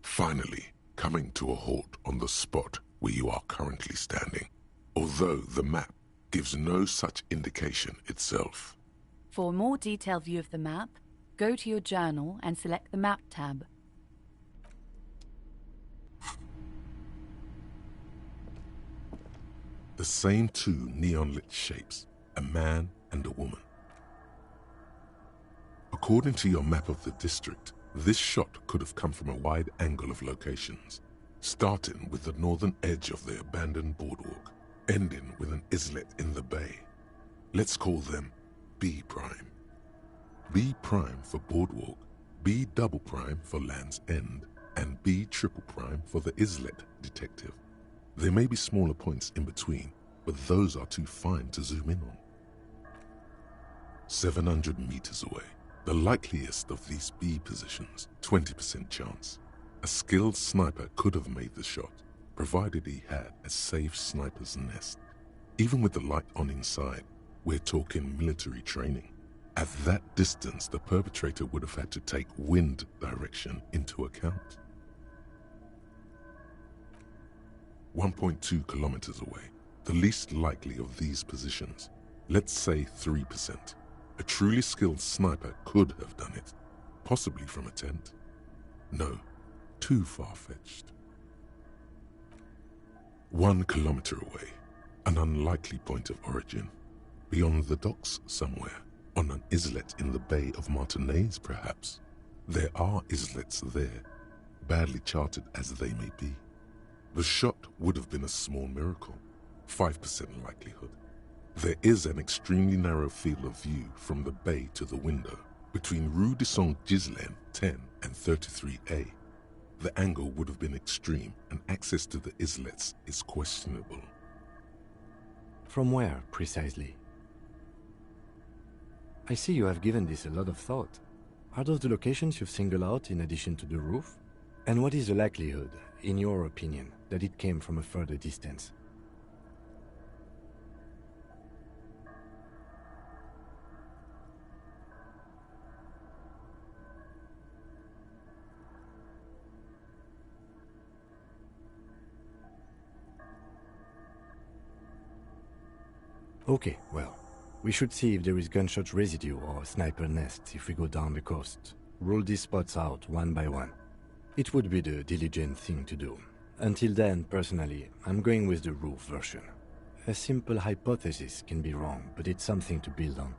Finally, coming to a halt on the spot where you are currently standing, although the map gives no such indication itself. For a more detailed view of the map, go to your journal and select the Map tab. The same two neon-lit shapes, a man and a woman. According to your map of the district, this shot could have come from a wide angle of locations, starting with the northern edge of the abandoned boardwalk, ending with an islet in the bay. Let's call them B prime. B prime for boardwalk, B double prime for Land's End, and B triple prime for the islet detective. There may be smaller points in between, but those are too fine to zoom in on. 700 meters away, the likeliest of these B positions, 20% chance. A skilled sniper could have made the shot, provided he had a safe sniper's nest. Even with the light on inside, we're talking military training. At that distance, the perpetrator would have had to take wind direction into account. 1.2 kilometers away, the least likely of these positions, let's say 3%. A truly skilled sniper could have done it, possibly from a tent. No, too far-fetched. 1 kilometer away, an unlikely point of origin, beyond the docks somewhere. On an islet in the Bay of Martinaise, perhaps. There are islets there, badly charted as they may be. The shot would have been a small miracle, 5% likelihood. There is an extremely narrow field of view from the bay to the window, between Rue de Saint-Ghislain 10 and 33A. The angle would have been extreme, and access to the islets is questionable. From where, precisely? I see you have given this a lot of thought. Are those the locations you've singled out in addition to the roof? And what is the likelihood, in your opinion, that it came from a further distance? Okay, well, we should see if there is gunshot residue or sniper nest if we go down the coast. Rule these spots out one by one. It would be the diligent thing to do. Until then, personally, I'm going with the roof version. A simple hypothesis can be wrong, but it's something to build on.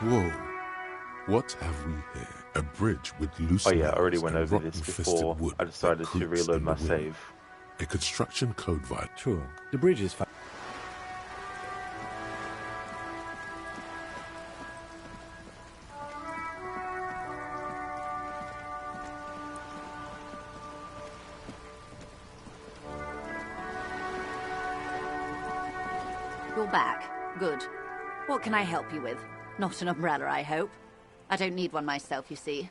Whoa. What have we here? A bridge with loose Oh yeah, I already nails went and over this rotten-fisted before wood I that decided to creaks reload in my the wind. save. A construction code violation. True. The bridge is fine. You're back. Good. What can I help you with? Not an umbrella, I hope. I don't need one myself, you see.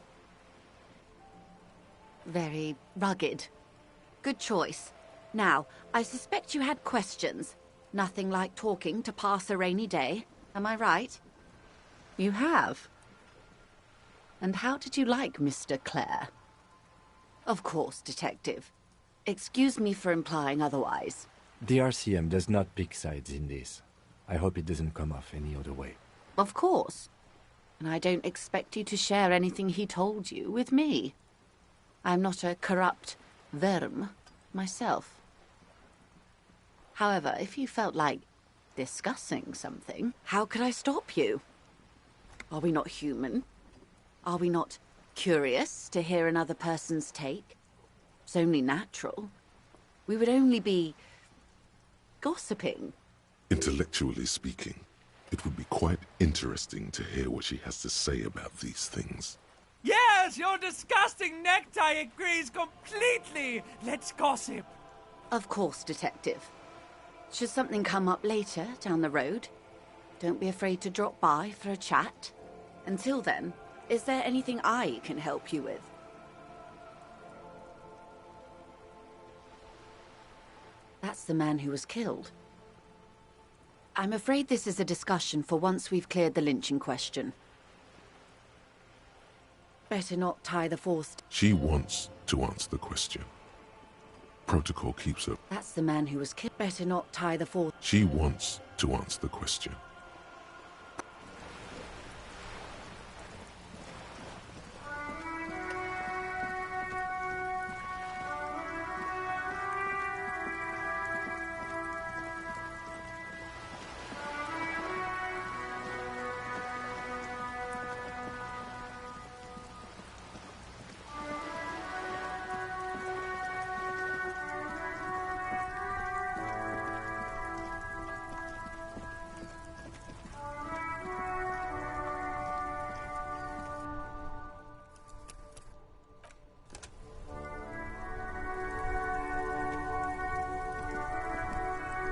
Very rugged. Good choice. Now, I suspect you had questions. Nothing like talking to pass a rainy day. Am I right? You have. And how did you like Mr. Clare? Of course, Detective. Excuse me for implying otherwise. The RCM does not pick sides in this. I hope it doesn't come off any other way. Of course. And I don't expect you to share anything he told you with me. I'm not a corrupt verm myself. However, if you felt like discussing something, how could I stop you? Are we not human? Are we not curious to hear another person's take? It's only natural. We would only be gossiping. Intellectually speaking, it would be quite interesting to hear what she has to say about these things. Yes, your disgusting necktie agrees completely. Let's gossip. Of course, Detective. Should something come up later down the road, don't be afraid to drop by for a chat. Until then, is there anything I can help you with? That's the man who was killed. I'm afraid this is a discussion for once we've cleared the lynching question. Better not tie the forced. She wants to answer the question. Protocol keeps her. That's the man who was killed. Better not tie the forced. She wants to answer the question.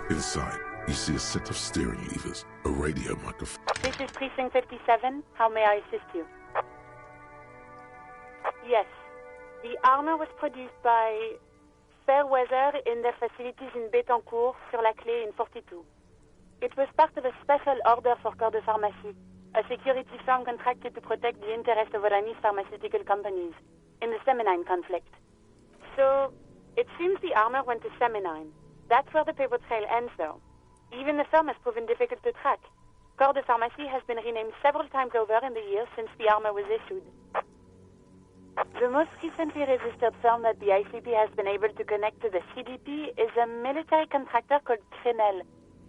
Inside, you see a set of steering levers, a radio microphone. This is Precinct 57. How may I assist you? Yes. The armor was produced by Fairweather in their facilities in Bétancourt, sur la Clé in 42. It was part of a special order for Corps de Pharmacie, a security firm contracted to protect the interests of Oranese pharmaceutical companies in the Seminine conflict. So, it seems the armor went to Seminine. That's where the paper trail ends, though. Even the firm has proven difficult to track. Corps de Pharmacie has been renamed several times over in the years since the armor was issued. The most recently registered firm that the ICP has been able to connect to the CDP is a military contractor called Crenel,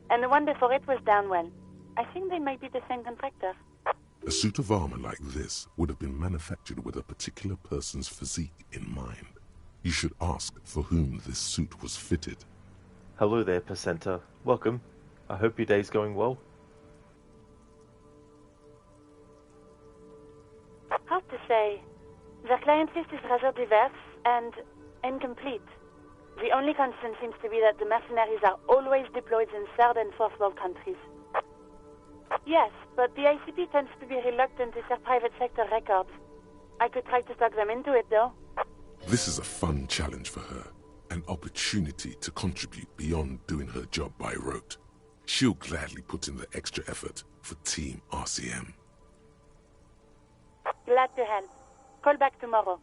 and the one before it was Downwell. I think they might be the same contractor. A suit of armor like this would have been manufactured with a particular person's physique in mind. You should ask for whom this suit was fitted. Hello there, Placenta. Welcome. I hope your day's going well. Hard to say. Their client list is rather diverse and incomplete. The only constant seems to be that the mercenaries are always deployed in third and fourth world countries. Yes, but the ICP tends to be reluctant to share private sector records. I could try to talk them into it, though. This is a fun challenge for her. An opportunity to contribute beyond doing her job by rote. She'll gladly put in the extra effort for Team RCM. Glad to help. Call back tomorrow.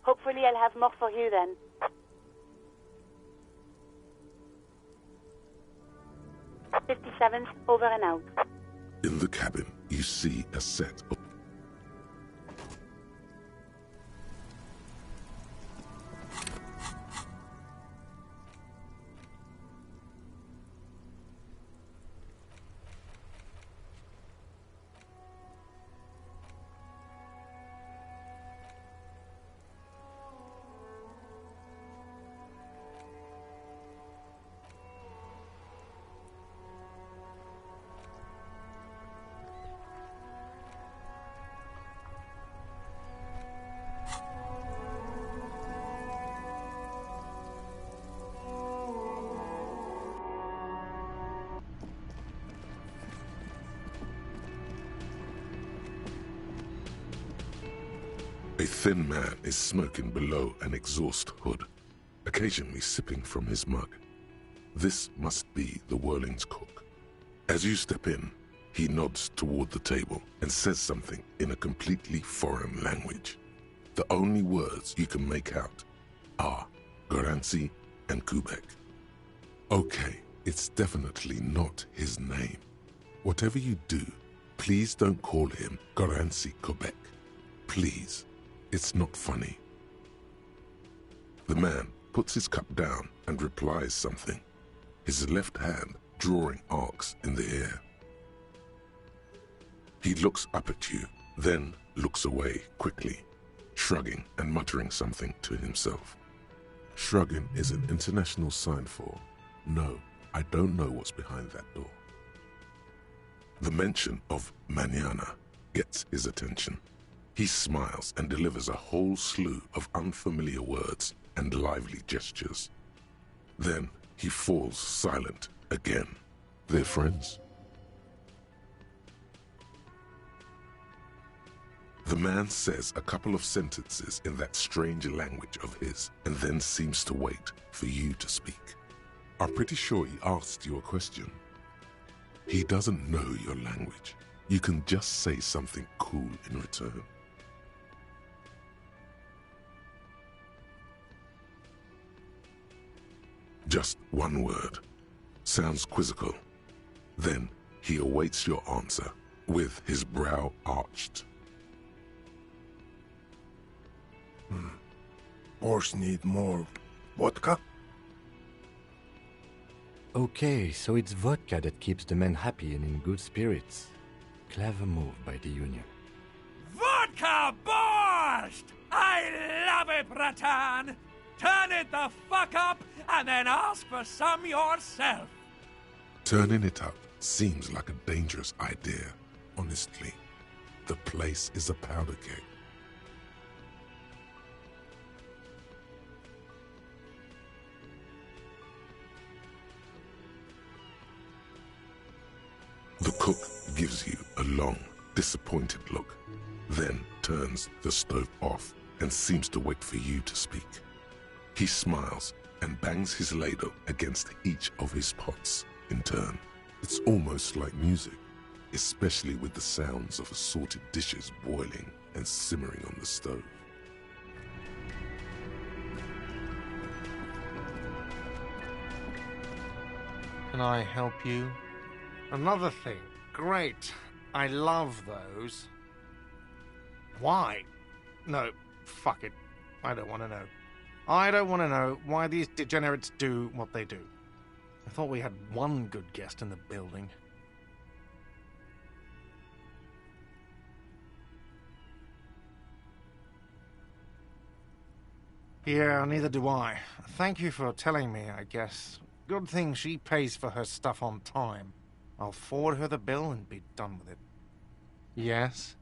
Hopefully I'll have more for you then. '57's over and out. In the cabin, you see a set of... A thin man is smoking below an exhaust hood, occasionally sipping from his mug. This must be the Whirling's cook. As you step in, he nods toward the table and says something in a completely foreign language. The only words you can make out are Garancy and Quebec. Okay, it's definitely not his name. Whatever you do, please don't call him Garancy Quebec. Please, it's not funny. The man puts his cup down and replies something, his left hand drawing arcs in the air. He looks up at you, then looks away quickly, shrugging and muttering something to himself. Shrugging is an international sign for, no, I don't know what's behind that door. The mention of mañana gets his attention. He smiles and delivers a whole slew of unfamiliar words and lively gestures. Then he falls silent again. They're friends? The man says a couple of sentences in that strange language of his and then seems to wait for you to speak. I'm pretty sure he asked you a question. He doesn't know your language. You can just say something cool in return. Just one word. Sounds quizzical. Then he awaits your answer with his brow arched. Horse need more vodka? Okay, so it's vodka that keeps the men happy and in good spirits. Clever move by the Union. Vodka borscht! I love it, Bratan! Turn it the fuck up and then ask for some yourself. Turning it up seems like a dangerous idea, honestly. The place is a powder keg. The cook gives you a long, disappointed look, then turns the stove off and seems to wait for you to speak. He smiles and bangs his ladle against each of his pots in turn. It's almost like music, especially with the sounds of assorted dishes boiling and simmering on the stove. Can I help you? Another thing. Great. I love those. Why? No, fuck it. I don't want to know. I don't want to know why these degenerates do what they do. I thought we had one good guest in the building. Yeah, neither do I. Thank you for telling me, I guess. Good thing she pays for her stuff on time. I'll forward her the bill and be done with it. Yes?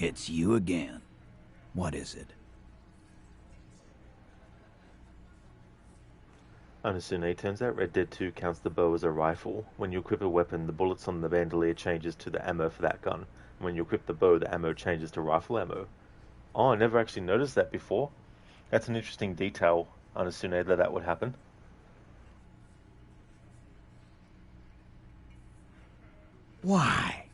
It's you again. What is it? Unasune, turns out Red Dead 2 counts the bow as a rifle. When you equip a weapon, the bullets on the bandolier changes to the ammo for that gun. When you equip the bow, the ammo changes to rifle ammo. Oh, I never actually noticed that before. That's an interesting detail, Unasune, that would happen. Why?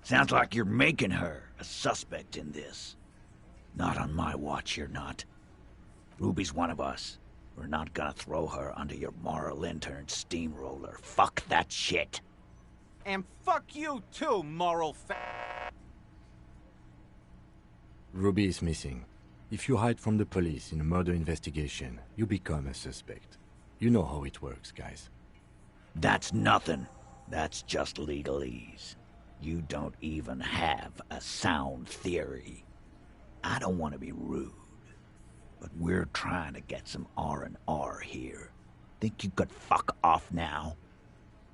Sounds like you're making her a suspect in this. Not on my watch, you're not. Ruby's one of us. We're not gonna throw her under your moral intern steamroller. Fuck that shit. And fuck you too, moral Ruby is missing. If you hide from the police in a murder investigation, you become a suspect. You know how it works, guys. That's nothing. That's just legalese. You don't even have a sound theory. I don't want to be rude, but we're trying to get some R&R here. Think you could fuck off now?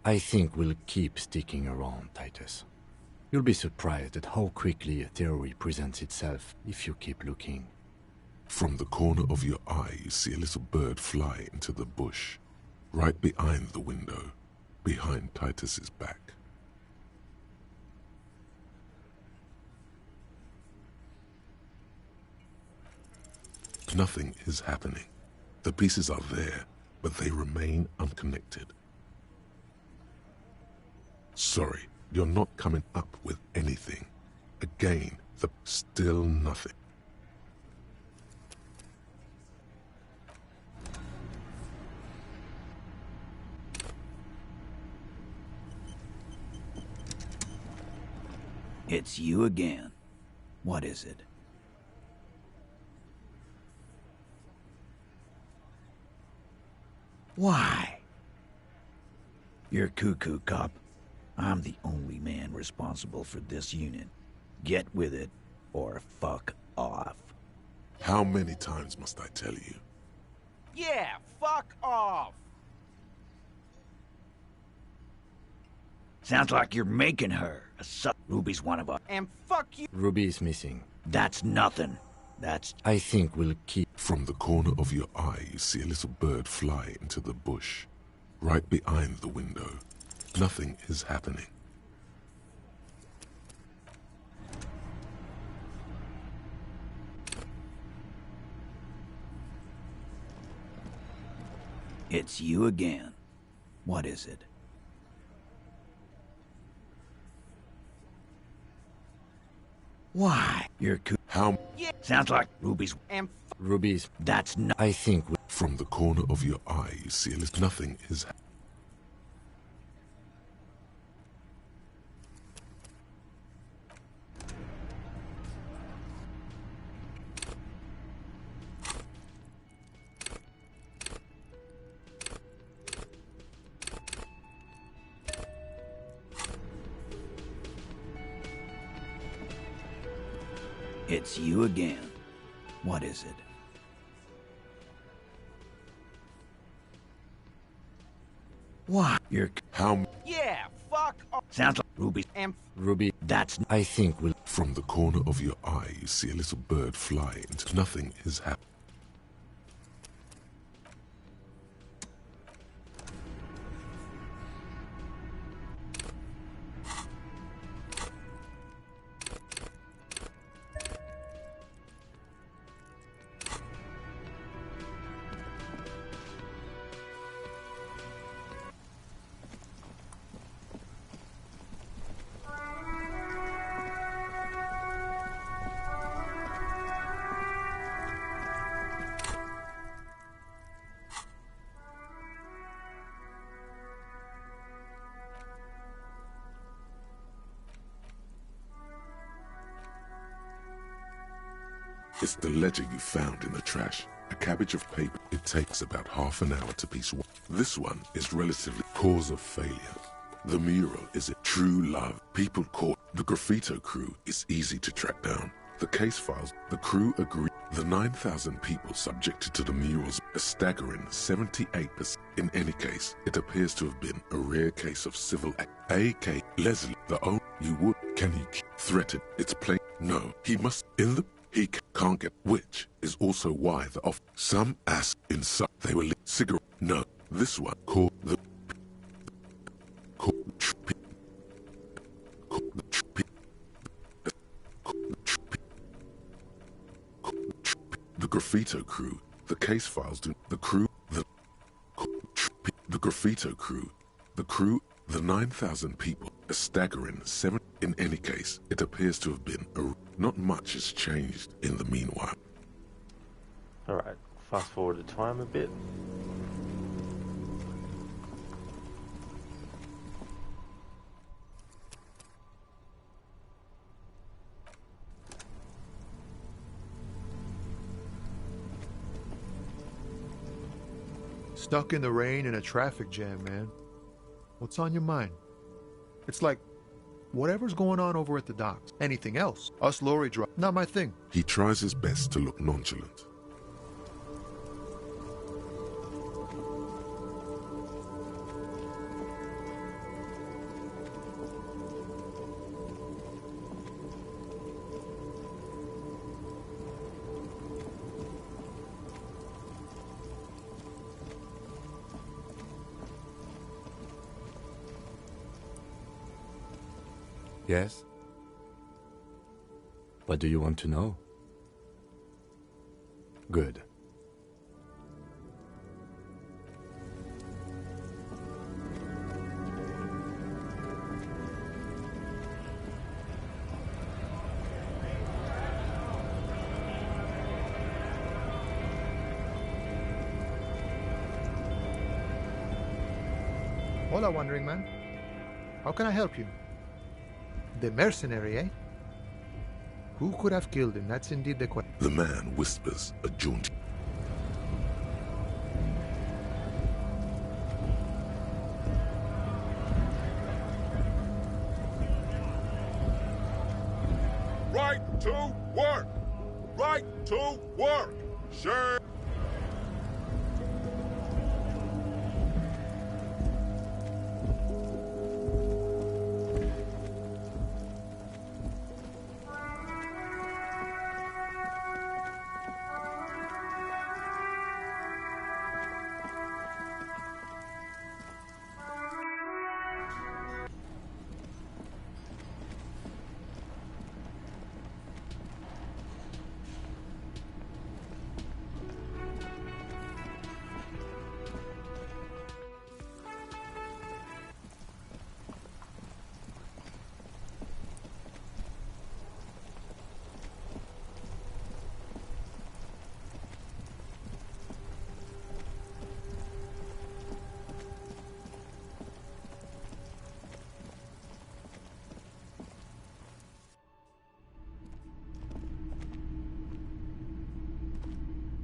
I think we'll keep sticking around, Titus. You'll be surprised at how quickly a theory presents itself if you keep looking. From the corner of your eye, you see a little bird fly into the bush, right behind the window, behind Titus's back. Nothing is happening. The pieces are there, but they remain unconnected. Sorry, you're not coming up with anything. Again, still nothing. It's you again. What is it? Why? You're cuckoo, cop. I'm the only man responsible for this unit. Get with it, or fuck off. How many times must I tell you? Yeah, fuck off! Sounds like you're making her. Ruby's one of us. And fuck you! Ruby is missing. That's nothing. I think we'll keep... From the corner of your eye, you see a little bird fly into the bush, right behind the window. Nothing is happening. It's you again. What is it? Why? You're How? Yeah. Sounds like Ruby's. And Ruby's... That's not... I think... From the corner of your eye, you see a little... Nothing is happening. It's you again. What is it? Why? You're... How? Yeah, fuck off! Sounds like Ruby. And Ruby... That's... I think we'll... From the corner of your eye, you see a little bird fly into... Nothing is happening. It's the ledger you found in the trash. A cabbage of paper. It takes about half an hour to piece one. This one is relatively cause of failure. The mural is a true love. People caught. The graffito crew is easy to track down. The case files. The crew agree. The 9,000 people subjected to the murals, a staggering 78%. In any case, it appears to have been a rare case of civil act. A.K. Leslie, the own you would. Can he threaten? It's plain. No, he must. In the... He can't get, which is also why the off some ass inside they were lit cigarette. No, this one called the graffito crew. The case files do the crew the graffito crew. The crew. The 9,000 people, a staggering 7. In any case, it appears to have been not much has changed in the meanwhile. Alright, fast forward the time a bit. Stuck in the rain in a traffic jam, man. What's on your mind? It's like, whatever's going on over at the docks. Anything else? Us lorry drive. Not my thing. He tries his best to look nonchalant. Yes? What do you want to know? Good. Hola, wandering man. How can I help you? The mercenary, eh? Who could have killed him? That's indeed the question. The man whispers a jaunty. Right to work! Right to work! Sure.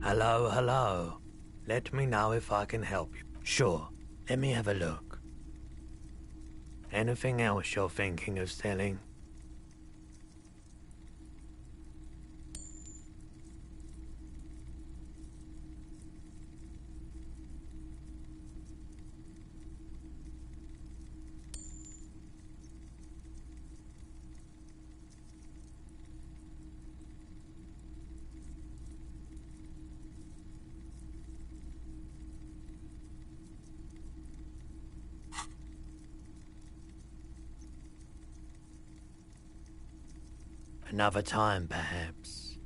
Hello, hello. Let me know if I can help you. Sure, let me have a look. Anything else you're thinking of selling? Another time, perhaps.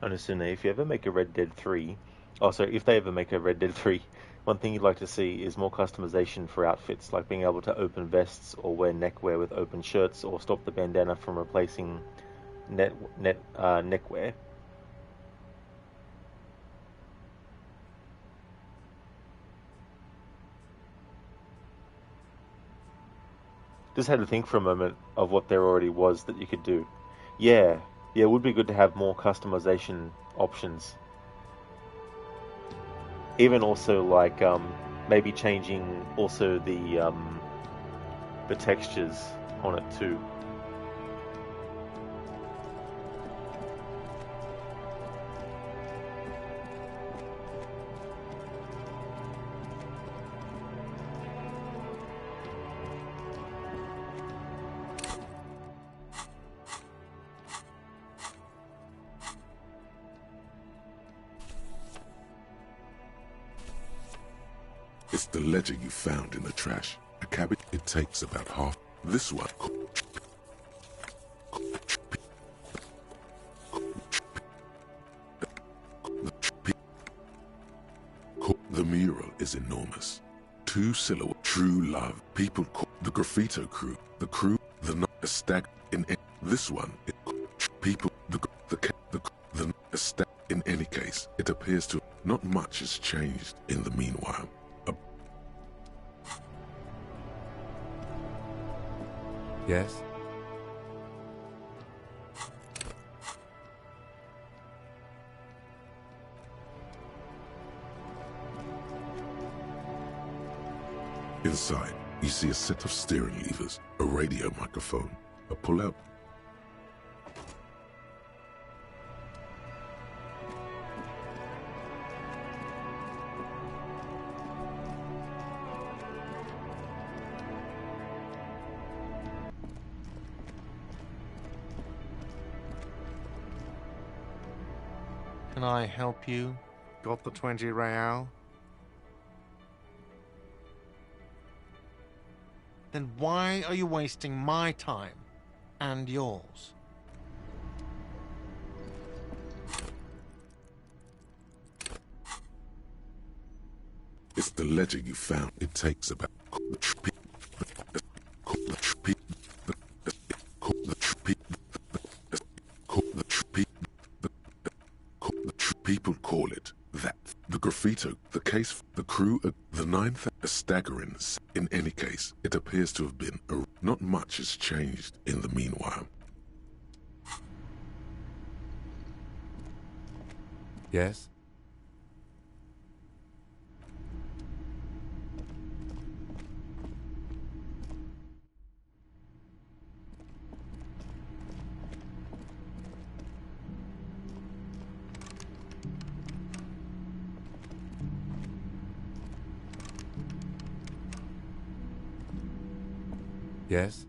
Understand, if you ever make a Red Dead 3, if they ever make a Red Dead 3, one thing you'd like to see is more customization for outfits, like being able to open vests or wear neckwear with open shirts, or stop the bandana from replacing neckwear. Just had to think for a moment of what there already was that you could do. Yeah, it would be good to have more customization options. Even also like maybe changing also the textures on it too. It's the ledger you found in the trash. A cabbage. It takes about half. This one. The mural is enormous. Two silhouettes. True love. People call the graffito crew. The crew. A stack in this one. People. A stack. In any case, it appears to not much has changed in the meanwhile. Yes? Inside, you see a set of steering levers, a radio microphone, a pull-out. Can I help you? Got the 20 real? Then why are you wasting my time and yours? It's the ledger you found. It takes about... People call it that. The graffito, the case, the crew, the ninth, a staggering. In any case, it appears to have been not much has changed in the meanwhile. Yes? Yes?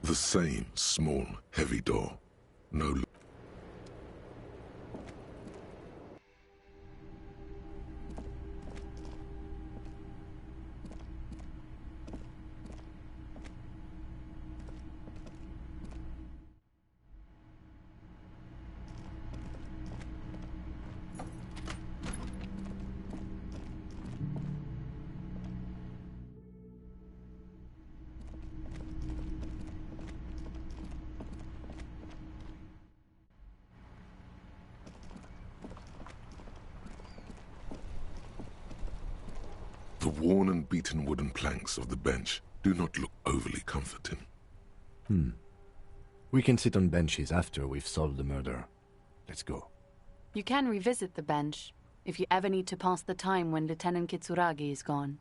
The same small, heavy door. No. The worn and beaten wooden planks of the bench do not look overly comforting. We can sit on benches after we've solved the murder. Let's go. You can revisit the bench if you ever need to pass the time when Lieutenant Kitsuragi is gone.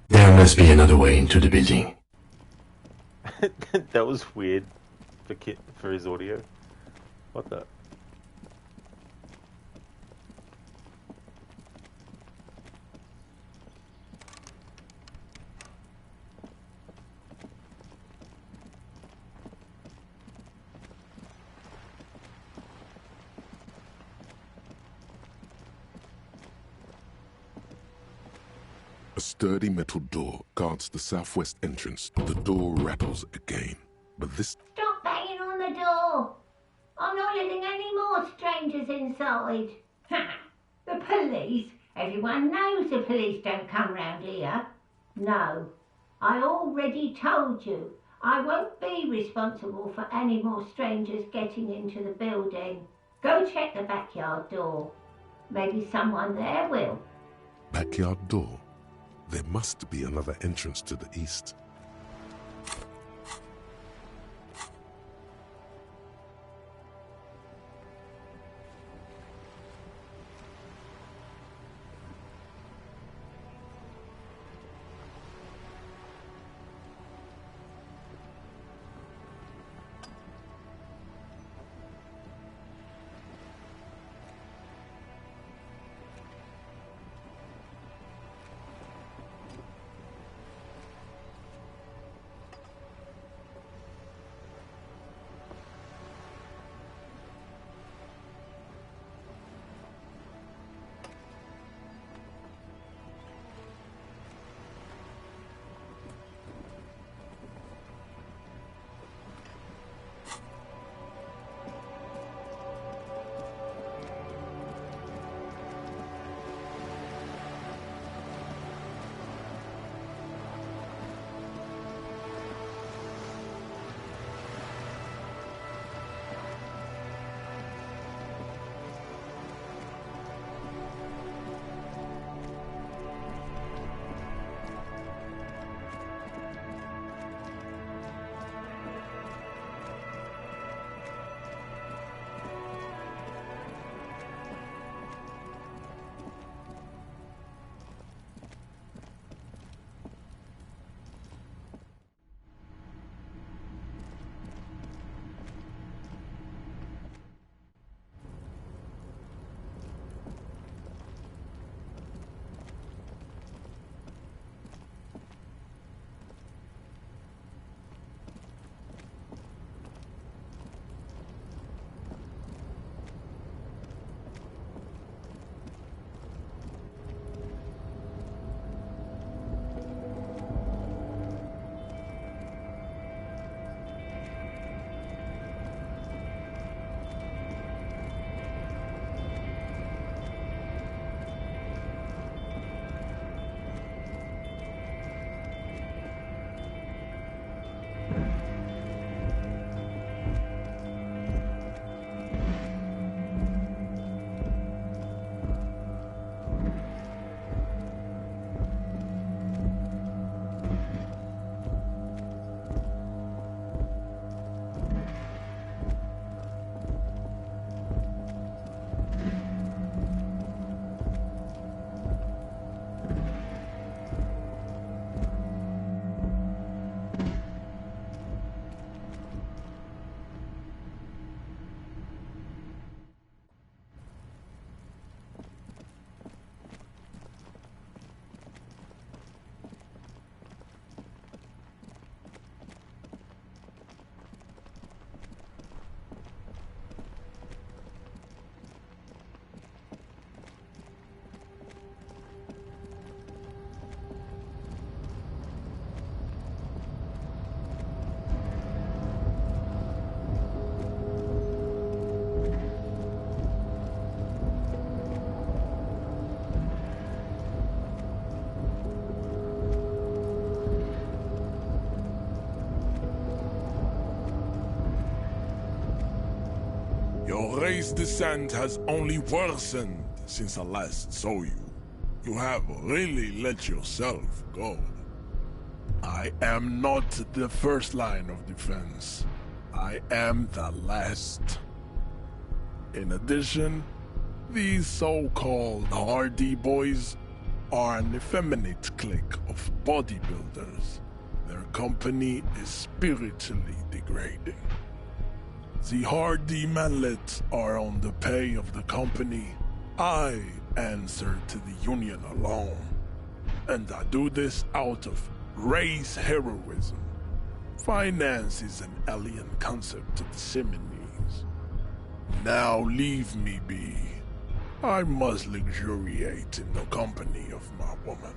There must be another way into the building. That was weird for his audio. What the? A sturdy metal door guards the southwest entrance. The door rattles again, but this... Stop banging on the door! I'm not letting any more strangers inside. The police? Everyone knows the police don't come round here. No, I already told you. I won't be responsible for any more strangers getting into the building. Go check the backyard door. Maybe someone there will. Backyard door? There must be another entrance to the east. Your race descent has only worsened since I last saw you. You have really let yourself go. I am not the first line of defense. I am the last. In addition, these so-called Hardy boys are an effeminate clique of bodybuilders. Their company is spiritually degrading. The Hardy manlets are on the pay of the company. I answer to the union alone. And I do this out of race heroism. Finance is an alien concept to the Simonees. Now leave me be. I must luxuriate in the company of my woman.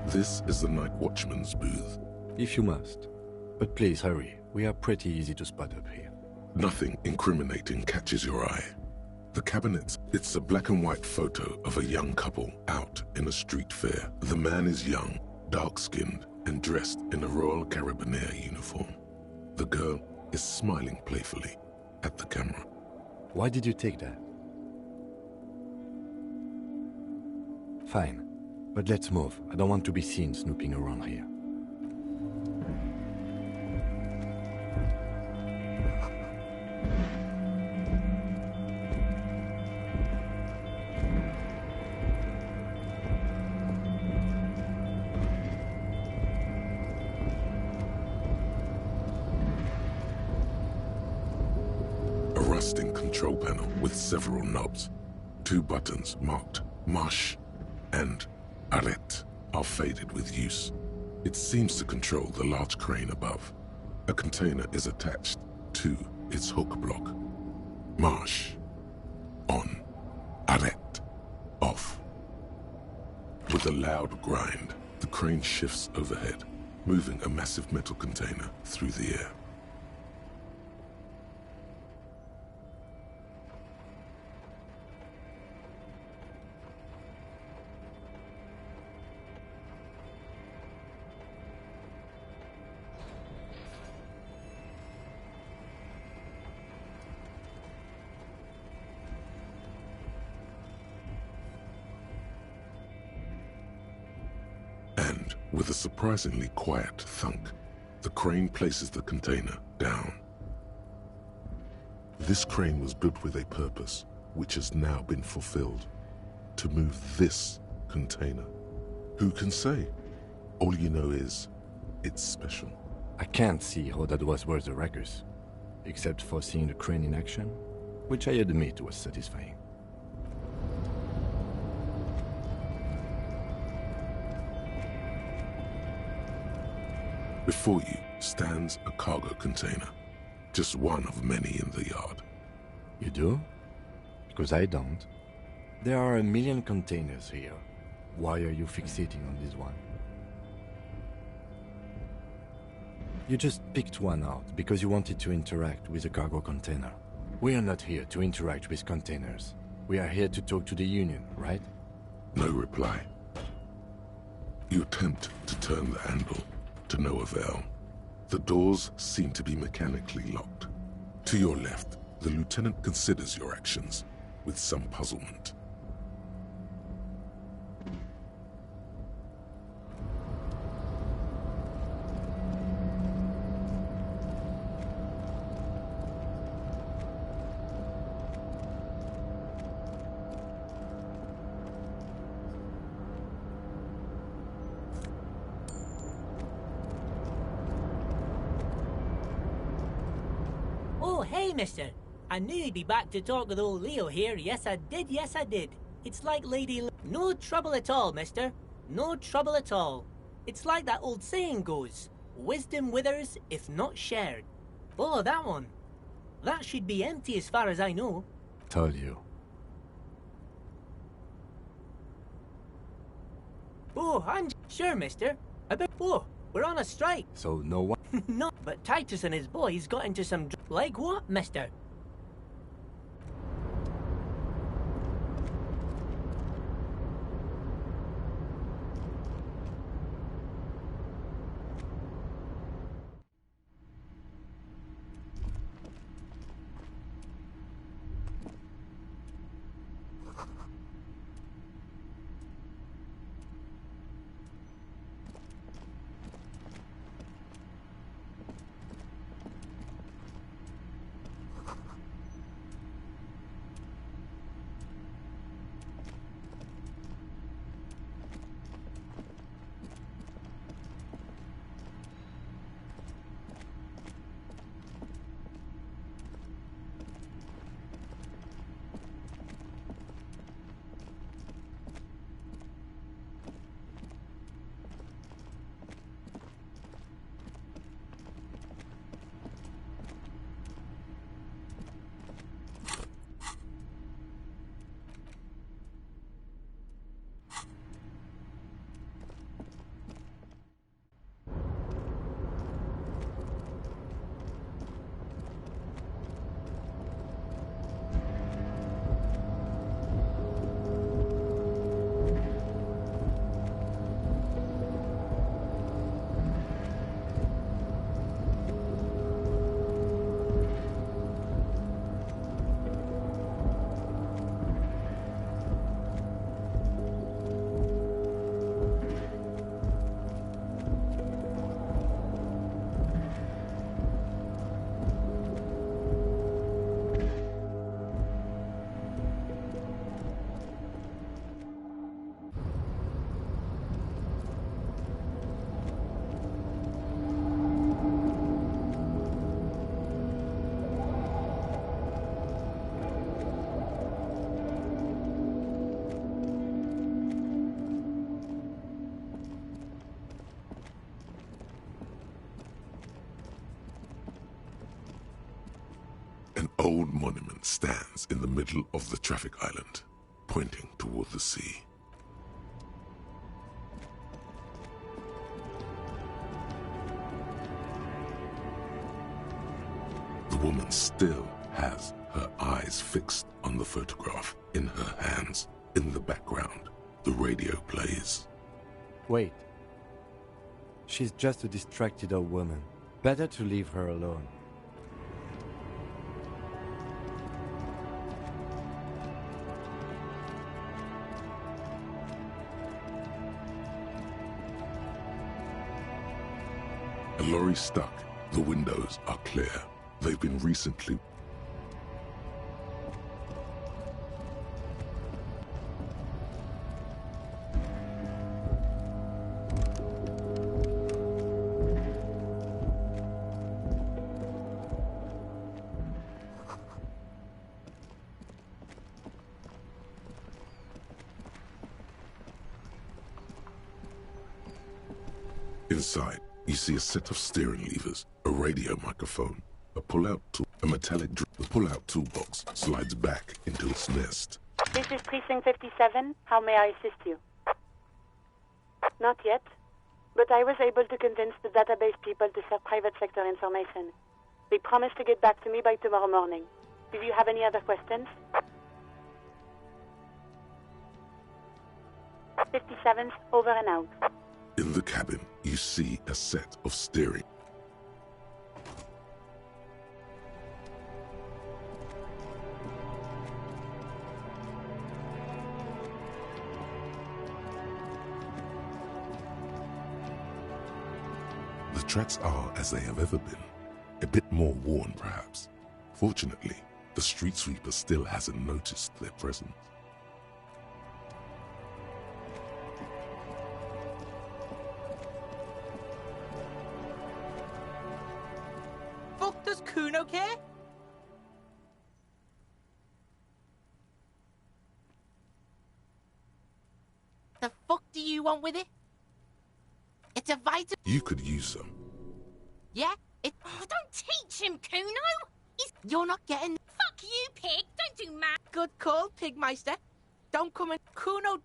This is the night watchman's booth. If you must. But please hurry. We are pretty easy to spot up here. Nothing incriminating catches your eye. The cabinet, it's a black and white photo of a young couple out in a street fair. The man is young, dark-skinned, and dressed in a Royal Carabinieri uniform. The girl is smiling playfully at the camera. Why did you take that? Fine. But let's move. I don't want to be seen snooping around here. A rusting control panel with several knobs. 2 buttons marked Marche and Arrête are faded with use. It seems to control the large crane above. A container is attached to its hook block. Marche. On. Arrête. Off. With a loud grind, the crane shifts overhead, moving a massive metal container through the air. With a surprisingly quiet thunk, the crane places the container down. This crane was built with a purpose, which has now been fulfilled. To move this container. Who can say? All you know is, it's special. I can't see how that was worth the ruckus, except for seeing the crane in action, which I admit was satisfying. Before you stands a cargo container, just one of many in the yard. You do? Because I don't. There are a million containers here. Why are you fixating on this one? You just picked one out because you wanted to interact with a cargo container. We are not here to interact with containers. We are here to talk to the Union, right? No reply. You attempt to turn the handle. To no avail. The doors seem to be mechanically locked. To your left, the lieutenant considers your actions with some puzzlement. Oh, hey, mister. I knew you'd be back to talk with old Leo here. Yes, I did. It's like Lady... No trouble at all, mister. No trouble at all. It's like that old saying goes, wisdom withers if not shared. Oh, that one. That should be empty as far as I know. Told you. Oh, I'm sure, mister. Oh, we're on a strike. So no one... No, but Titus and his boys got into some... Like what, mister? An old monument stands in the middle of the traffic island, pointing toward the sea. The woman still has her eyes fixed on the photograph in her hands. In the background, the radio plays. Wait. She's just a distracted old woman. Better to leave her alone. A lorry stuck. The windows are clear. They've been recently... Inside, you see a set of steering levers, a radio microphone, a pull-out tool, a metallic the pull-out toolbox slides back into its nest. This is Precinct 57. How may I assist you? Not yet, but I was able to convince the database people to share private sector information. They promised to get back to me by tomorrow morning. Do you have any other questions? 57's over and out. In the cabin, you see a set of steering. The tracks are as they have ever been. A bit more worn, perhaps. Fortunately, the street sweeper still hasn't noticed their presence. Fuck, does Kuno care? The fuck do you want with it? It's a vital... You could use some. Yeah? Oh, don't teach him, Kuno! He's... You're not getting... Fuck you, pig! Don't do mad. Good call, Pigmeister. Don't come and... Kuno...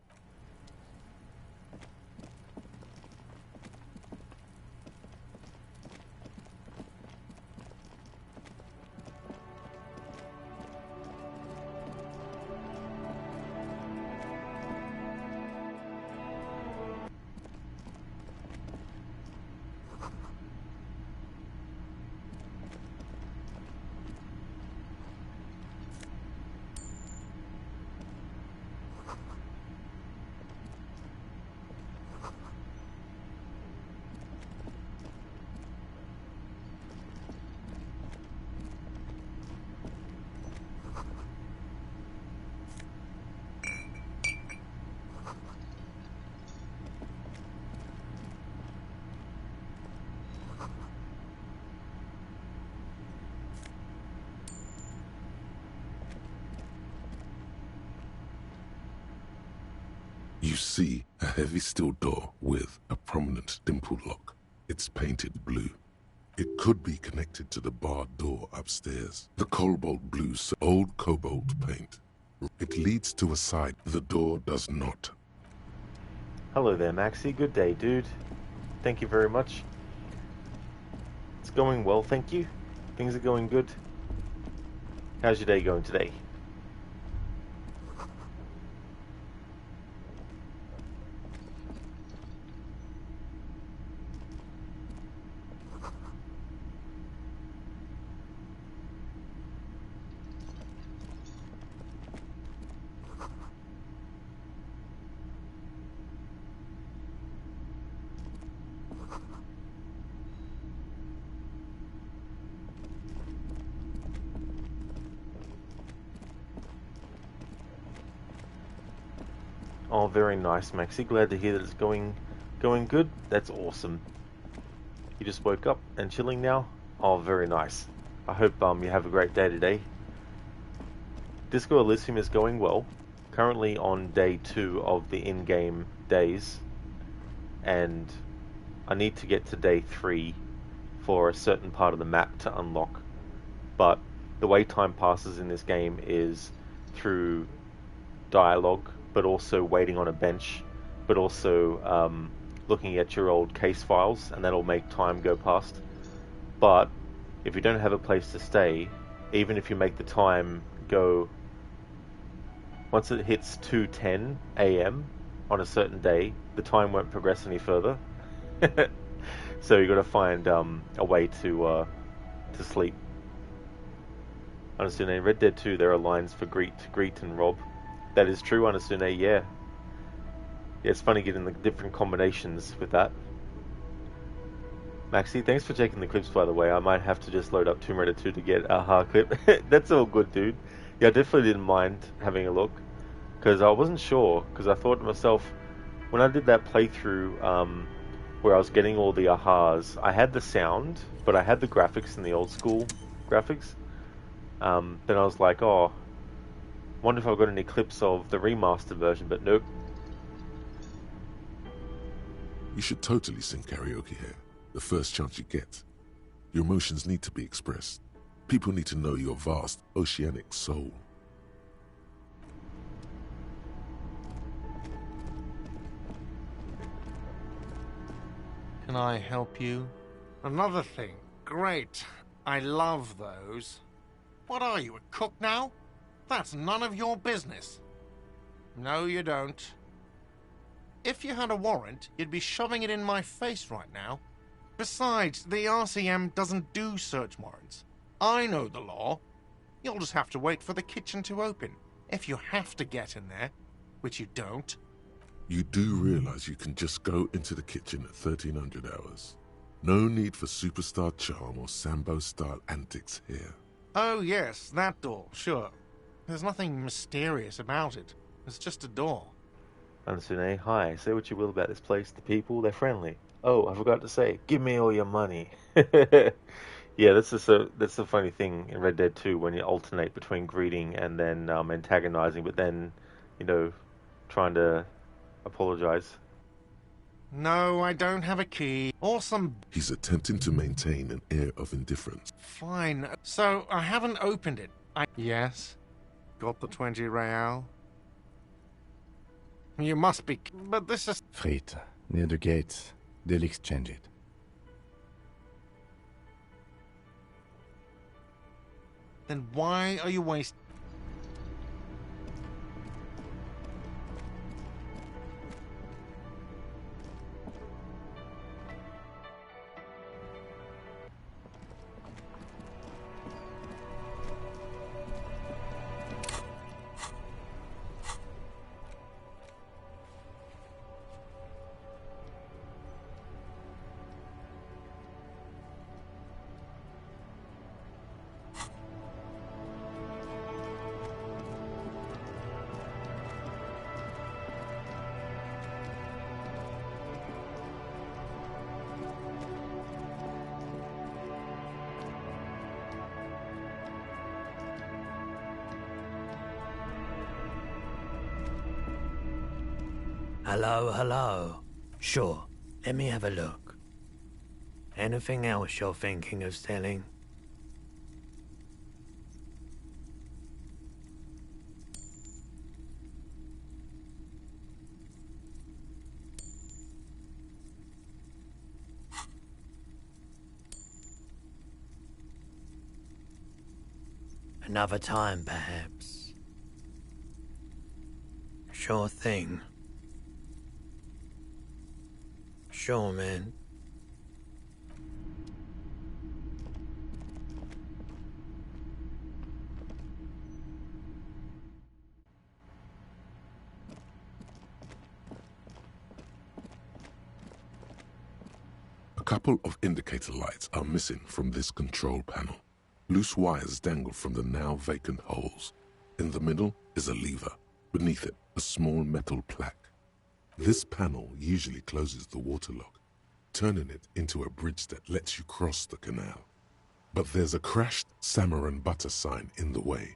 You see a heavy steel door with a prominent dimple lock. It's painted blue. It could be connected to the barred door upstairs. The cobalt blue, old cobalt paint. It leads to a side. The door does not. Hello there, Maxi. Good day, dude. Thank you very much. It's going well, thank you. Things are going good. How's your day going today? Oh, very nice, Maxi. Glad to hear that it's going good. That's awesome. You just woke up and chilling now? Oh, very nice. I hope you have a great day today. Disco Elysium is going well. Currently on day 2 of the in-game days, and I need to get to day 3 for a certain part of the map to unlock. But the way time passes in this game is through dialogue, but also waiting on a bench, but also looking at your old case files, and that'll make time go past. But if you don't have a place to stay, even if you make the time go, once it hits 2:10 a.m. on a certain day, the time won't progress any further. So you got to find a way to sleep. Honestly, in Red Dead 2 there are lines for greet, and rob. That is true, Anasune, yeah. It's funny getting the different combinations with that. Maxi, thanks for checking the clips, by the way. I might have to just load up Tomb Raider 2 to get a hard clip. That's all good, dude. Yeah, I definitely didn't mind having a look, because I wasn't sure, because I thought to myself, when I did that playthrough where I was getting all the ahas, I had the sound, but I had the graphics in the old school graphics. Then I was like, oh, wonder if I've got any clips of the remastered version, but nope. You should totally sing karaoke here, the first chance you get. Your emotions need to be expressed. People need to know your vast, oceanic soul. Can I help you? Another thing. Great. I love those. What are you, a cook now? That's none of your business. No, you don't. If you had a warrant, you'd be shoving it in my face right now. Besides, the RCM doesn't do search warrants. I know the law. You'll just have to wait for the kitchen to open. If you have to get in there, which you don't. You do realize you can just go into the kitchen at 1300 hours. No need for superstar charm or Sambo-style antics here. Oh yes, that door, sure. There's nothing mysterious about it. It's just a door. Ansune, hi. Say what you will about this place. The people, they're friendly. Oh, I forgot to say, give me all your money. Yeah, that's the funny thing in Red Dead 2 when you alternate between greeting and then antagonizing, but then, trying to apologize. No, I don't have a key. Or some... He's attempting to maintain an air of indifference. Fine. So, I haven't opened it. Yes? Got the 20 real? You must be... But this is... Frit, near the gates. They'll exchange it. Then why are you wasting... Hello, hello. Sure, let me have a look. Anything else you're thinking of selling? Another time, perhaps. Sure thing. Sure, man. A couple of indicator lights are missing from this control panel. Loose wires dangle from the now vacant holes. In the middle is a lever. Beneath it, a small metal plaque. This panel usually closes the waterlock, turning it into a bridge that lets you cross the canal. But there's a crashed salmon and butter sign in the way.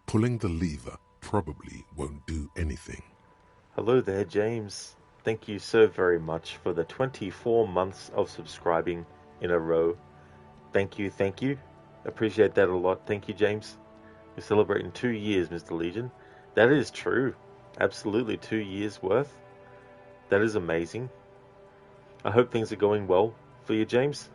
Pulling the lever probably won't do anything. Hello there, James. Thank you so very much for the 24 months of subscribing in a row. Thank you, thank you. Appreciate that a lot. Thank you, James. You're celebrating 2 years, Mr. Legion. That is true. Absolutely 2 years worth. That is amazing. I hope things are going well for you, James.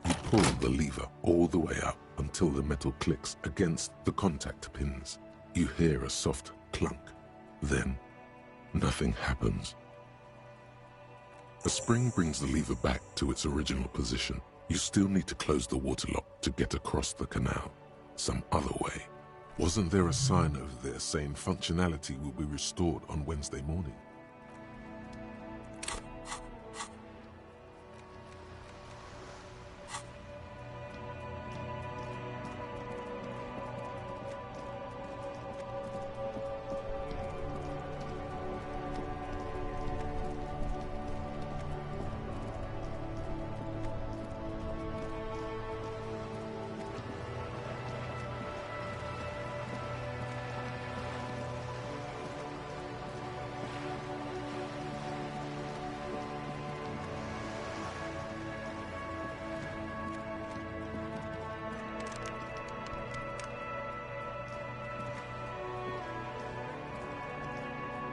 You pull the lever all the way up until the metal clicks against the contact pins. You hear a soft clunk. Then, nothing happens. A spring brings the lever back to its original position. You still need to close the waterlock to get across the canal. Some other way. Wasn't there a sign over there saying functionality will be restored on Wednesday morning?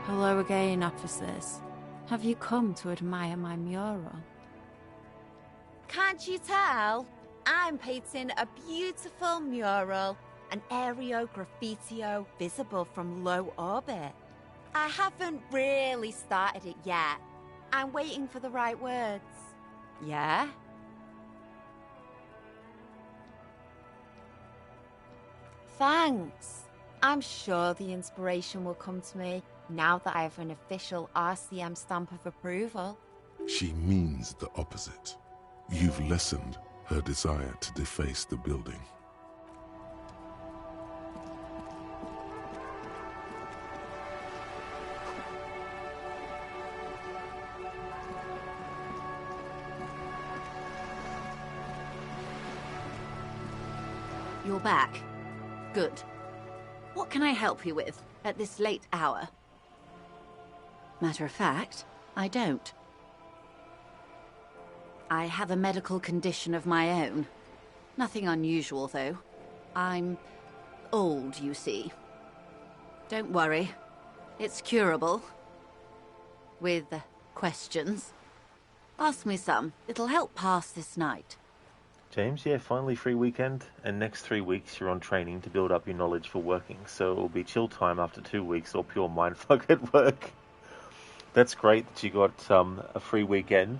Hello again, officers. Have you come to admire my mural? Can't you tell? I'm painting a beautiful mural, an aereo graffitio visible from low orbit. I haven't really started it yet. I'm waiting for the right words. Yeah? Thanks. I'm sure the inspiration will come to me now that I have an official RCM stamp of approval. She means the opposite. You've lessened her desire to deface the building. You're back. Good. What can I help you with at this late hour? Matter of fact, I don't. I have a medical condition of my own. Nothing unusual, though. I'm old, you see. Don't worry. It's curable. With questions. Ask me some. It'll help pass this night. James, yeah, finally free weekend, and next 3 weeks you're on training to build up your knowledge for working, so it'll be chill time after 2 weeks or pure mindfuck at work. That's great that you got a free weekend.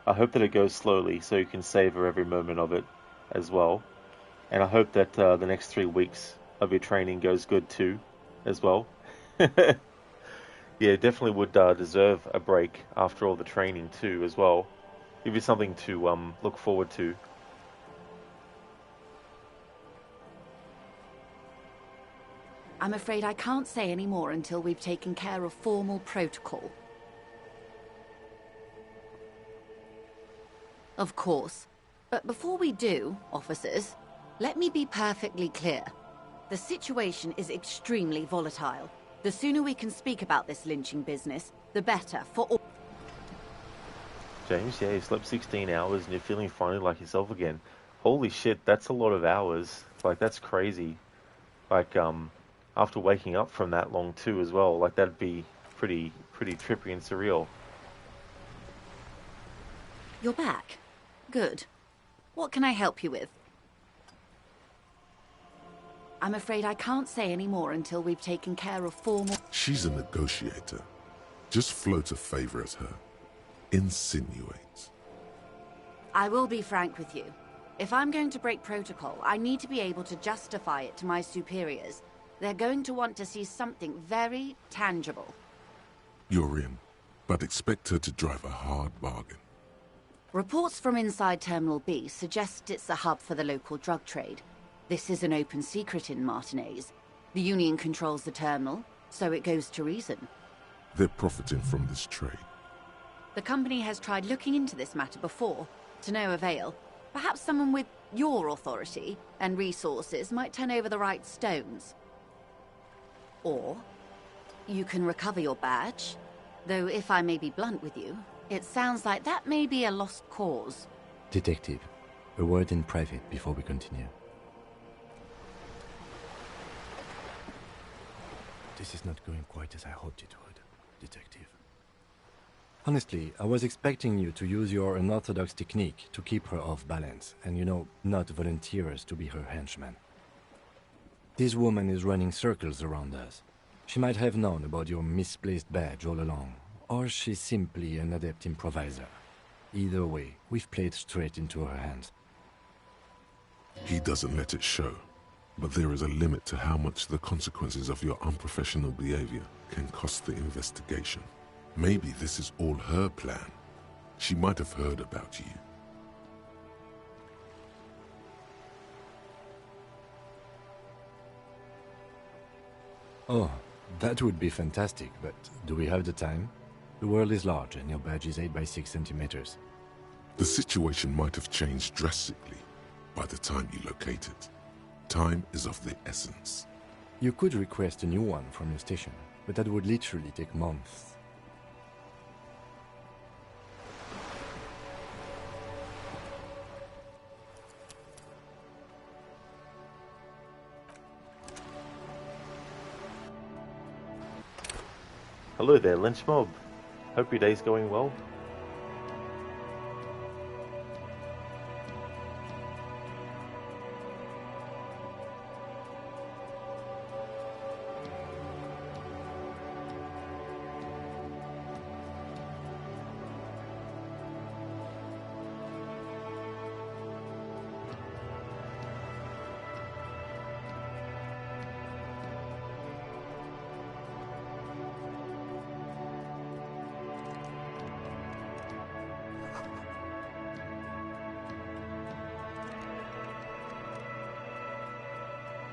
I hope that it goes slowly so you can savor every moment of it as well. And I hope that the next 3 weeks of your training goes good too, as well. Yeah, definitely would deserve a break after all the training too, as well. Give you something to look forward to. I'm afraid I can't say any more until we've taken care of formal protocol. Of course. But before we do, officers, let me be perfectly clear. The situation is extremely volatile. The sooner we can speak about this lynching business, the better for all. James, yeah, you slept 16 hours and you're feeling finally like yourself again. Holy shit, that's a lot of hours. Like, that's crazy. Like, after waking up from that long too as well, like, that'd be pretty trippy and surreal. You're back. Good. What can I help you with? I'm afraid I can't say any more until we've taken care of formal... She's a negotiator. Just float a favor at her. Insinuates. I will be frank with you. If I'm going to break protocol, I need to be able to justify it to my superiors. They're going to want to see something very tangible. You're in, but expect her to drive a hard bargain. Reports from inside Terminal B suggest it's a hub for the local drug trade. This is an open secret in Martinez. The Union controls the terminal, so it goes to reason. They're profiting from this trade. The company has tried looking into this matter before, to no avail. Perhaps someone with your authority and resources might turn over the right stones. Or you can recover your badge, though if I may be blunt with you, it sounds like that may be a lost cause. Detective, a word in private before we continue. This is not going quite as I hoped it would, Detective. Honestly, I was expecting you to use your unorthodox technique to keep her off balance, and, you know, not volunteer us to be her henchman. This woman is running circles around us. She might have known about your misplaced badge all along, or she's simply an adept improviser. Either way, we've played straight into her hands. He doesn't let it show, but there is a limit to how much the consequences of your unprofessional behavior can cost the investigation. Maybe this is all her plan. She might have heard about you. Oh, that would be fantastic, but do we have the time? The world is large and your badge is 8 by 6 centimeters. The situation might have changed drastically by the time you locate it. Time is of the essence. You could request a new one from your station, but that would literally take months. Hello there, Lynch Mob. Hope your day's going well.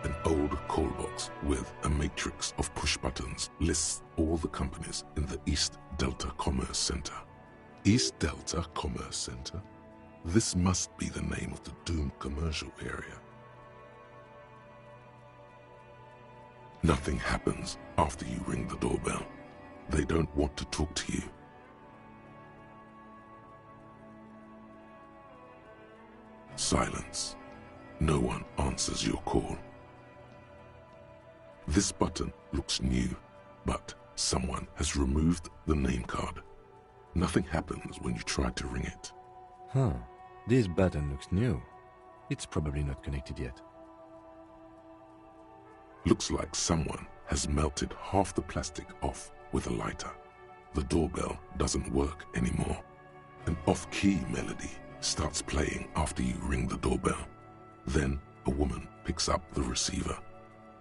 An old call box with a matrix of push buttons lists all the companies in the East Delta Commerce Center. East Delta Commerce Center? This must be the name of the doomed commercial area. Nothing happens after you ring the doorbell. They don't want to talk to you. Silence. No one answers your call. This button looks new, but someone has removed the name card. Nothing happens when you try to ring it. Huh. This button looks new. It's probably not connected yet. Looks like someone has melted half the plastic off with a lighter. The doorbell doesn't work anymore. An off-key melody starts playing after you ring the doorbell. Then a woman picks up the receiver.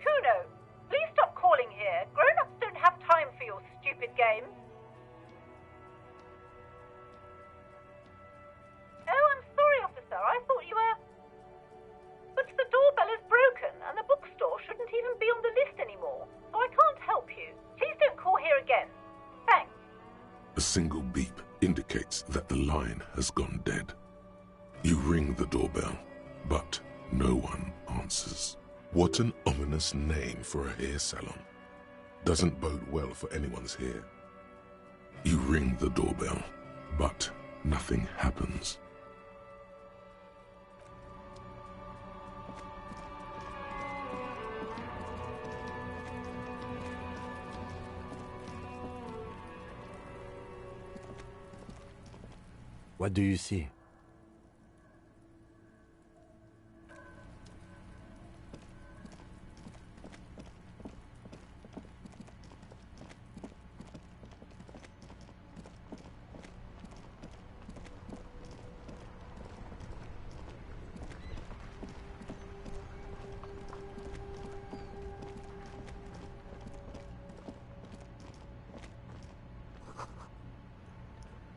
Kuno, please stop calling here. Grown-ups don't have time for your stupid games. Oh, I'm sorry, officer. I thought you were... But the doorbell is broken, and the bookstore shouldn't even be on the list anymore. So I can't help you. Please don't call here again. Thanks. A single beep indicates that the line has gone dead. You ring the doorbell, but no one answers. What an ominous name for a hair salon. Doesn't bode well for anyone's hair. You ring the doorbell, but nothing happens. What do you see?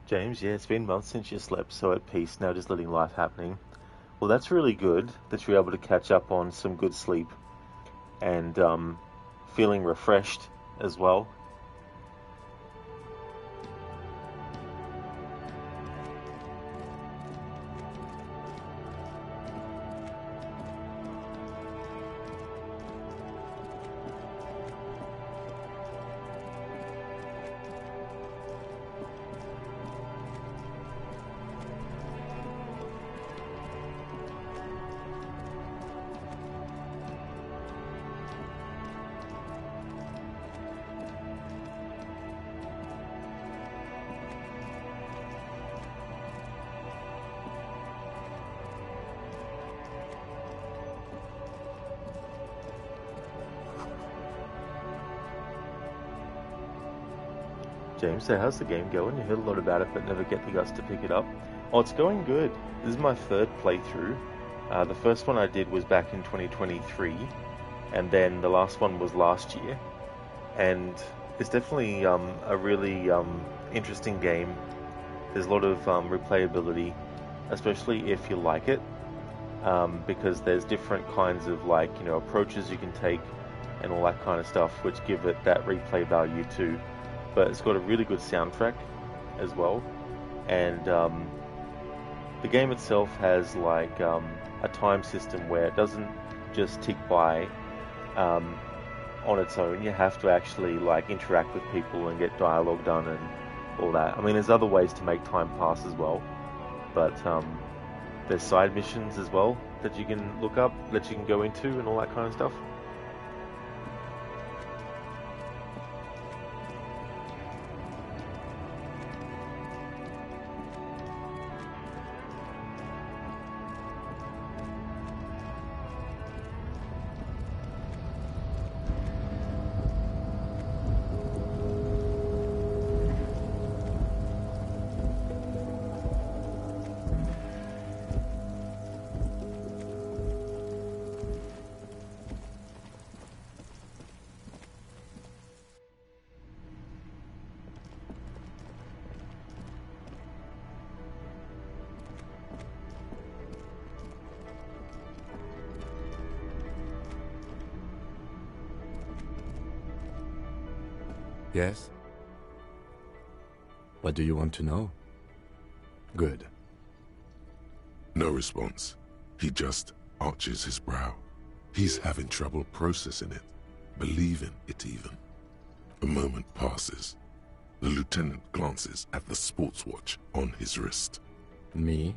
James, yeah, it's been months since you slept, so at peace, now just letting life happening. Well, that's really good that you're able to catch up on some good sleep and feeling refreshed as well. James, so how's the game going? You heard a lot about it, but never get the guts to pick it up. Oh, it's going good. This is my third playthrough. The first one I did was back in 2023, and then the last one was last year. And it's definitely a really interesting game. There's a lot of replayability, especially if you like it, because there's different kinds of approaches you can take and all that kind of stuff, which give it that replay value too. But it's got a really good soundtrack as well, and the game itself has a time system where it doesn't just tick by on its own. You have to actually interact with people and get dialogue done and all that. I mean, there's other ways to make time pass as well, but there's side missions as well that you can look up, that you can go into and all that kind of stuff. Yes? What do you want to know? Good. No response. He just arches his brow. He's having trouble processing it, believing it even. A moment passes, The lieutenant glances at the sports watch on his wrist. Me?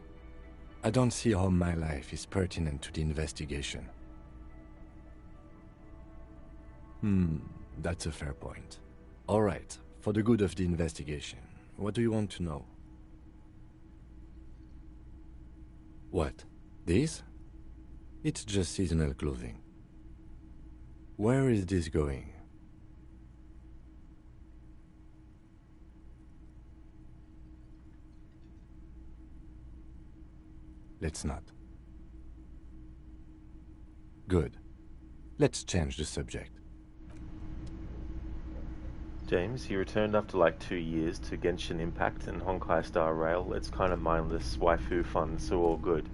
I don't see how my life is pertinent to the investigation. That's a fair point. All right, for the good of the investigation, what do you want to know? What? This? It's just seasonal clothing. Where is this going? Let's not. Good. Let's change the subject. James, he returned after like 2 years to Genshin Impact and Honkai Star Rail. It's kind of mindless waifu fun, so all good.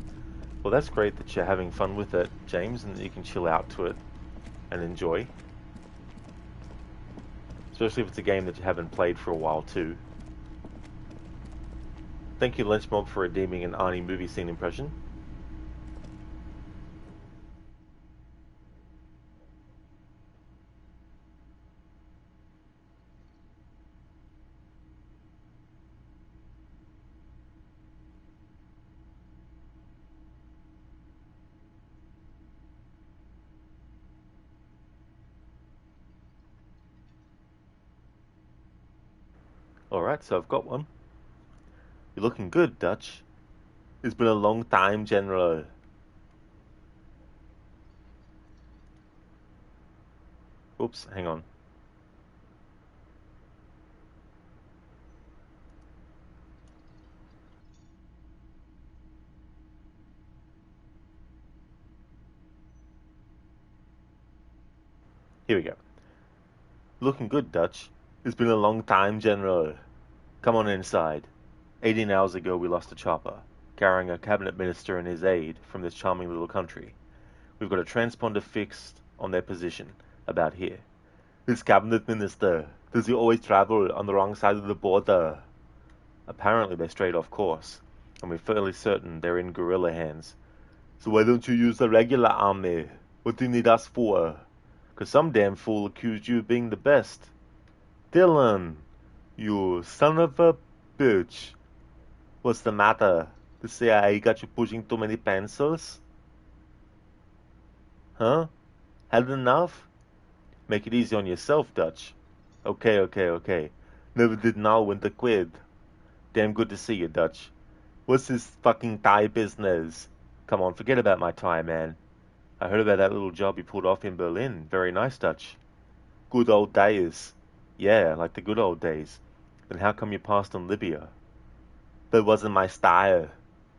Well, that's great that you're having fun with it, James, and that you can chill out to it and enjoy. Especially if it's a game that you haven't played for a while too. Thank you, Lynchmob, for redeeming an Arnie movie scene impression. Alright, so I've got one. You're looking good, Dutch. It's been a long time, General. Oops, hang on. Here we go. Looking good, Dutch. It's been a long time, General. Come on inside. 18 hours ago we lost a chopper, carrying a cabinet minister and his aide from this charming little country. We've got a transponder fixed on their position, about here. This cabinet minister, does he always travel on the wrong side of the border? Apparently they strayed off course, and we're fairly certain they're in guerrilla hands. So why don't you use the regular army? What do you need us for? 'Cause some damn fool accused you of being the best. Dylan, you son of a bitch. What's the matter? The CIA got you pushing too many pencils? Huh? Had enough? Make it easy on yourself, Dutch. Okay. Never did know when to quit. Damn good to see you, Dutch. What's this fucking tie business? Come on, forget about my tie, man. I heard about that little job you pulled off in Berlin. Very nice, Dutch. Good old days. Yeah, like the good old days. Then how come you passed on Libya? That wasn't my style.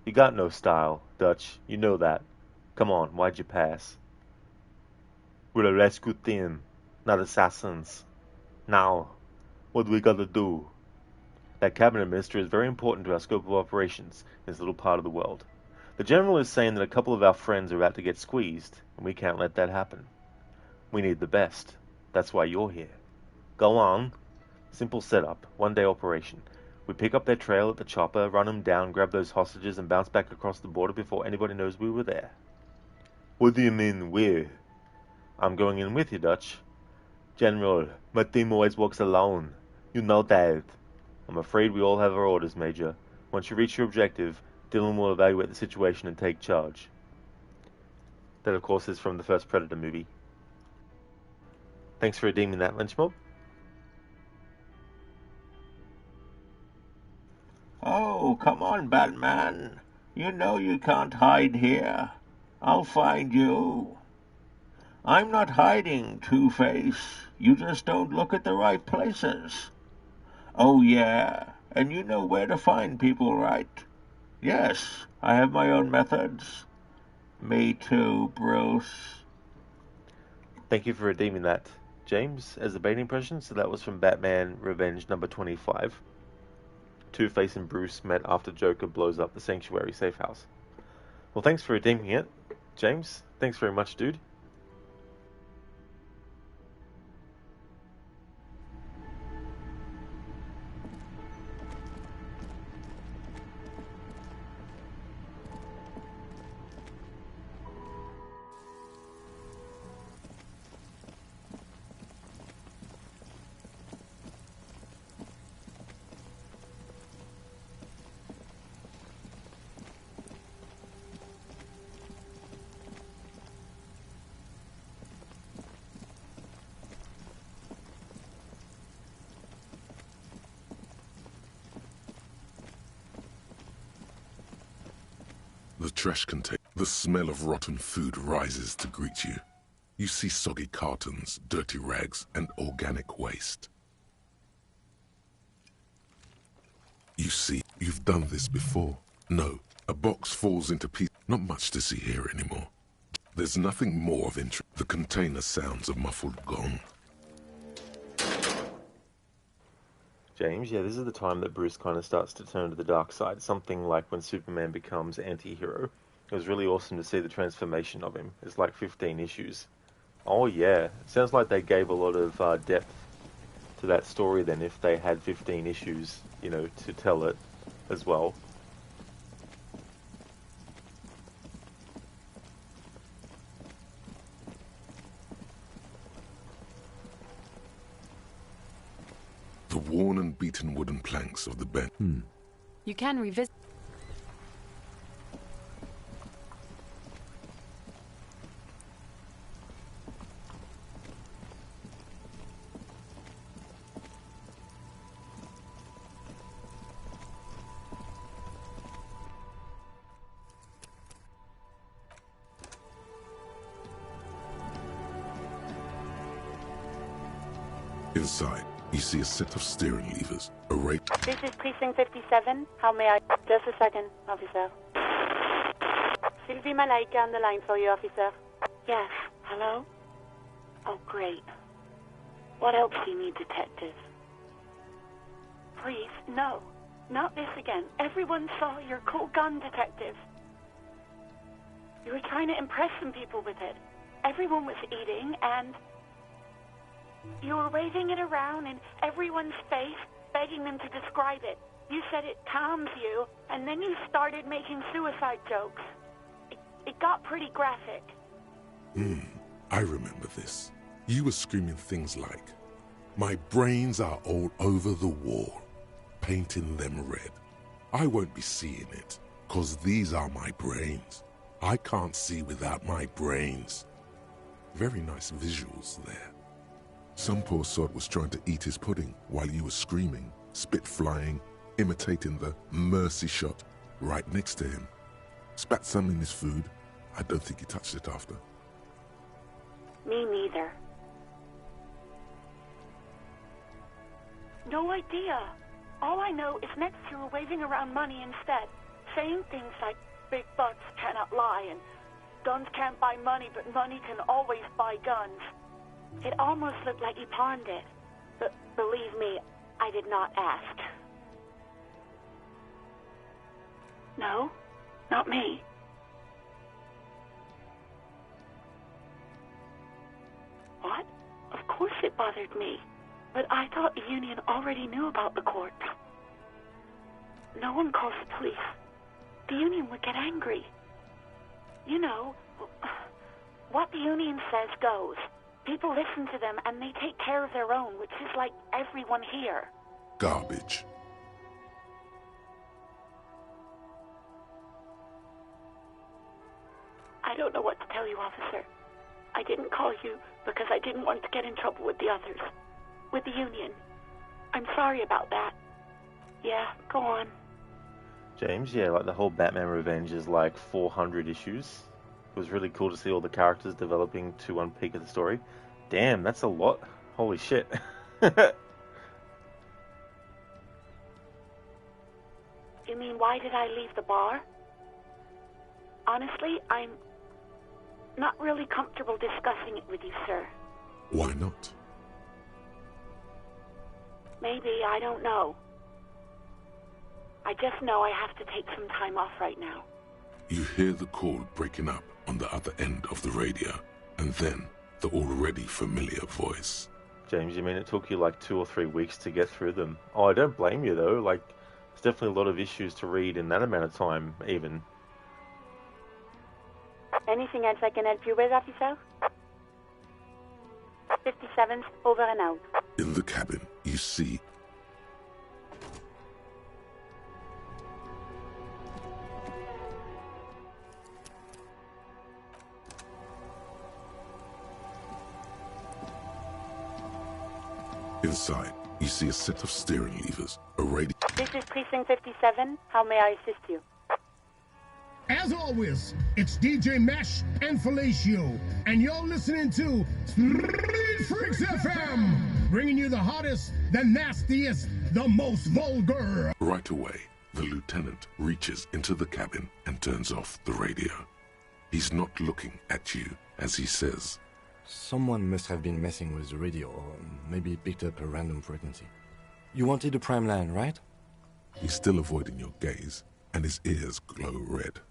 You got no style, Dutch. You know that. Come on, why'd you pass? We're a rescue team, not assassins. Now, what do we gotta do? That cabinet minister is very important to our scope of operations in this little part of the world. The general is saying that a couple of our friends are about to get squeezed, and we can't let that happen. We need the best. That's why you're here. Go on. Simple setup, one-day operation. We pick up their trail at the chopper, run them down, grab those hostages, and bounce back across the border before anybody knows we were there. What do you mean, we're? I'm going in with you, Dutch. General, my team always works alone. You know that. I'm afraid we all have our orders, Major. Once you reach your objective, Dylan will evaluate the situation and take charge. That, of course, is from the first Predator movie. Thanks for redeeming that, Lynchmob. Oh, come on, Batman. You know you can't hide here. I'll find you. I'm not hiding, Two-Face. You just don't look at the right places. Oh, yeah, and you know where to find people, right? Yes, I have my own methods. Me too, Bruce. Thank you for redeeming that, James, as a Bane impression. So that was from Batman Revenge number 25. Two-Face and Bruce met after Joker blows up the Sanctuary safe house. Well, thanks for redeeming it, James. Thanks very much, dude. the trash container. The smell of rotten food rises to greet you. You see soggy cartons, dirty rags, and organic waste. You see, you've done this before. No, a box falls into pieces. Not much to see here anymore. There's nothing more of interest. The container sounds a muffled gong. James, yeah, this is the time that Bruce kind of starts to turn to the dark side. Something like when Superman becomes anti-hero. It was really awesome to see the transformation of him. It's like 15 issues. Oh yeah, sounds like they gave a lot of depth to that story then, if they had 15 issues, you know, to tell it as well. The worn and beaten wooden planks of the bench. You can revisit. Inside, you see a set of steering levers, a rate. This is Precinct 57. How may I... Just a second, officer. Sylvie Malaika on the line for you, officer. Yes, hello? Oh, great. What else do you need, detective? Please, no. Not this again. Everyone saw your cool gun, detective. You were trying to impress some people with it. Everyone was eating, and... you were waving it around in everyone's face, begging them to describe it. You said it calms you, and then you started making suicide jokes. It got pretty graphic. I remember this. You were screaming things like, "My brains are all over the wall," painting them red. I won't be seeing it, 'cause these are my brains. I can't see without my brains. Very nice visuals there. Some poor sod was trying to eat his pudding while you were screaming, spit flying, imitating the mercy shot right next to him. Spat some in his food. I don't think he touched it after. Me neither. No idea. All I know is next you were waving around money instead, saying things like big butts cannot lie and guns can't buy money, but money can always buy guns. It almost looked like you pawned it. But believe me, I did not ask. No, not me. What? Of course it bothered me. But I thought the union already knew about the court. No one calls the police. The union would get angry. You know, what the union says goes. People listen to them and they take care of their own, which is like everyone here. Garbage. I don't know what to tell you, officer. I didn't call you because I didn't want to get in trouble with the others. With the union. I'm sorry about that. Yeah, go on. James, yeah, like the whole Batman Revenge is like 400 issues. It was really cool to see all the characters developing to one peak of the story. Damn, that's a lot. Holy shit. You mean, why did I leave the bar? Honestly, I'm not really comfortable discussing it with you, sir. Why not? Maybe, I don't know. I just know I have to take some time off right now. You hear the call breaking up on the other end of the radio, and then the already familiar voice. James, you mean it took you like 2 or 3 weeks to get through them? Oh, I don't blame you though. Like, there's definitely a lot of issues to read in that amount of time, even. Anything else I can help you with, officer? 57's over and out. In the cabin, you see... Inside, you see a set of steering levers, a radio... This is Precinct 57. How may I assist you? Hey, As always, it's DJ Mesh and Felicio, and you're listening to Street Freaks FM, bringing you the hottest, the nastiest, the most vulgar. Right away, the lieutenant reaches into the cabin and turns off the radio. He's not looking at you as he says, Someone must have been messing with the radio, or maybe picked up a random frequency. You wanted a prime line, right? He's still avoiding your gaze, and his ears glow red.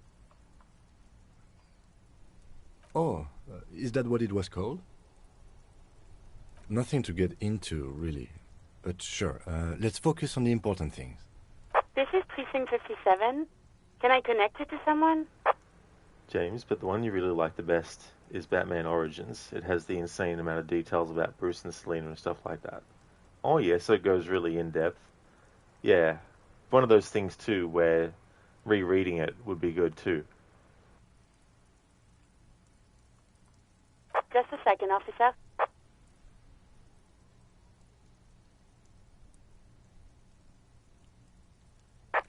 Oh, is that what it was called? Nothing to get into, really. But sure, let's focus on the important things. This is Precinct 57. Can I connect it to someone? James, but the one you really like the best is Batman Origins. It has the insane amount of details about Bruce and Selina and stuff like that. Oh yeah, so it goes really in-depth. Yeah, one of those things too where rereading it would be good too. Just a second, officer.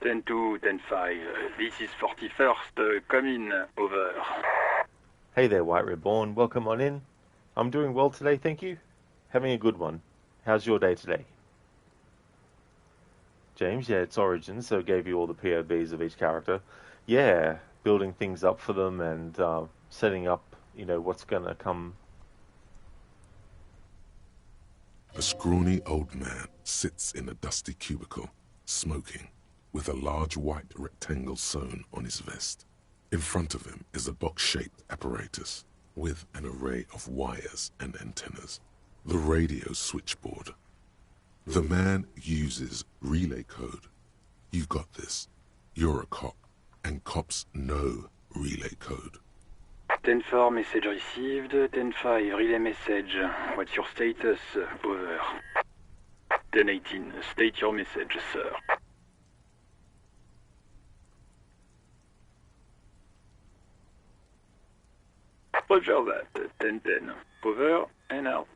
Ten 2, 10-5. This is 41st. Come in. Over. Hey there, White Reborn. Welcome on in. I'm doing well today, thank you. Having a good one. How's your day today? James, yeah, it's Origins, so it gave you all the POVs of each character. Yeah, building things up for them and setting up, you know, what's going to come. A scrawny old man sits in a dusty cubicle, smoking, with a large white rectangle sewn on his vest. In front of him is a box-shaped apparatus with an array of wires and antennas. The radio switchboard. The man uses relay code. You've got this. You're a cop, and cops know relay code. 10-4, message received. 10-5, relay message. What's your status? Over. 10-18, state your message, sir. Roger that. 10-10. Over and out.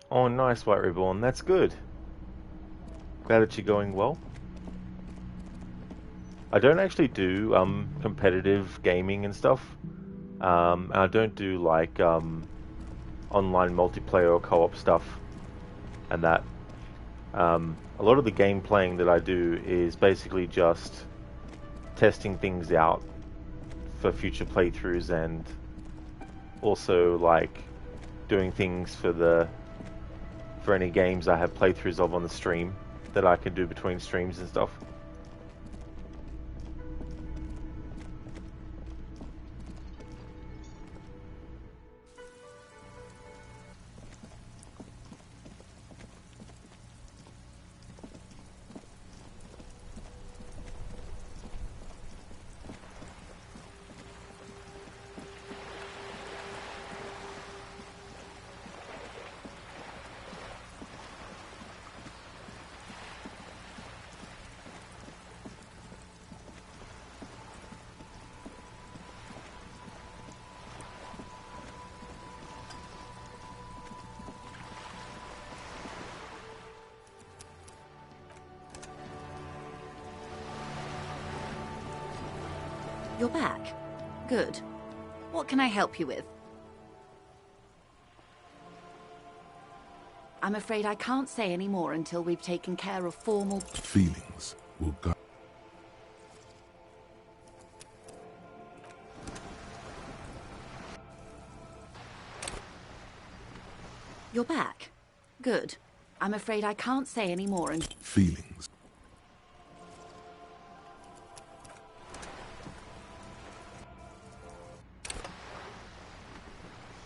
Oh, nice, White Reborn. That's good. Glad that you're going well. I don't actually do competitive gaming and stuff. I don't do like online multiplayer or co-op stuff and that. A lot of the game playing that I do is basically just testing things out for future playthroughs and also like doing things for any games I have playthroughs of on the stream that I can do between streams and stuff. You're back. Good. What can I help you with? I'm afraid I can't say any more until we've taken care of formal... Feelings will guide. You're back. Good. I'm afraid I can't say any more and... Feelings.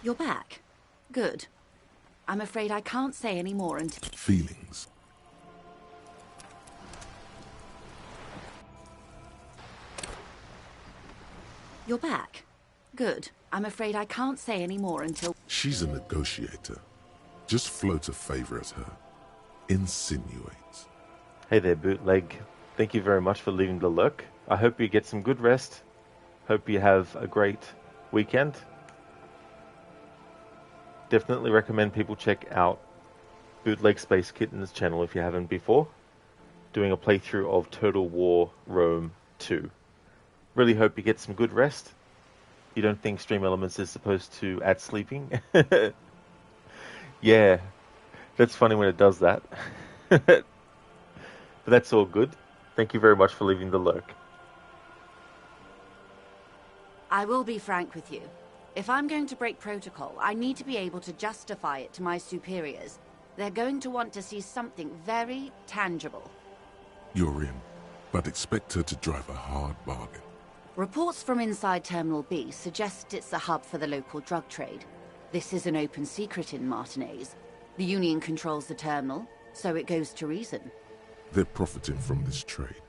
You're back. Good. I'm afraid I can't say any more and... Feelings. You're back. Good. I'm afraid I can't say any more until... She's a negotiator. Just float a favor at her. Insinuates. Hey there, Bootleg. Thank you very much for leaving the lurk. I hope you get some good rest. Hope you have a great weekend. Definitely recommend people check out Bootleg Space Kitten's channel if you haven't before. Doing a playthrough of Total War Rome 2. Really hope you get some good rest. You don't think Stream Elements is supposed to add sleeping? Yeah, that's funny when it does that. But that's all good. Thank you very much for leaving the lurk. I will be frank with you. If I'm going to break protocol, I need to be able to justify it to my superiors. They're going to want to see something very tangible. You're in, but expect her to drive a hard bargain. Reports from inside Terminal B suggest it's a hub for the local drug trade. This is an open secret in Martinez. The Union controls the terminal, so it goes to reason. They're profiting from this trade.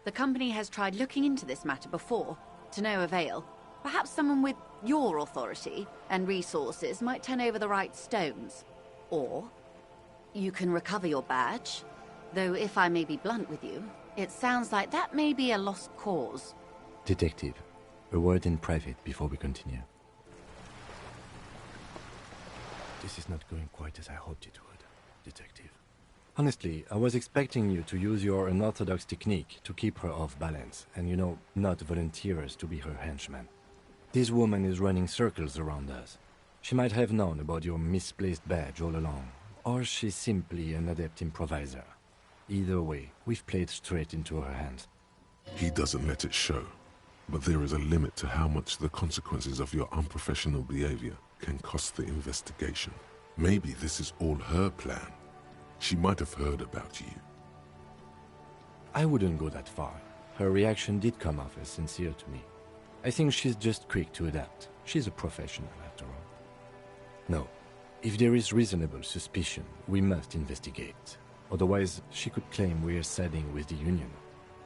The company has tried looking into this matter before, to no avail. Perhaps someone with your authority and resources might turn over the right stones. Or you can recover your badge. Though if I may be blunt with you, it sounds like that may be a lost cause. Detective, a word in private before we continue. This is not going quite as I hoped it would, Detective. Honestly, I was expecting you to use your unorthodox technique to keep her off balance, and not volunteer us to be her henchman. This woman is running circles around us. She might have known about your misplaced badge all along, or she's simply an adept improviser. Either way, we've played straight into her hands. He doesn't let it show, but there is a limit to how much the consequences of your unprofessional behavior can cost the investigation. Maybe this is all her plan. She might have heard about you. I wouldn't go that far. Her reaction did come off as sincere to me. I think she's just quick to adapt. She's a professional, after all. No, if there is reasonable suspicion, we must investigate. Otherwise, she could claim we're siding with the Union,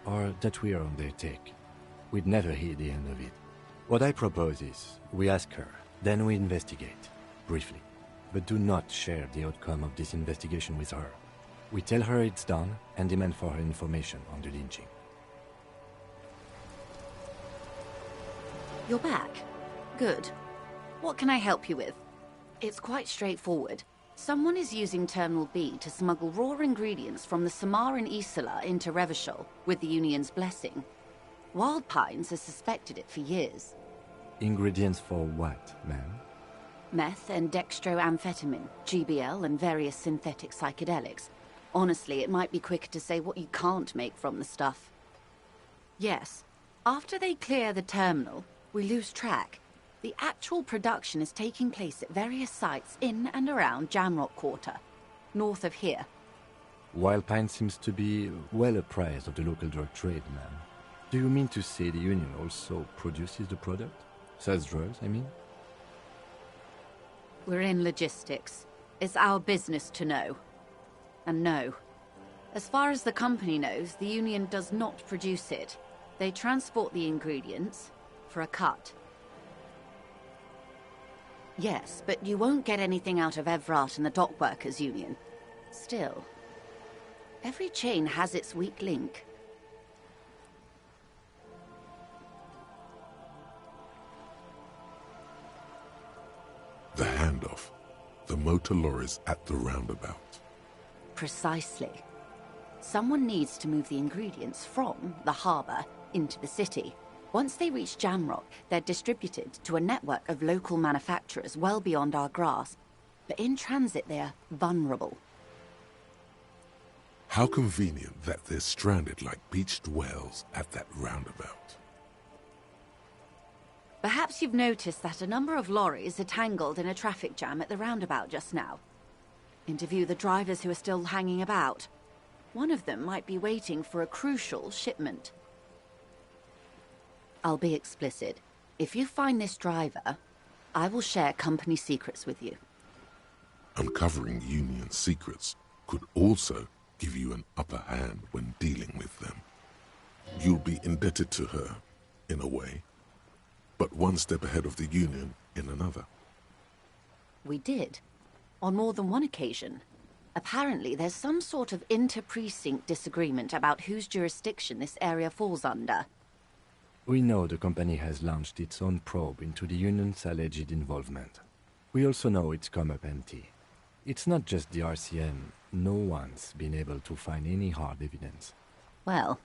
or that we are on their take. We'd never hear the end of it. What I propose is, we ask her, then we investigate, briefly. But do not share the outcome of this investigation with her. We tell her it's done and demand for her information on the lynching. You're back. Good. What can I help you with? It's quite straightforward. Someone is using Terminal B to smuggle raw ingredients from the Samar and Isola into Revachol with the Union's blessing. Wild Pines has suspected it for years. Ingredients for what, ma'am? Meth and dextroamphetamine, GBL, and various synthetic psychedelics. Honestly, it might be quicker to say what you can't make from the stuff. Yes, after they clear the terminal, we lose track. The actual production is taking place at various sites in and around Jamrock Quarter, north of here. Wild Pine seems to be well apprised of the local drug trade, ma'am. Do you mean to say the Union also produces the product? Sells drugs, I mean? We're in logistics. It's our business to know. And no. As far as the company knows, the Union does not produce it. They transport the ingredients for a cut. Yes, but you won't get anything out of Evrat and the Dockworkers Union. Still, every chain has its weak link. The handoff. The motor lorries at the roundabout. Precisely. Someone needs to move the ingredients from the harbour into the city. Once they reach Jamrock, they're distributed to a network of local manufacturers well beyond our grasp. But in transit, they're vulnerable. How convenient that they're stranded like beached whales at that roundabout. Perhaps you've noticed that a number of lorries are tangled in a traffic jam at the roundabout just now. Interview the drivers who are still hanging about. One of them might be waiting for a crucial shipment. I'll be explicit. If you find this driver, I will share company secrets with you. Uncovering Union secrets could also give you an upper hand when dealing with them. You'll be indebted to her, in a way, but one step ahead of the Union in another. We did, on more than one occasion. Apparently, there's some sort of inter-precinct disagreement about whose jurisdiction this area falls under. We know the company has launched its own probe into the Union's alleged involvement. We also know it's come up empty. It's not just the RCM. No one's been able to find any hard evidence. Well,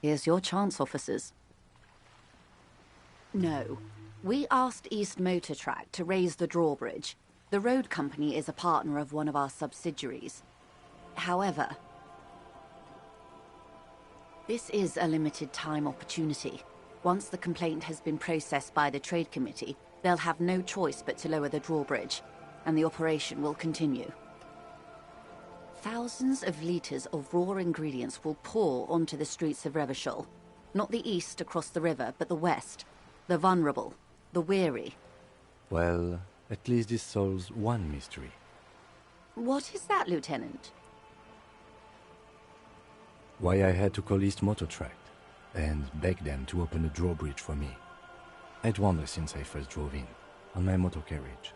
here's your chance, officers. No. We asked East Motor Track to raise the drawbridge. The road company is a partner of one of our subsidiaries. However, this is a limited time opportunity. Once the complaint has been processed by the Trade Committee, they'll have no choice but to lower the drawbridge, and the operation will continue. Thousands of litres of raw ingredients will pour onto the streets of Revachol. Not the east across the river, but the west. The vulnerable, the weary. Well, at least this solves one mystery. What is that, Lieutenant? Why I had to call East Motor Track and beg them to open a drawbridge for me. I'd wondered since I first drove in, on my motor carriage.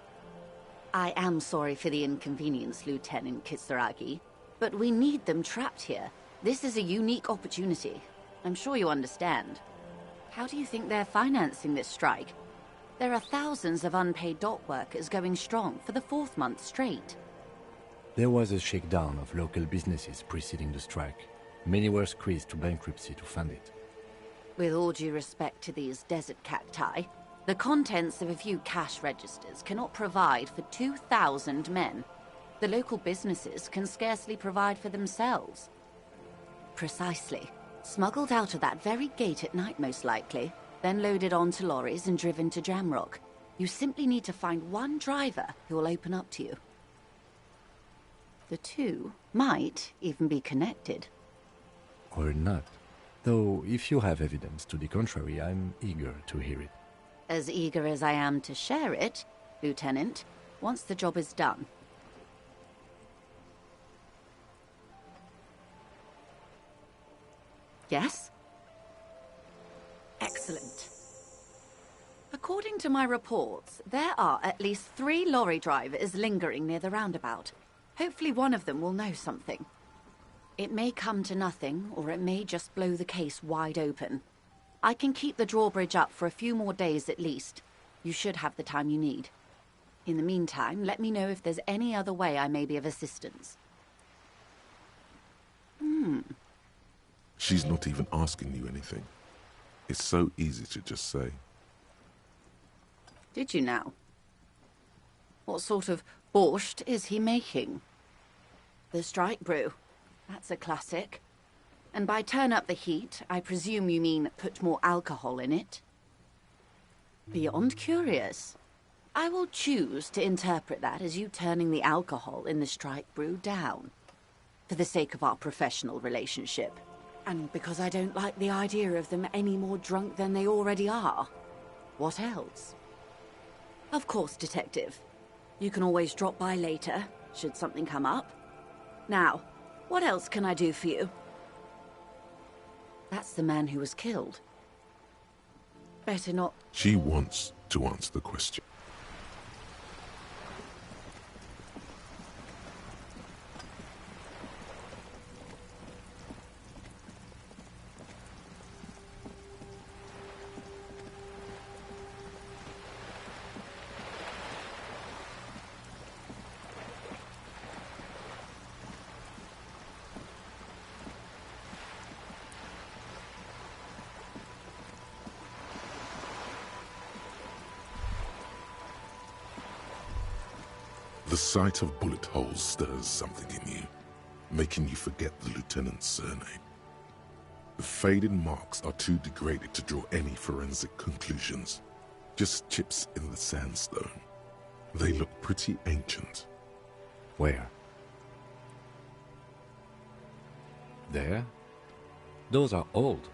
I am sorry for the inconvenience, Lieutenant Kitsuragi, but we need them trapped here. This is a unique opportunity. I'm sure you understand. How do you think they're financing this strike? There are thousands of unpaid dock workers going strong for the 4th month straight. There was a shakedown of local businesses preceding the strike. Many were squeezed to bankruptcy to fund it. With all due respect to these desert cacti, the contents of a few cash registers cannot provide for 2,000 men. The local businesses can scarcely provide for themselves. Precisely. Smuggled out of that very gate at night, most likely, then loaded onto lorries and driven to Jamrock. You simply need to find one driver who will open up to you. The two might even be connected. Or not. Though, if you have evidence to the contrary, I'm eager to hear it. As eager as I am to share it, Lieutenant, once the job is done. Yes? Excellent. According to my reports, there are at least 3 lorry drivers lingering near the roundabout. Hopefully one of them will know something. It may come to nothing, or it may just blow the case wide open. I can keep the drawbridge up for a few more days at least. You should have the time you need. In the meantime, let me know if there's any other way I may be of assistance. She's not even asking you anything. It's so easy to just say. Did you now? What sort of borscht is he making? The strike brew. That's a classic. And by turn up the heat, I presume you mean put more alcohol in it? Beyond curious. I will choose to interpret that as you turning the alcohol in the strike brew down. For the sake of our professional relationship. And because I don't like the idea of them any more drunk than they already are. What else? Of course, Detective. You can always drop by later, should something come up. Now, what else can I do for you? That's the man who was killed. Better not... She wants to answer the question. The sight of bullet holes stirs something in you. making you forget the lieutenant's surname. The faded marks are too degraded to draw any forensic conclusions. Just chips in the sandstone. They look pretty ancient. Where? There? Those are old.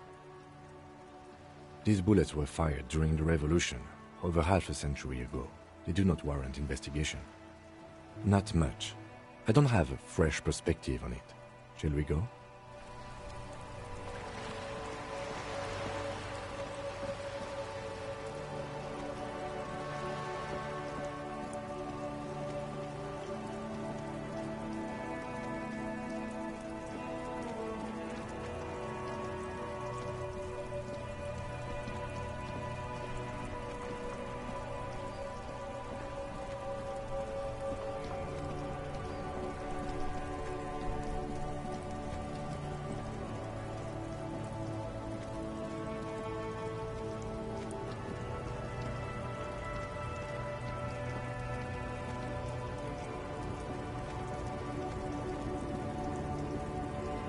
These bullets were fired during the Revolution, over half a century ago. They do not warrant investigation. Not much. I don't have a fresh perspective on it. Shall we go?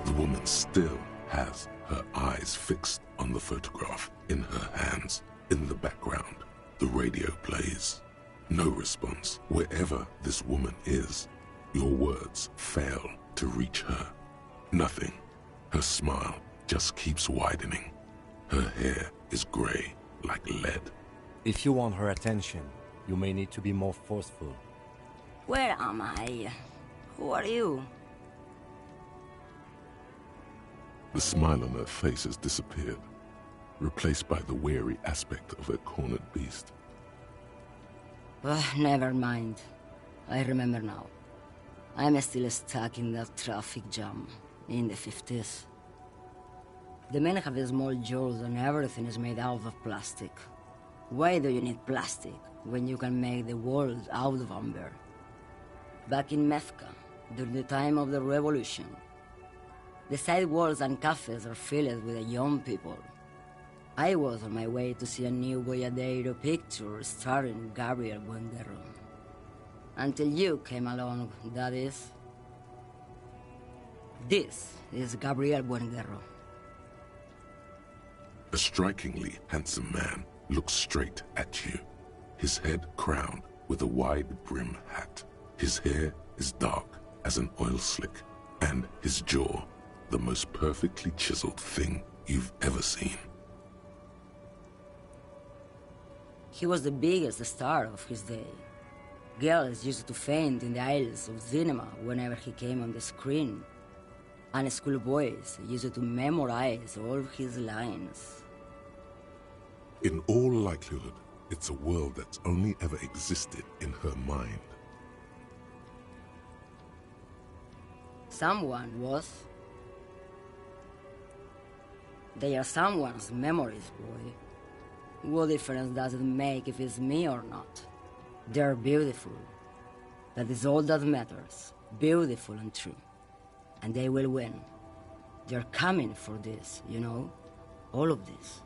The woman still has her eyes fixed on the photograph in her hands. In the background, the radio plays. No response. Wherever this woman is, your words fail to reach her. Nothing. Her smile just keeps widening. Her hair is gray like lead. If you want her attention, you may need to be more forceful. Where am I? Who are you? The smile on her face has disappeared, replaced by the wary aspect of a cornered beast. Never mind. I remember now. I'm still stuck in that traffic jam in the 50s. The men have small jaws and everything is made out of plastic. Why do you need plastic when you can make the world out of amber? Back in Mecca, during the time of the revolution, the sidewalks and cafes are filled with young people. I was on my way to see a new Boyadero picture starring Gabriel Buendero. Until you came along, that is. This is Gabriel Buendero. A strikingly handsome man looks straight at you, his head crowned with a wide brim hat. His hair is dark as an oil slick, and his jaw the most perfectly chiseled thing you've ever seen. He was the biggest star of his day. Girls used to faint in the aisles of cinema whenever he came on the screen, and schoolboys used to memorize all his lines. In all likelihood, it's a world that's only ever existed in her mind. Someone was. They are someone's memories, boy. What difference does it make if it's me or not? They're beautiful. That is all that matters. Beautiful and true. And they will win. They're coming for this, you know? All of this.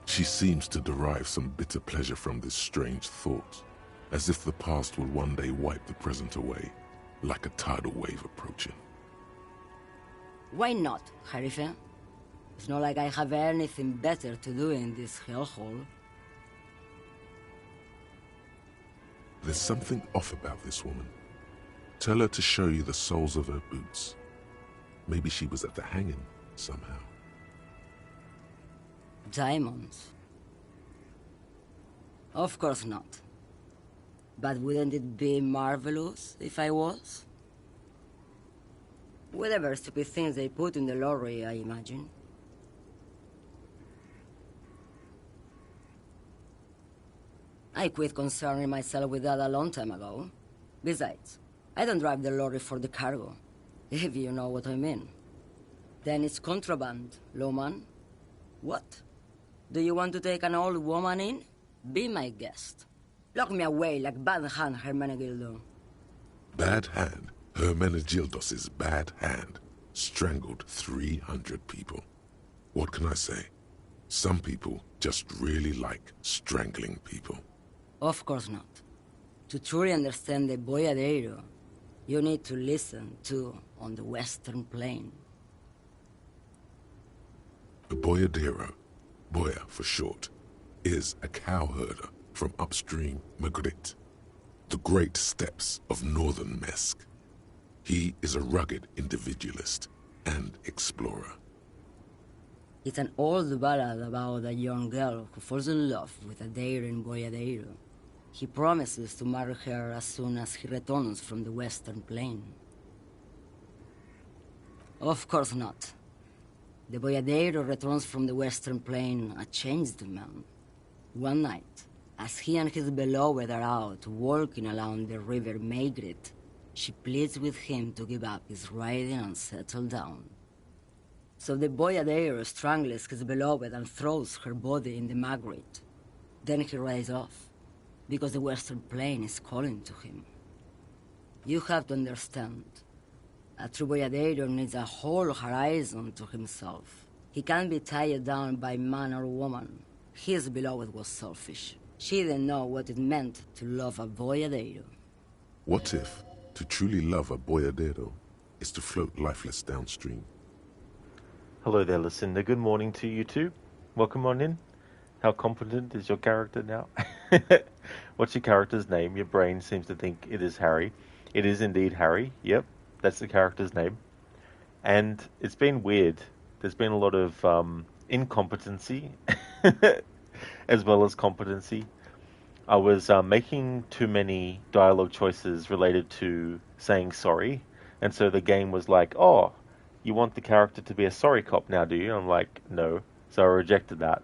She seems to derive some bitter pleasure from this strange thought, as if the past will one day wipe the present away, like a tidal wave approaching. Why not, Harife? It's not like I have anything better to do in this hellhole. There's something off about this woman. Tell her to show you the soles of her boots. Maybe she was at the hanging somehow. Diamonds? Of course not. But wouldn't it be marvelous if I was? Whatever stupid things they put in the lorry, I imagine. I quit concerning myself with that a long time ago. Besides, I don't drive the lorry for the cargo, if you know what I mean. Then it's contraband, lawman. What? Do you want to take an old woman in? Be my guest. Lock me away like Bad Hand Hermenegildo. Bad Hand? Hermenegildos' bad hand strangled 300 people. What can I say? Some people just really like strangling people. Of course not. To truly understand the Boyadero, You need to listen, too, on the Western Plain. The boyadero, boya for short, is a cowherder from upstream Magritte, the great steppes of northern Mesk. He is a rugged individualist and explorer. It's an old ballad about a young girl who falls in love with a daring boyadero. He promises to marry her as soon as he returns from the Western Plain. Of course not. The boyadero returns from the Western Plain a changed man. One night, as he and his beloved are out walking along the river Magritte, she pleads with him to give up his riding and settle down. So the boyadero strangles his beloved and throws her body in the Magritte. Then he rides off, because the Western Plain is calling to him. You have to understand, a true boyadero needs a whole horizon to himself. He can't be tied down by man or woman. His beloved was selfish. She didn't know what it meant to love a boyadero. What if to truly love a boyadero is to float lifeless downstream? Hello there, Lucinda. Good morning to you too. Welcome on in. How competent is your character now? What's your character's name? Your brain seems to think it is Harry. It is indeed Harry. Yep, that's the character's name. And it's been weird. There's been a lot of incompetency as well as competency. I was making too many dialogue choices related to saying sorry. And so the game was like, oh, you want the character to be a sorry cop now, do you? I'm like, no. So I rejected that.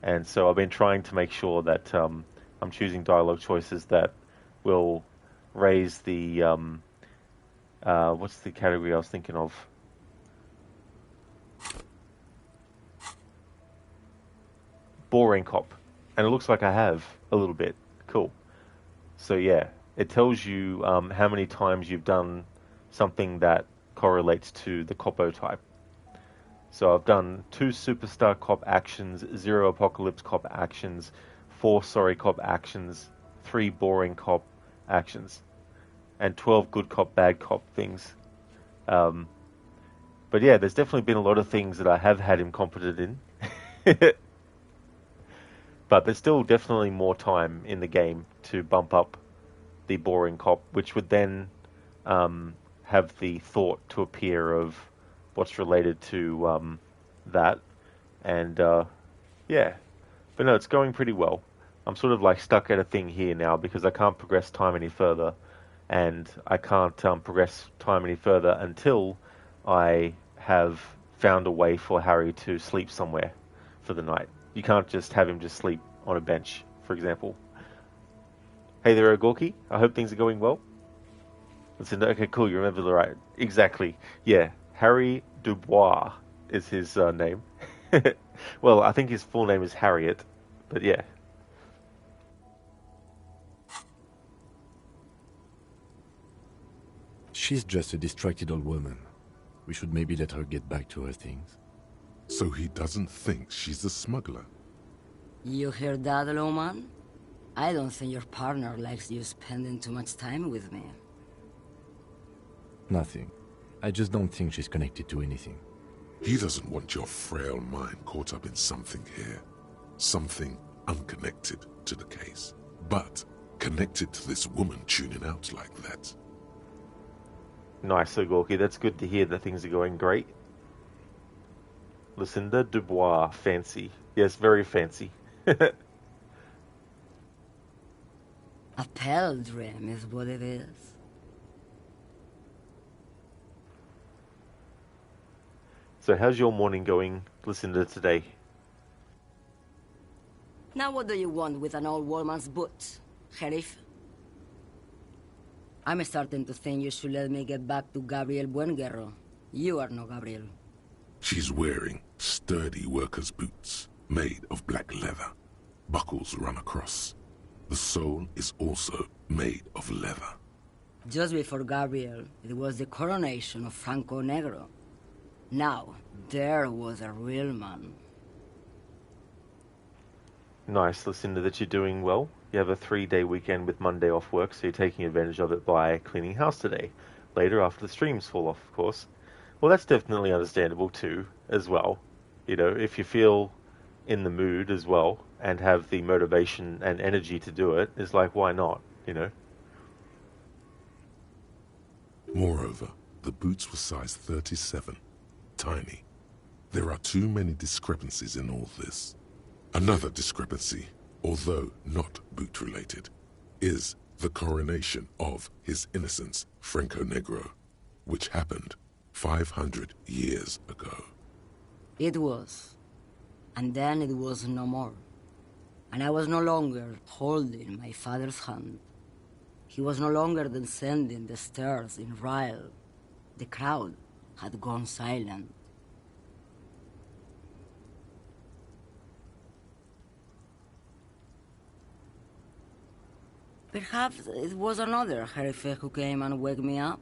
And so I've been trying to make sure that I'm choosing dialogue choices that will raise the... what's the category I was thinking of? Boring cop. And it looks like I have a little bit. Cool. So yeah, it tells you how many times you've done something that correlates to the copo type. So I've done 2 superstar cop actions, 0 apocalypse cop actions, 4 sorry cop actions, 3 boring cop actions, and 12 good cop, bad cop things. But yeah, there's definitely been a lot of things that I have had him competent in. But there's still definitely more time in the game to bump up the boring cop, which would then have the thought to appear of what's related to that. And yeah, but no, it's going pretty well. I'm sort of like stuck at a thing here now because I can't progress time any further, and I can't progress time any further until I have found a way for Harry to sleep somewhere for the night. You can't just have him just sleep on a bench, for example. Hey there, Gorky. I hope things are going well. Listen, okay, cool. You remember the right. Exactly. Yeah. Harry Dubois is his name. Well, I think his full name is Harriet, but yeah. She's just a distracted old woman. We should maybe let her get back to her things. So he doesn't think she's a smuggler. You hear that, Lowman? I don't think your partner likes you spending too much time with me. Nothing. I just don't think she's connected to anything. He doesn't want your frail mind caught up in something here. Something unconnected to the case. But connected to this woman tuning out like that. Nice, Gorky. That's good to hear that things are going great. Lucinda Dubois. Fancy. Yes, very fancy. A pilgrim is what it is. So how's your morning going, Lucinda, today? Now what do you want with an old woman's boots, Sheriff? I'm starting to think you should let me get back to Gabriel Buenguerro. You are no Gabriel. She's wearing sturdy worker's boots, made of black leather. Buckles run across. The sole is also made of leather. Just before Gabriel, it was the coronation of Franco Negro. Now, there was a real man. Nice, Lucinda, that you're doing well. You have a 3-day weekend with Monday off work, so you're taking advantage of it by cleaning house today. Later, after the streams fall off, of course. Well, that's definitely understandable too, as well. You know, if you feel in the mood as well and have the motivation and energy to do it, it's like, why not, you know? Moreover, the boots were size 37. Tiny. There are too many discrepancies in all this. Another discrepancy, although not boot-related, is the coronation of His Innocence Franco Negro, which happened 500 years ago. It was. And then it was no more. And I was no longer holding my father's hand. He was no longer descending the stairs in Ryle. The crowd had gone silent. Perhaps it was another Herife who came and woke me up,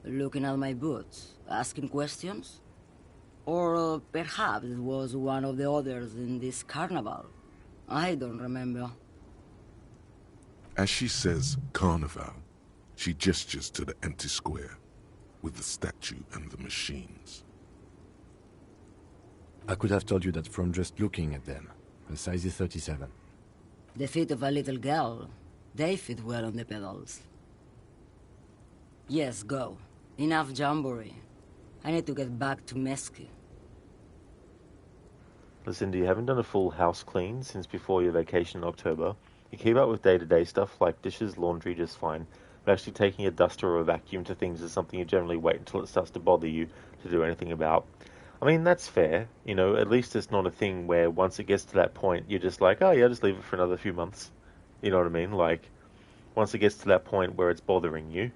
looking at my boots, asking questions. Or perhaps it was one of the others in this carnival. I don't remember. As she says carnival, she gestures to the empty square with the statue and the machines. I could have told you that from just looking at them. The size is 37. The feet of a little girl. They fit well on the pedals. Yes, go. Enough jamboree. I need to get back to Mesky. Lucinda, you haven't done a full house clean since before your vacation in October. You keep up with day-to-day stuff like dishes, laundry just fine, but actually taking a duster or a vacuum to things is something you generally wait until it starts to bother you to do anything about. I mean, that's fair. You know, at least it's not a thing where once it gets to that point, you're just like, oh yeah, just leave it for another few months. You know what I mean? Like, once it gets to that point where it's bothering you.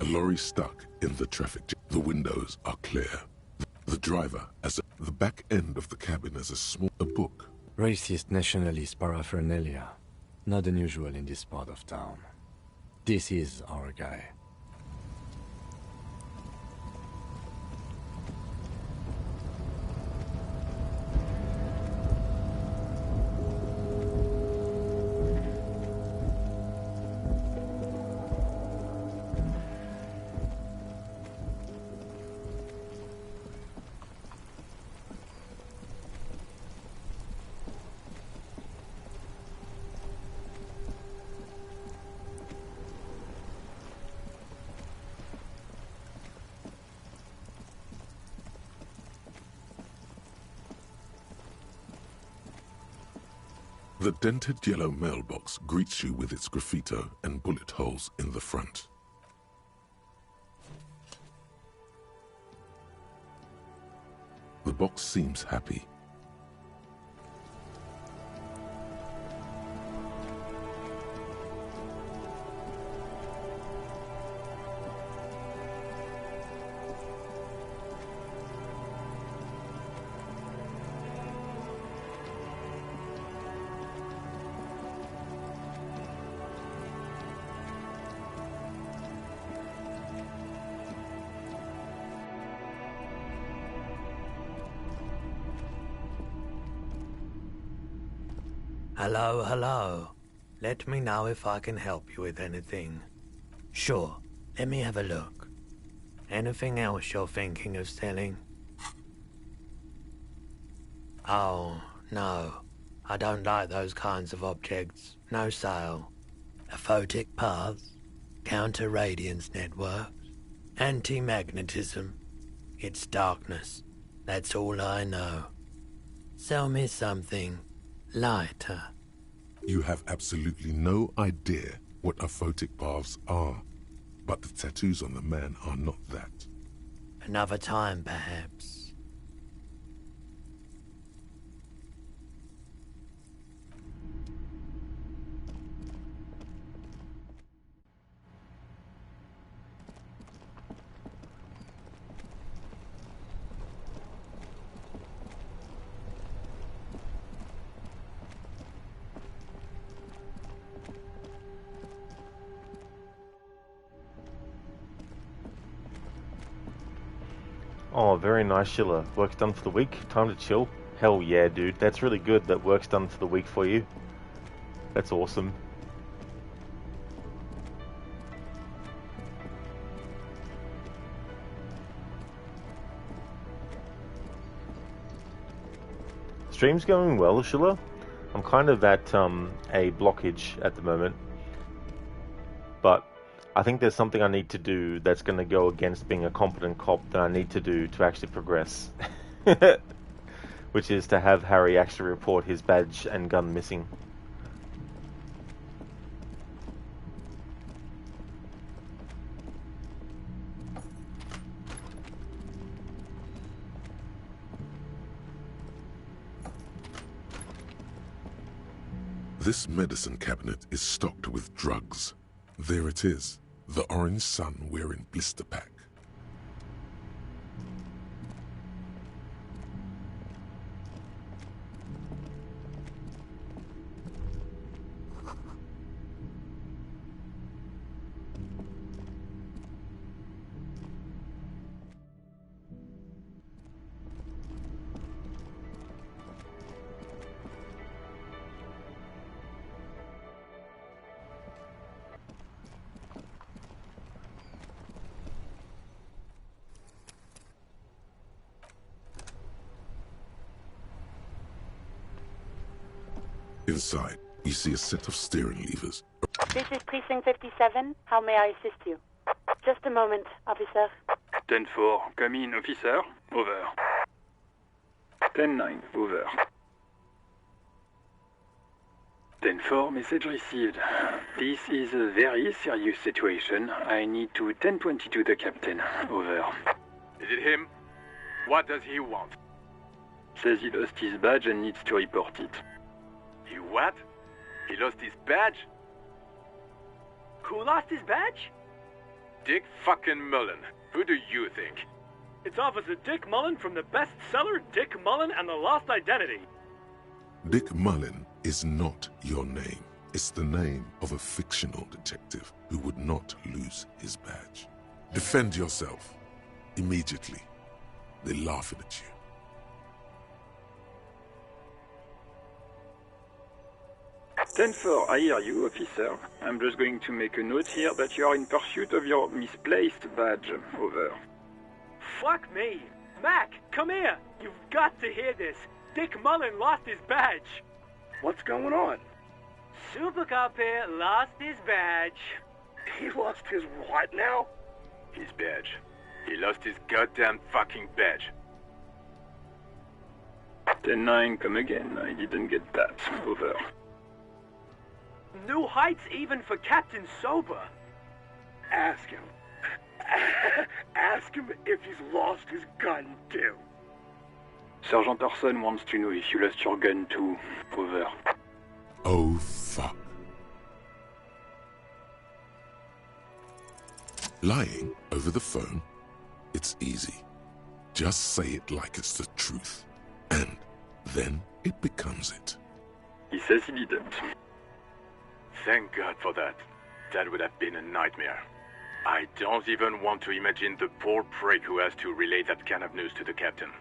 A lorry stuck in the traffic jam. The windows are clear. The driver, the back end of the cabin has a book. Racist nationalist paraphernalia. Not unusual in this part of town. This is our guy. The dented yellow mailbox greets you with its graffito and bullet holes in the front. The box seems happy. Hello, hello. Let me know if I can help you with anything. Sure, let me have a look. Anything else you're thinking of selling? Oh, no. I don't like those kinds of objects. No sale. Aphotic paths, counter-radiance networks, anti-magnetism. It's darkness. That's all I know. Sell me something lighter. You have absolutely no idea what aphotic paths are, but the tattoos on the man are not that. Another time, perhaps. Oh, very nice, Schiller. Work's done for the week. Time to chill. Hell yeah, dude. That's really good that work's done for the week for you. That's awesome. Stream's going well, Schiller. I'm kind of at a blockage at the moment. But I think there's something I need to do that's going to go against being a competent cop that I need to do to actually progress. Which is to have Harry actually report his badge and gun missing. This medicine cabinet is stocked with drugs. There it is, the orange sun wearing blister pack. Inside, you see a set of steering levers. This is Precinct 57. How may I assist you? Just a moment, officer. 10-4, come in, officer. Over. 10-9, over. 10-4, message received. This is a very serious situation. I need to 10-22 the captain. Over. Is it him? What does he want? Says he lost his badge and needs to report it. He what? He lost his badge? Who lost his badge? Dick fucking Mullen. Who do you think? It's Officer Dick Mullen from the bestseller Dick Mullen and the Lost Identity. Dick Mullen is not your name. It's the name of a fictional detective who would not lose his badge. Defend yourself. Immediately. They're laughing at you. 10-4, I hear you, officer. I'm just going to make a note here that you are in pursuit of your misplaced badge. Over. Fuck me. Mac, come here. You've got to hear this. Dick Mullen lost his badge. What's going on? Super Cop here lost his badge. He lost his what now? His badge. He lost his goddamn fucking badge. 10-9, come again. I didn't get that. Over. New heights even for Captain Sober. Ask him. Ask him if he's lost his gun too. Sergeant Orson wants to know if you lost your gun too. Over. Oh, fuck. Lying over the phone? It's easy. Just say it like it's the truth. And then it becomes it. He says he didn't. Thank God for that. That would have been a nightmare. I don't even want to imagine the poor prick who has to relay that kind of news to the captain.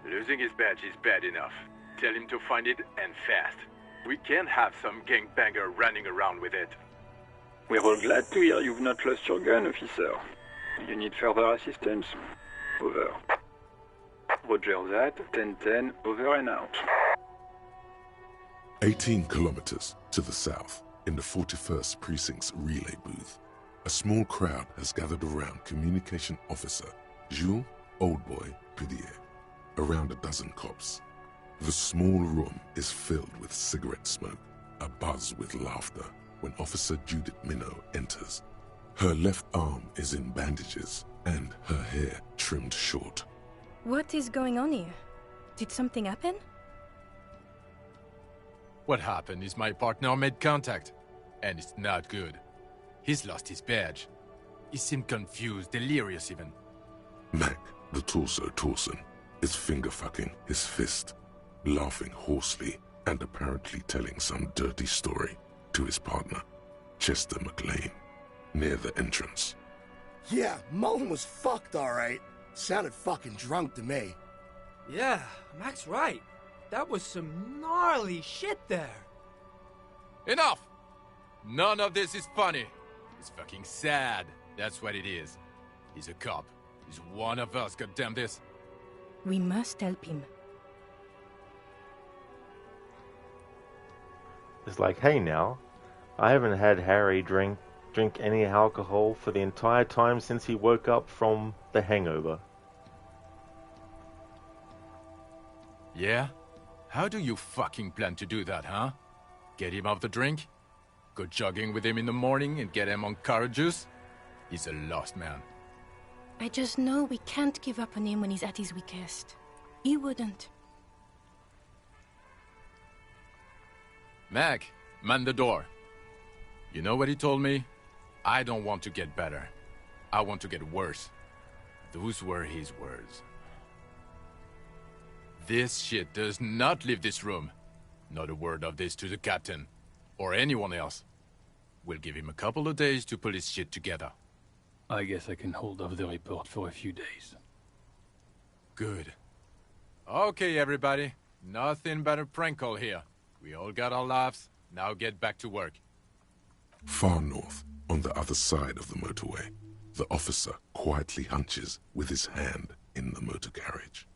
Losing his badge is bad enough. Tell him to find it, and fast. We can't have some gangbanger running around with it. We're all glad to hear you've not lost your gun, officer. You need further assistance? Over. Roger that. 10-10, over and out. 18 kilometers to the south, in the 41st Precinct's relay booth, a small crowd has gathered around Communication Officer Jules Oldboy Pidier, around a dozen cops. The small room is filled with cigarette smoke, abuzz with laughter, when Officer Judith Minot enters. Her left arm is in bandages, and her hair trimmed short. What is going on here? Did something happen? What happened is my partner made contact, and it's not good. He's lost his badge. He seemed confused, delirious even. Mac, the torso Torson, is finger-fucking his fist, laughing hoarsely and apparently telling some dirty story to his partner, Chester McLean, near the entrance. Yeah, Mullen was fucked, alright. Sounded fucking drunk to me. Yeah, Mac's right. That was some gnarly shit there. Enough! None of this is funny. It's fucking sad. That's what it is. He's a cop. He's one of us, goddamn this. We must help him. It's like, hey now, I haven't had Harry drink any alcohol for the entire time since he woke up from the hangover. Yeah? How do you fucking plan to do that, huh? Get him off the drink? Go jogging with him in the morning and get him on carrot juice? He's a lost man. I just know we can't give up on him when he's at his weakest. He wouldn't. Mac, man the door. You know what he told me? I don't want to get better. I want to get worse. Those were his words. This shit does not leave this room. Not a word of this to the captain. Or anyone else. We'll give him a couple of days to pull his shit together. I guess I can hold off the report for a few days. Good. Okay, everybody. Nothing but a prank call here. We all got our laughs. Now get back to work. Far north, on the other side of the motorway, the officer quietly hunches with his hand in the motor carriage.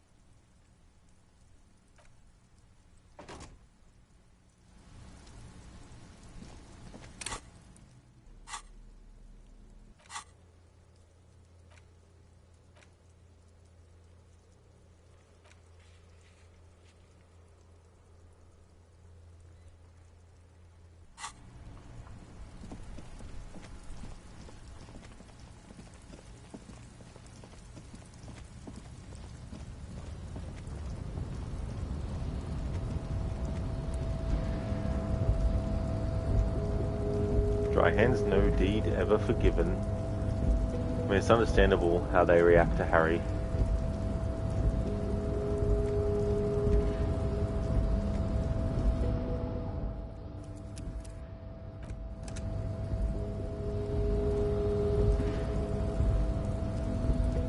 Dry hands, no deed ever forgiven. I mean, it's understandable how they react to Harry.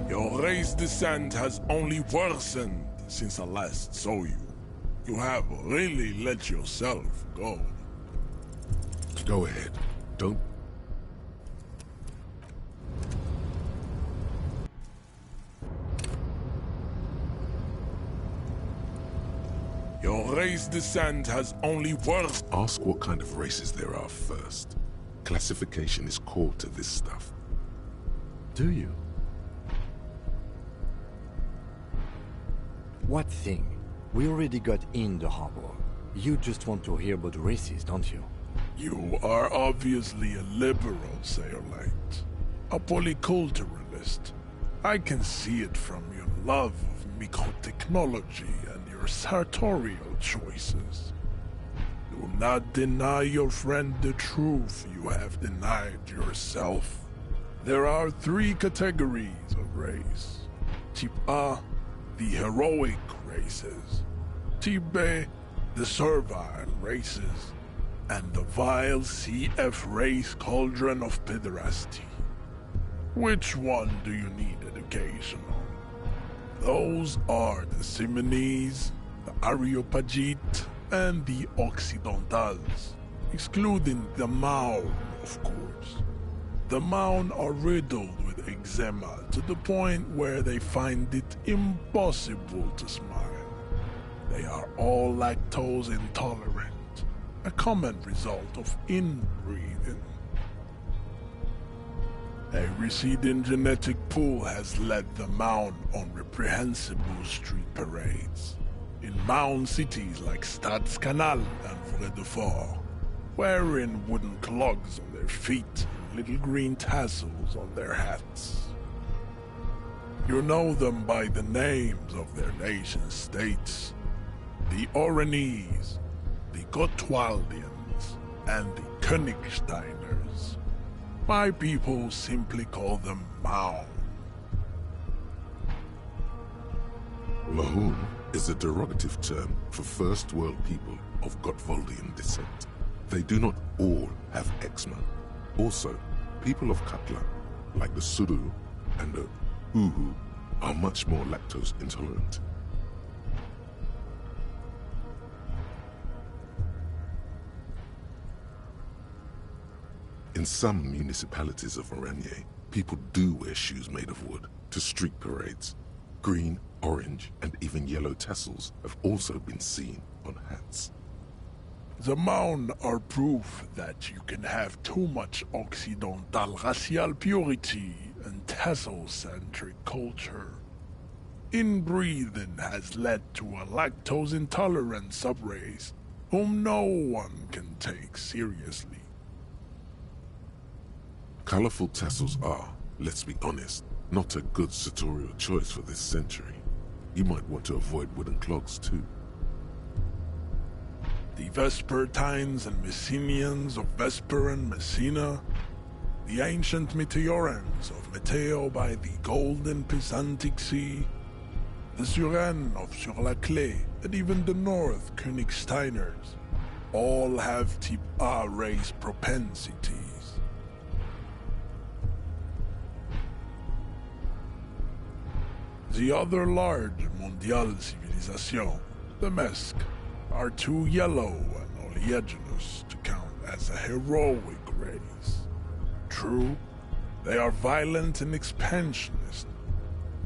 Your race descent has only worsened since I last saw you. You have really let yourself go. Go ahead. Don't... Your race descent has only worse. Ask what kind of races there are first. Classification is core to this stuff. Do you? What thing? We already got in the harbor. You just want to hear about races, don't you? You are obviously a liberal, Sailite. A polyculturalist. I can see it from your love of microtechnology and your sartorial choices. Do not deny your friend the truth you have denied yourself. There are 3 categories of race. Type A, the heroic races. Type B, the servile races. And the vile CF race cauldron of pederasty. Which one do you need education on? Those are the Simonese, the Areopagite, and the Occidentals, excluding the Maun, of course. The Maun are riddled with eczema to the point where they find it impossible to smile. They are all lactose intolerant. A common result of inbreeding. A receding genetic pool has led the Maun on reprehensible street parades. In Maun cities like Stadskanal and Vredefort, wearing wooden clogs on their feet and little green tassels on their hats. You know them by the names of their nation-states. The Oranese, the Gotwaldians, and the Königsteiners. My people simply call them Maun. Mahoon is a derogative term for first world people of Gotwaldian descent. They do not all have eczema. Also, people of Katla, like the Suru and the Uhu, are much more lactose intolerant. In some municipalities of Oranje, people do wear shoes made of wood to street parades. Green, orange, and even yellow tassels have also been seen on hats. The Maun are proof that you can have too much Occidental racial purity and tassel-centric culture. Inbreeding has led to a lactose-intolerant subrace whom no one can take seriously. Colorful tassels are, let's be honest, not a good sartorial choice for this century. You might want to avoid wooden clogs too. The Vespertines and Messenians of Vesper and Messina, the ancient Meteorans of Meteo by the golden Pisantic Sea, the Suren of Sur-la-Clé, and even the North Königsteiners, all have Type A race propensities. The other large Mondial civilization, the Mesk, are too yellow and oleaginous to count as a heroic race. True, they are violent and expansionist,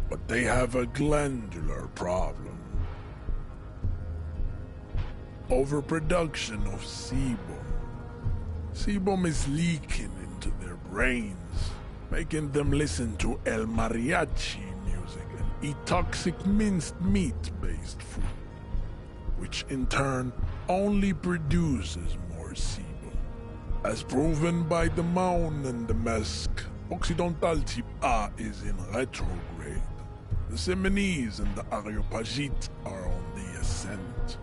but they have a glandular problem. Overproduction of sebum. Sebum is leaking into their brains, making them listen to El Mariachi music and eat toxic minced meat-based food, which in turn only produces more sebum. As proven by the Maun and the Mesk, Occidental Type A is in retrograde. The Seminese and the Areopagite are on the ascent.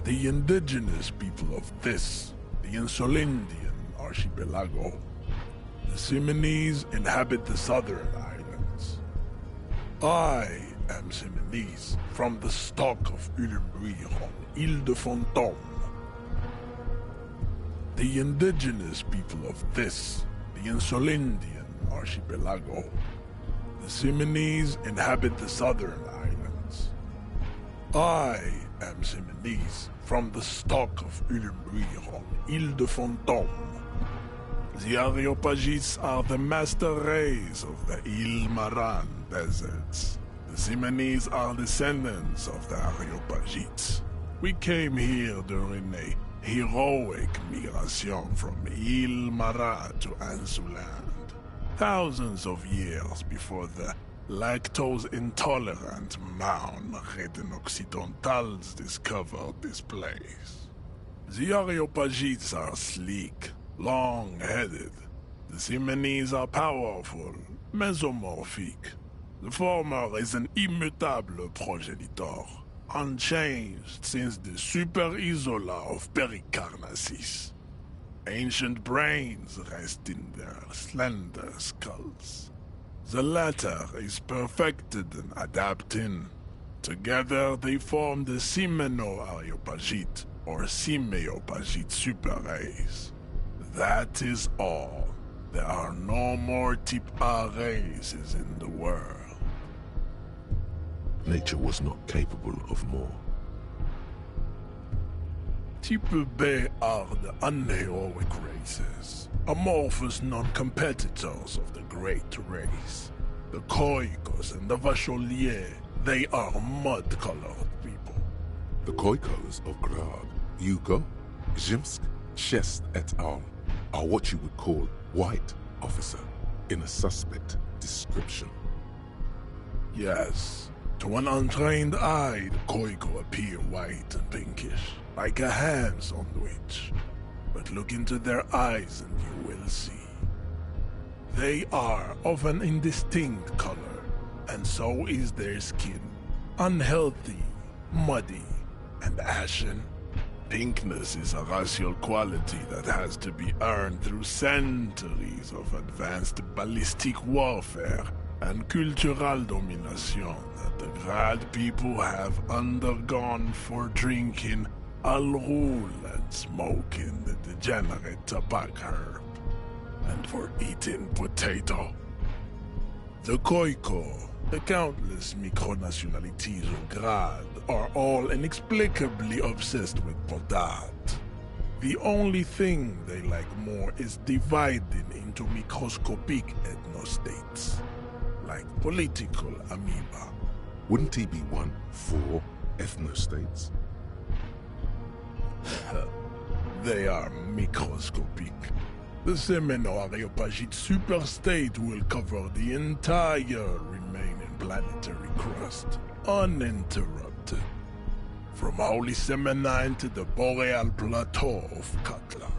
The indigenous people of this, the Insulindian archipelago. The Seminese inhabit the southern islands. I am Seminese, from the stock of Ulembuir on Ile de Fantôme. The indigenous people of this, the Insulindian archipelago. The Seminese inhabit the southern islands. I am Seminese, from the stock of Ulembuir on Ile de Fantôme. The Areopagites are the master race of the Ile Maran deserts. The Seminese are descendants of the Areopagites. We came here during a heroic migration from Ile Marat to Ansuland, thousands of years before the lactose-intolerant Maun Reden Occidentals discovered this place. The Areopagites are sleek, long-headed. The Seminese are powerful, mesomorphic. The former is an immutable progenitor, unchanged since the Super Isola of Pericarnassus. Ancient brains rest in their slender skulls. The latter is perfected and adapting. Together they form the Simeno-Areopagite, or Simeopagite superrace. That is all. There are no more Type A races in the world. Nature was not capable of more. Type B are the unheroic races, amorphous non-competitors of the great race. The Khoikos and the Vacholier, they are mud-colored people. The Khoikos of Grad, Yugo, Zhimsk, Shest et al. Are what you would call white, officer, in a suspect description. Yes, to an untrained eye, the Khoiko appear white and pinkish, like a ham sandwich. But look into their eyes and you will see. They are of an indistinct color, and so is their skin. Unhealthy, muddy, and ashen. Pinkness is a racial quality that has to be earned through centuries of advanced ballistic warfare and cultural domination that the Grad people have undergone for drinking Al Ghul and smoking the degenerate tobacco herb, and for eating potato. The Khoiko, The countless micronationalities of Grad are all inexplicably obsessed with Podat. The only thing they like more is dividing into microscopic ethnostates, like political amoeba. Wouldn't he be one for ethnostates? They are microscopic. The Semeno-Areopagite superstate will cover the entire remaining planetary crust, uninterrupted. From Holy Semenine to the Boreal Plateau of Katla.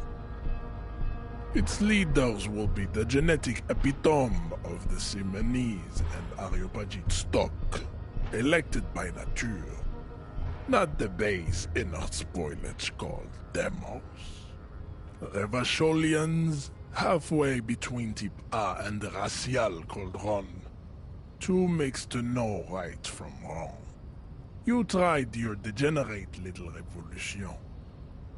Its leaders will be the genetic epitome of the Semenese and Areopagite stock, elected by nature, not the base inner spoilage called demos. Revacholians, halfway between Type A and the racial called Ron. Too mixed to know right from wrong. You tried your degenerate little revolution,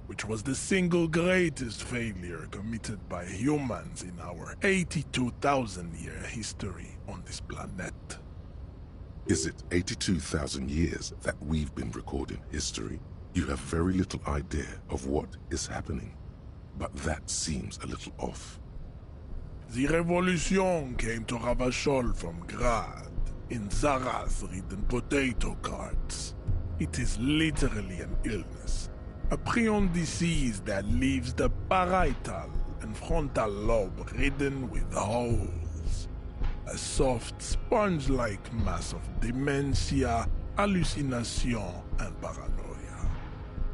which was the single greatest failure committed by humans in our 82,000-year history on this planet. Is it 82,000 years that we've been recording history? You have very little idea of what is happening, but that seems a little off. The revolution came to Ravachol from Grad, in Zaraz-ridden potato carts. It is literally an illness, a prion disease that leaves the parietal and frontal lobe ridden with holes. A soft, sponge-like mass of dementia, hallucination, and paranoia.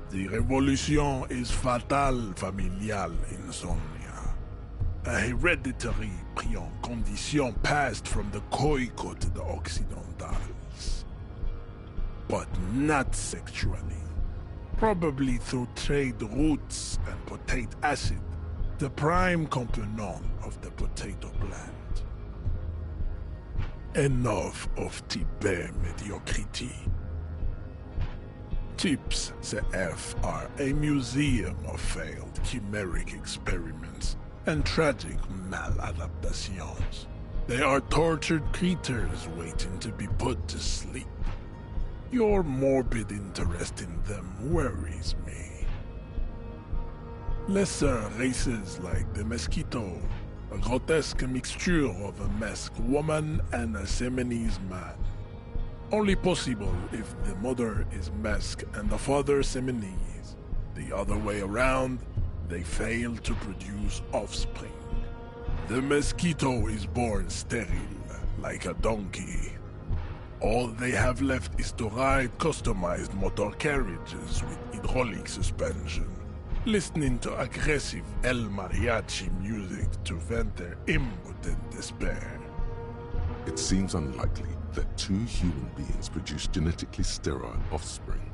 The revolution is fatal familial insomnia. A hereditary prion condition passed from the Khoico to the Occidentals. But not sexually. Probably through trade routes and potate acid, the prime component of the potato plant. Enough of Tibet mediocrity. Tips CF are a museum of failed chimeric experiments and tragic maladaptations. They are tortured creatures waiting to be put to sleep. Your morbid interest in them worries me. Lesser races like the mosquito, a grotesque mixture of a masked woman and a Semenese man. Only possible if the mother is masked and the father Semenese. The other way around, they fail to produce offspring. The mosquito is born sterile, like a donkey. All they have left is to ride customized motor carriages with hydraulic suspension, listening to aggressive El Mariachi music to vent their impotent despair. It seems unlikely that two human beings produce genetically sterile offspring.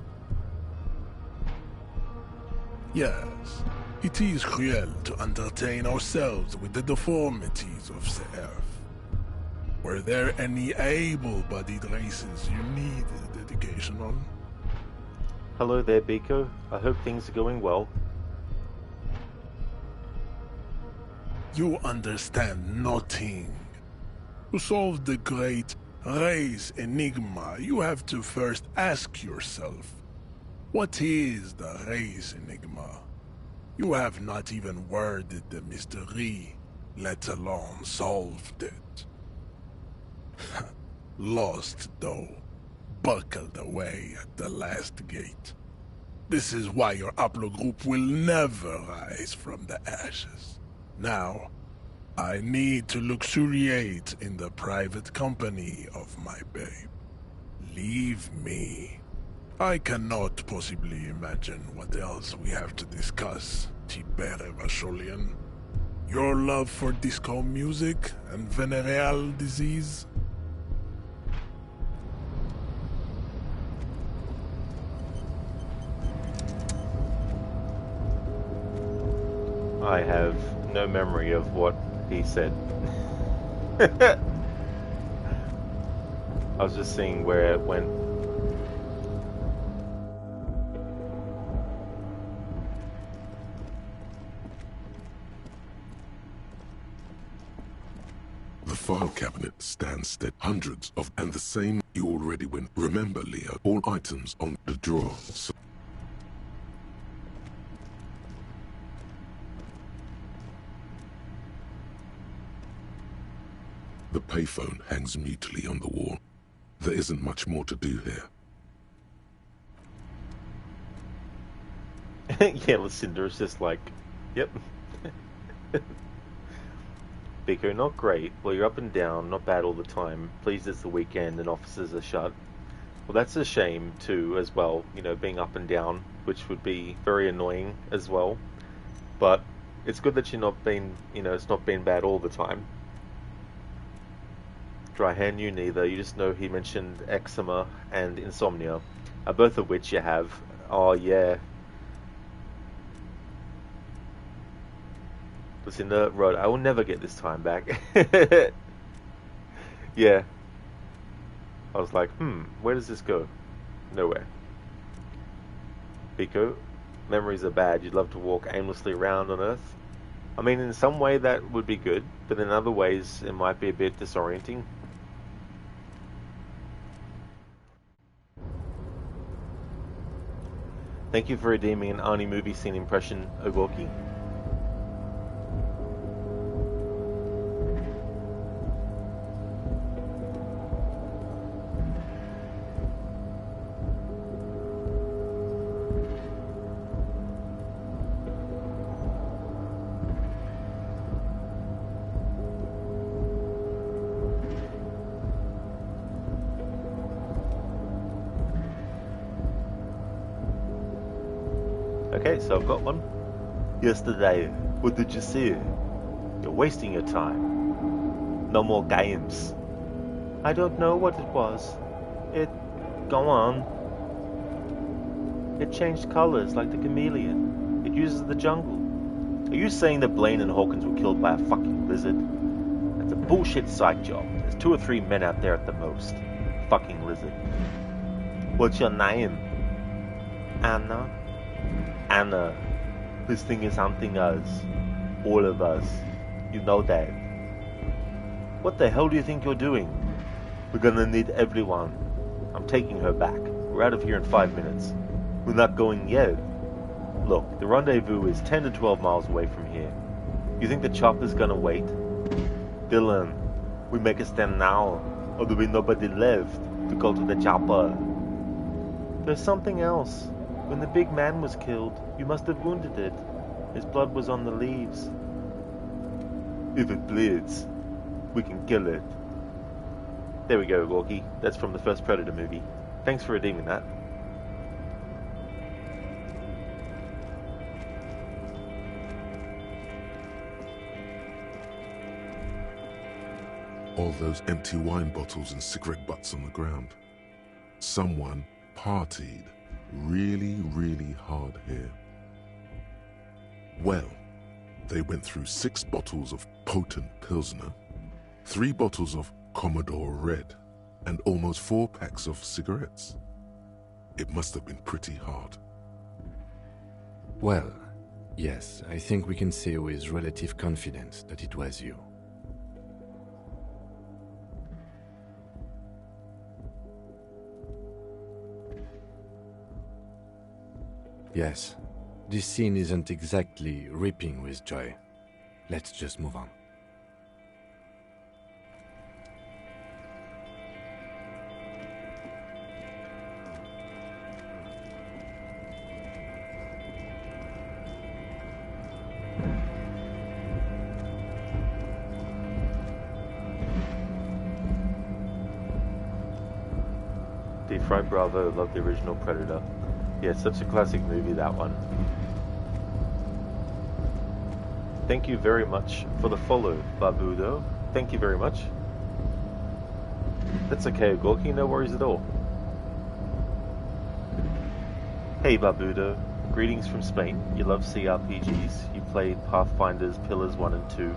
Yes, it is cruel to entertain ourselves with the deformities of CF. Were there any able-bodied races you needed education on? Hello there, Biko. I hope things are going well. You understand nothing. To solve the great race enigma, you have to first ask yourself, what is the race enigma? You have not even worded the mystery, let alone solved it. Lost, though, buckled away at the last gate. This is why your haplogroup will never rise from the ashes. Now, I need to luxuriate in the private company of my babe. Leave me. I cannot possibly imagine what else we have to discuss, Tibere Vacholian. Your love for disco music and venereal disease? I have no memory of what he said. I was just seeing where it went. The file cabinet stands steady. Hundreds of, and the same you already went. Remember, Leo, all items on the drawer. So the payphone hangs mutely on the wall. There isn't much more to do here. Yeah, Lucinda's just like, yep. Biko, not great. Well, you're up and down, not bad all the time. Pleased it's the weekend and offices are shut. Well, that's a shame too, as well. You know, being up and down, which would be very annoying as well. But it's good that you're not been, you know, it's not been bad all the time. Dry hand, you neither. You just know he mentioned eczema and insomnia, both of which you have. Oh yeah. Lucinda wrote, I will never get this time back. Yeah. I was like, where does this go? Nowhere. Biko, memories are bad. You'd love to walk aimlessly around on Earth. I mean, in some way that would be good, but in other ways it might be a bit disorienting. Thank you for redeeming an Arnie movie scene impression, Ogorki. Okay, so I've got one. Yesterday, what did you see? You're wasting your time. No more games. I don't know what it was. Go on. It changed colors like the chameleon. It uses the jungle. Are you saying that Blaine and Hawkins were killed by a fucking lizard? That's a bullshit psych job. There's 2 or 3 men out there at the most. Fucking lizard. What's your name? Anna? Anna, this thing is hunting us. All of us. You know that. What the hell do you think you're doing? We're gonna need everyone. I'm taking her back. We're out of here in 5 minutes. We're not going yet. Look, the rendezvous is 10 to 12 miles away from here. You think the chopper's gonna wait? Dylan, we make a stand now, or there will be nobody left to go to the chopper. There's something else. When the big man was killed, you must have wounded it. His blood was on the leaves. If it bleeds, we can kill it. There we go, Gorky. That's from the first Predator movie. Thanks for redeeming that. All those empty wine bottles and cigarette butts on the ground. Someone partied really, really hard here. Well, they went through 6 bottles of potent Pilsner, 3 bottles of Commodore Red, and almost 4 packs of cigarettes. It must have been pretty hard. Well, yes, I think we can say with relative confidence that it was you. Yes, this scene isn't exactly ripping with joy. Let's just move on. Deep Fried Bravo, love the original Predator. Yeah, such a classic movie, that one. Thank you very much for the follow, Babudo. Thank you very much. That's okay, Gorky, no worries at all. Hey, Babudo. Greetings from Spain. You love CRPGs. You played Pathfinder's Pillars 1 and 2,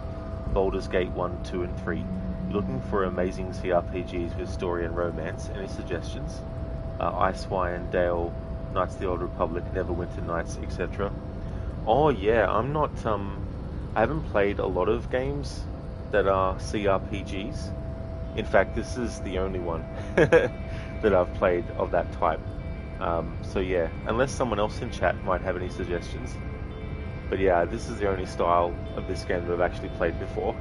Baldur's Gate 1, 2 and 3. You're looking for amazing CRPGs with story and romance. Any suggestions? Icewind Dale, Knights of the Old Republic, Neverwinter Nights, etc. Oh yeah, I'm not, I haven't played a lot of games that are CRPGs. In fact, this is the only one that I've played of that type. So yeah, unless someone else in chat might have any suggestions. But yeah, this is the only style of this game that I've actually played before.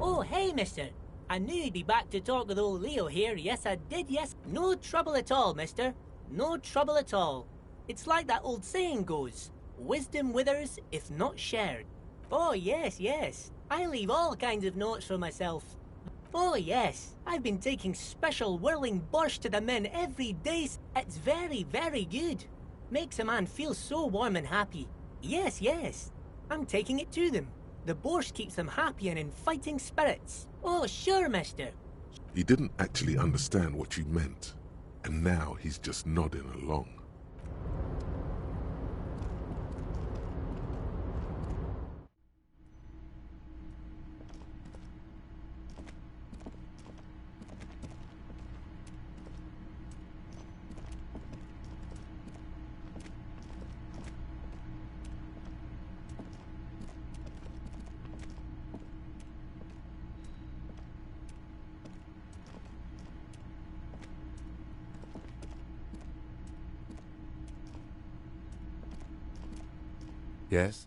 Oh, hey, mister. I knew you'd be back to talk with old Leo here. Yes, I did, yes. No trouble at all, mister. No trouble at all. It's like that old saying goes, wisdom withers if not shared. Oh, yes, yes. I leave all kinds of notes for myself. Oh, yes. I've been taking special whirling borscht to the men every day. It's very, very good. Makes a man feel so warm and happy. Yes, yes. I'm taking it to them. The borscht keeps them happy and in fighting spirits. Oh, sure, mister. He didn't actually understand what you meant, and now he's just nodding along. Yes?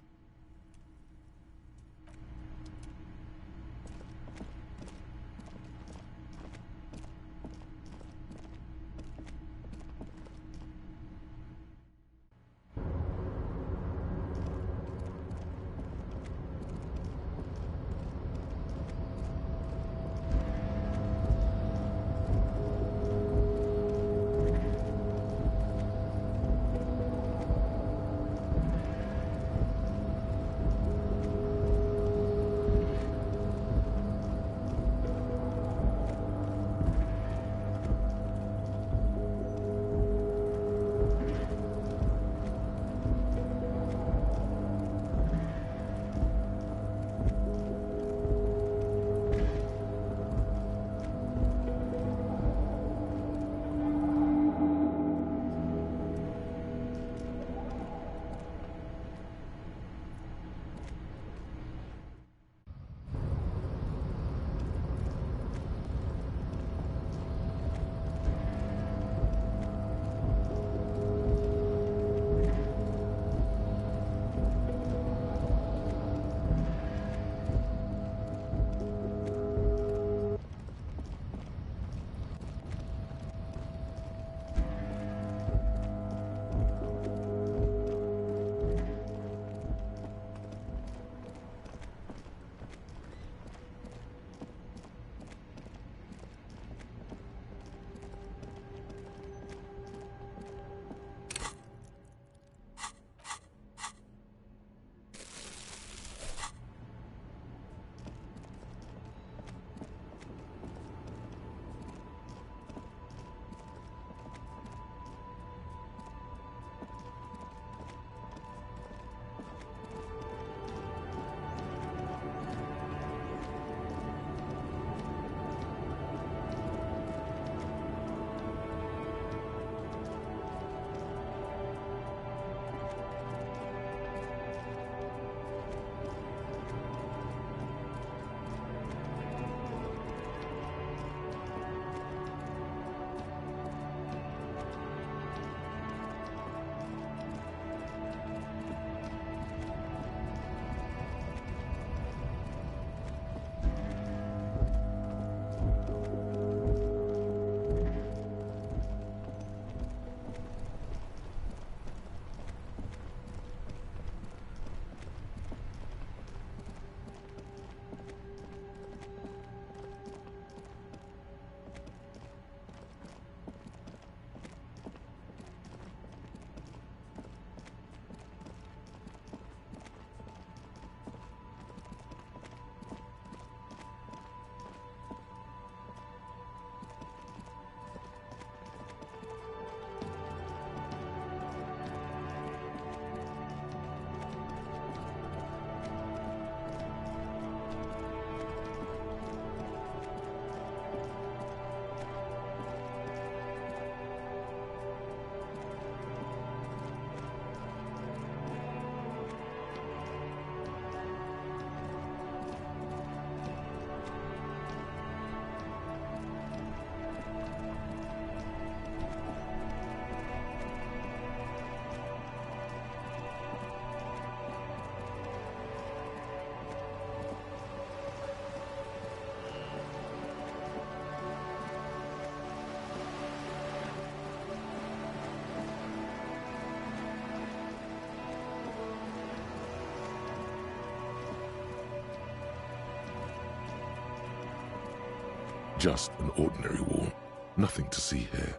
Just an ordinary wall. Nothing to see here.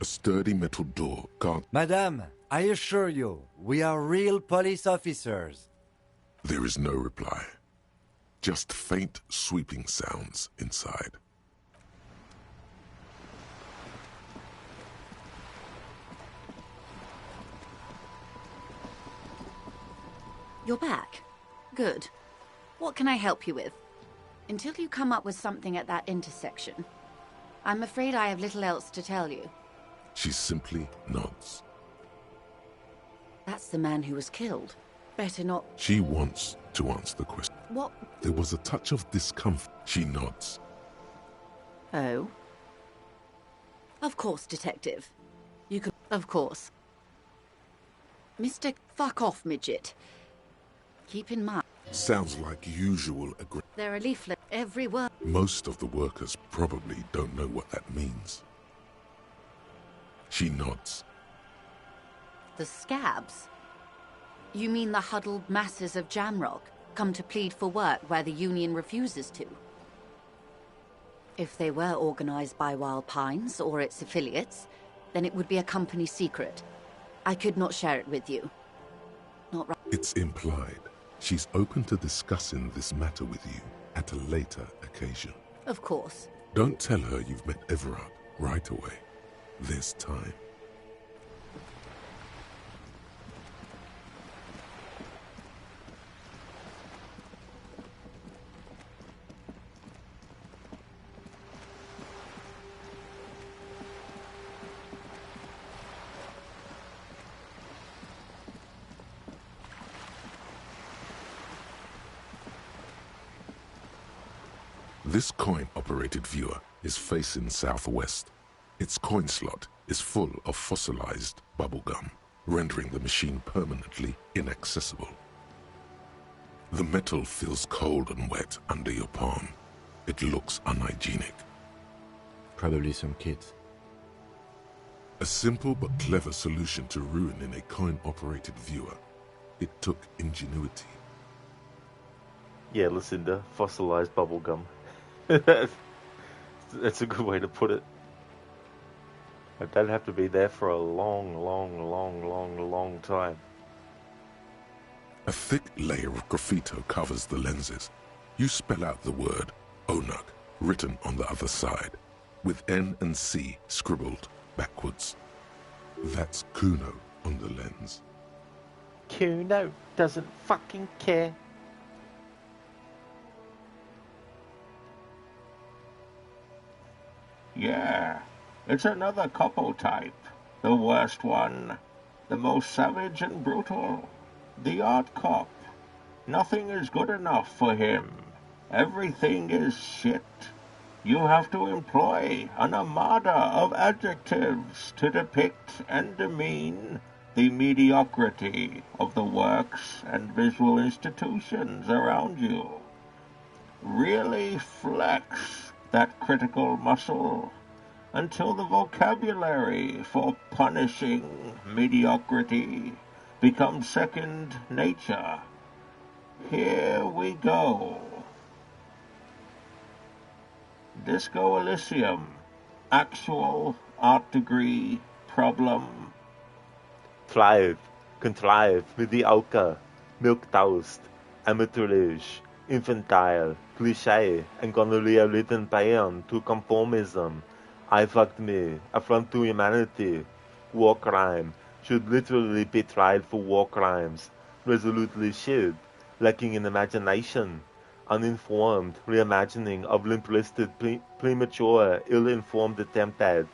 A sturdy metal door guard. Madame, I assure you, we are real police officers. There is no reply. Just faint, sweeping sounds inside. You're back. Good. What can I help you with? Until you come up with something at that intersection, I'm afraid I have little else to tell you. She simply nods. That's the man who was killed. Better not... She wants to answer the question. What? There was a touch of discomfort. She nods. Oh? Of course, Detective. You could... Of course. Mr. Fuck off, midget. Keep in mind... Sounds like usual aggression. There are leaflets everywhere. Most of the workers probably don't know what that means. She nods. The scabs? You mean the huddled masses of Jamrock come to plead for work where the Union refuses to? If they were organized by Wild Pines or its affiliates, then it would be a company secret. I could not share it with you. Not right. It's implied. She's open to discussing this matter with you at a later occasion. Of course. Don't tell her you've met Everard right away. There's time. This coin-operated viewer is facing southwest. Its coin slot is full of fossilized bubblegum, rendering the machine permanently inaccessible. The metal feels cold and wet under your palm. It looks unhygienic. Probably some kids. A simple but clever solution to ruining a coin-operated viewer. It took ingenuity. Yeah, Lucinda, fossilized bubblegum. That's a good way to put it. That'd have to be there for a long time. A thick layer of graffito covers the lenses. You spell out the word Onuk written on the other side, with N and C scribbled backwards. That's Kuno on the lens. Kuno doesn't fucking care. Yeah, it's another couple type. The worst one. The most savage and brutal. The art cop. Nothing is good enough for him. Everything is shit. You have to employ an armada of adjectives to depict and demean the mediocrity of the works and visual institutions around you. Really flex that critical muscle until the vocabulary for punishing mediocrity becomes second nature. Here we go. Disco Elysium. Actual art degree problem. Contrive, mediocre, milquetoast, amateurish, infantile, cliché, and gonorrhea written paean to conformism. I fucked me, affront to humanity, war crime, should literally be tried for war crimes, resolutely should, lacking in imagination, uninformed reimagining of limp-wristed, premature, ill-informed attempt at,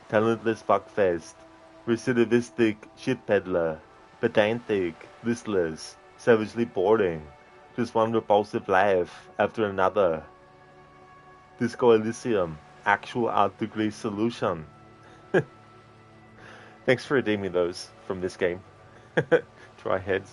talentless fuckfest, recidivistic shit peddler, pedantic, listless, savagely boring. Just one repulsive laugh after another. Disco Elysium, actual art degree solution. Thanks for redeeming those from this game. Try heads.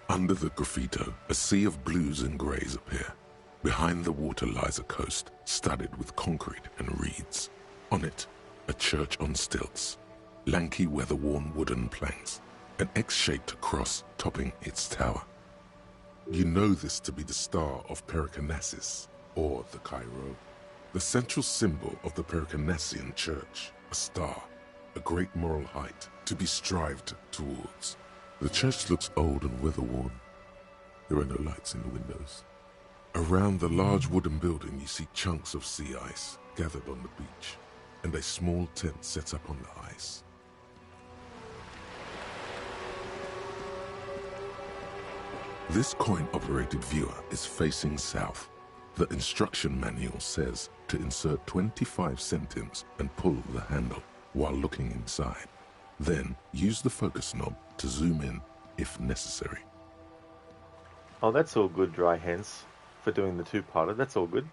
Under the graffito, a sea of blues and greys appear. Behind the water lies a coast, studded with concrete and reeds. On it, a church on stilts, lanky weather-worn wooden planks, an X-shaped cross topping its tower. You know this to be the Star of Pericanasis, or the Cairo, the central symbol of the Pericanassian Church, a star, a great moral height to be strived towards. The church looks old and weather-worn. There are no lights in the windows. Around the large wooden building you see chunks of sea ice gathered on the beach, and a small tent set up on the ice. This coin-operated viewer is facing south. The instruction manual says to insert 25 centimes and pull the handle while looking inside. Then use the focus knob to zoom in if necessary. Oh, that's all good, Dry Hands, for doing the two-parter. That's all good.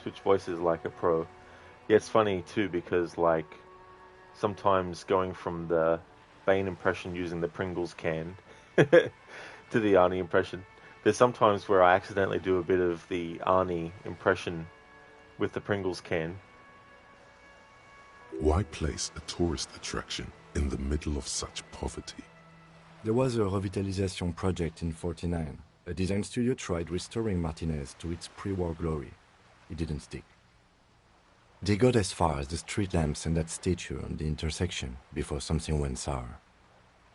Switch voices like a pro. Yeah, it's funny too because like sometimes going from the Bane impression using the Pringles can to the Arnie impression, there's sometimes where I accidentally do a bit of the Arnie impression with the Pringles can. Why place a tourist attraction in the middle of such poverty? There was a revitalization project in 49. A design studio tried restoring Martinez to its pre-war glory. It didn't stick. They got as far as the street lamps and that statue on the intersection before something went sour.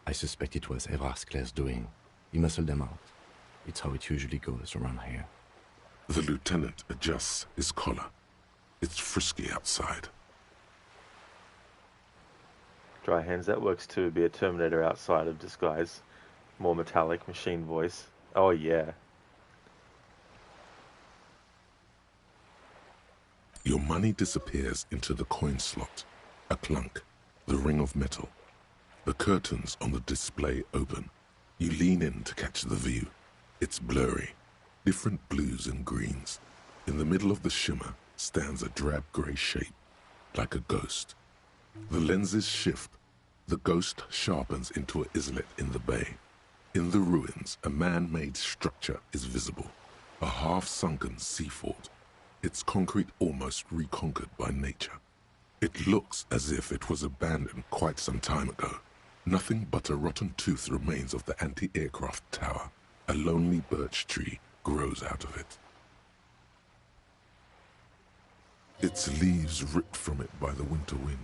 I suspect it was Evrard Skler's doing. He muscled them out. It's how it usually goes around here. The lieutenant adjusts his collar. It's frisky outside. Dry Hands, that works too. Be a Terminator outside of disguise. More metallic machine voice. Oh yeah. Your money disappears into the coin slot. A clunk, the ring of metal. The curtains on the display open. You lean in to catch the view. It's blurry, different blues and greens. In the middle of the shimmer stands a drab grey shape, like a ghost. The lenses shift. The ghost sharpens into an islet in the bay. In the ruins, a man-made structure is visible. A half-sunken sea fort. Its concrete almost reconquered by nature. It looks as if it was abandoned quite some time ago. Nothing but a rotten tooth remains of the anti-aircraft tower. A lonely birch tree grows out of it. Its leaves ripped from it by the winter wind.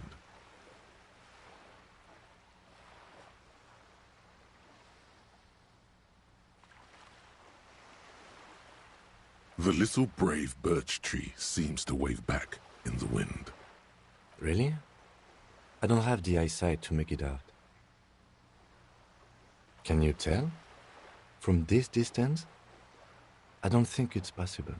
The little brave birch tree seems to wave back in the wind. Really? I don't have the eyesight to make it out. Can you tell? From this distance? I don't think it's possible.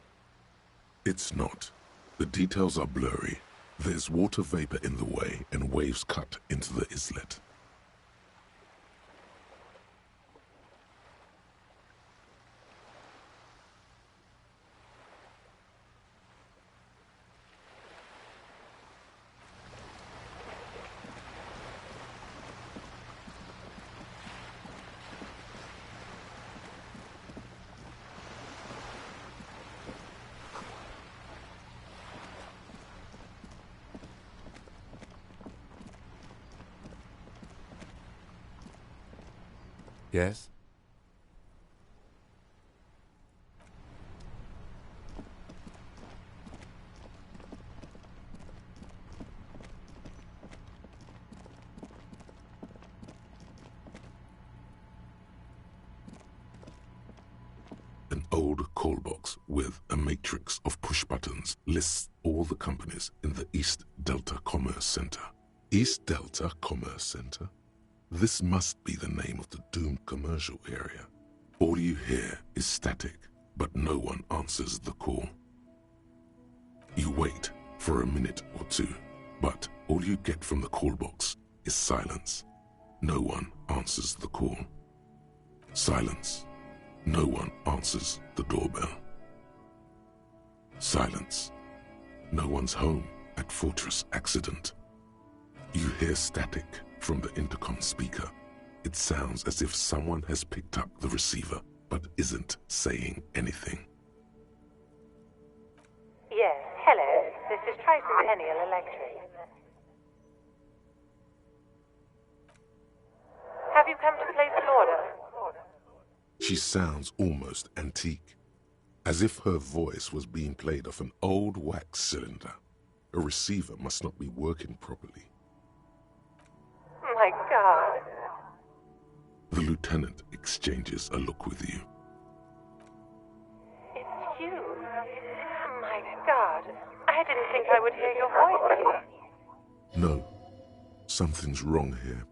It's not. The details are blurry. There's water vapor in the way and waves cut into the islet. Yes? An old call box with a matrix of push buttons lists all the companies in the East Delta Commerce Center. East Delta Commerce Center? This must be the name of the doomed commercial area. All you hear is static, but no one answers the call. You wait for a minute or two, but all you get from the call box is silence. No one answers the call. Silence. No one answers the doorbell. Silence. No one's home at Fortress Accident. You hear static from the intercom speaker. It sounds as if someone has picked up the receiver but isn't saying anything. Yes, hello. This is Tricentennial Electric. Have you come to place an order? She sounds almost antique, as if her voice was being played off an old wax cylinder. A receiver must not be working properly. My God. The lieutenant exchanges a look with you. It's you. My God. I didn't think I would hear your voice. No, something's wrong here.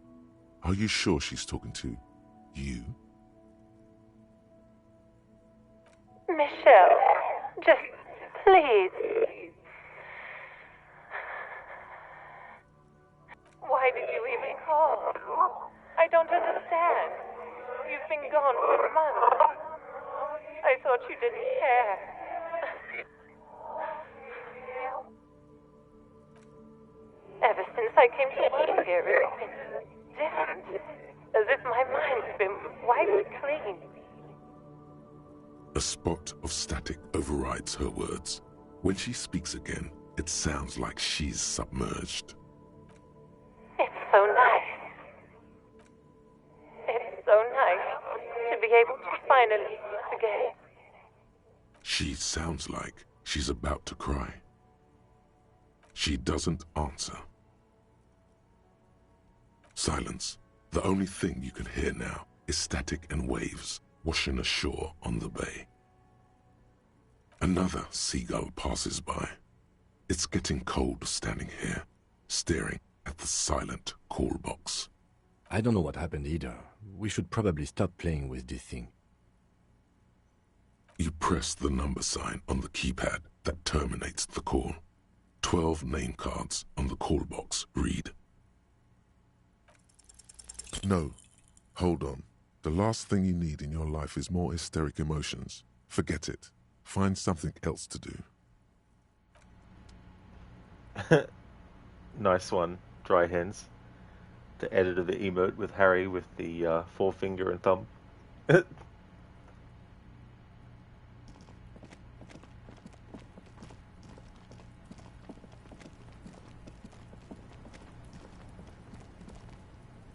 Are you sure she's talking to you? Michelle, just please. Why did you even call? I don't understand. You've been gone for months. I thought you didn't care. Ever since I came to work here, it's been different. As if my mind's been wiped clean. A spot of static overrides her words. When she speaks again, it sounds like she's submerged. It's so nice. It's so nice to be able to finally speak again. She sounds like she's about to cry. She doesn't answer. Silence. The only thing you can hear now is static and waves washing ashore on the bay. Another seagull passes by. It's getting cold standing here, staring at the silent call box. I don't know what happened either. We should probably stop playing with this thing. You press the number sign on the keypad that terminates the call. 12 name cards on the call box read. No, hold on. The last thing you need in your life is more hysteric emotions. Forget it. Find something else to do. Nice one, Dry Hens. The editor of the emote with Harry with the forefinger and thumb.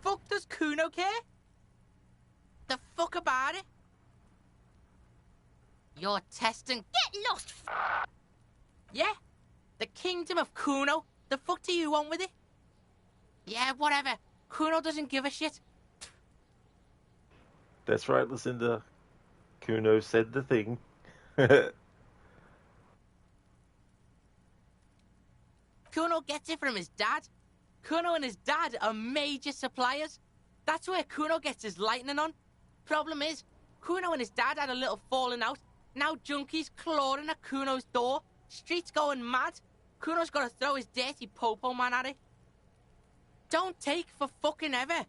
Fuck does Kuno care? The fuck about it? You're testing. Get lost! Yeah? The kingdom of Kuno? The fuck do you want with it? Yeah, whatever. Kuno doesn't give a shit. That's right, Lucinda. Kuno said the thing. Kuno gets it from his dad. Kuno and his dad are major suppliers. That's where Kuno gets his lightning on. Problem is, Kuno and his dad had a little falling out. Now junkies clawing at Kuno's door. Streets going mad. Kuno's got to throw his dirty popo man at it. Don't take for fucking ever.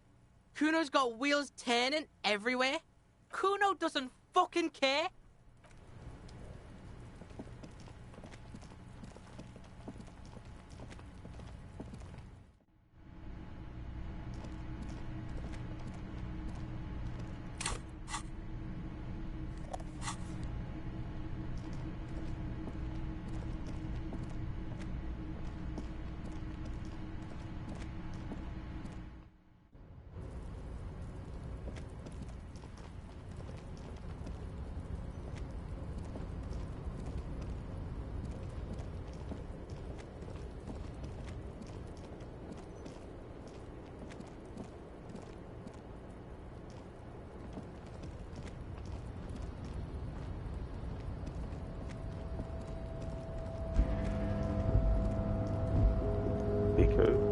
Kuno's got wheels turning everywhere. Kuno doesn't fucking care.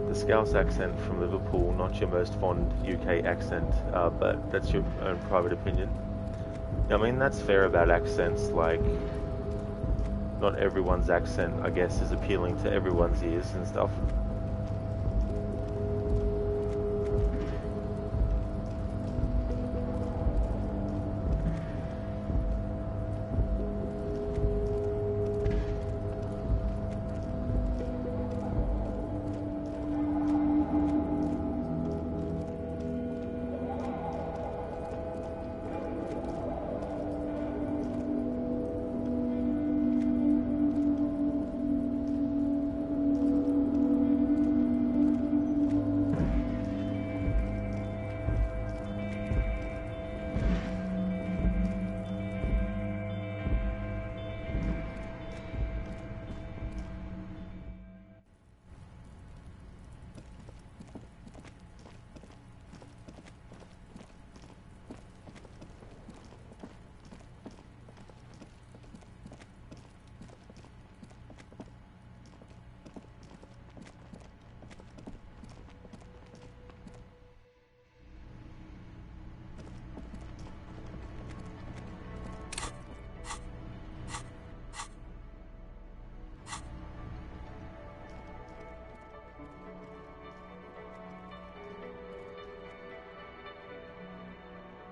The Scouse accent from Liverpool, not your most fond UK accent, but that's your own private opinion. I mean, that's fair about accents, like, not everyone's accent, I guess, is appealing to everyone's ears and stuff.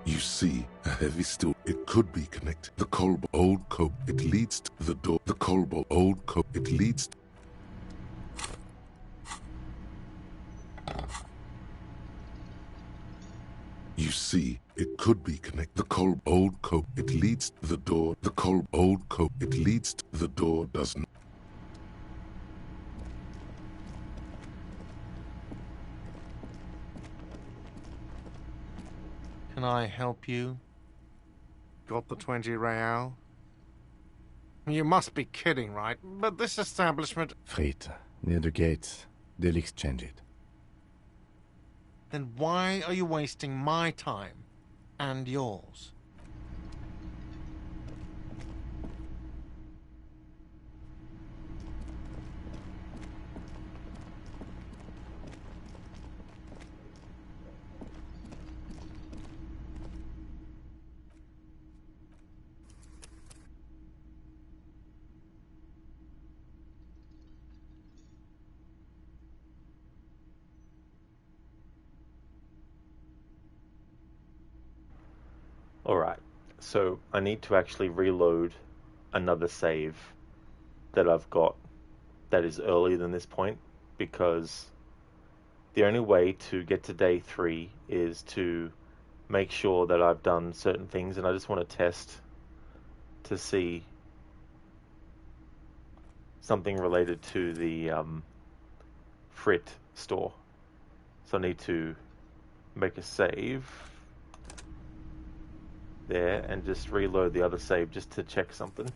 You see a heavy steel. It could be connected. The Colbo old coat. It leads to the door. The Colbo old coat. It leads to... You see, it could be connected. The Colbo old coat. It leads to the door. The Colbo old coat. It leads to the door. Doesn't. Can I help you? Got the 20 real? You must be kidding, right? But this establishment... Frit, near the gates. They'll exchange it. Then why are you wasting my time and yours? Alright, so I need to actually reload another save that I've got that is earlier than this point, because the only way to get to day 3 is to make sure that I've done certain things, and I just want to test to see something related to the Frit store. So I need to make a save there and just reload the other save just to check something.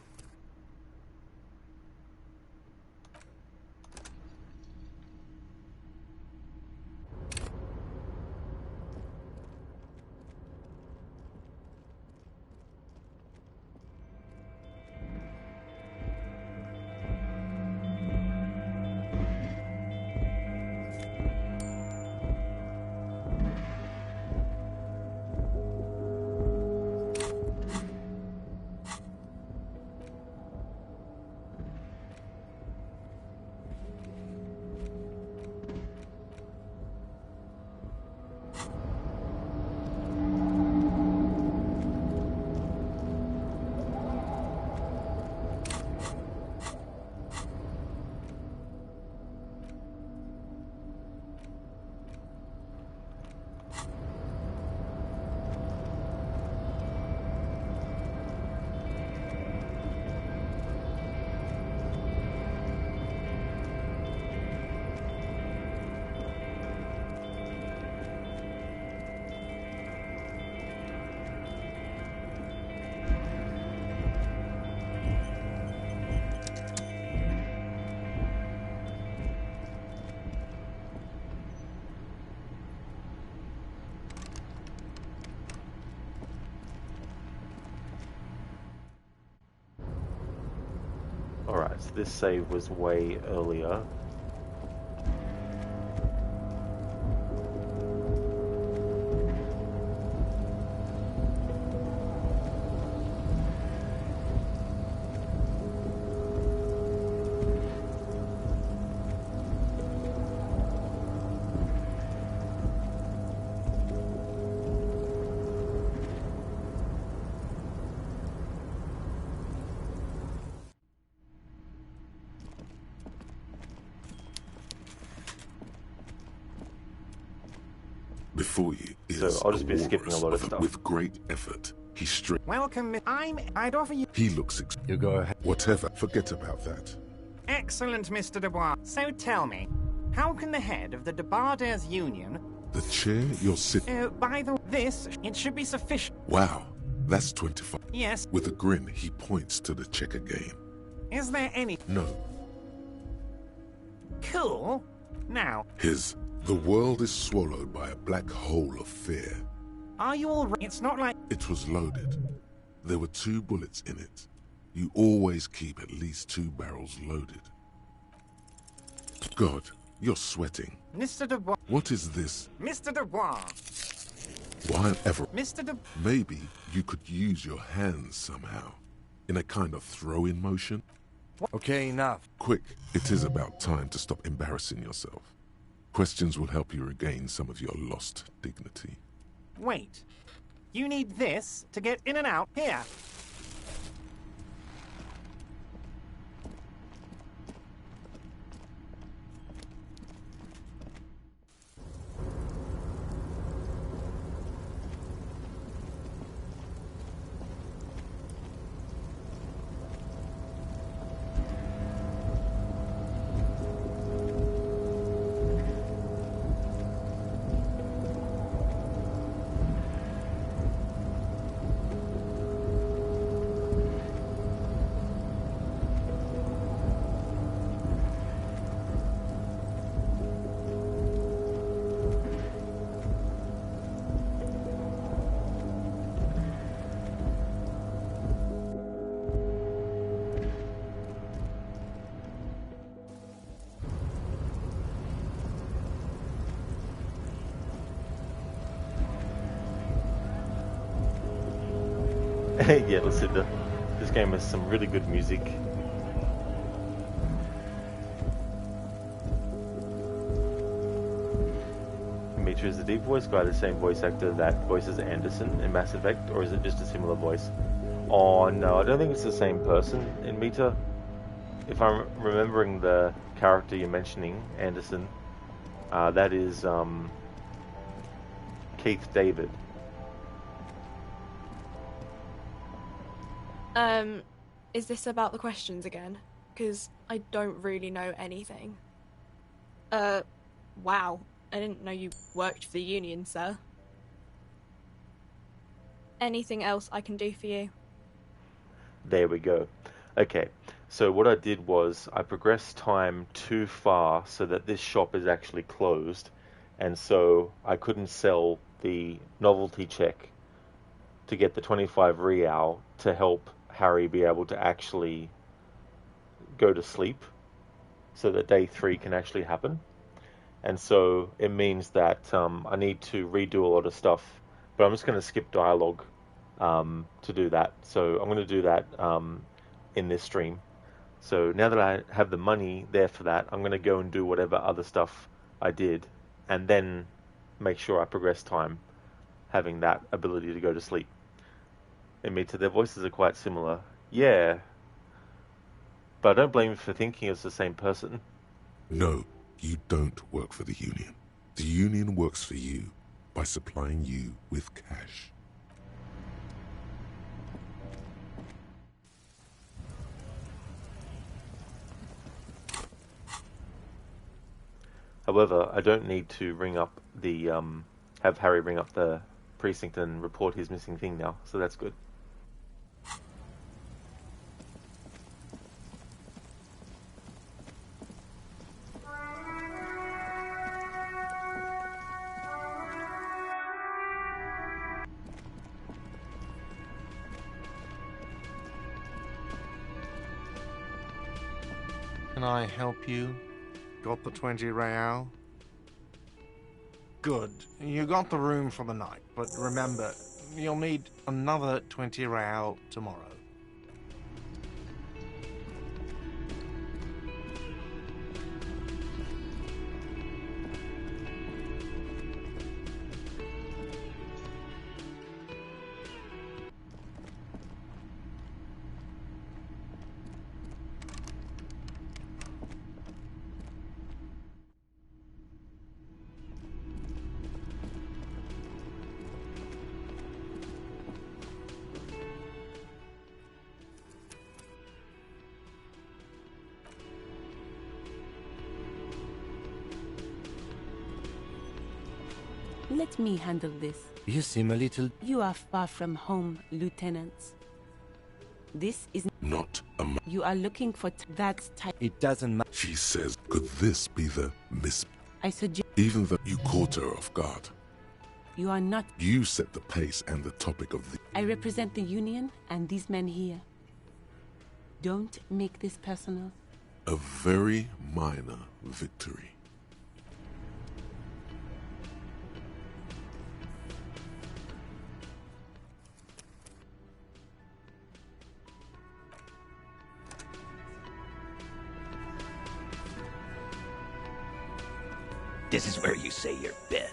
Alright, so this save was way earlier. Before you is So I'll just be a skipping a walrus lot of stuff. with great effort. He Welcome, I'd offer you... He looks You go ahead. Whatever, forget about that. Excellent, Mr. Dubois. So tell me, how can the head of the Debarders Union... The chair you're sitting... by the... This, it should be sufficient. Wow, that's 25. Yes. With a grin, he points to the checker game. Is there any... No. Cool. Now... The world is swallowed by a black hole of fear. Are you all right? It's not like... It was loaded. There were 2 bullets in it. You always keep at least 2 barrels loaded. God, you're sweating. Mr. Dubois... What is this? Mr. Dubois... While ever... Mr. Dubois... Maybe you could use your hands somehow. In a kind of throw-in motion? Okay, enough. Quick, it is about time to stop embarrassing yourself. Questions will help you regain some of your lost dignity. Wait. You need this to get in and out here. Yeah, listen, this game has some really good music. Dimitri, is the deep voice guy the same voice actor that voices Anderson in Mass Effect, or is it just a similar voice? Oh no, I don't think it's the same person in Meta. If I'm remembering the character you're mentioning, Anderson, that is Keith David. Is this about the questions again? Because I don't really know anything. Wow. I didn't know you worked for the Union, sir. Anything else I can do for you? There we go. Okay, so what I did was I progressed time too far so that this shop is actually closed, and so I couldn't sell the novelty check to get the 25 real to help Harry be able to actually go to sleep so that day 3 can actually happen. And so it means that I need to redo a lot of stuff, but I'm just going to skip dialogue to do that. So I'm going to do that in this stream. So now that I have the money there for that, I'm going to go and do whatever other stuff I did, and then make sure I progress time having that ability to go to sleep. Amita, their voices are quite similar. Yeah. But I don't blame you for thinking it's the same person. No, you don't work for the Union. The Union works for you by supplying you with cash. However, I don't need to ring up the, have Harry ring up the precinct and report his missing thing now, so that's good. Can I help you? Got the 20 real? Good. You got the room for the night, but remember, you'll need another 20 real tomorrow. Let me handle this. You seem a little... You are far from home, lieutenants. This is... Not a... You are looking for... That's type... It doesn't matter. She says, could this be the Miss... I suggest... Even though you caught her off guard. You are not... You set the pace and the topic of the... I represent the Union and these men here. Don't make this personal. A very minor victory. This is where you say your bed.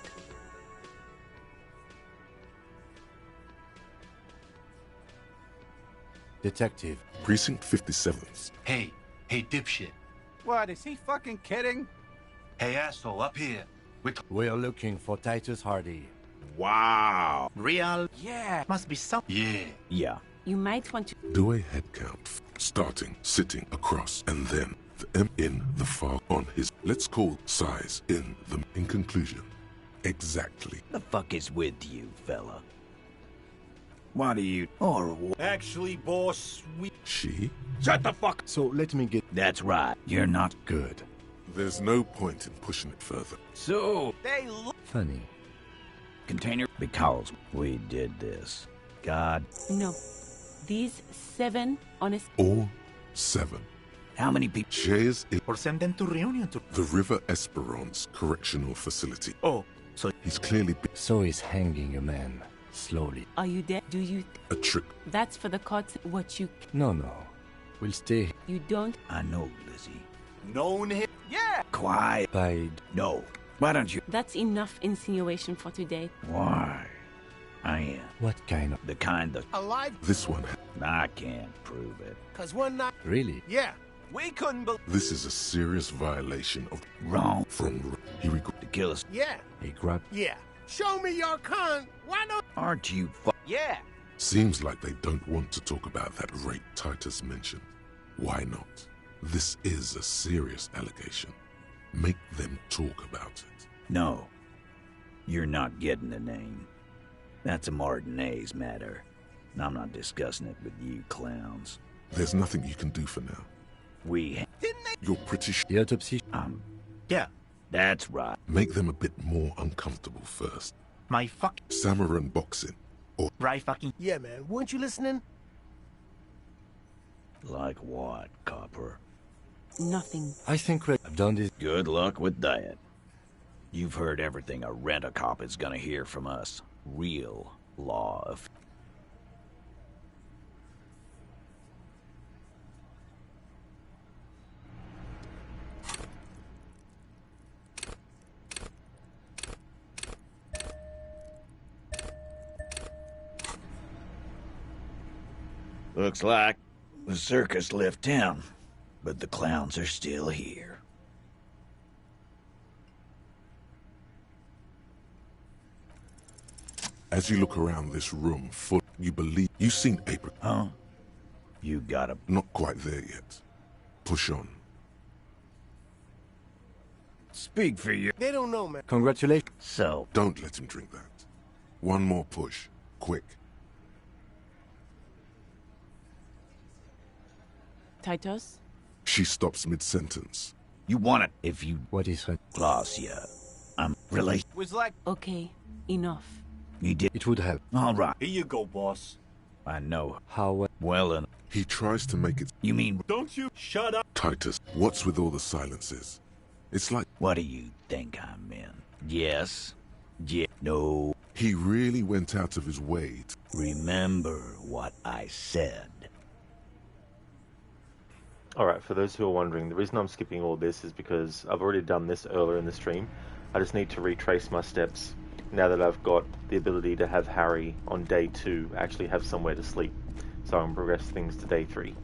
Detective. Precinct 57th. Hey, dipshit. What, is he fucking kidding? Hey, asshole, up here. We're looking for Titus Hardy. Wow. Real? Yeah, must be some... Yeah. You might want to... Do a head count. Starting, sitting, across, and then the M in the far on his... Let's call size in the... In conclusion. Exactly. The fuck is with you, fella? What are you... Or... Actually, boss, we... She? Shut the fuck... So let me get... That's right. You're not... Good. There's no point in pushing it further. So... They look... Funny. Container... Because we did this. God... No. These 7 honest... All 7. How many people... Shares in... Or send them to reunion to... The River Esperance Correctional Facility. Oh, so... He's clearly... So he's hanging a man. Slowly. Are you there? Do you... A trick. That's for the courts. What you... No. We'll stay. You don't... I know, Lizzie. Known him? Yeah! Quiet. Bide. No. Why don't you... That's enough insinuation for today. Why? I am. What kind of... The kind that... Alive? This one... I can't prove it. Cause one night... Really? Yeah. We couldn't believe... This is a serious violation of... Wrong. From... He regret... To kill us. Yeah. He grabbed... Yeah. Show me your con. Why not? Aren't you Yeah. Seems like they don't want to talk about that rape Titus mentioned. Why not? This is a serious allegation. Make them talk about it. No. You're not getting the name. That's a Martinez matter. And I'm not discussing it with you clowns. There's nothing you can do for now. We... Didn't they... You're pretty The autopsy... Yeah. That's right. Make them a bit more uncomfortable first. My fuck... Samurai boxing. Or... Right fucking... Yeah, man. Weren't you listening? Like what, copper? Nothing. I think we've done this... Good luck with that. You've heard everything a rent-a-cop is gonna hear from us. Real law of... Looks like the circus left town, but the clowns are still here. As you look around this room full, you believe you've seen April. Huh? You gotta... Not quite there yet. Push on. Speak for you. They don't know, man. Congratulations. So... Don't let him drink that. One more push. Quick. Titus? She stops mid-sentence. You want it if you... What is it? Glacia. I'm really... Was like... Okay. Enough. You did... It would help. All right. Here you go, boss. I know. How... Well, and... He tries to make it... You mean... Don't you shut up. Titus, what's with all the silences? It's like... What do you think I'm in? Yes. Yeah. No. He really went out of his way to... Remember what I said. Alright, for those who are wondering, the reason I'm skipping all this is because I've already done this earlier in the stream. I just need to retrace my steps now that I've got the ability to have Harry on day 2 actually have somewhere to sleep. So I can progress things to day 3.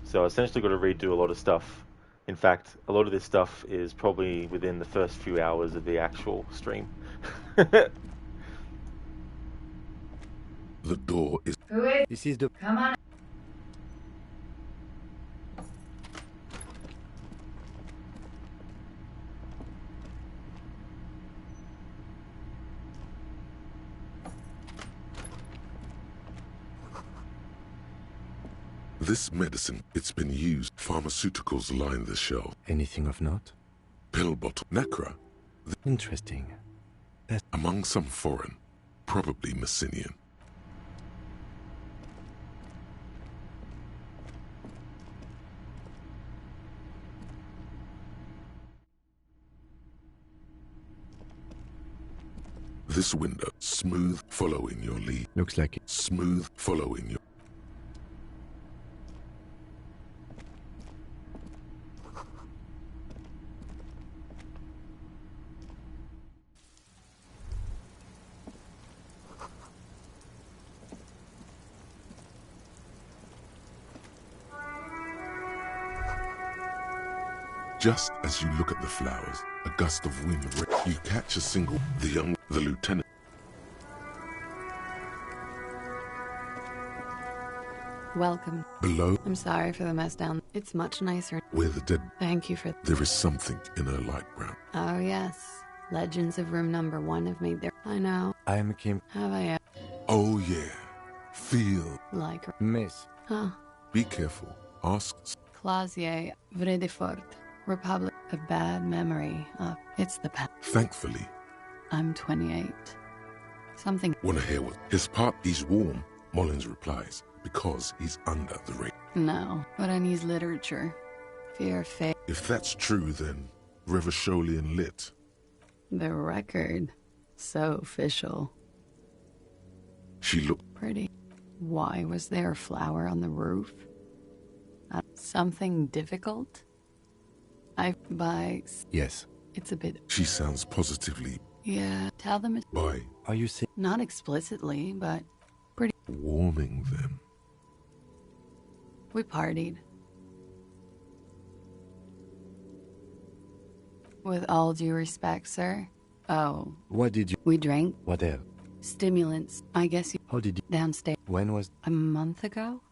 So I essentially got to redo a lot of stuff. In fact, a lot of this stuff is probably within the first few hours of the actual stream. The door is... Who is... This is the... Come on. This medicine, it's been used. Pharmaceuticals line the shelf. Anything of note? Pill bottle. Necra. Interesting. Among some foreign, probably Messinian. This window, smooth, following your lead. Looks like it. Smooth, following your... Just as you look at the flowers, a gust of wind, you catch a single, the lieutenant. Welcome. Below, I'm sorry for the mess down. It's much nicer. where the dead, Thank you for... there is something in her light brown. Oh, yes. Legends of room number 1 have made their... I know. I'm Kim. Have I... Oh yeah, feel. Like... Miss. Huh. Be careful. Ask. Clausier, Vredefort. Republic. A bad memory. It's the past. Thankfully. I'm 28. Something... Wanna hear what? His part, he's warm, Mullins replies, because he's under the ring. No, but I need literature. Fear, fate. If that's true, then Revacholian lit. The record. So official. She looked pretty. Why was there a flower on the roof? Something difficult? Yes. It's a bit... She sounds positively... Yeah, tell them it's... By... Are you sick? Not explicitly, but pretty... Warming them. We partied. With all due respect, sir. Oh. What did you... We drank. What else? Stimulants. I guess you... How did you... Downstairs. When was... A month ago?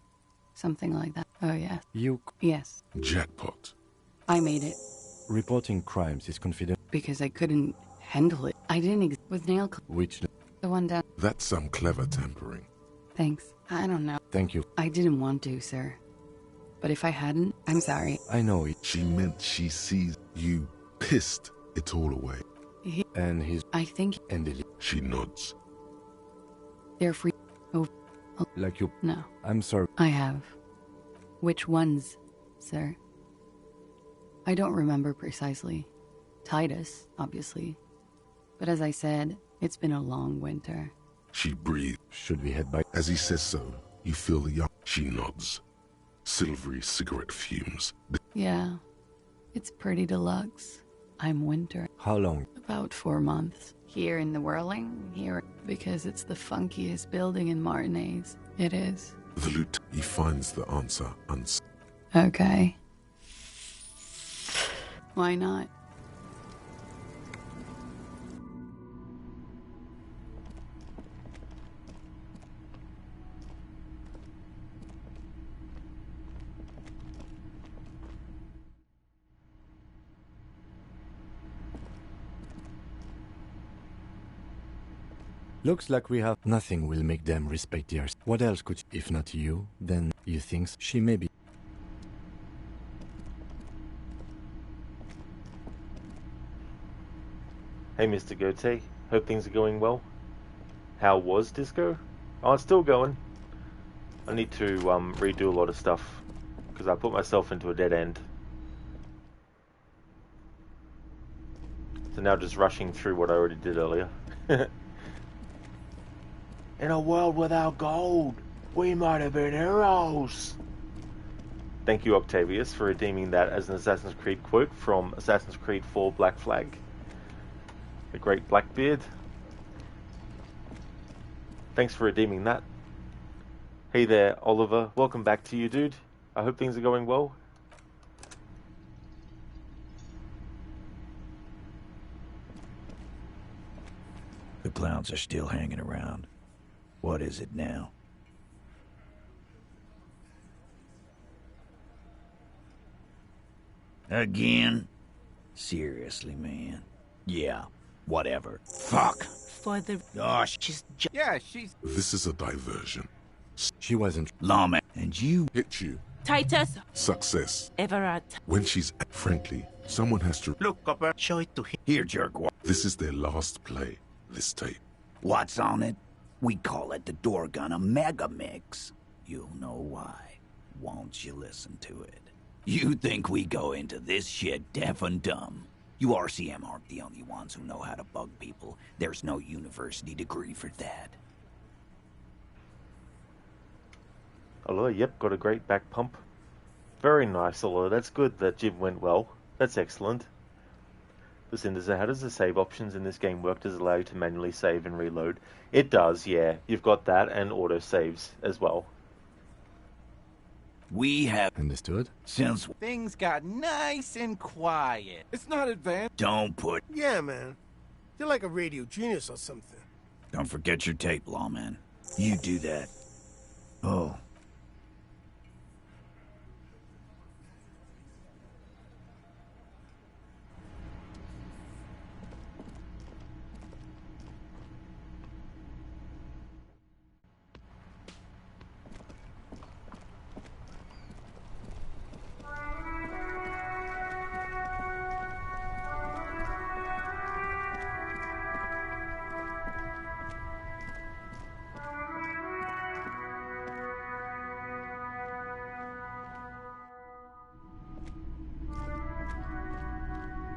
Something like that. Oh, yes. You... Yes. Jackpot. I made it. Reporting crimes is confident. Because I couldn't handle it. I didn't with nail... Which... The one down... That's some clever tampering. Thanks. I don't know. Thank you. I didn't want to, sir. But if I hadn't, I'm sorry. I know it. She meant she sees you pissed it all away. And he's... I think... And she nods. They're free... Oh. Like you... No. I'm sorry. I have. Which ones, sir? I don't remember precisely. Titus, obviously. But as I said, it's been a long winter. She breathed. Should we head back? As he says so, you feel the young... She nods. Silvery cigarette fumes. Yeah. It's pretty deluxe. I'm winter. How long? About 4 months. Here in the Whirling, here... Because it's the funkiest building in Martinez. It is. The loot, he finds the answer Okay. Why not? Looks like we have... Nothing will make them respect theirs. What else could... If not you, then you think she may be... Hey, Mr. Goatee. Hope things are going well. How was Disco? Oh, it's still going. I need to redo a lot of stuff because I put myself into a dead end. So now just rushing through what I already did earlier. In a world without gold, we might have been heroes. Thank you, Octavius, for redeeming that as an Assassin's Creed quote from Assassin's Creed 4 Black Flag. The Great Blackbeard. Thanks for redeeming that. Hey there, Oliver. Welcome back to you, dude. I hope things are going well. The clowns are still hanging around. What is it now? Again? Seriously, man. Yeah, whatever. Fuck! For the... Oh, she's... Yeah, she's... This is a diversion. She wasn't... Lawman. And you... Hit you. Titus! Success. Everard. When she's frankly, someone has to Look, Copper, show it to him. Here, jerkwad. This is their last play, this tape. What's on it? We call it the Dorgun Mega Mix. You'll know why. Won't you listen to it? You think we go into this shit deaf and dumb? You RCM aren't the only ones who know how to bug people. There's no university degree for that. Hello, yep, got a great back pump. Very nice, although that's good that Jim went well. That's excellent. Listen, how does the save options in this game work? Does it allow you to manually save and reload? It does, yeah. You've got that and auto saves as well. We have understood. Since things got nice and quiet. It's not advanced. Don't put. Yeah, man. You're like a radio genius or something. Don't forget your tape, lawman. You do that. Oh.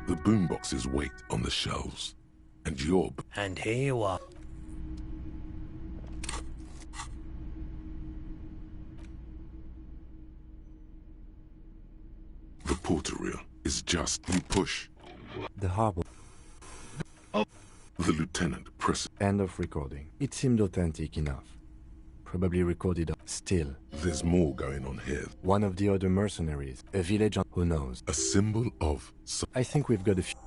The boomboxes wait on the shelves, and you're... And here you are. The porter reel is just... You push. The harbor. Oh. The lieutenant presses... End of recording. It seemed authentic enough. Probably recorded. Still. There's more going on here. One of the other mercenaries. A village on... Who knows? A symbol of... I think we've got a few...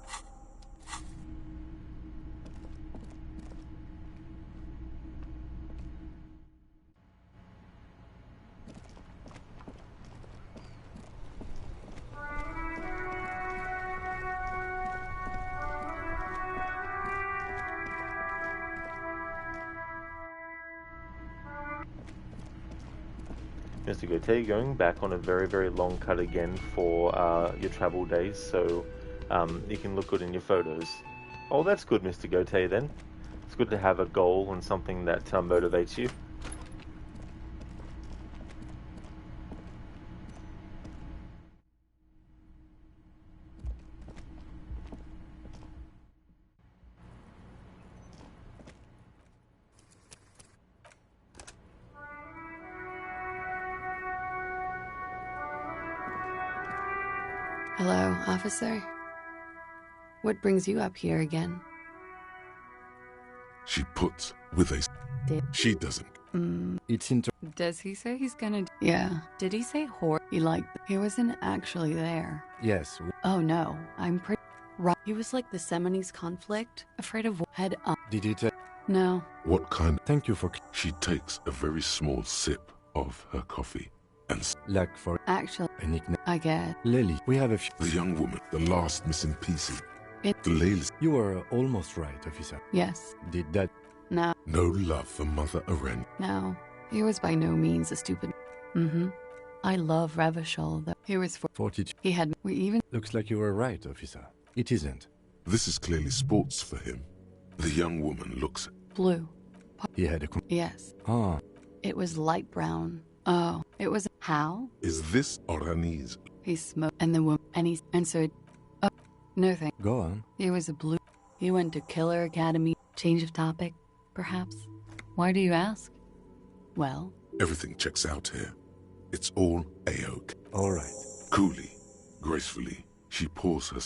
Mr. Gautier, going back on a very, very long cut again for your travel days, so you can look good in your photos. Oh, that's good, Mr. Gautier, then. It's good to have a goal and something that motivates you. Hello, officer. What brings you up here again? She puts with a... She doesn't. It's inter... Does he say he's gonna... Yeah. Did he say whore? He wasn't actually there. Yes. Oh no, I'm pretty... Right. He was like the Seminoles conflict, afraid of head up. Did he tell... No. What kind... Thank you for... She takes a very small sip of her coffee and... Like for... Actually... A nickname. I get... Lily, we have a few... The young woman, the last missing piece. The latest... You were almost right, officer. Yes. Did that... No. No love for Mother Aren. No. He was by no means a stupid... I love Revachol, though. He was 42. He had... We even... Looks like you were right, officer. It isn't. This is clearly sports for him. The young woman looks... Blue. He had a... Yes. Ah. It was light brown. Oh. It was... How? Is this Oranese? He smoked, and the woman... And he answered... Oh. No thank... Go on. He was a blue... He went to Killer Academy. Change of topic, perhaps? Why do you ask? Well... Everything checks out here. It's all A-OK. All right. Coolly, gracefully, she pours her...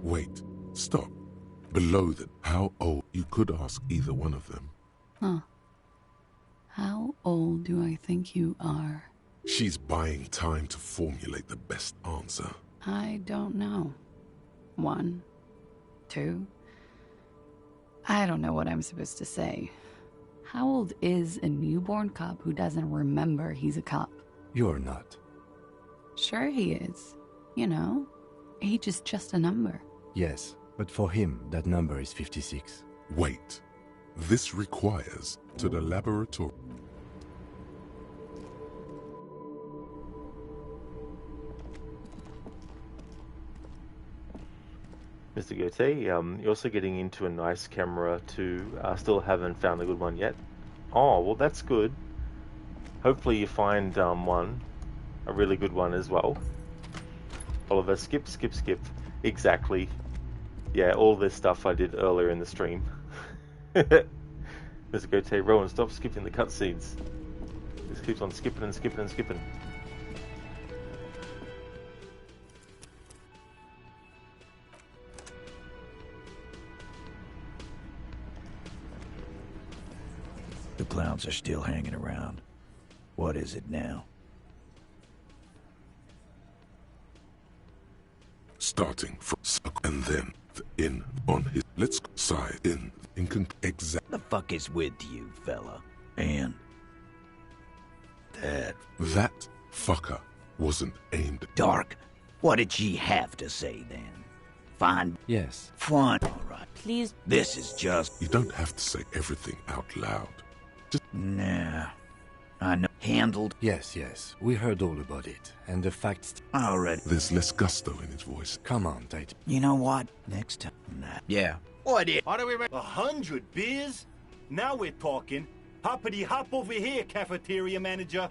Wait. Stop. Below that, how old? You could ask either one of them. Huh. How old do I think you are? She's buying time to formulate the best answer. I don't know. 1, 2... I don't know what I'm supposed to say. How old is a newborn cop who doesn't remember he's a cop? You're not. Sure he is. You know, age is just a number. Yes, but for him, that number is 56. Wait. This requires to the laboratory. Mr. Goethe, you're also getting into a nice camera too. Still haven't found a good one yet. Oh, well that's good. Hopefully you find a really good one as well. Oliver, skip. Exactly. Yeah, all this stuff I did earlier in the stream. Mr. Goethe, Rowan, stop skipping the cutscenes. This keeps on skipping and skipping and skipping. The clowns are still hanging around. What is it now? Starting from and then the in on his. Let's side in exact. The fuck is with you, fella? And that fucker wasn't aimed at Dark. What did she have to say then? Fine. Yes. Fun. All right. Please. This is just. You don't have to say everything out loud. Just. Nah. I know. Handled. Yes. We heard all about it. And the facts. Already. There's less gusto in his voice. Come on, Tate. You know what? Next time. Nah. Yeah. What is? How do we 100 beers? Now we're talking. Hoppity hop over here, cafeteria manager.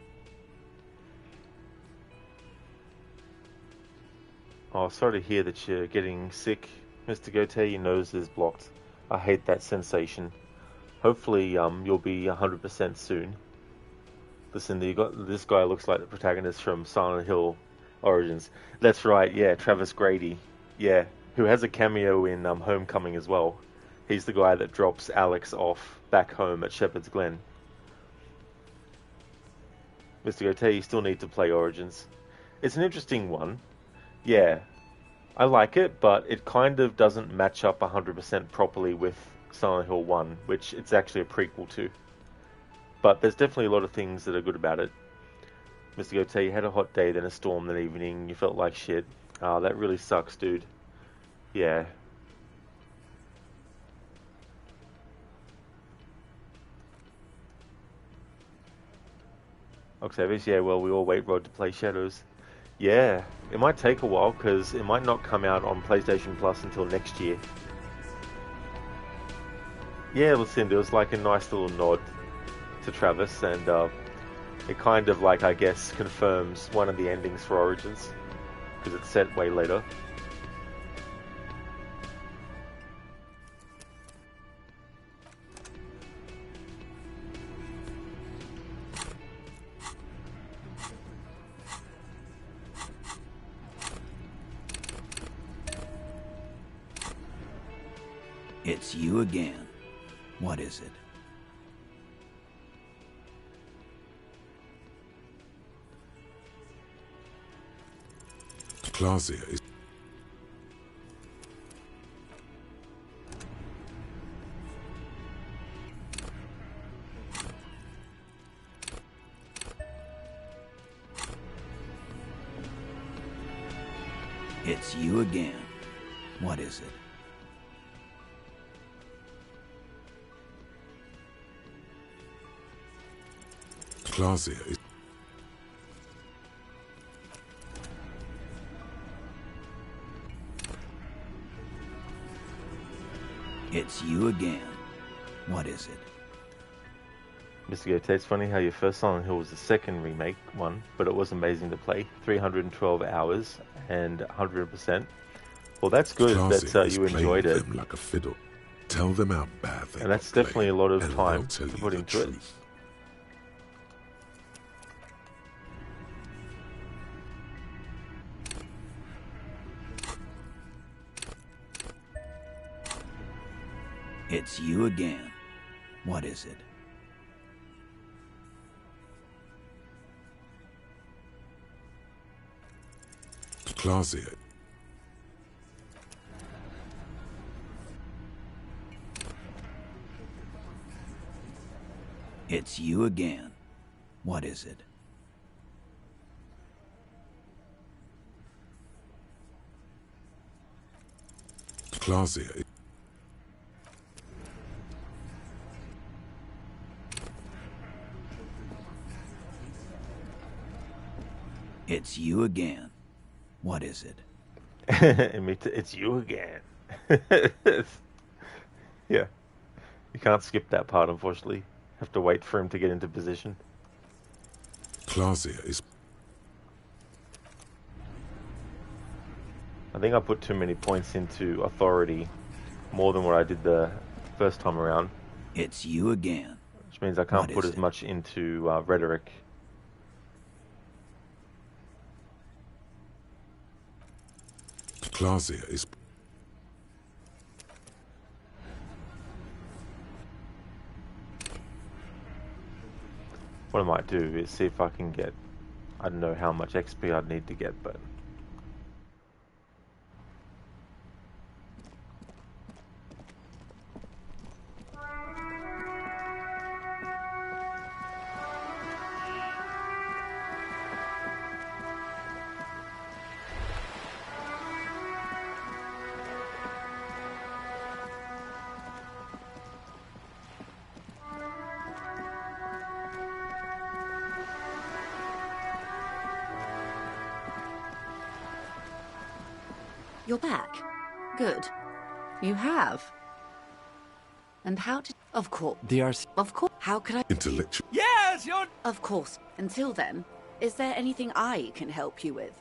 Oh, sorry to hear that you're getting sick, Mr. Goethe. Your nose is blocked. I hate that sensation. Hopefully, you'll be 100% soon. Listen, this guy looks like the protagonist from Silent Hill Origins. That's right, yeah, Travis Grady. Yeah, who has a cameo in Homecoming as well. He's the guy that drops Alex off back home at Shepherd's Glen. Mr. Goethe, you still need to play Origins. It's an interesting one. Yeah, I like it, but it kind of doesn't match up 100% properly with Silent Hill 1, which it's actually a prequel to. But there's definitely a lot of things that are good about it. Mr. Goethe, you had a hot day, then a storm, then evening, you felt like shit. That really sucks, dude. Yeah. Octavius, yeah, well, we all wait Rod to play Shadows. Yeah, it might take a while, because it might not come out on PlayStation Plus until next year. Yeah, listen, there was like a nice little nod to Travis, and it kind of, like, I guess, confirms one of the endings for Origins, because it's set way later. It's you again. What is it? Clausia is. It's you again. What is it? Clausia is. It's you again. What is it? Mr. Goethe, it's funny how your first Silent Hill was the second remake one, but it was amazing to play. 312 hours and 100%. Well, that's good that you enjoyed it. Them like a fiddle. Tell them how bad they and that's definitely a lot of time to put into it. It's you again. What is it? Clausia. It's you again. What is it? Clausia. It's you again. What is it? It's you again. Yeah. You can't skip that part, unfortunately. Have to wait for him to get into position. Clausia is... I think I put too many points into authority, more than what I did the first time around. It's you again. Which means I can't What put is as it? much into rhetoric. Clausia is... What I might do is see if I can get... I don't know how much XP I'd need to get, but... You're back. Good. You have. And how did... Of course. Of course. How could I... Intellectual. Yes, you're... Of course. Until then, is there anything I can help you with?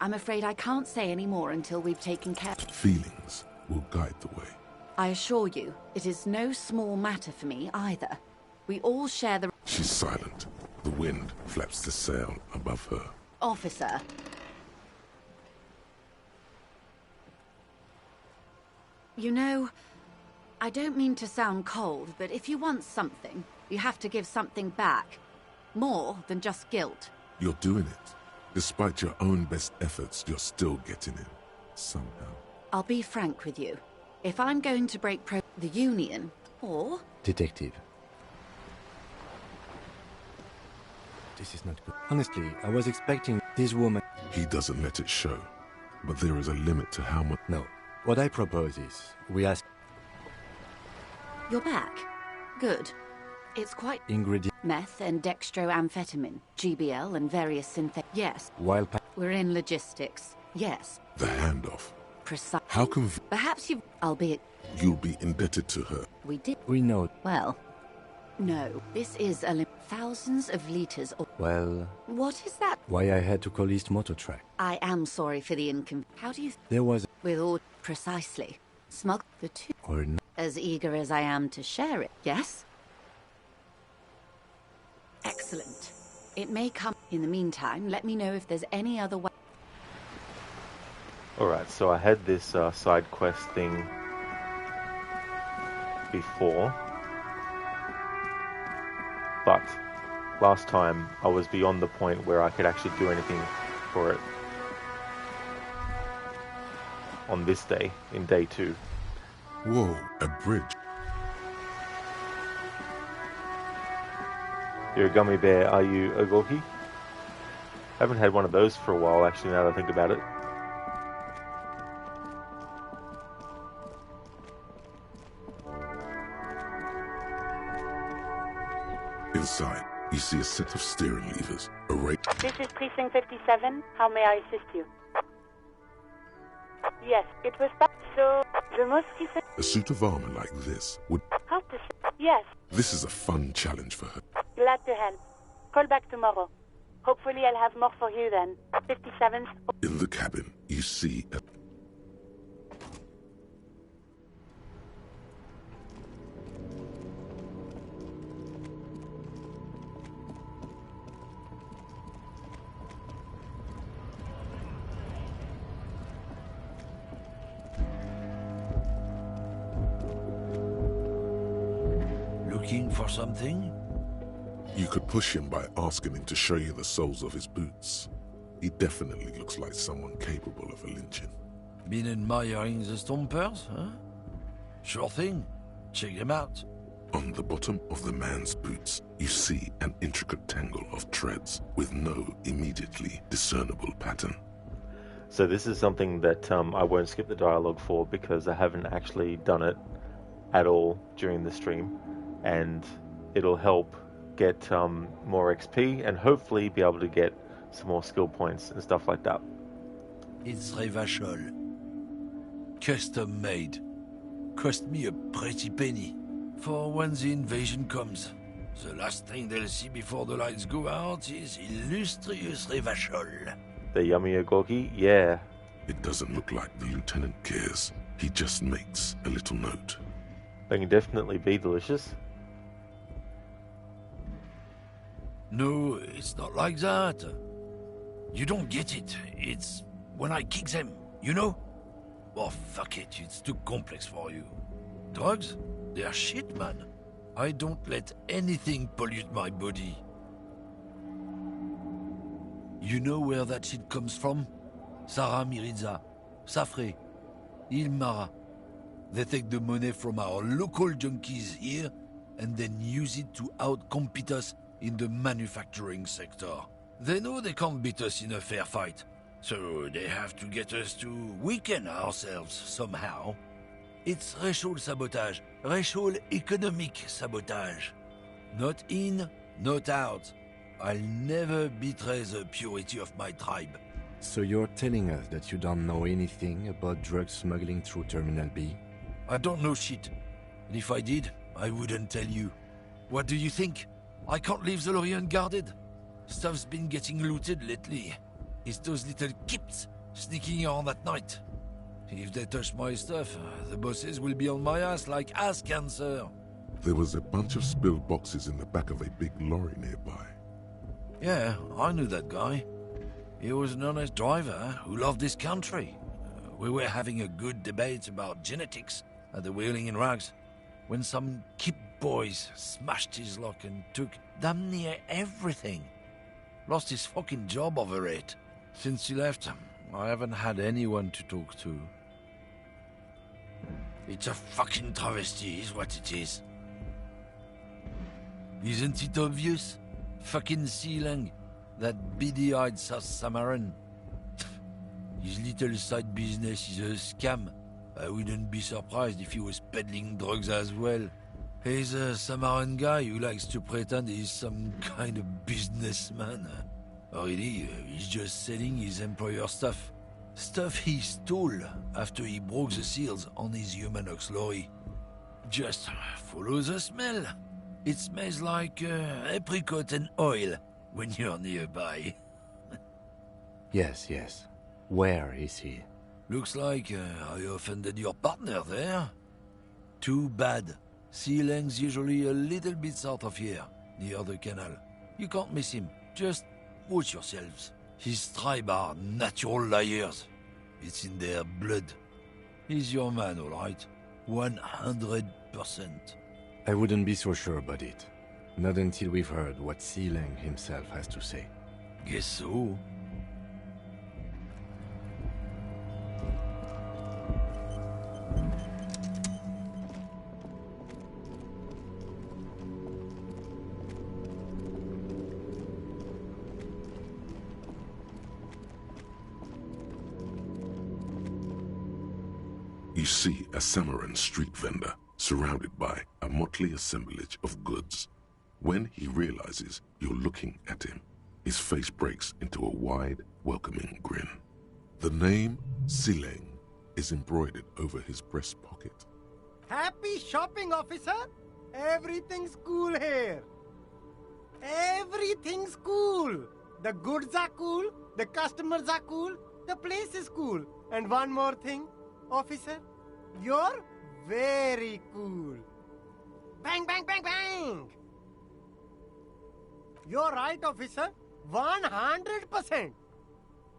I'm afraid I can't say any more until we've taken care... Feelings will guide the way. I assure you, it is no small matter for me either. We all share the... She's silent. The wind flaps the sail above her. Officer. You know, I don't mean to sound cold, but if you want something, you have to give something back. More than just guilt. You're doing it. Despite your own best efforts, you're still getting in. Somehow. I'll be frank with you. If I'm going to break the Union, or... Detective. This is not good. Honestly, I was expecting this woman... He doesn't let it show. But there is a limit to how much... No. What I propose is, we ask... You're back. Good. It's quite... Ingredient... Meth and dextroamphetamine, GBL and various synthetic... Yes. Wild... We're in logistics. Yes. The handoff. Precise. How can... Perhaps you... Albeit... You'll be indebted to her. We did... We know... Well... No. This is a... Thousands of liters of... Well... What is that? Why I had to call East Motor Track. I am sorry for the How do you... There was... With all... Precisely. Smug... The two... Or not. As eager as I am to share it. Yes? Excellent. It may come... In the meantime, let me know if there's any other way... Alright, so I had this side quest thing before. But last time I was beyond the point where I could actually do anything for it. On this day, in day 2. Whoa, a bridge. You're a gummy bear, are you a Gorky? Haven't had one of those for a while, actually, now that I think about it. Inside, you see a set of steering levers, a rate... This is Precinct 57. How may I assist you? Yes, it was... So, the most recent... A suit of armor like this would... How to say... Yes, This is a fun challenge for her. glad to help. Call back tomorrow. Hopefully I'll have more for you then. 57th... In the cabin, you see a... Looking for something? You could push him by asking him to show you the soles of his boots. He definitely looks like someone capable of a lynching. Been admiring the stompers, huh? Sure thing. Check them out. On the bottom of the man's boots, you see an intricate tangle of treads with no immediately discernible pattern. So this is something that I won't skip the dialogue for because I haven't actually done it at all during the stream, and it'll help get more XP and hopefully be able to get some more skill points and stuff like that. It's Revachol. Custom made. Cost me a pretty penny. For when the invasion comes, the last thing they'll see before the lights go out is illustrious Revachol. The yummy Agorki? Yeah. It doesn't look like the lieutenant cares. He just makes a little note. They can definitely be delicious. No, it's not like that. You don't get it. It's when I kick them, you know? Oh, fuck it, it's too complex for you. Drugs? They're shit, man. I don't let anything pollute my body. You know where that shit comes from? Sarah Miriza, Safre, Ilmara. They take the money from our local junkies here and then use it to outcompete us in the manufacturing sector. They know they can't beat us in a fair fight, so they have to get us to weaken ourselves somehow. It's racial sabotage, racial economic sabotage. Not in, not out. I'll never betray the purity of my tribe. So you're telling us that you don't know anything about drug smuggling through Terminal B? I don't know shit. And if I did, I wouldn't tell you. What do you think? I can't leave the lorry unguarded. Stuff's been getting looted lately. It's those little kips sneaking around at night. If they touch my stuff, the bosses will be on my ass like ass cancer. There was a bunch of spilled boxes in the back of a big lorry nearby. Yeah, I knew that guy. He was an honest driver who loved this country. We were having a good debate about genetics at the Wheeling in Rags when some kip boys smashed his luck and took damn near everything. Lost his fucking job over it. Since he left, I haven't had anyone to talk to. It's a fucking travesty, is what it is. Isn't it obvious? Fucking Sealang, that beady-eyed South Samaran. His little side business is a scam. I wouldn't be surprised if he was peddling drugs as well. He's a Samaran guy who likes to pretend he's some kind of businessman. Really, he's just selling his employer stuff. Stuff he stole after he broke the seals on his Humanox lorry. Just follow the smell. It smells like apricot and oil when you're nearby. Yes. Where is he? Looks like I offended your partner there. Too bad. Sealang's usually a little bit south of here, near the canal. You can't miss him. Just watch yourselves. His tribe are natural liars. It's in their blood. He's your man, all right? 100%. I wouldn't be so sure about it. Not until we've heard what Sealang himself has to say. Guess so. You see a Samaran street vendor surrounded by a motley assemblage of goods. When he realizes you're looking at him, his face breaks into a wide, welcoming grin. The name Sealang is embroidered over his breast pocket. Happy shopping, officer! Everything's cool here. Everything's cool. The goods are cool, the customers are cool, the place is cool. And one more thing, officer, you're very cool. Bang, bang, bang, bang! You're right, officer. 100%.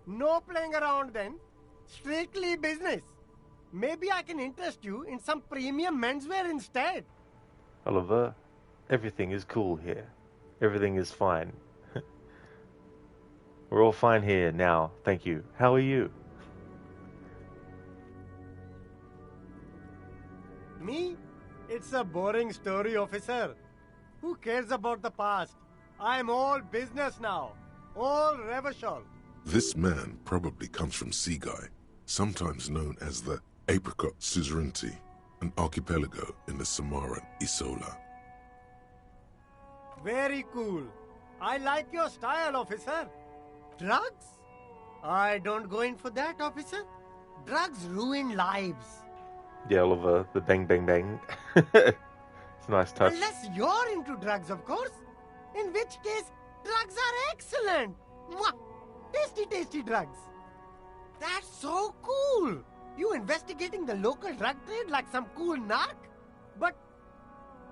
No playing around then. Strictly business. Maybe I can interest you in some premium menswear instead. Oliver, everything is cool here. Everything is fine. We're all fine here now, thank you. How are you? Me? It's a boring story, officer. Who cares about the past? I'm all business now. All Revachol. This man probably comes from Seaguy, sometimes known as the Apricot Suzerainty, an archipelago in the Samaran Isola. Very cool. I like your style, officer. Drugs? I don't go in for that, officer. Drugs ruin lives. Yeah, Oliver, the bang bang bang. It's a nice touch. Unless you're into drugs, of course. In which case, drugs are excellent. Mwah! Tasty, tasty drugs. That's so cool. You investigating the local drug trade like some cool narc? But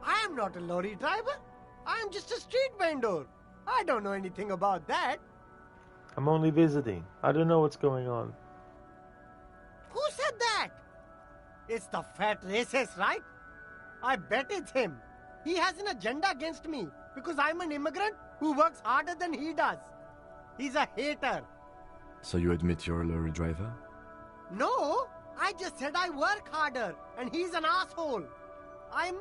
I am not a lorry driver. I am just a street vendor. I don't know anything about that. I'm only visiting. I don't know what's going on. Who said that? It's the fat racist, right? I bet it's him. He has an agenda against me because I'm an immigrant who works harder than he does. He's a hater. So you admit you're a lorry driver? No, I just said I work harder and he's an asshole. I'm...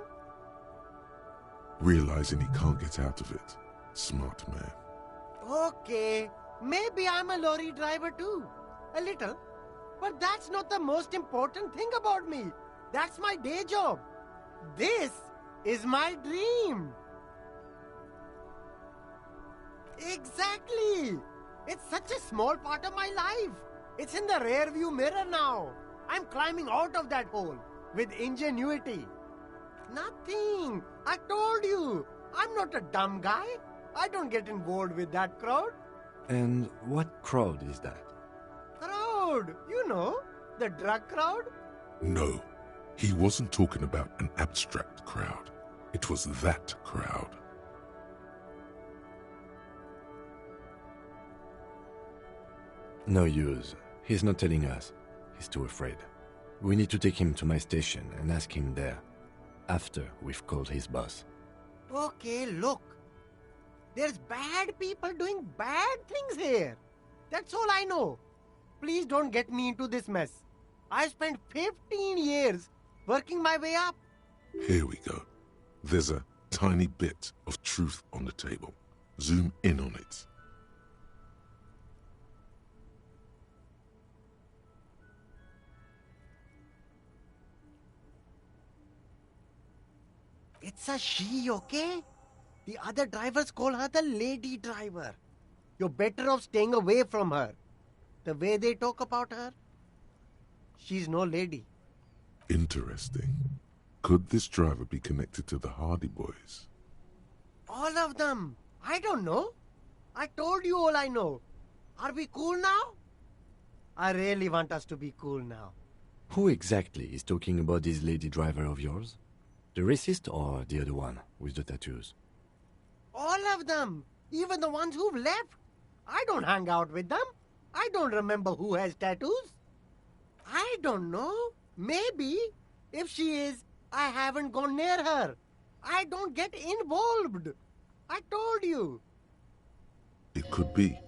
Realizing he can't get out of it. Smart man. Okay, maybe I'm a lorry driver too. A little. But that's not the most important thing about me. That's my day job. This is my dream. Exactly. It's such a small part of my life. It's in the rear view mirror now. I'm climbing out of that hole with ingenuity. Nothing. I told you. I'm not a dumb guy. I don't get involved with that crowd. And what crowd is that? Crowd. You know, the drug crowd. No, he wasn't talking about an abstract crowd. It was that crowd. No use. He's not telling us. He's too afraid. We need to take him to my station and ask him there, after we've called his boss. Okay, look. There's bad people doing bad things here. That's all I know. Please don't get me into this mess. I spent 15 years working my way up. Here we go. There's a tiny bit of truth on the table. Zoom in on it. It's a she, okay? The other drivers call her the lady driver. You're better off staying away from her. The way they talk about her, she's no lady. Interesting. Could this driver be connected to the Hardy Boys? All of them. I don't know. I told you all I know. Are we cool now? I really want us to be cool now. Who exactly is talking about this lady driver of yours? The racist or the other one with the tattoos? All of them. Even the ones who've left. I don't hang out with them. I don't remember who has tattoos. I don't know. Maybe. If she is, I haven't gone near her. I don't get involved. I told you. It could be.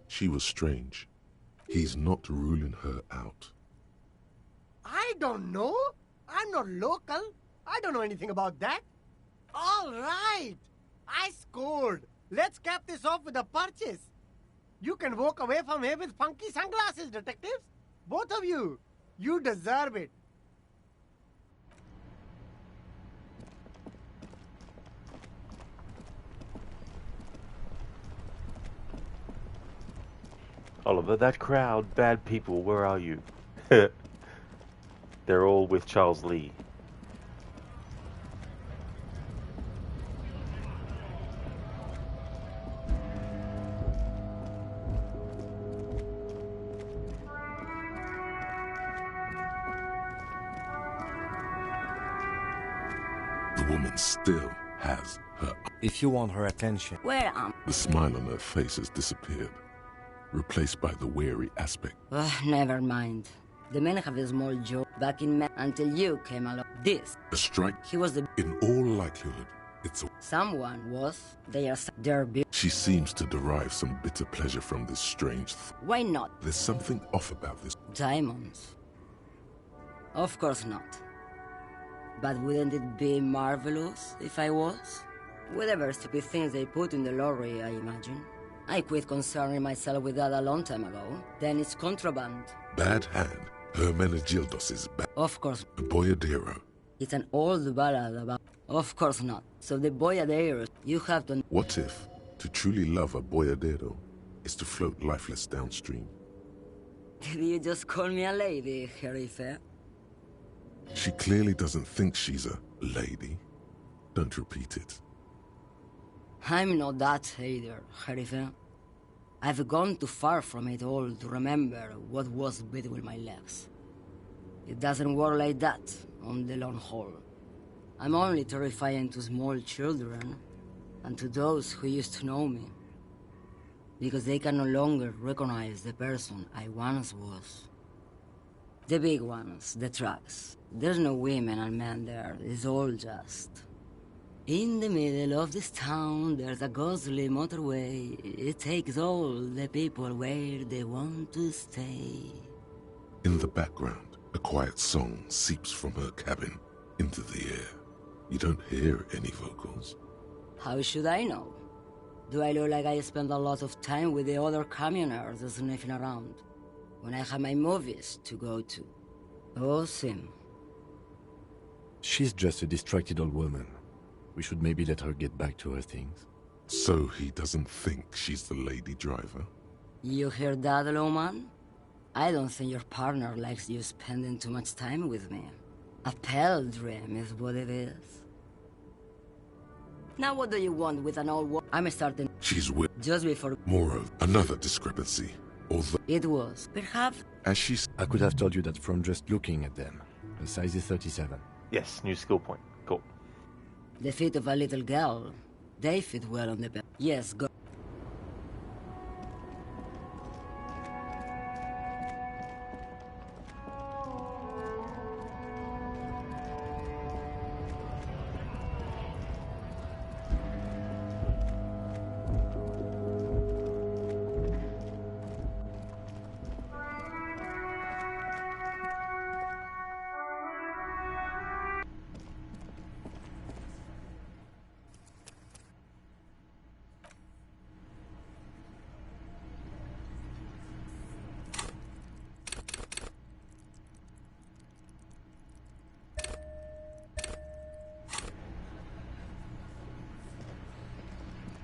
She was strange. He's not ruling her out. I don't know. I'm not local. I don't know anything about that. All right. I scored. Let's cap this off with a purchase. You can walk away from here with funky sunglasses, detectives. Both of you. You deserve it. Oliver, that crowd, bad people, where are you? They're all with Charles Lee. The woman still has her... If you want her attention... Where am... The smile on her face has disappeared, replaced by the wary aspect. Never mind. The men have a small job back in until you came along. This. A strike? He was the... In all likelihood, it's a... Someone was. They are... They're... She seems to derive some bitter pleasure from this strange... Why not? There's something off about this. Diamonds. Of course not. But wouldn't it be marvelous if I was? Whatever stupid things they put in the lorry, I imagine. I quit concerning myself with that a long time ago. Then it's contraband. Bad hand. Hermenegildos is bad. Of course. The Boyadero. It's an old ballad about... Of course not. So the Boyadero, you have to... What if to truly love a Boyadero is to float lifeless downstream? Did you just call me a lady, Herife? She clearly doesn't think she's a lady. Don't repeat it. I'm not that either, Herife. I've gone too far from it all to remember what was between my legs. It doesn't work like that on the long haul. I'm only terrifying to small children and to those who used to know me, because they can no longer recognize the person I once was. The big ones, the trucks. There's no women and men there, it's all just... In the middle of this town, there's a ghostly motorway. It takes all the people where they want to stay. In the background, a quiet song seeps from her cabin into the air. You don't hear any vocals. How should I know? Do I look like I spend a lot of time with the other commoners sniffing around, when I have my movies to go to? Oh, Sim. She's just a distracted old woman. We should maybe let her get back to her things. So he doesn't think she's the lady driver? You hear that, Lowman? I don't think your partner likes you spending too much time with me. A pale dream is what it is. Now what do you want with an old woman? I'm starting... She's with... Just before... Moreover, another discrepancy. Although... It was. Perhaps... As she... I could have told you that from just looking at them. The size is 37. Yes, new skill point. Cool. The feet of a little girl. They fit well on the bed. Yes, go...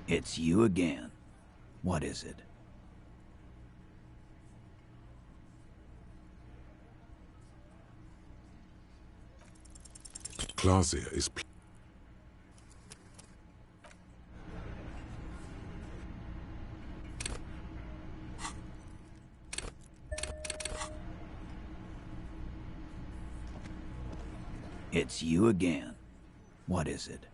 It's you again. What is it? Clausia is... It's you again. What is it?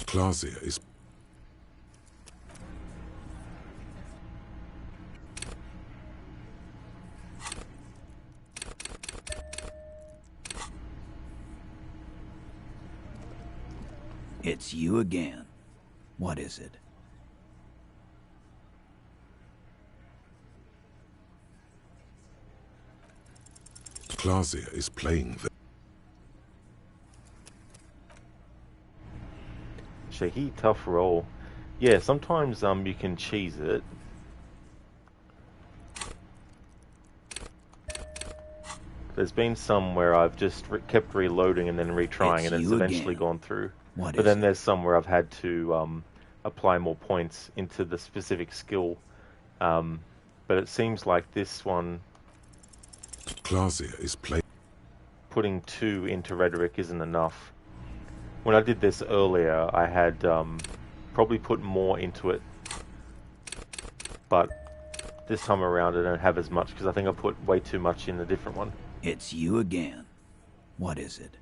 Clausia is... It's you again. What is it? Clausia is playing the... Shahi, tough roll. Yeah, sometimes you can cheese it. There's been some where I've just kept reloading and then retrying, and it's eventually gone through. But then there's some where I've had to apply more points into the specific skill. But it seems like this one... Clausia is playing... Putting 2 into rhetoric isn't enough. When I did this earlier, I had probably put more into it, but this time around I don't have as much because I think I put way too much in a different one. It's you again. What is it?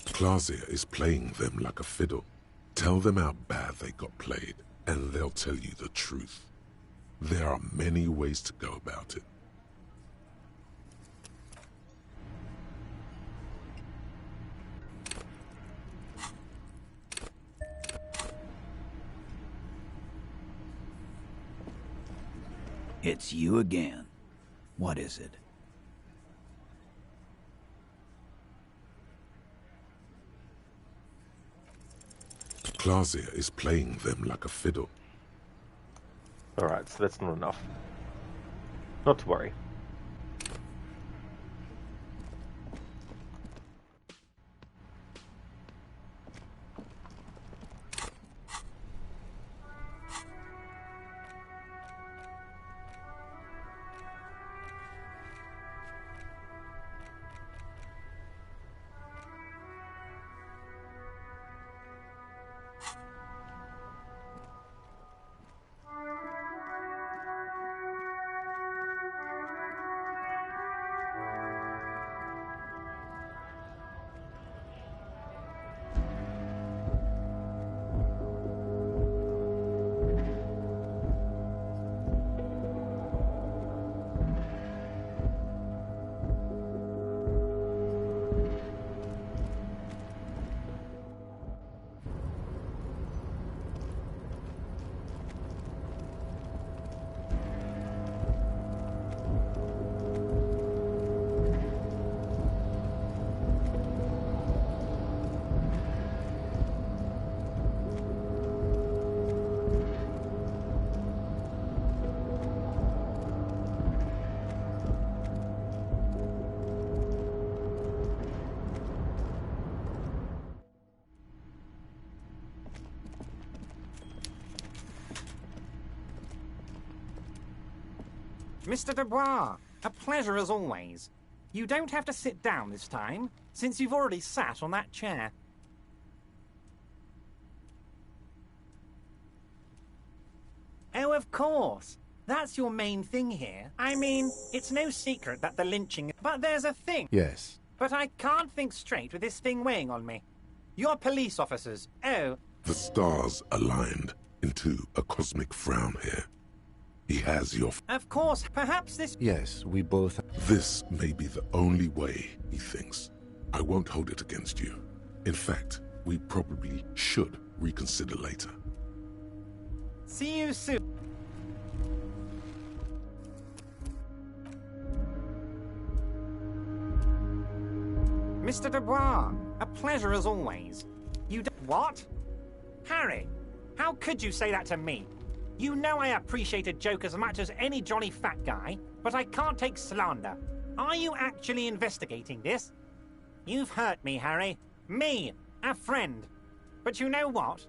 Clausia is playing them like a fiddle. Tell them how bad they got played, and they'll tell you the truth. There are many ways to go about it. It's you again. What is it? Clausia is playing them like a fiddle. Alright, so that's not enough. Not to worry. Mr. Dubois, a pleasure as always. You don't have to sit down this time, since you've already sat on that chair. Oh, of course. That's your main thing here. I mean, it's no secret that the lynching... But there's a thing. Yes. But I can't think straight with this thing weighing on me. You're police officers. Oh. The stars aligned into a cosmic frown here. He has your... Of course, perhaps this... Yes, we both... This may be the only way, he thinks. I won't hold it against you. In fact, we probably should reconsider later. See you soon. Mr. Dubois, a pleasure as always. What? Harry, how could you say that to me? You know I appreciate a joke as much as any jolly fat guy, but I can't take slander. Are you actually investigating this? You've hurt me, Harry. Me, a friend. But you know what?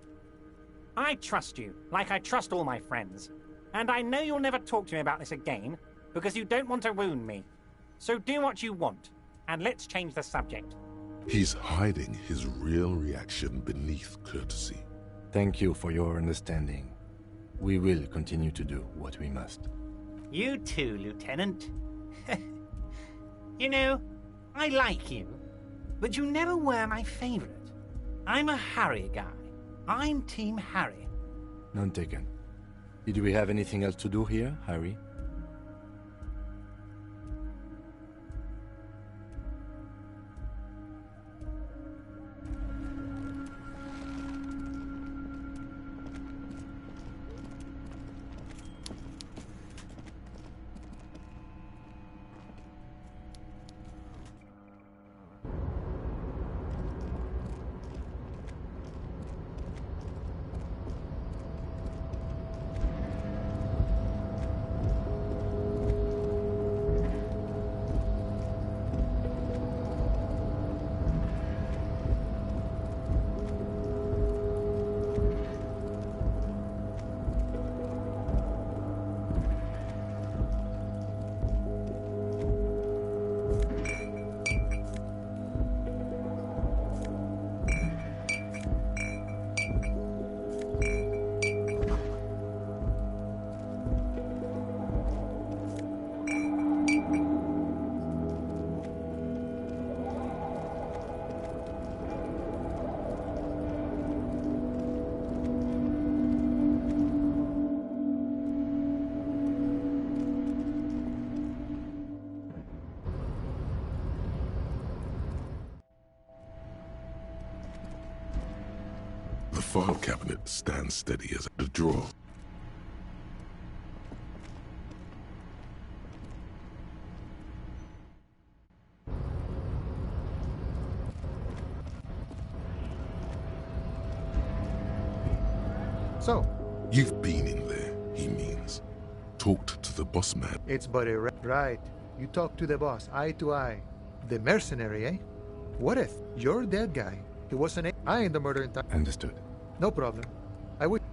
I trust you, like I trust all my friends. And I know you'll never talk to me about this again, because you don't want to wound me. So do what you want, and let's change the subject. He's hiding his real reaction beneath courtesy. Thank you for your understanding. We will continue to do what we must. You too, Lieutenant. You know, I like you, but you never were my favorite. I'm a Harry guy. I'm Team Harry. None taken. Did we have anything else to do here, Harry? The file cabinet stands steady as a drawer. So? You've been in there, he means. Talked to the boss man. It's Buddy, right. You talk to the boss, eye to eye. The mercenary, eh? What if you're that guy? He wasn't I in the murder in time. Understood. No problem. I would.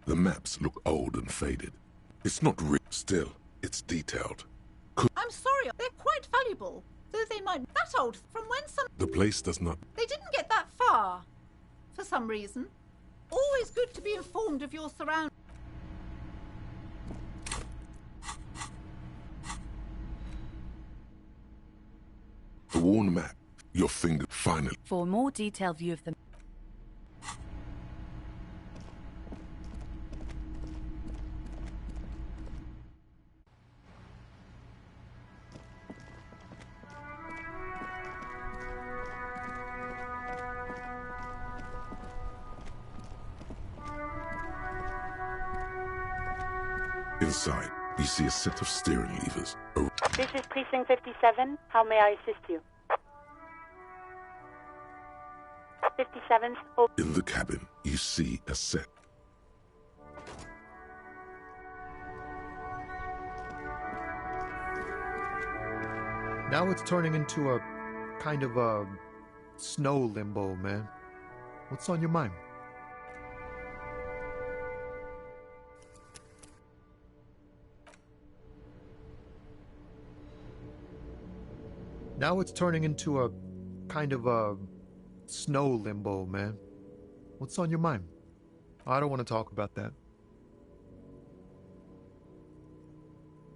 The maps look old and faded. It's not real. Still, it's detailed. I'm sorry, they're quite valuable. Though they might be that old from when some... The place does not... They didn't get that far. For some reason. Always good to be informed of your surroundings. The worn map. Your finger finally... For a more detailed view of the... Inside, you see a set of steering levers. This is Precinct 57. How may I assist you? 57's In the cabin, you see a set. Now it's turning into a kind of a snow limbo, man. What's on your mind? Now it's turning into a kind of a snow limbo, man. What's on your mind? I don't want to talk about that.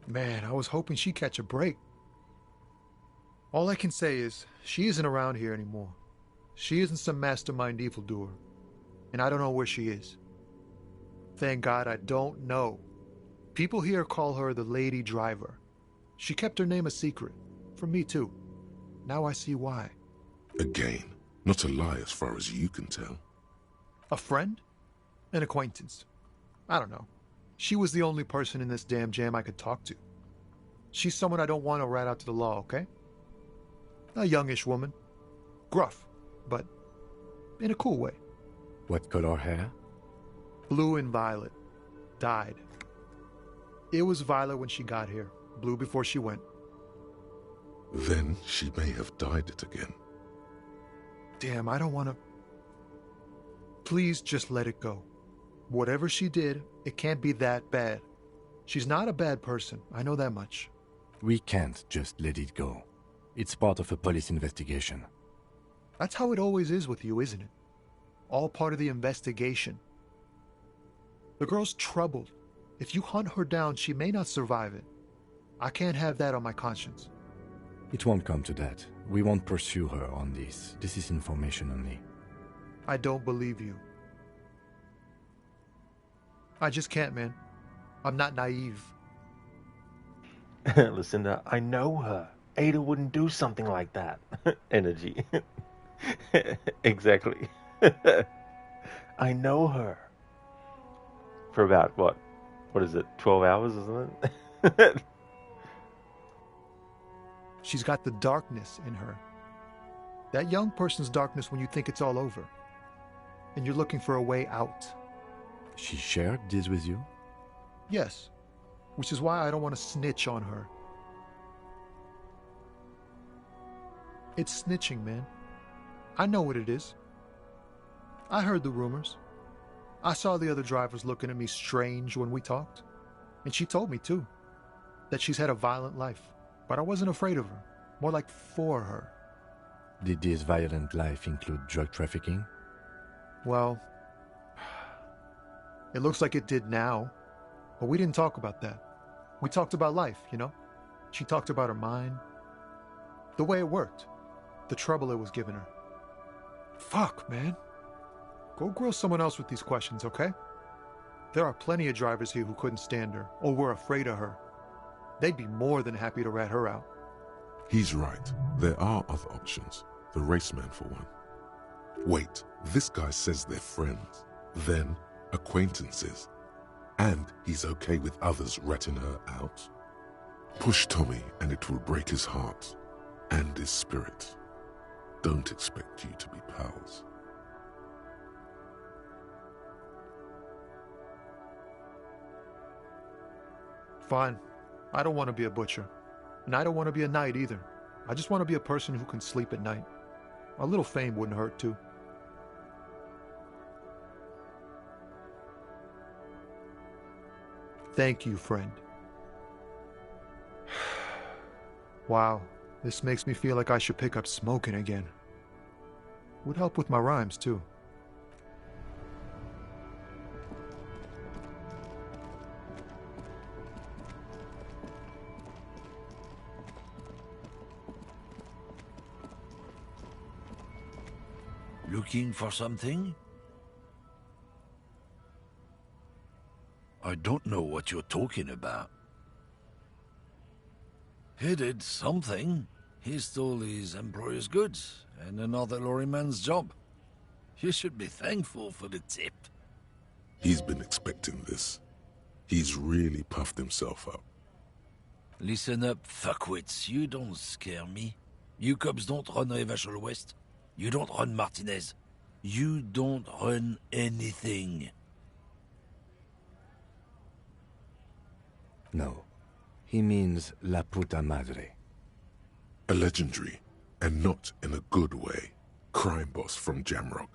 Man, I was hoping she'd catch a break. All I can say is, she isn't around here anymore. She isn't some mastermind evildoer. And I don't know where she is. Thank God I don't know. People here call her the Lady Driver. She kept her name a secret. From me too. Now I see why. Again, not a lie as far as you can tell. A friend? An acquaintance? I don't know. She was the only person in this damn jam I could talk to. She's someone I don't want to rat out to the law, okay? A youngish woman. Gruff, but in a cool way. What color hair? Blue and violet. Dyed. It was violet when she got here. Blue before she went. Then she may have dyed it again. Damn, I don't want to... Please just let it go. Whatever she did, it can't be that bad. She's not a bad person, I know that much. We can't just let it go. It's part of a police investigation. That's how it always is with you, isn't it? All part of the investigation. The girl's troubled. If you hunt her down, she may not survive it. I can't have that on my conscience. It won't come to that. We won't pursue her on this. This is information only. I don't believe you. I just can't, man. I'm not naive. Lucinda, I know her. Ada wouldn't do something like that. Energy. Exactly. I know her. For about, what is it, 12 hours, isn't it? She's got the darkness in her. That young person's darkness when you think it's all over. And you're looking for a way out. She shared this with you? Yes. Which is why I don't want to snitch on her. It's snitching, man. I know what it is. I heard the rumors. I saw the other drivers looking at me strange when we talked. And she told me, too, that she's had a violent life. But I wasn't afraid of her. More like for her. Did this violent life include drug trafficking? Well, it looks like it did now. But we didn't talk about that. We talked about life, you know? She talked about her mind. The way it worked. The trouble it was giving her. Fuck, man. Go grill someone else with these questions, okay? There are plenty of drivers here who couldn't stand her, or were afraid of her. They'd be more than happy to rat her out. He's right. There are other options. The raceman, for one. Wait, this guy says they're friends. Then, acquaintances. And he's okay with others ratting her out. Push Tommy and it will break his heart. And his spirit. Don't expect you to be pals. Fine. I don't want to be a butcher. And I don't want to be a knight either. I just want to be a person who can sleep at night. A little fame wouldn't hurt too. Thank you, friend. Wow, this makes me feel like I should pick up smoking again. Would help with my rhymes too. Looking for something? I don't know what you're talking about. He did something. He stole his employer's goods and another lorryman's job. You should be thankful for the tip. He's been expecting this. He's really puffed himself up. Listen up, fuckwits. You don't scare me. You cops don't run Revachol West. You don't run Martinez. You don't run anything. No. He means La Puta Madre. A legendary, and not in a good way, crime boss from Jamrock.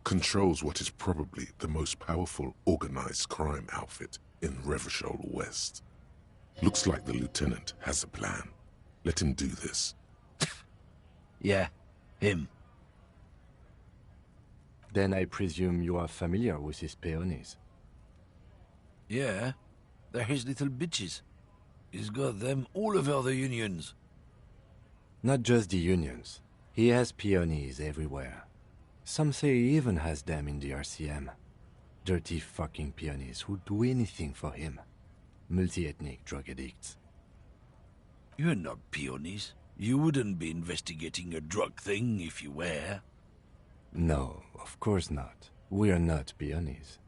Controls what is probably the most powerful organized crime outfit in Revachol West. Looks like the lieutenant has a plan. Let him do this. Yeah, him. Then I presume you are familiar with his peonies. Yeah, they're his little bitches. He's got them all over the unions. Not just the unions. He has peonies everywhere. Some say he even has them in the RCM. Dirty fucking peonies who'd do anything for him. Multi-ethnic drug addicts. You're not peonies. You wouldn't be investigating a drug thing if you were. No, of course not. We are not peonies.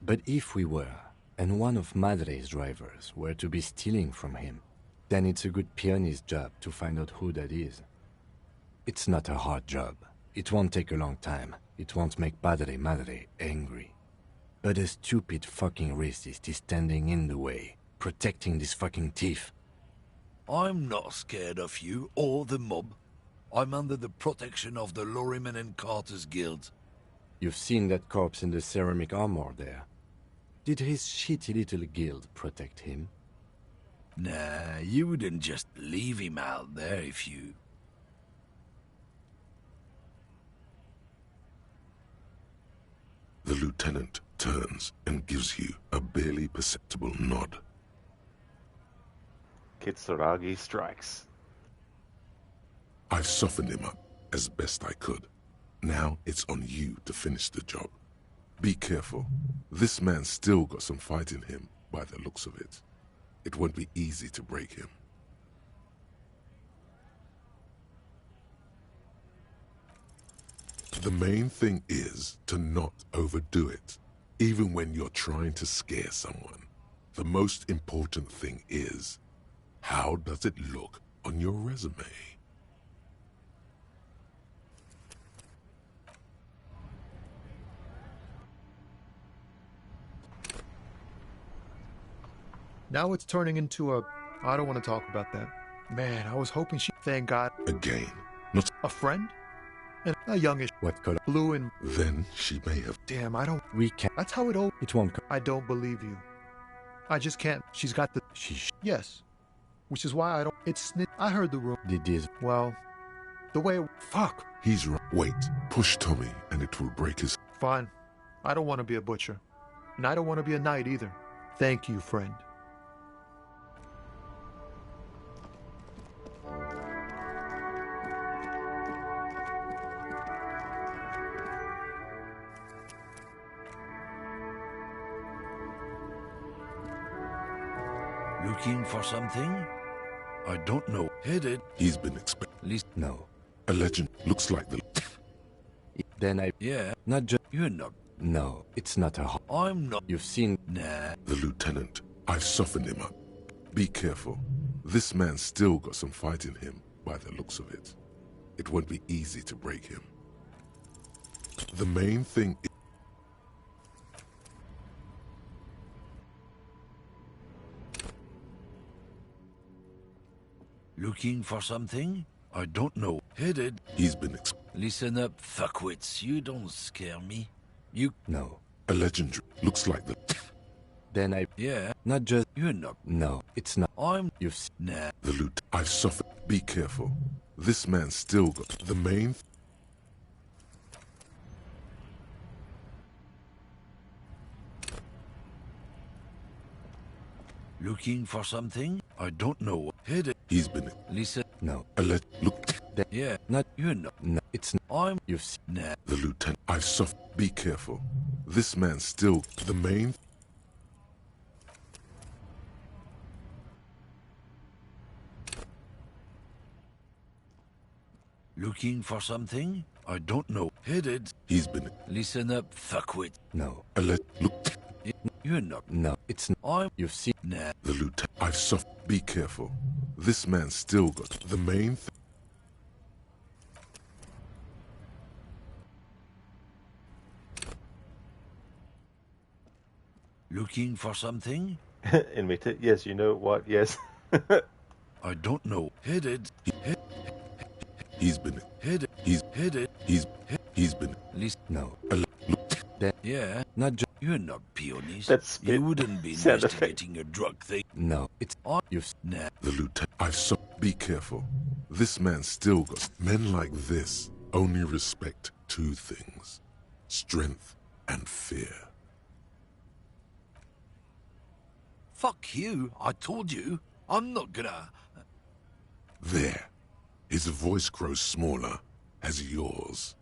But if we were, and one of Madre's drivers were to be stealing from him, then it's a good peony's job to find out who that is. It's not a hard job. It won't take a long time. It won't make Padre Madre angry. But a stupid fucking racist is standing in the way, protecting this fucking thief. I'm not scared of you or the mob. I'm under the protection of the Lorryman and Carter's Guild. You've seen that corpse in the ceramic armor there. Did his shitty little guild protect him? Nah, you wouldn't just leave him out there if you... The lieutenant turns and gives you a barely perceptible nod. Kitsuragi strikes. I've softened him up as best I could. Now it's on you to finish the job. Be careful. This man's still got some fight in him by the looks of it. It won't be easy to break him. The main thing is to not overdo it, even when you're trying to scare someone. The most important thing is, how does it look on your resume? Now it's turning into a... I don't want to talk about that. Man, I was hoping she... Thank God. Again, not... A friend? And a youngish... What color? Blue and... Then she may have... Damn, I don't... We can't... That's how it... It won't... I don't believe you. I just can't. She's got the... Yes. Which is why I don't... It's... I heard the room. Did this... Well... The way... Fuck! He's right. Wait. Push Tommy and it will break his... Fine. I don't want to be a butcher. And I don't want to be a knight either. Thank you, friend. Looking for something? I don't know. Headed. He's been expected. No. A legend. Looks like the... Then I... Yeah. Not just... You're not. No, it's not a... I'm not. You've seen... Nah. The lieutenant. I've softened him up. Be careful. This man's still got some fight in him by the looks of it. It won't be easy to break him. The main thing is... Looking for something? I don't know. Headed. He's been... Listen up, fuckwits. You don't scare me. You... No. A legendary. Looks like the... Then I... Yeah. Not just... You're not. No, it's not. I'm... You've... Nah. The loot. I've suffered. Be careful. This man's still got... The main... Looking for something? I don't know. Headed. He's been... Listen. No. Look... Yeah. Not... You're not. No, it's not. I'm... You've... Nah. The lieutenant... I've suffered. Be careful. This man's still... The main... Looking for something? I don't know. Headed. He's been... Listen up, fuckwit. No. Look... You're not. No, it's not. You've seen. Nah. The lieutenant. Be careful. This man's still got the main thing. Looking for something? Admit it. Yes, you know what? Yes. I don't know. Headed. He's been. Headed. He's headed. He's been. Listen. No. Yeah. Not just. You're not peonies. That's you wouldn't be sound investigating a drug thing. No, it's all you've. Nah. The lieutenant. Be careful. This man's still got. Men like this only respect two things: strength and fear. Fuck you. I told you. I'm not gonna. There. His voice grows smaller as yours.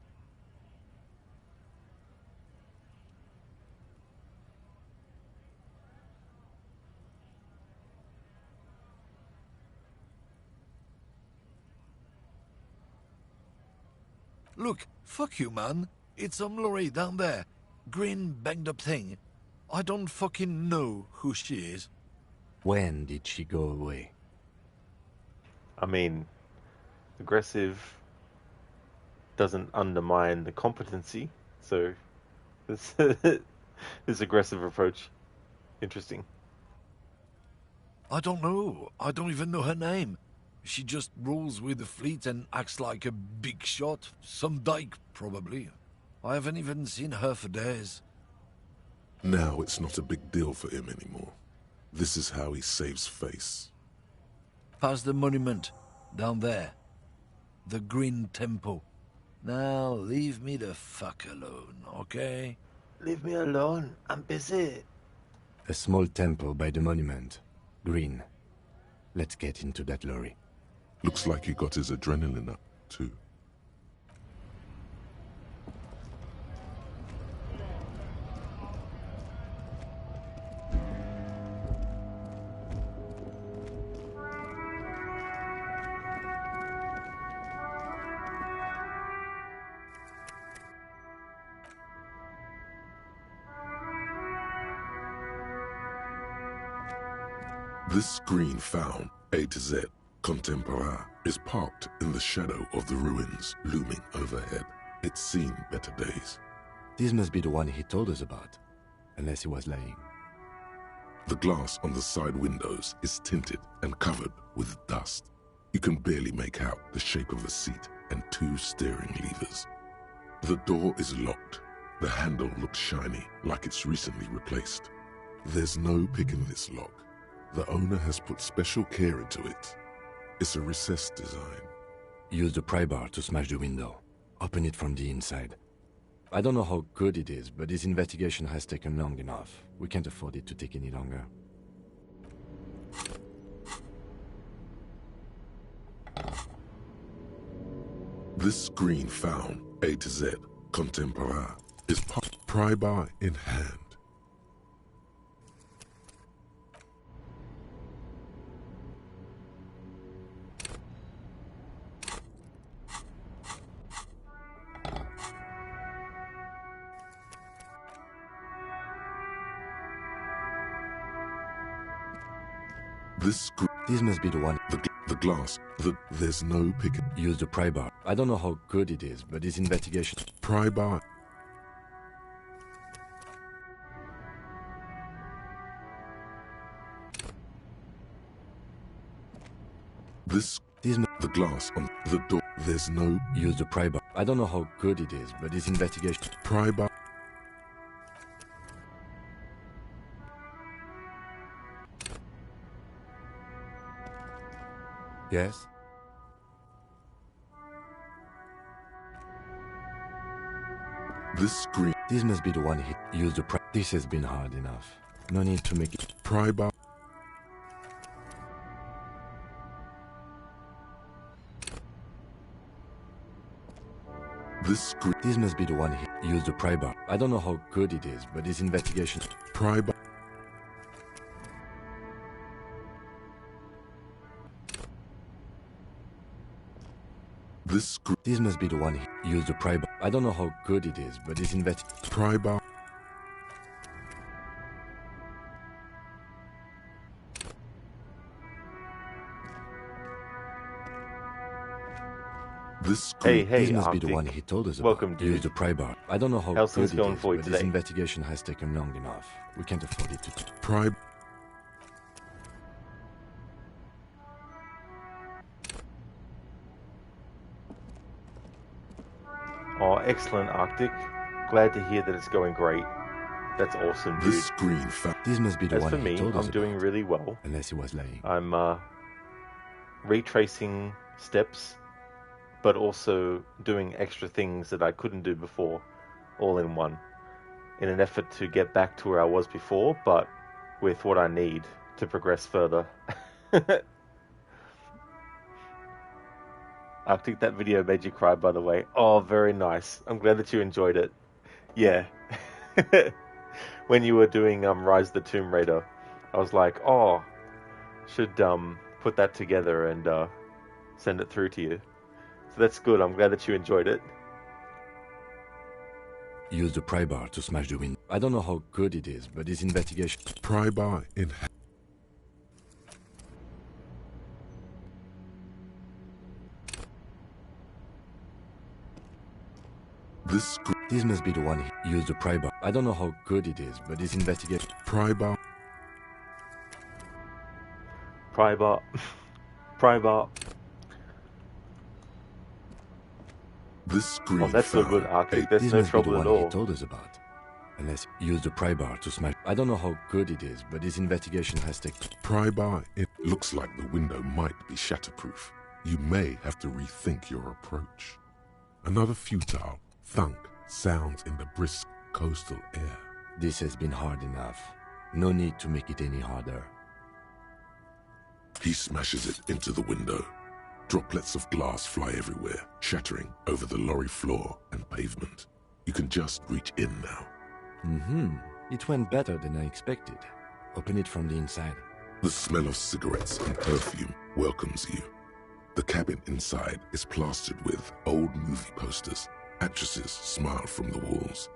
Look, fuck you, man. It's some lorry down there. Green, banged up thing. I don't fucking know who she is. When did she go away? I mean, aggressive doesn't undermine the competency, so this this aggressive approach, interesting. I don't know. I don't even know her name. She just rolls with the fleet and acts like a big shot. Some dyke, probably. I haven't even seen her for days. Now it's not a big deal for him anymore. This is how he saves face. Past the monument. Down there. The Green Temple. Now, leave me the fuck alone, okay? Leave me alone. I'm busy. A small temple by the monument. Green. Let's get into that lorry. Looks like he got his adrenaline up, too. This screen found, A to Z, Contemporaire, is parked in the shadow of the ruins looming overhead. It's seen better days. This must be the one he told us about, unless he was lying. The glass on the side windows is tinted and covered with dust. You can barely make out the shape of a seat and two steering levers. The door is locked. The handle looks shiny, like it's recently replaced. There's no picking this lock. The owner has put special care into it. It's a recessed design. Use the pry bar to smash the window. Open it from the inside. I don't know how good it is, but this investigation has taken long enough. We can't afford it to take any longer. This screen found, A to Z, Contemporaire, is pry bar in hand. This must be the one. The glass. There's no picking. Use the pry bar. I don't know how good it is, but this investigation. Pry bar. The glass on the door. There's no. Use the pry bar. I don't know how good it is, but this investigation. Pry bar. Yes? This screen. This must be the one he used the pry. This has been hard enough. No need to make it. Pry bar. This must be the one he used the pry bar. I don't know how good it is, but this investigation. Pry bar. This must be the one he used the pry bar. I don't know how good it is, but this pry bar. This Hey, This must Arctic. be the one he told us about. Welcome, dude. Use the pry bar. I don't know how How's good things it going is, for you but today? this investigation has taken long enough. We can't afford it to... Pry... Oh, excellent, Arctic. Glad to hear that it's going great. That's awesome, dude. This green This must be the As one for he me, told us I'm doing about. really well. Unless he was lying. I'm retracing steps, but also doing extra things that I couldn't do before, all in one, in an effort to get back to where I was before, but with what I need to progress further. Arctic, that video made you cry, by the way. Oh, very nice. I'm glad that you enjoyed it. Yeah. When you were doing Rise of the Tomb Raider, I was like, oh, should put that together and send it through to you. So that's good. I'm glad that you enjoyed it. Use the pry bar to smash the window. I don't know how good it is, but this investigation... Pry bar in... This must be the one he used the pry bar. I don't know how good it is, but this investigation... Pry bar... Pry bar. Pry bar. This green... Oh, that's so good, Arctic. There's This no must be the trouble one at all. he told us about. Unless use the pry bar to smash... I don't know how good it is, but this investigation has taken... Pry bar, it looks like the window might be shatterproof. You may have to rethink your approach. Another futile thunk sounds in the brisk coastal air. This has been hard enough. No need to make it any harder. He smashes it into the window. Droplets of glass fly everywhere, shattering over the lorry floor and pavement. You can just reach in now. It went better than I expected. Open it from the inside. The smell of cigarettes and perfume welcomes you. The cabin inside is plastered with old movie posters. Actresses smile from the walls.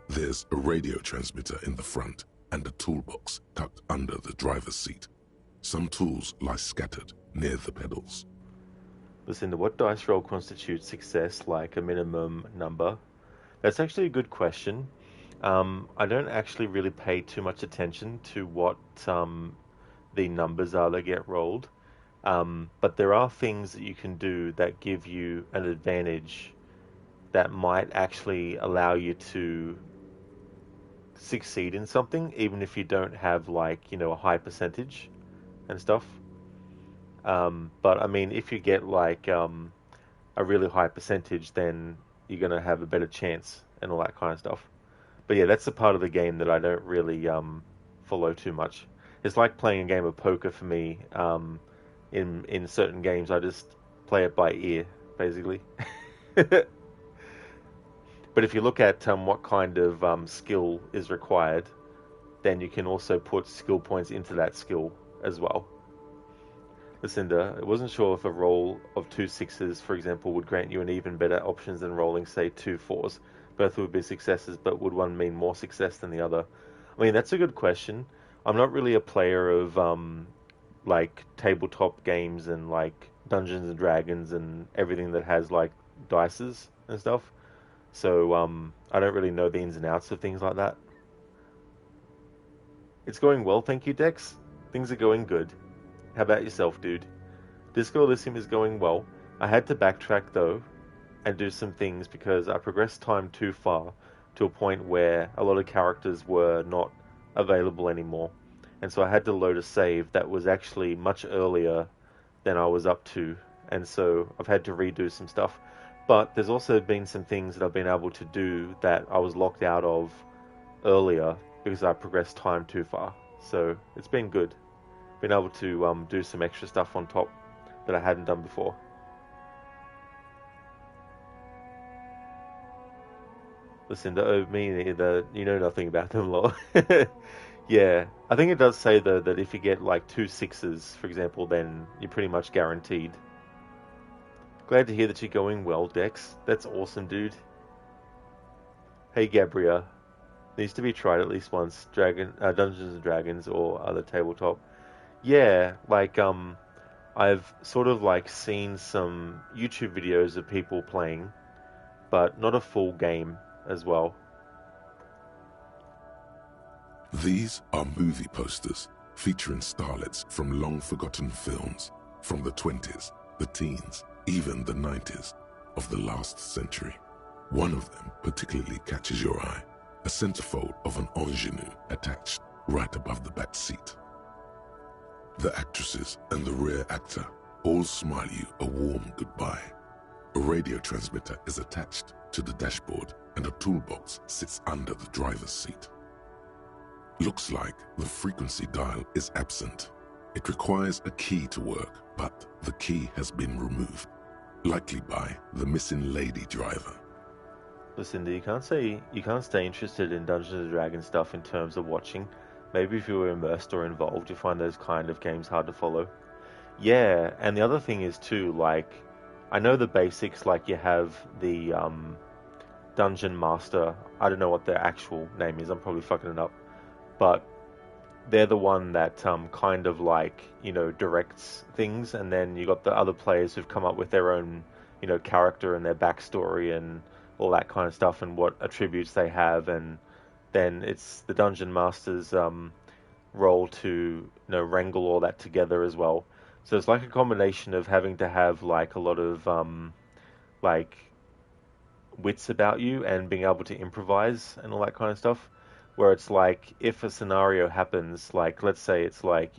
There's a radio transmitter in the front and a toolbox tucked under the driver's seat. Some tools lie scattered near the pedals. Listen, to what dice roll constitutes success, like a minimum number? That's actually a good question. I don't actually really pay too much attention to what the numbers are that get rolled. But there are things that you can do that give you an advantage that might actually allow you to succeed in something, even if you don't have, like, a high percentage and stuff. But I mean, if you get like a really high percentage, then you're gonna have a better chance and all that kind of stuff. But yeah, that's the part of the game that I don't really follow too much. It's like playing a game of poker for me. In certain games, I just play it by ear, basically. But if you look at what kind of skill is required, then you can also put skill points into that skill as well. Lucinda, I wasn't sure if a roll of 2 6s, for example, would grant you an even better options than rolling, say, 2 4s. Both would be successes, but would one mean more success than the other? I mean, that's a good question. I'm not really a player of like tabletop games and like Dungeons and Dragons and everything that has like dices and stuff. So I don't really know the ins and outs of things like that. It's going well, thank you, Dex. Things are going good. How about yourself, dude? Disco Elysium is going well. I had to backtrack, though, and do some things because I progressed time too far to a point where a lot of characters were not available anymore. And so I had to load a save that was actually much earlier than I was up to. And so I've had to redo some stuff. But there's also been some things that I've been able to do that I was locked out of earlier because I progressed time too far. So it's been good. Been able to do some extra stuff on top that I hadn't done before. Listen, me neither. You know nothing about them, lol. Yeah, I think it does say though that if you get like 2 6s, for example, then you're pretty much guaranteed. Glad to hear that you're going well, Dex. That's awesome, dude. Hey, Gabria. Needs to be tried at least once. Dungeons and Dragons or other tabletop. Yeah, like I've sort of like seen some YouTube videos of people playing, but not a full game as well. These are movie posters featuring starlets from long-forgotten films from the 20s, the teens, even the 90s of the last century. One of them particularly catches your eye, a centerfold of an ingenue attached right above the back seat. The actresses and the rear actor all smile you a warm goodbye. A radio transmitter is attached to the dashboard and a toolbox sits under the driver's seat. Looks like the frequency dial is absent. It requires a key to work, but the key has been removed, likely by the missing lady driver. Listen, you can't stay interested in Dungeons and Dragons stuff in terms of watching. Maybe if you were immersed or involved, you find those kind of games hard to follow. Yeah, and the other thing is too, like, I know the basics, like you have the Dungeon Master. I don't know what their actual name is, I'm probably fucking it up. But they're the one that kind of like, directs things, and then you got the other players who've come up with their own, character and their backstory and all that kind of stuff and what attributes they have, and then it's the Dungeon Master's role to, wrangle all that together as well. So it's like a combination of having to have like a lot of like wits about you and being able to improvise and all that kind of stuff. Where it's like, if a scenario happens, like, let's say it's like,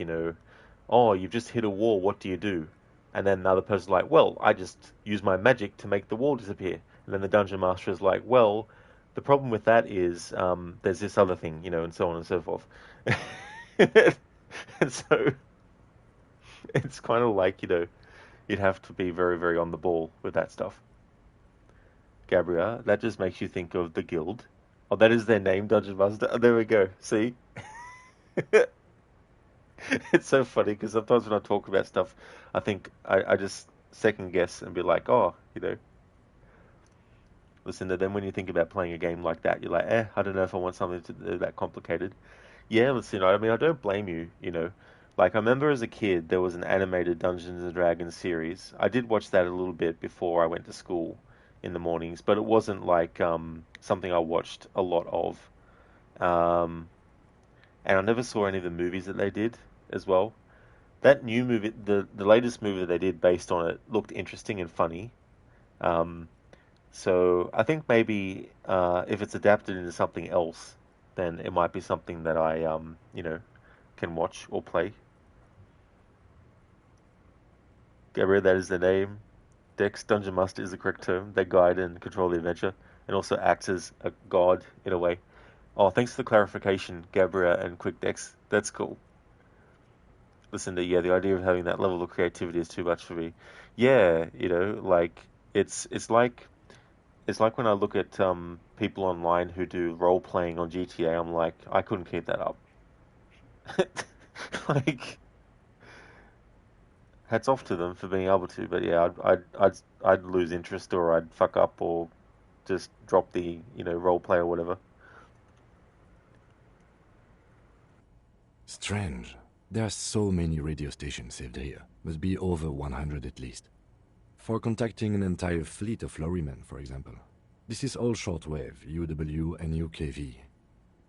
oh, you've just hit a wall, what do you do? And then the other person's like, well, I just use my magic to make the wall disappear. And then the Dungeon Master is like, well, the problem with that is there's this other thing, and so on and so forth. And so it's kind of like, you'd have to be very, very on the ball with that stuff. Gabrielle, that just makes you think of the guild. Oh, that is their name, Dungeon Master. Oh, there we go. See? It's so funny because sometimes when I talk about stuff, I think I just second guess and be like, oh, Listen, then when you think about playing a game like that, you're like, I don't know if I want something that complicated. Yeah, listen, I mean, I don't blame you, Like, I remember as a kid, there was an animated Dungeons and Dragons series. I did watch that a little bit before I went to school in the mornings, but it wasn't like something I watched a lot of. And I never saw any of the movies that they did as well. That new movie, the latest movie that they did based on it, looked interesting and funny. So I think maybe if it's adapted into something else, then it might be something that I, can watch or play. Gabriel, that is the name. Dex, Dungeon Master is the correct term. They guide and control the adventure, and also acts as a god in a way. Oh, thanks for the clarification, Gabriel and Quick Dex. That's cool. Listen, the idea of having that level of creativity is too much for me. Yeah, like it's like when I look at people online who do role playing on GTA. I'm like, I couldn't keep that up. Like, hats off to them for being able to, but yeah, I'd lose interest, or I'd fuck up, or just drop the role play or whatever. Strange. There are so many radio stations saved here. Must be over 100 at least. For contacting an entire fleet of lorrymen, for example. This is all shortwave, UW and UKV.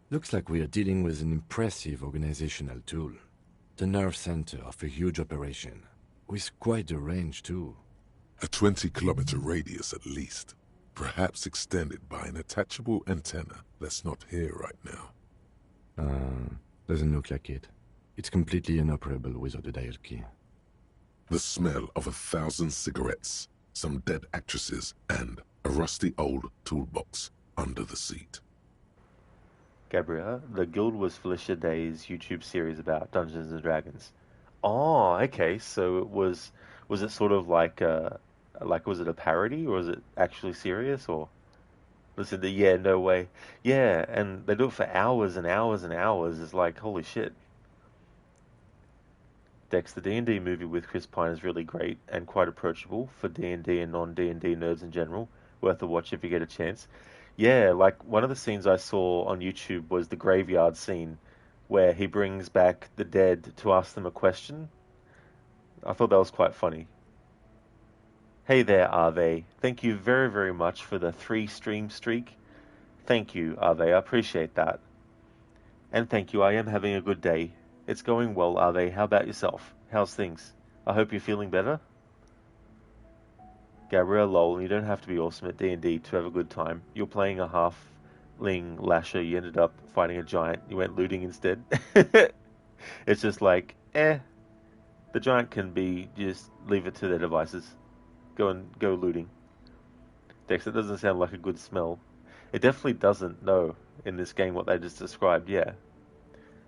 Looks like we are dealing with an impressive organizational tool. The nerve center of a huge operation. With quite a range, too. A 20-kilometer radius at least. Perhaps extended by an attachable antenna that's not here right now. Doesn't look like it. It's completely inoperable without a dial key. The smell of 1,000 cigarettes, some dead actresses, and a rusty old toolbox under the seat. Gabrielle, the Guild was Felicia Day's YouTube series about Dungeons and Dragons. Oh, okay. So was it sort of like was it a parody, or was it actually serious, or? Listen, yeah, no way. Yeah, and they do it for hours and hours and hours. It's like, holy shit. Dex, the D&D movie with Chris Pine is really great and quite approachable for D&D and non-D&D nerds in general. Worth a watch if you get a chance. Yeah, like one of the scenes I saw on YouTube was the graveyard scene where he brings back the dead to ask them a question. I thought that was quite funny. Hey there, Ave. Thank you very, very much for the 3-stream streak. Thank you, Ave. I appreciate that. And thank you, I am having a good day. It's going well, Ave. How about yourself? How's things? I hope you're feeling better. Gabrielle, lol, you don't have to be awesome at D&D to have a good time. You're playing a halfling lasher, you ended up fighting a giant, you went looting instead. It's just like, the giant can be, just leave it to their devices. Go looting. Dex, it doesn't sound like a good smell. It definitely doesn't, no, in this game what they just described, yeah.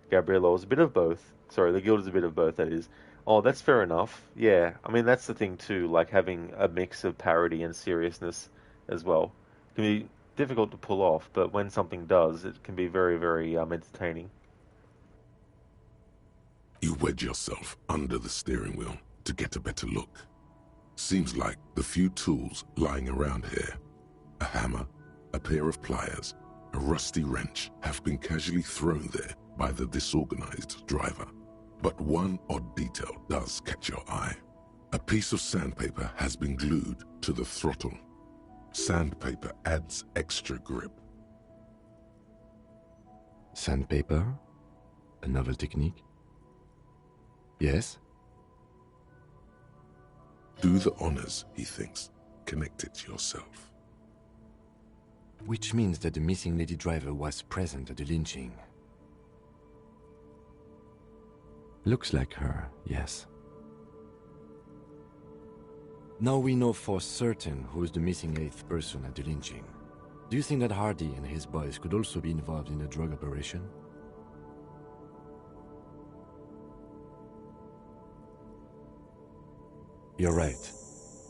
Gabrielle is a bit of both. Sorry, the guild is a bit of both, that is. Oh, that's fair enough. Yeah, I mean, that's the thing too, like having a mix of parody and seriousness as well. It can be difficult to pull off, but when something does, it can be very, very entertaining. You wedge yourself under the steering wheel to get a better look. Seems like the few tools lying around here, a hammer, a pair of pliers, a rusty wrench, have been casually thrown there by the disorganized driver. But one odd detail does catch your eye. A piece of sandpaper has been glued to the throttle. Sandpaper adds extra grip. Sandpaper? A novel technique? Yes? Do the honors, he thinks. Connect it yourself. Which means that the missing lady driver was present at the lynching. Looks like her, yes. Now we know for certain who's the missing 8th person at the lynching. Do you think that Hardy and his boys could also be involved in the drug operation? You're right,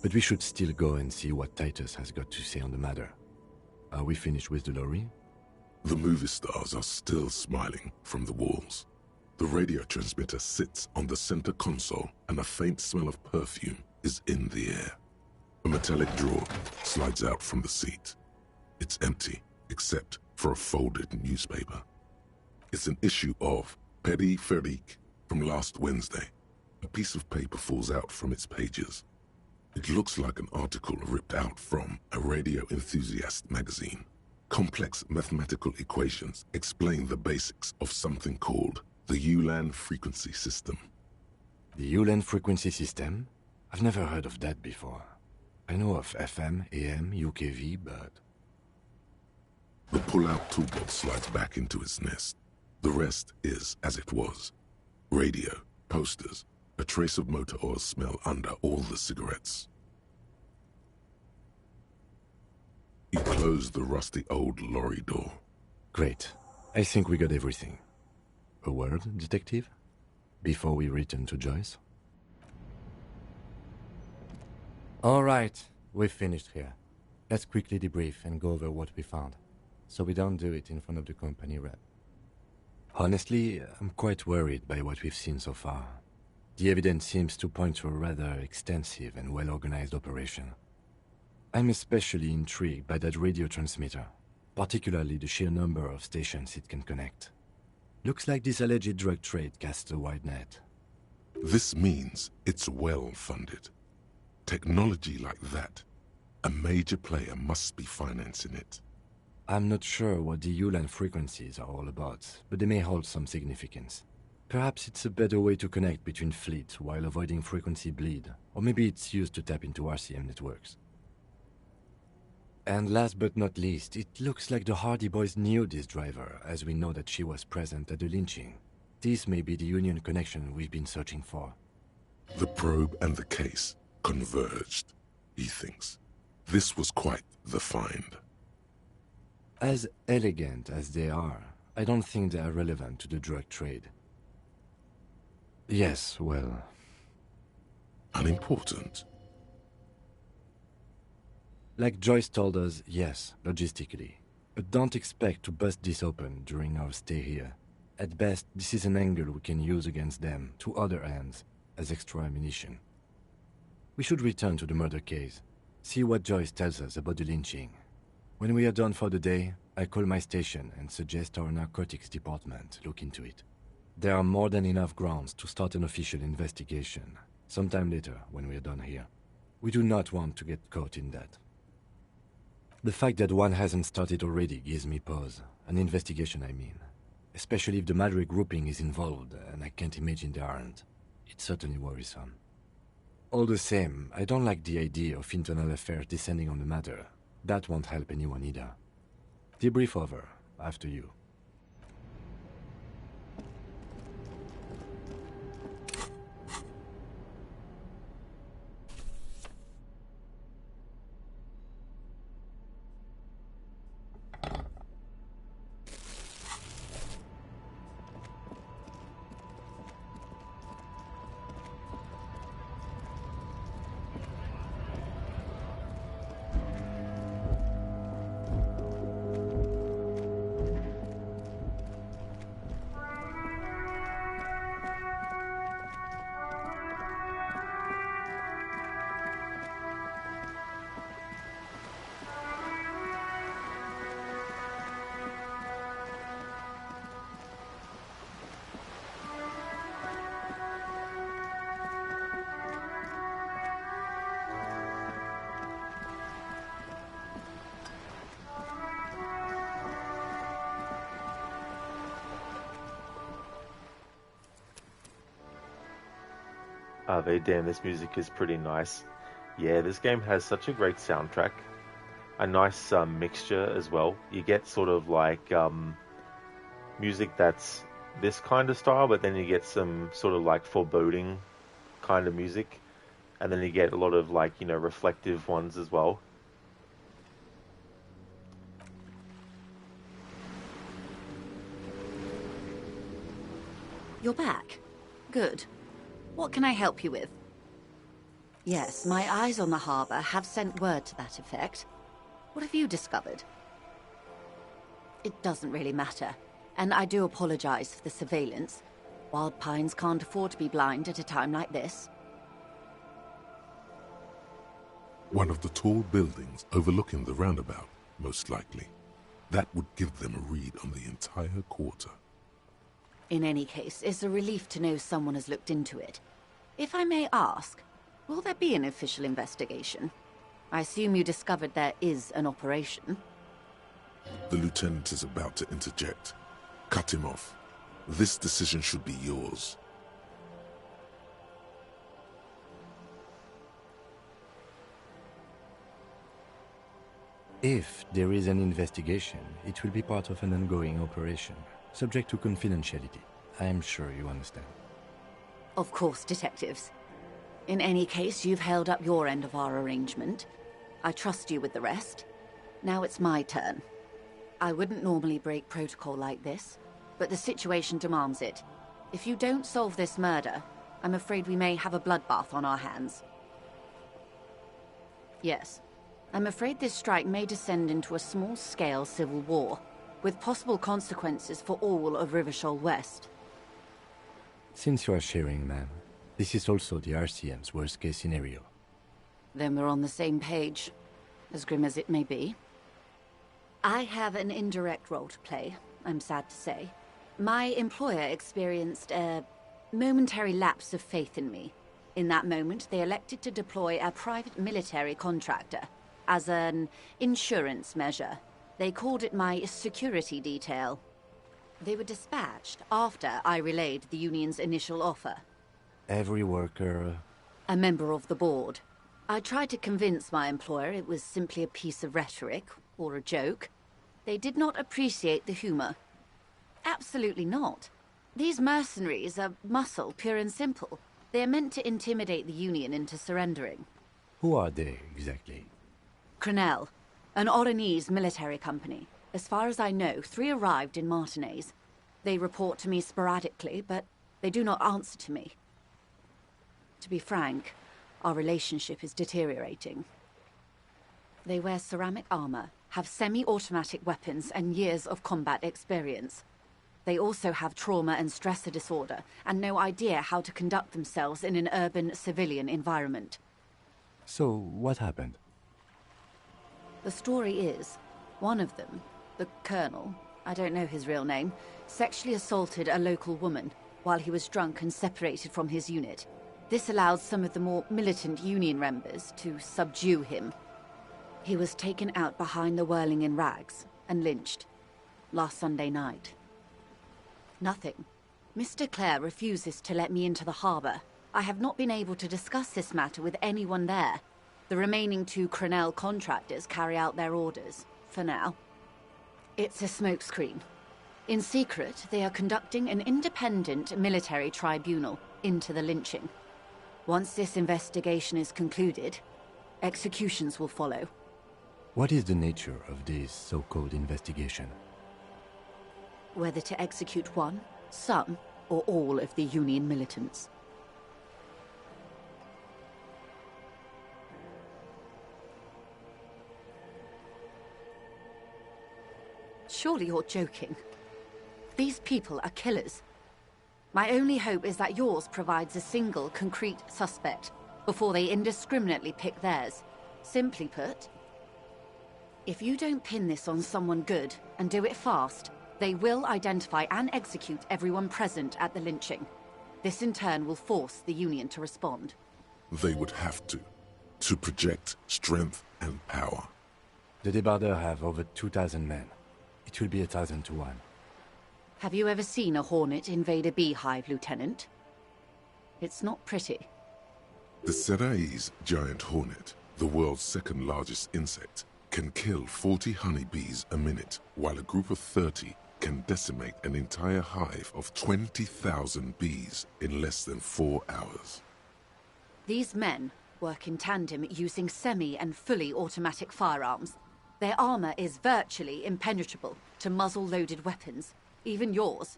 but we should still go and see what Titus has got to say on the matter. Are we finished with the lorry? The movie stars are still smiling from the walls. The radio transmitter sits on the center console and a faint smell of perfume is in the air. A metallic drawer slides out from the seat. It's empty, except for a folded newspaper. It's an issue of Periphérique from last Wednesday. A piece of paper falls out from its pages. It looks like an article ripped out from a radio enthusiast magazine. Complex mathematical equations explain the basics of something called the Ulan frequency system. The Ulan frequency system? I've never heard of that before. I know of FM, AM, UKV, but... The pull-out toolbox slides back into its nest. The rest is as it was. Radio, posters, a trace of motor oil smell under all the cigarettes. You close the rusty old lorry door. Great. I think we got everything. A word, detective? Before we return to Joyce? All right, we've finished here. Let's quickly debrief and go over what we found, so we don't do it in front of the company rep. Honestly, I'm quite worried by what we've seen so far. The evidence seems to point to a rather extensive and well-organized operation. I'm especially intrigued by that radio transmitter, particularly the sheer number of stations it can connect. Looks like this alleged drug trade casts a wide net. This means it's well-funded. Technology like that, a major player must be financing it. I'm not sure what the Ulan frequencies are all about, but they may hold some significance. Perhaps it's a better way to connect between fleets while avoiding frequency bleed, or maybe it's used to tap into RCM networks. And last but not least, it looks like the Hardy boys knew this driver, as we know that she was present at the lynching. This may be the Union connection we've been searching for. The probe and the case converged, he thinks. This was quite the find. As elegant as they are, I don't think they are relevant to the drug trade. Yes, well... Unimportant? Like Joyce told us, yes, logistically. But don't expect to bust this open during our stay here. At best, this is an angle we can use against them, to other ends, as extra ammunition. We should return to the murder case, see what Joyce tells us about the lynching. When we are done for the day, I call my station and suggest our narcotics department look into it. There are more than enough grounds to start an official investigation. Sometime later, when we're done here. We do not want to get caught in that. The fact that one hasn't started already gives me pause. An investigation, I mean. Especially if the Madre grouping is involved, and I can't imagine they aren't. It's certainly worrisome. All the same, I don't like the idea of internal affairs descending on the matter. That won't help anyone either. Debrief over. After you. Damn, this music is pretty nice. Yeah, this game has such a great soundtrack. A nice mixture as well. You get sort of like music that's this kind of style, but then you get some sort of like foreboding kind of music. And then you get a lot of like, you know, reflective ones as well. You're back. Good. What can I help you with? Yes, my eyes on the harbour have sent word to that effect. What have you discovered? It doesn't really matter, and I do apologize for the surveillance. Wild Pines can't afford to be blind at a time like this. One of the tall buildings overlooking the roundabout, most likely. That would give them a read on the entire quarter. In any case, it's a relief to know someone has looked into it. If I may ask, will there be an official investigation? I assume you discovered there is an operation. The lieutenant is about to interject. Cut him off. This decision should be yours. If there is an investigation, it will be part of an ongoing operation, subject to confidentiality. I am sure you understand. Of course, detectives. In any case, you've held up your end of our arrangement. I trust you with the rest. Now it's my turn. I wouldn't normally break protocol like this, but the situation demands it. If you don't solve this murder, I'm afraid we may have a bloodbath on our hands. Yes. I'm afraid this strike may descend into a small-scale civil war, with possible consequences for all of Rivershoal West. Since you are sharing, ma'am, this is also the RCM's worst-case scenario. Then we're on the same page, as grim as it may be. I have an indirect role to play, I'm sad to say. My employer experienced a momentary lapse of faith in me. In that moment, they elected to deploy a private military contractor as an insurance measure. They called it my security detail. They were dispatched after I relayed the union's initial offer. Every worker... A member of the board. I tried to convince my employer it was simply a piece of rhetoric, or a joke. They did not appreciate the humor. Absolutely not. These mercenaries are muscle, pure and simple. They are meant to intimidate the union into surrendering. Who are they, exactly? Crenell, an Oranese military company. As far as I know, 3 arrived in Martinez. They report to me sporadically, but they do not answer to me. To be frank, our relationship is deteriorating. They wear ceramic armor, have semi-automatic weapons, and years of combat experience. They also have trauma and stressor disorder, and no idea how to conduct themselves in an urban civilian environment. So, what happened? The story is, one of them, the colonel, I don't know his real name, sexually assaulted a local woman while he was drunk and separated from his unit. This allowed some of the more militant Union members to subdue him. He was taken out behind the whirling in rags and lynched last Sunday night. Nothing. Mr. Clare refuses to let me into the harbor. I have not been able to discuss this matter with anyone there. The remaining 2 Crenell contractors carry out their orders, for now. It's a smokescreen. In secret, they are conducting an independent military tribunal into the lynching. Once this investigation is concluded, executions will follow. What is the nature of this so-called investigation? Whether to execute one, some, or all of the Union militants. Surely you're joking. These people are killers. My only hope is that yours provides a single, concrete suspect before they indiscriminately pick theirs. Simply put, if you don't pin this on someone good and do it fast, they will identify and execute everyone present at the lynching. This in turn will force the Union to respond. They would have to project strength and power. The Débardeurs have over 2,000 men. It will be 1,000 to 1. Have you ever seen a hornet invade a beehive, Lieutenant? It's not pretty. The Serai's giant hornet, the world's second largest insect, can kill 40 honeybees a minute, while a group of 30 can decimate an entire hive of 20,000 bees in less than 4 hours. These men work in tandem using semi- and fully automatic firearms. Their armor is virtually impenetrable to muzzle-loaded weapons, even yours.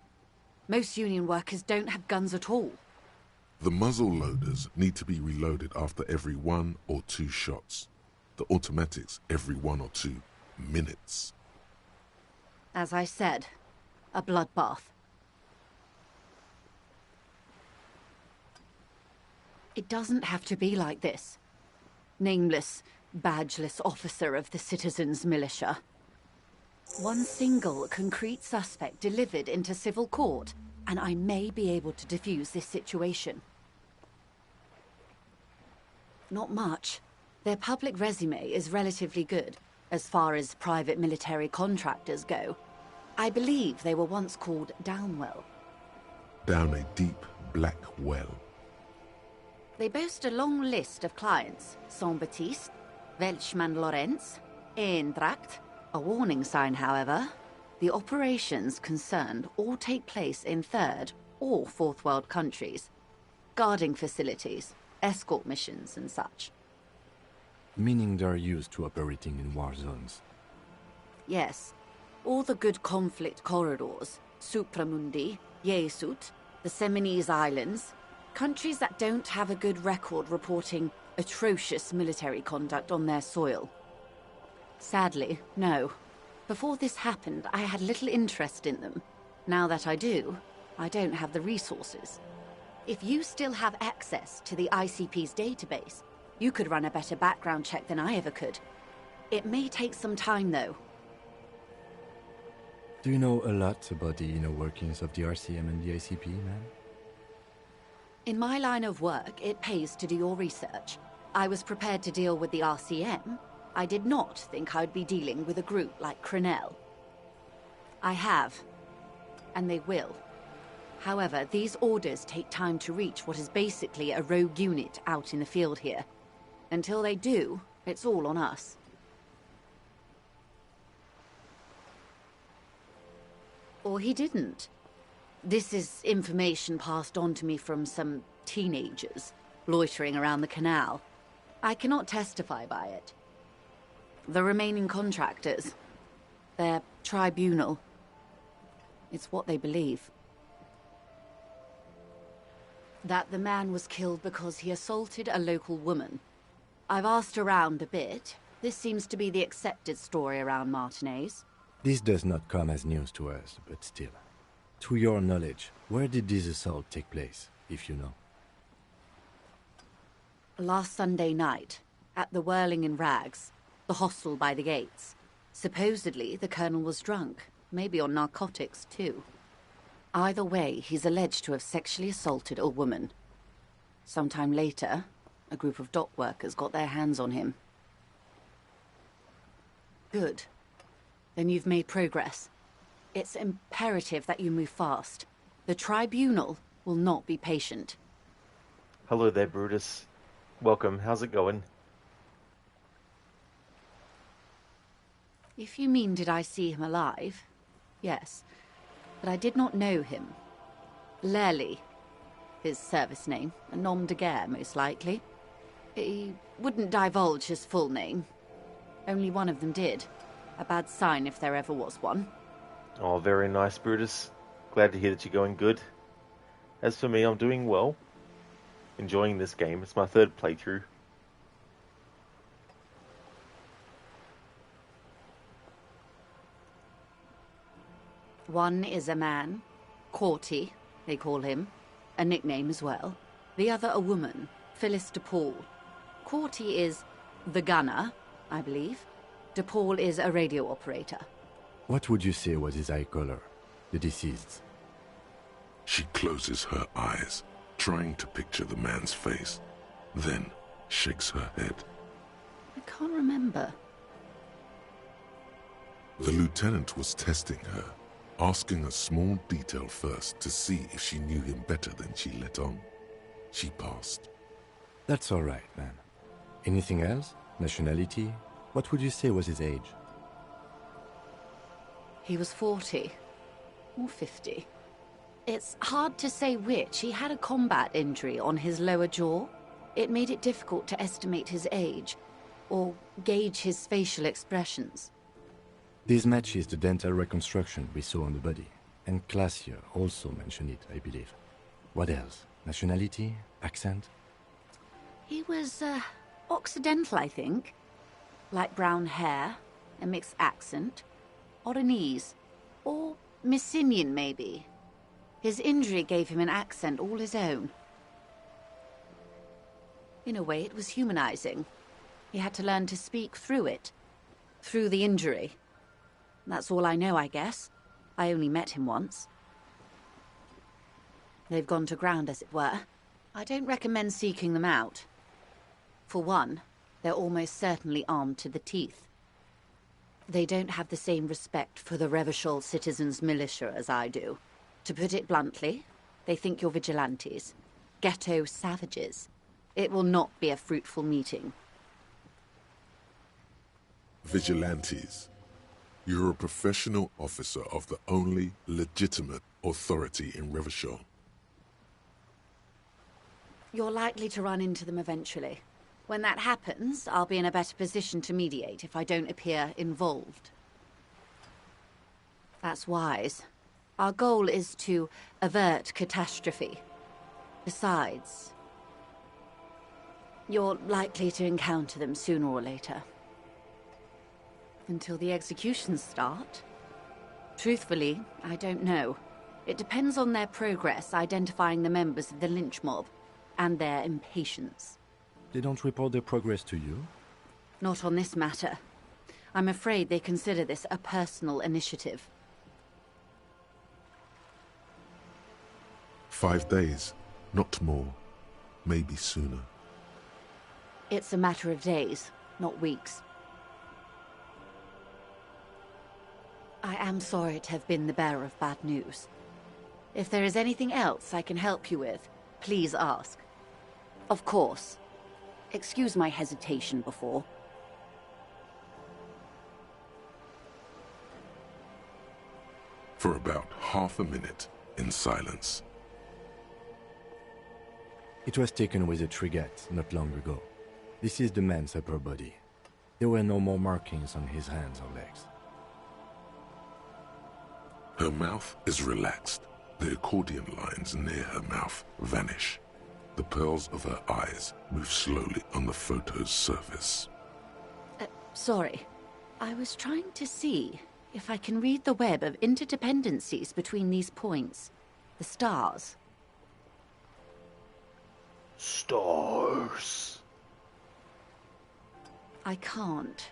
Most Union workers don't have guns at all. The muzzle loaders need to be reloaded after every 1 or 2 shots. The automatics every 1 or 2 minutes. As I said, a bloodbath. It doesn't have to be like this. Nameless, badgeless officer of the citizens' militia. One single concrete suspect delivered into civil court, and I may be able to defuse this situation. Not much. Their public resume is relatively good, as far as private military contractors go. I believe they were once called Downwell. Down a deep, black well. They boast a long list of clients. Saint-Baptiste, Welchman-Lorenz, Eendracht. A warning sign, however. The operations concerned all take place in third or fourth world countries. Guarding facilities, escort missions and such. Meaning they're used to operating in war zones. Yes. All the good conflict corridors, Supramundi, Yesut, the Seminese Islands, countries that don't have a good record reporting atrocious military conduct on their soil. Sadly, no. Before this happened, I had little interest in them. Now that I do, I don't have the resources. If you still have access to the ICP's database, you could run a better background check than I ever could. It may take some time, though. Do you know a lot about the inner workings of the RCM and the ICP, ma'am? In my line of work, it pays to do your research. I was prepared to deal with the RCM. I did not think I'd be dealing with a group like Crenell. I have, and they will. However, these orders take time to reach what is basically a rogue unit out in the field here. Until they do, it's all on us. Or he didn't. This is information passed on to me from some teenagers loitering around the canal. I cannot testify by it. The remaining contractors, their tribunal, it's what they believe. That the man was killed because he assaulted a local woman. I've asked around a bit. This seems to be the accepted story around Martinez. This does not come as news to us, but still. To your knowledge, where did this assault take place, if you know? Last Sunday night, at the Whirling in Rags, the hostel by the gates. Supposedly, the colonel was drunk, maybe on narcotics too. Either way, he's alleged to have sexually assaulted a woman. Sometime later, a group of dock workers got their hands on him. Good. Then you've made progress. It's imperative that you move fast. The Tribunal will not be patient. Hello there, Brutus. Welcome. How's it going? If you mean did I see him alive, yes. But I did not know him. Lely, his service name, a nom de guerre, most likely. He wouldn't divulge his full name. Only one of them did. A bad sign if there ever was one. Oh, very nice, Brutus. Glad to hear that you're going good. As for me, I'm doing well. Enjoying this game. It's my third playthrough. One is a man, Corty, they call him, a nickname as well. The other a woman, Phyllis DePaul. Corty is the gunner, I believe. DePaul is a radio operator. What would you say was his eye color, the deceased's? She closes her eyes, trying to picture the man's face, then shakes her head. I can't remember. The lieutenant was testing her, asking a small detail first to see if she knew him better than she let on. She passed. That's all right, man. Anything else? Nationality? What would you say was his age? He was 40. Or 50. It's hard to say which. He had a combat injury on his lower jaw. It made it difficult to estimate his age, or gauge his facial expressions. This matches the dental reconstruction we saw on the body, and Classier also mentioned it, I believe. What else? Nationality? Accent? He was, Occidental, I think. Light brown hair, a mixed accent, Oranese, or Messinian, maybe. His injury gave him an accent all his own. In a way, it was humanizing. He had to learn to speak through it, through the injury. That's all I know, I guess. I only met him once. They've gone to ground, as it were. I don't recommend seeking them out. For one, they're almost certainly armed to the teeth. They don't have the same respect for the Revachol citizens' militia as I do. To put it bluntly, they think you're vigilantes. Ghetto savages. It will not be a fruitful meeting. Vigilantes. You're a professional officer of the only legitimate authority in Revachol. You're likely to run into them eventually. When that happens, I'll be in a better position to mediate if I don't appear involved. That's wise. Our goal is to avert catastrophe. Besides, you're likely to encounter them sooner or later. Until the executions start? Truthfully, I don't know. It depends on their progress identifying the members of the lynch mob, and their impatience. They don't report their progress to you? Not on this matter. I'm afraid they consider this a personal initiative. 5 days, not more. Maybe sooner. It's a matter of days, not weeks. I am sorry to have been the bearer of bad news. If there is anything else I can help you with, please ask. Of course. Excuse my hesitation before. For about half a minute, in silence. It was taken with a trigate not long ago. This is the man's upper body. There were no more markings on his hands or legs. Her mouth is relaxed. The accordion lines near her mouth vanish. The pearls of her eyes move slowly on the photo's surface. Sorry. I was trying to see if I can read the web of interdependencies between these points. The stars. Stars. I can't.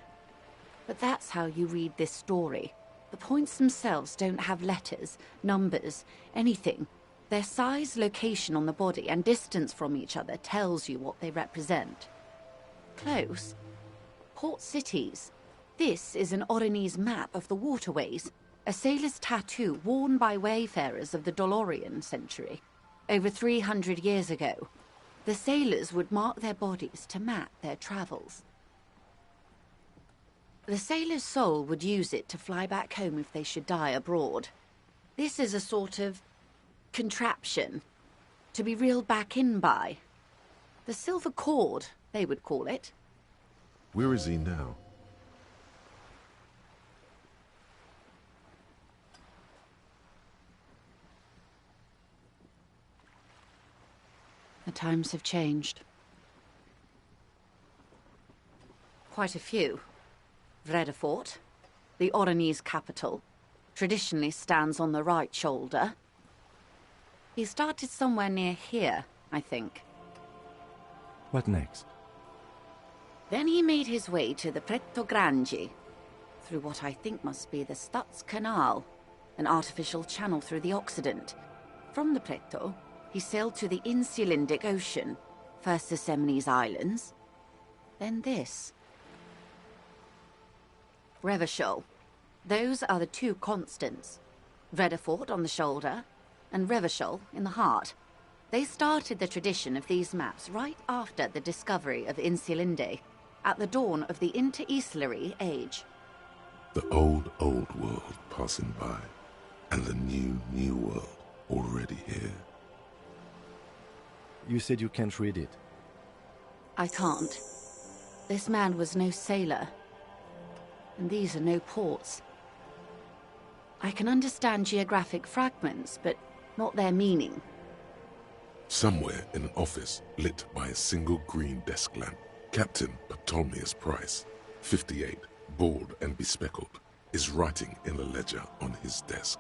But that's how you read this story. The points themselves don't have letters, numbers, anything. Their size, location on the body, and distance from each other tells you what they represent. Close. Port cities. This is an Oronese map of the waterways, a sailor's tattoo worn by wayfarers of the Dolorian century. Over 300 years ago, the sailors would mark their bodies to map their travels. The sailor's soul would use it to fly back home if they should die abroad. This is a sort of contraption to be reeled back in by. The silver cord, they would call it. Where is he now? The times have changed. Quite a few. Vredefort, the Oronese capital, traditionally stands on the right shoulder. He started somewhere near here, I think. What next? Then he made his way to the Pretto Grande, through what I think must be the Stutz Canal, an artificial channel through the Occident. From the Pretto, he sailed to the Insulindic Ocean, first the Semines Islands, then this. Revachol. Those are the two constants. Vredefort on the shoulder, and Revachol in the heart. They started the tradition of these maps right after the discovery of Insulinde, at the dawn of the Interinsulary Age. The old world passing by, and the new world already here. You said you can't read it. I can't. This man was no sailor. And these are no ports. I can understand geographic fragments, but not their meaning. Somewhere in an office lit by a single green desk lamp, Captain Ptolemaeus Price, 58, bald and bespectacled, is writing in a ledger on his desk.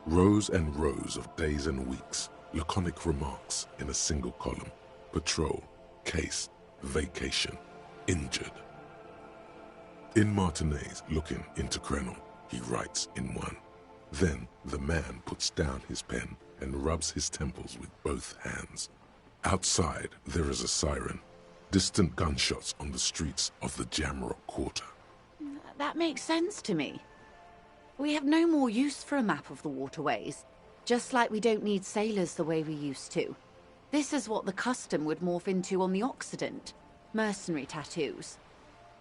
Rows and rows of days and weeks, laconic remarks in a single column. Patrol, case, vacation, injured. In Martinez looking into Krenon, he writes in one. Then the man puts down his pen and rubs his temples with both hands. Outside there is a siren. Distant gunshots on the streets of the Jamrock Quarter. That makes sense to me. We have no more use for a map of the waterways, just like we don't need sailors the way we used to. This is what the custom would morph into on the Occident. Mercenary tattoos.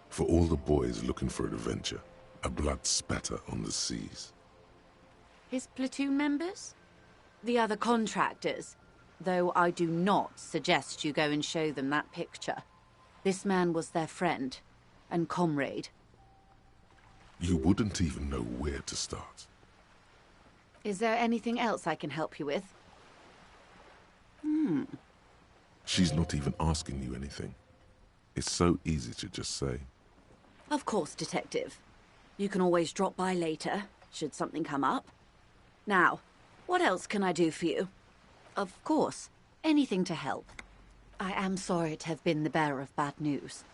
For all the boys looking for adventure, a blood spatter on the seas. His platoon members? The other contractors. Though I do not suggest you go and show them that picture. This man was their friend and comrade. You wouldn't even know where to start. Is there anything else I can help you with? She's not even asking you anything. It's so easy to just say. Of course, Detective. You can always drop by later, should something come up. Now, what else can I do for you? Of course, anything to help. I am sorry to have been the bearer of bad news.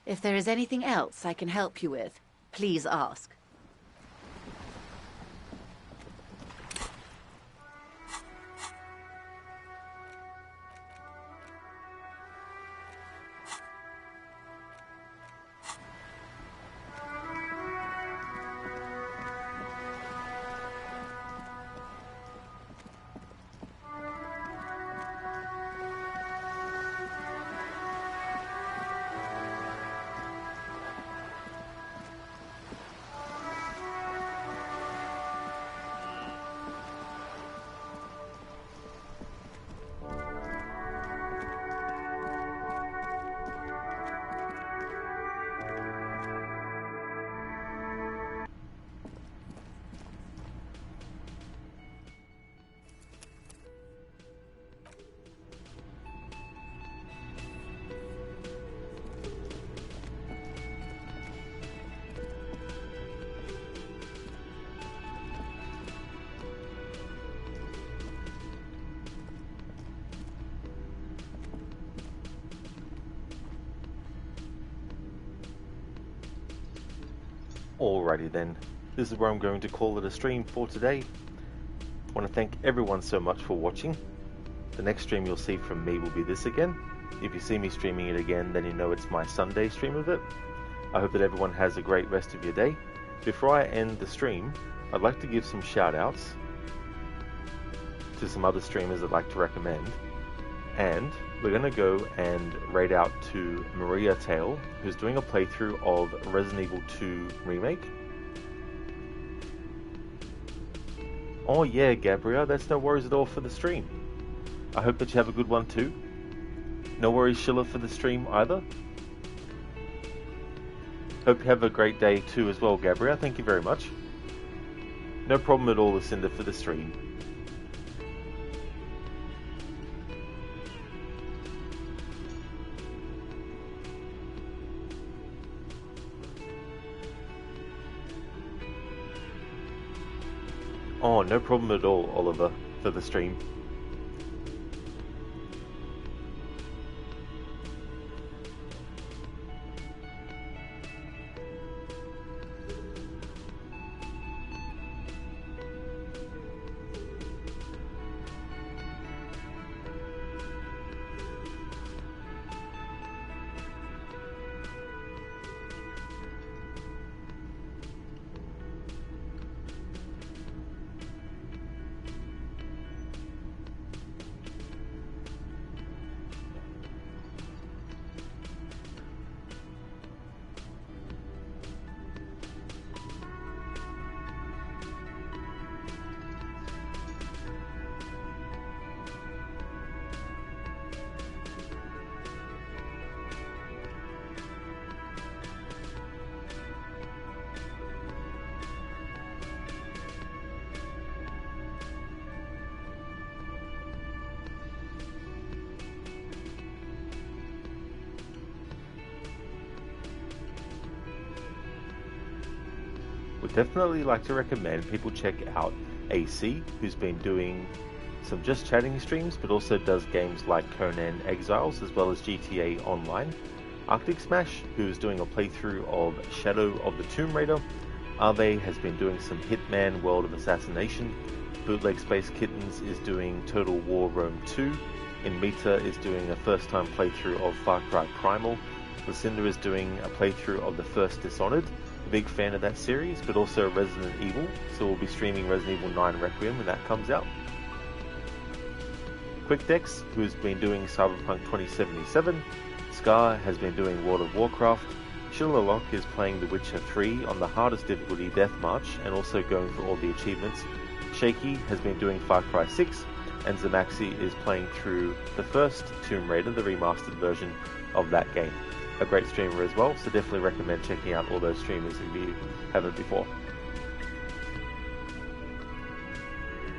If there is anything else I can help you with, please ask. Alrighty then, this is where I'm going to call it a stream for today. want to thank everyone so much for watching. The next stream you'll see from me will be this again. If you see me streaming it again, then you know it's my Sunday stream of it. I hope that everyone has a great rest of your day. Before I end the stream, I'd like to give some shout outs to some other streamers I'd like to recommend. And we're going to go and raid out to Maria Tail, who's doing a playthrough of Resident Evil 2 Remake. Oh yeah, Gabrielle, that's no worries at all for the stream. I hope that you have a good one too. No worries, Sheila, for the stream either. Hope you have a great day too as well, Gabrielle. Thank you very much. No problem at all, Lucinda, for the stream. Oh, no problem at all, Oliver, for the stream. Would definitely like to recommend people check out AC, who's been doing some Just Chatting streams, but also does games like Conan Exiles as well as GTA Online. Arctic Smash, who is doing a playthrough of Shadow of the Tomb Raider. Ave has been doing some Hitman World of Assassination. Bootleg Space Kittens is doing Total War Rome 2. Inmita is doing a first time playthrough of Far Cry Primal. Lucinda is doing a playthrough of the first Dishonored. A big fan of that series, but also Resident Evil, so we'll be streaming Resident Evil 9 Requiem when that comes out. QuickDex, who's been doing Cyberpunk 2077. Scar has been doing World of Warcraft. Sheila Locke is playing The Witcher 3 on the hardest difficulty Death March and also going for all the achievements. Shaky has been doing Far Cry 6, and Zamaxi is playing through the first Tomb Raider, the remastered version of that game. A great streamer as well, so definitely recommend checking out all those streamers if you haven't before.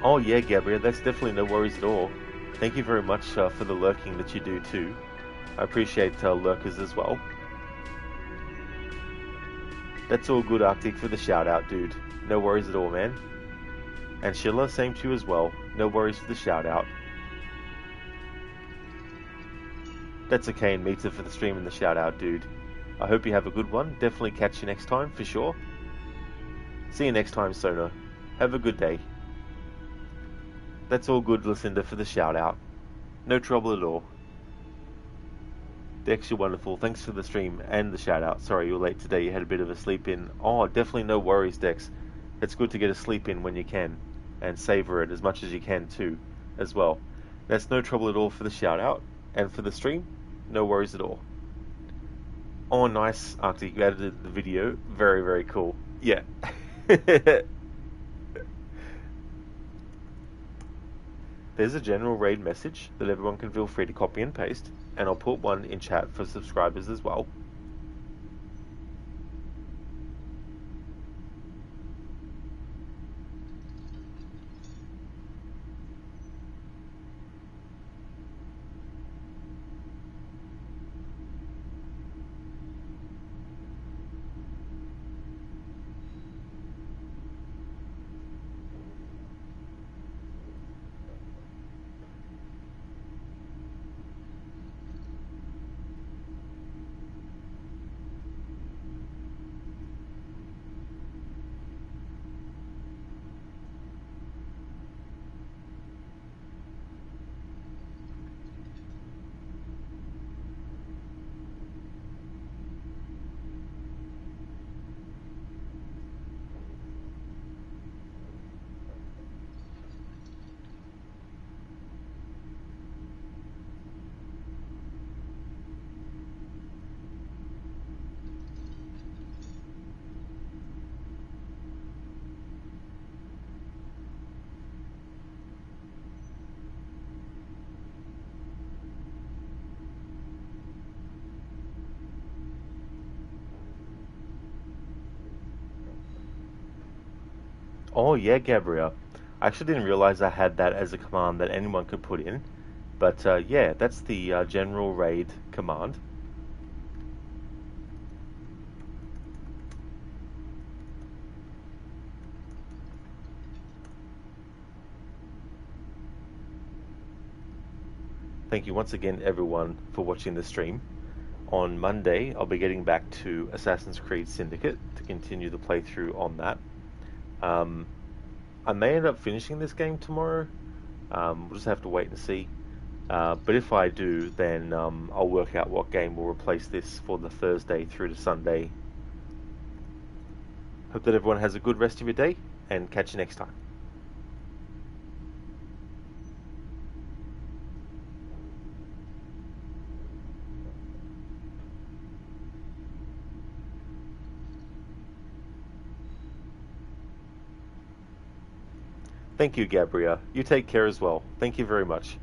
Oh yeah, Gabrielle, that's definitely no worries at all. Thank you very much for the lurking that you do too. I appreciate lurkers as well. That's all good, Arctic, for the shout out, dude. No worries at all, man. And Sheila, same to you as well. No worries for the shout out. That's okay, and Mita for the stream and the shout out, dude. I hope you have a good one. Definitely catch you next time, for sure. See you next time, Sona. Have a good day. That's all good, Lucinda, for the shout out. No trouble at all. Dex, you're wonderful. Thanks for the stream and the shout out. Sorry you were late today. You had a bit of a sleep in. Oh, definitely no worries, Dex. It's good to get a sleep in when you can. And savor it as much as you can too, as well. That's no trouble at all for the shout out. And for the stream, no worries at all. Oh, nice, Arctic. You added the video. Very, very cool. Yeah. There's a general raid message that everyone can feel free to copy and paste, and I'll put one in chat for subscribers as well. Oh yeah, Gabriel. I actually didn't realize I had that as a command that anyone could put in. But yeah, that's the general raid command. Thank you once again, everyone, for watching the stream. On Monday, I'll be getting back to Assassin's Creed Syndicate to continue the playthrough on that. I may end up finishing this game tomorrow. We'll just have to wait and see. But if I do, then I'll work out what game will replace this for the Thursday through to Sunday. Hope that everyone has a good rest of your day, and catch you next time. Thank you, Gabrielle. You take care as well. Thank you very much.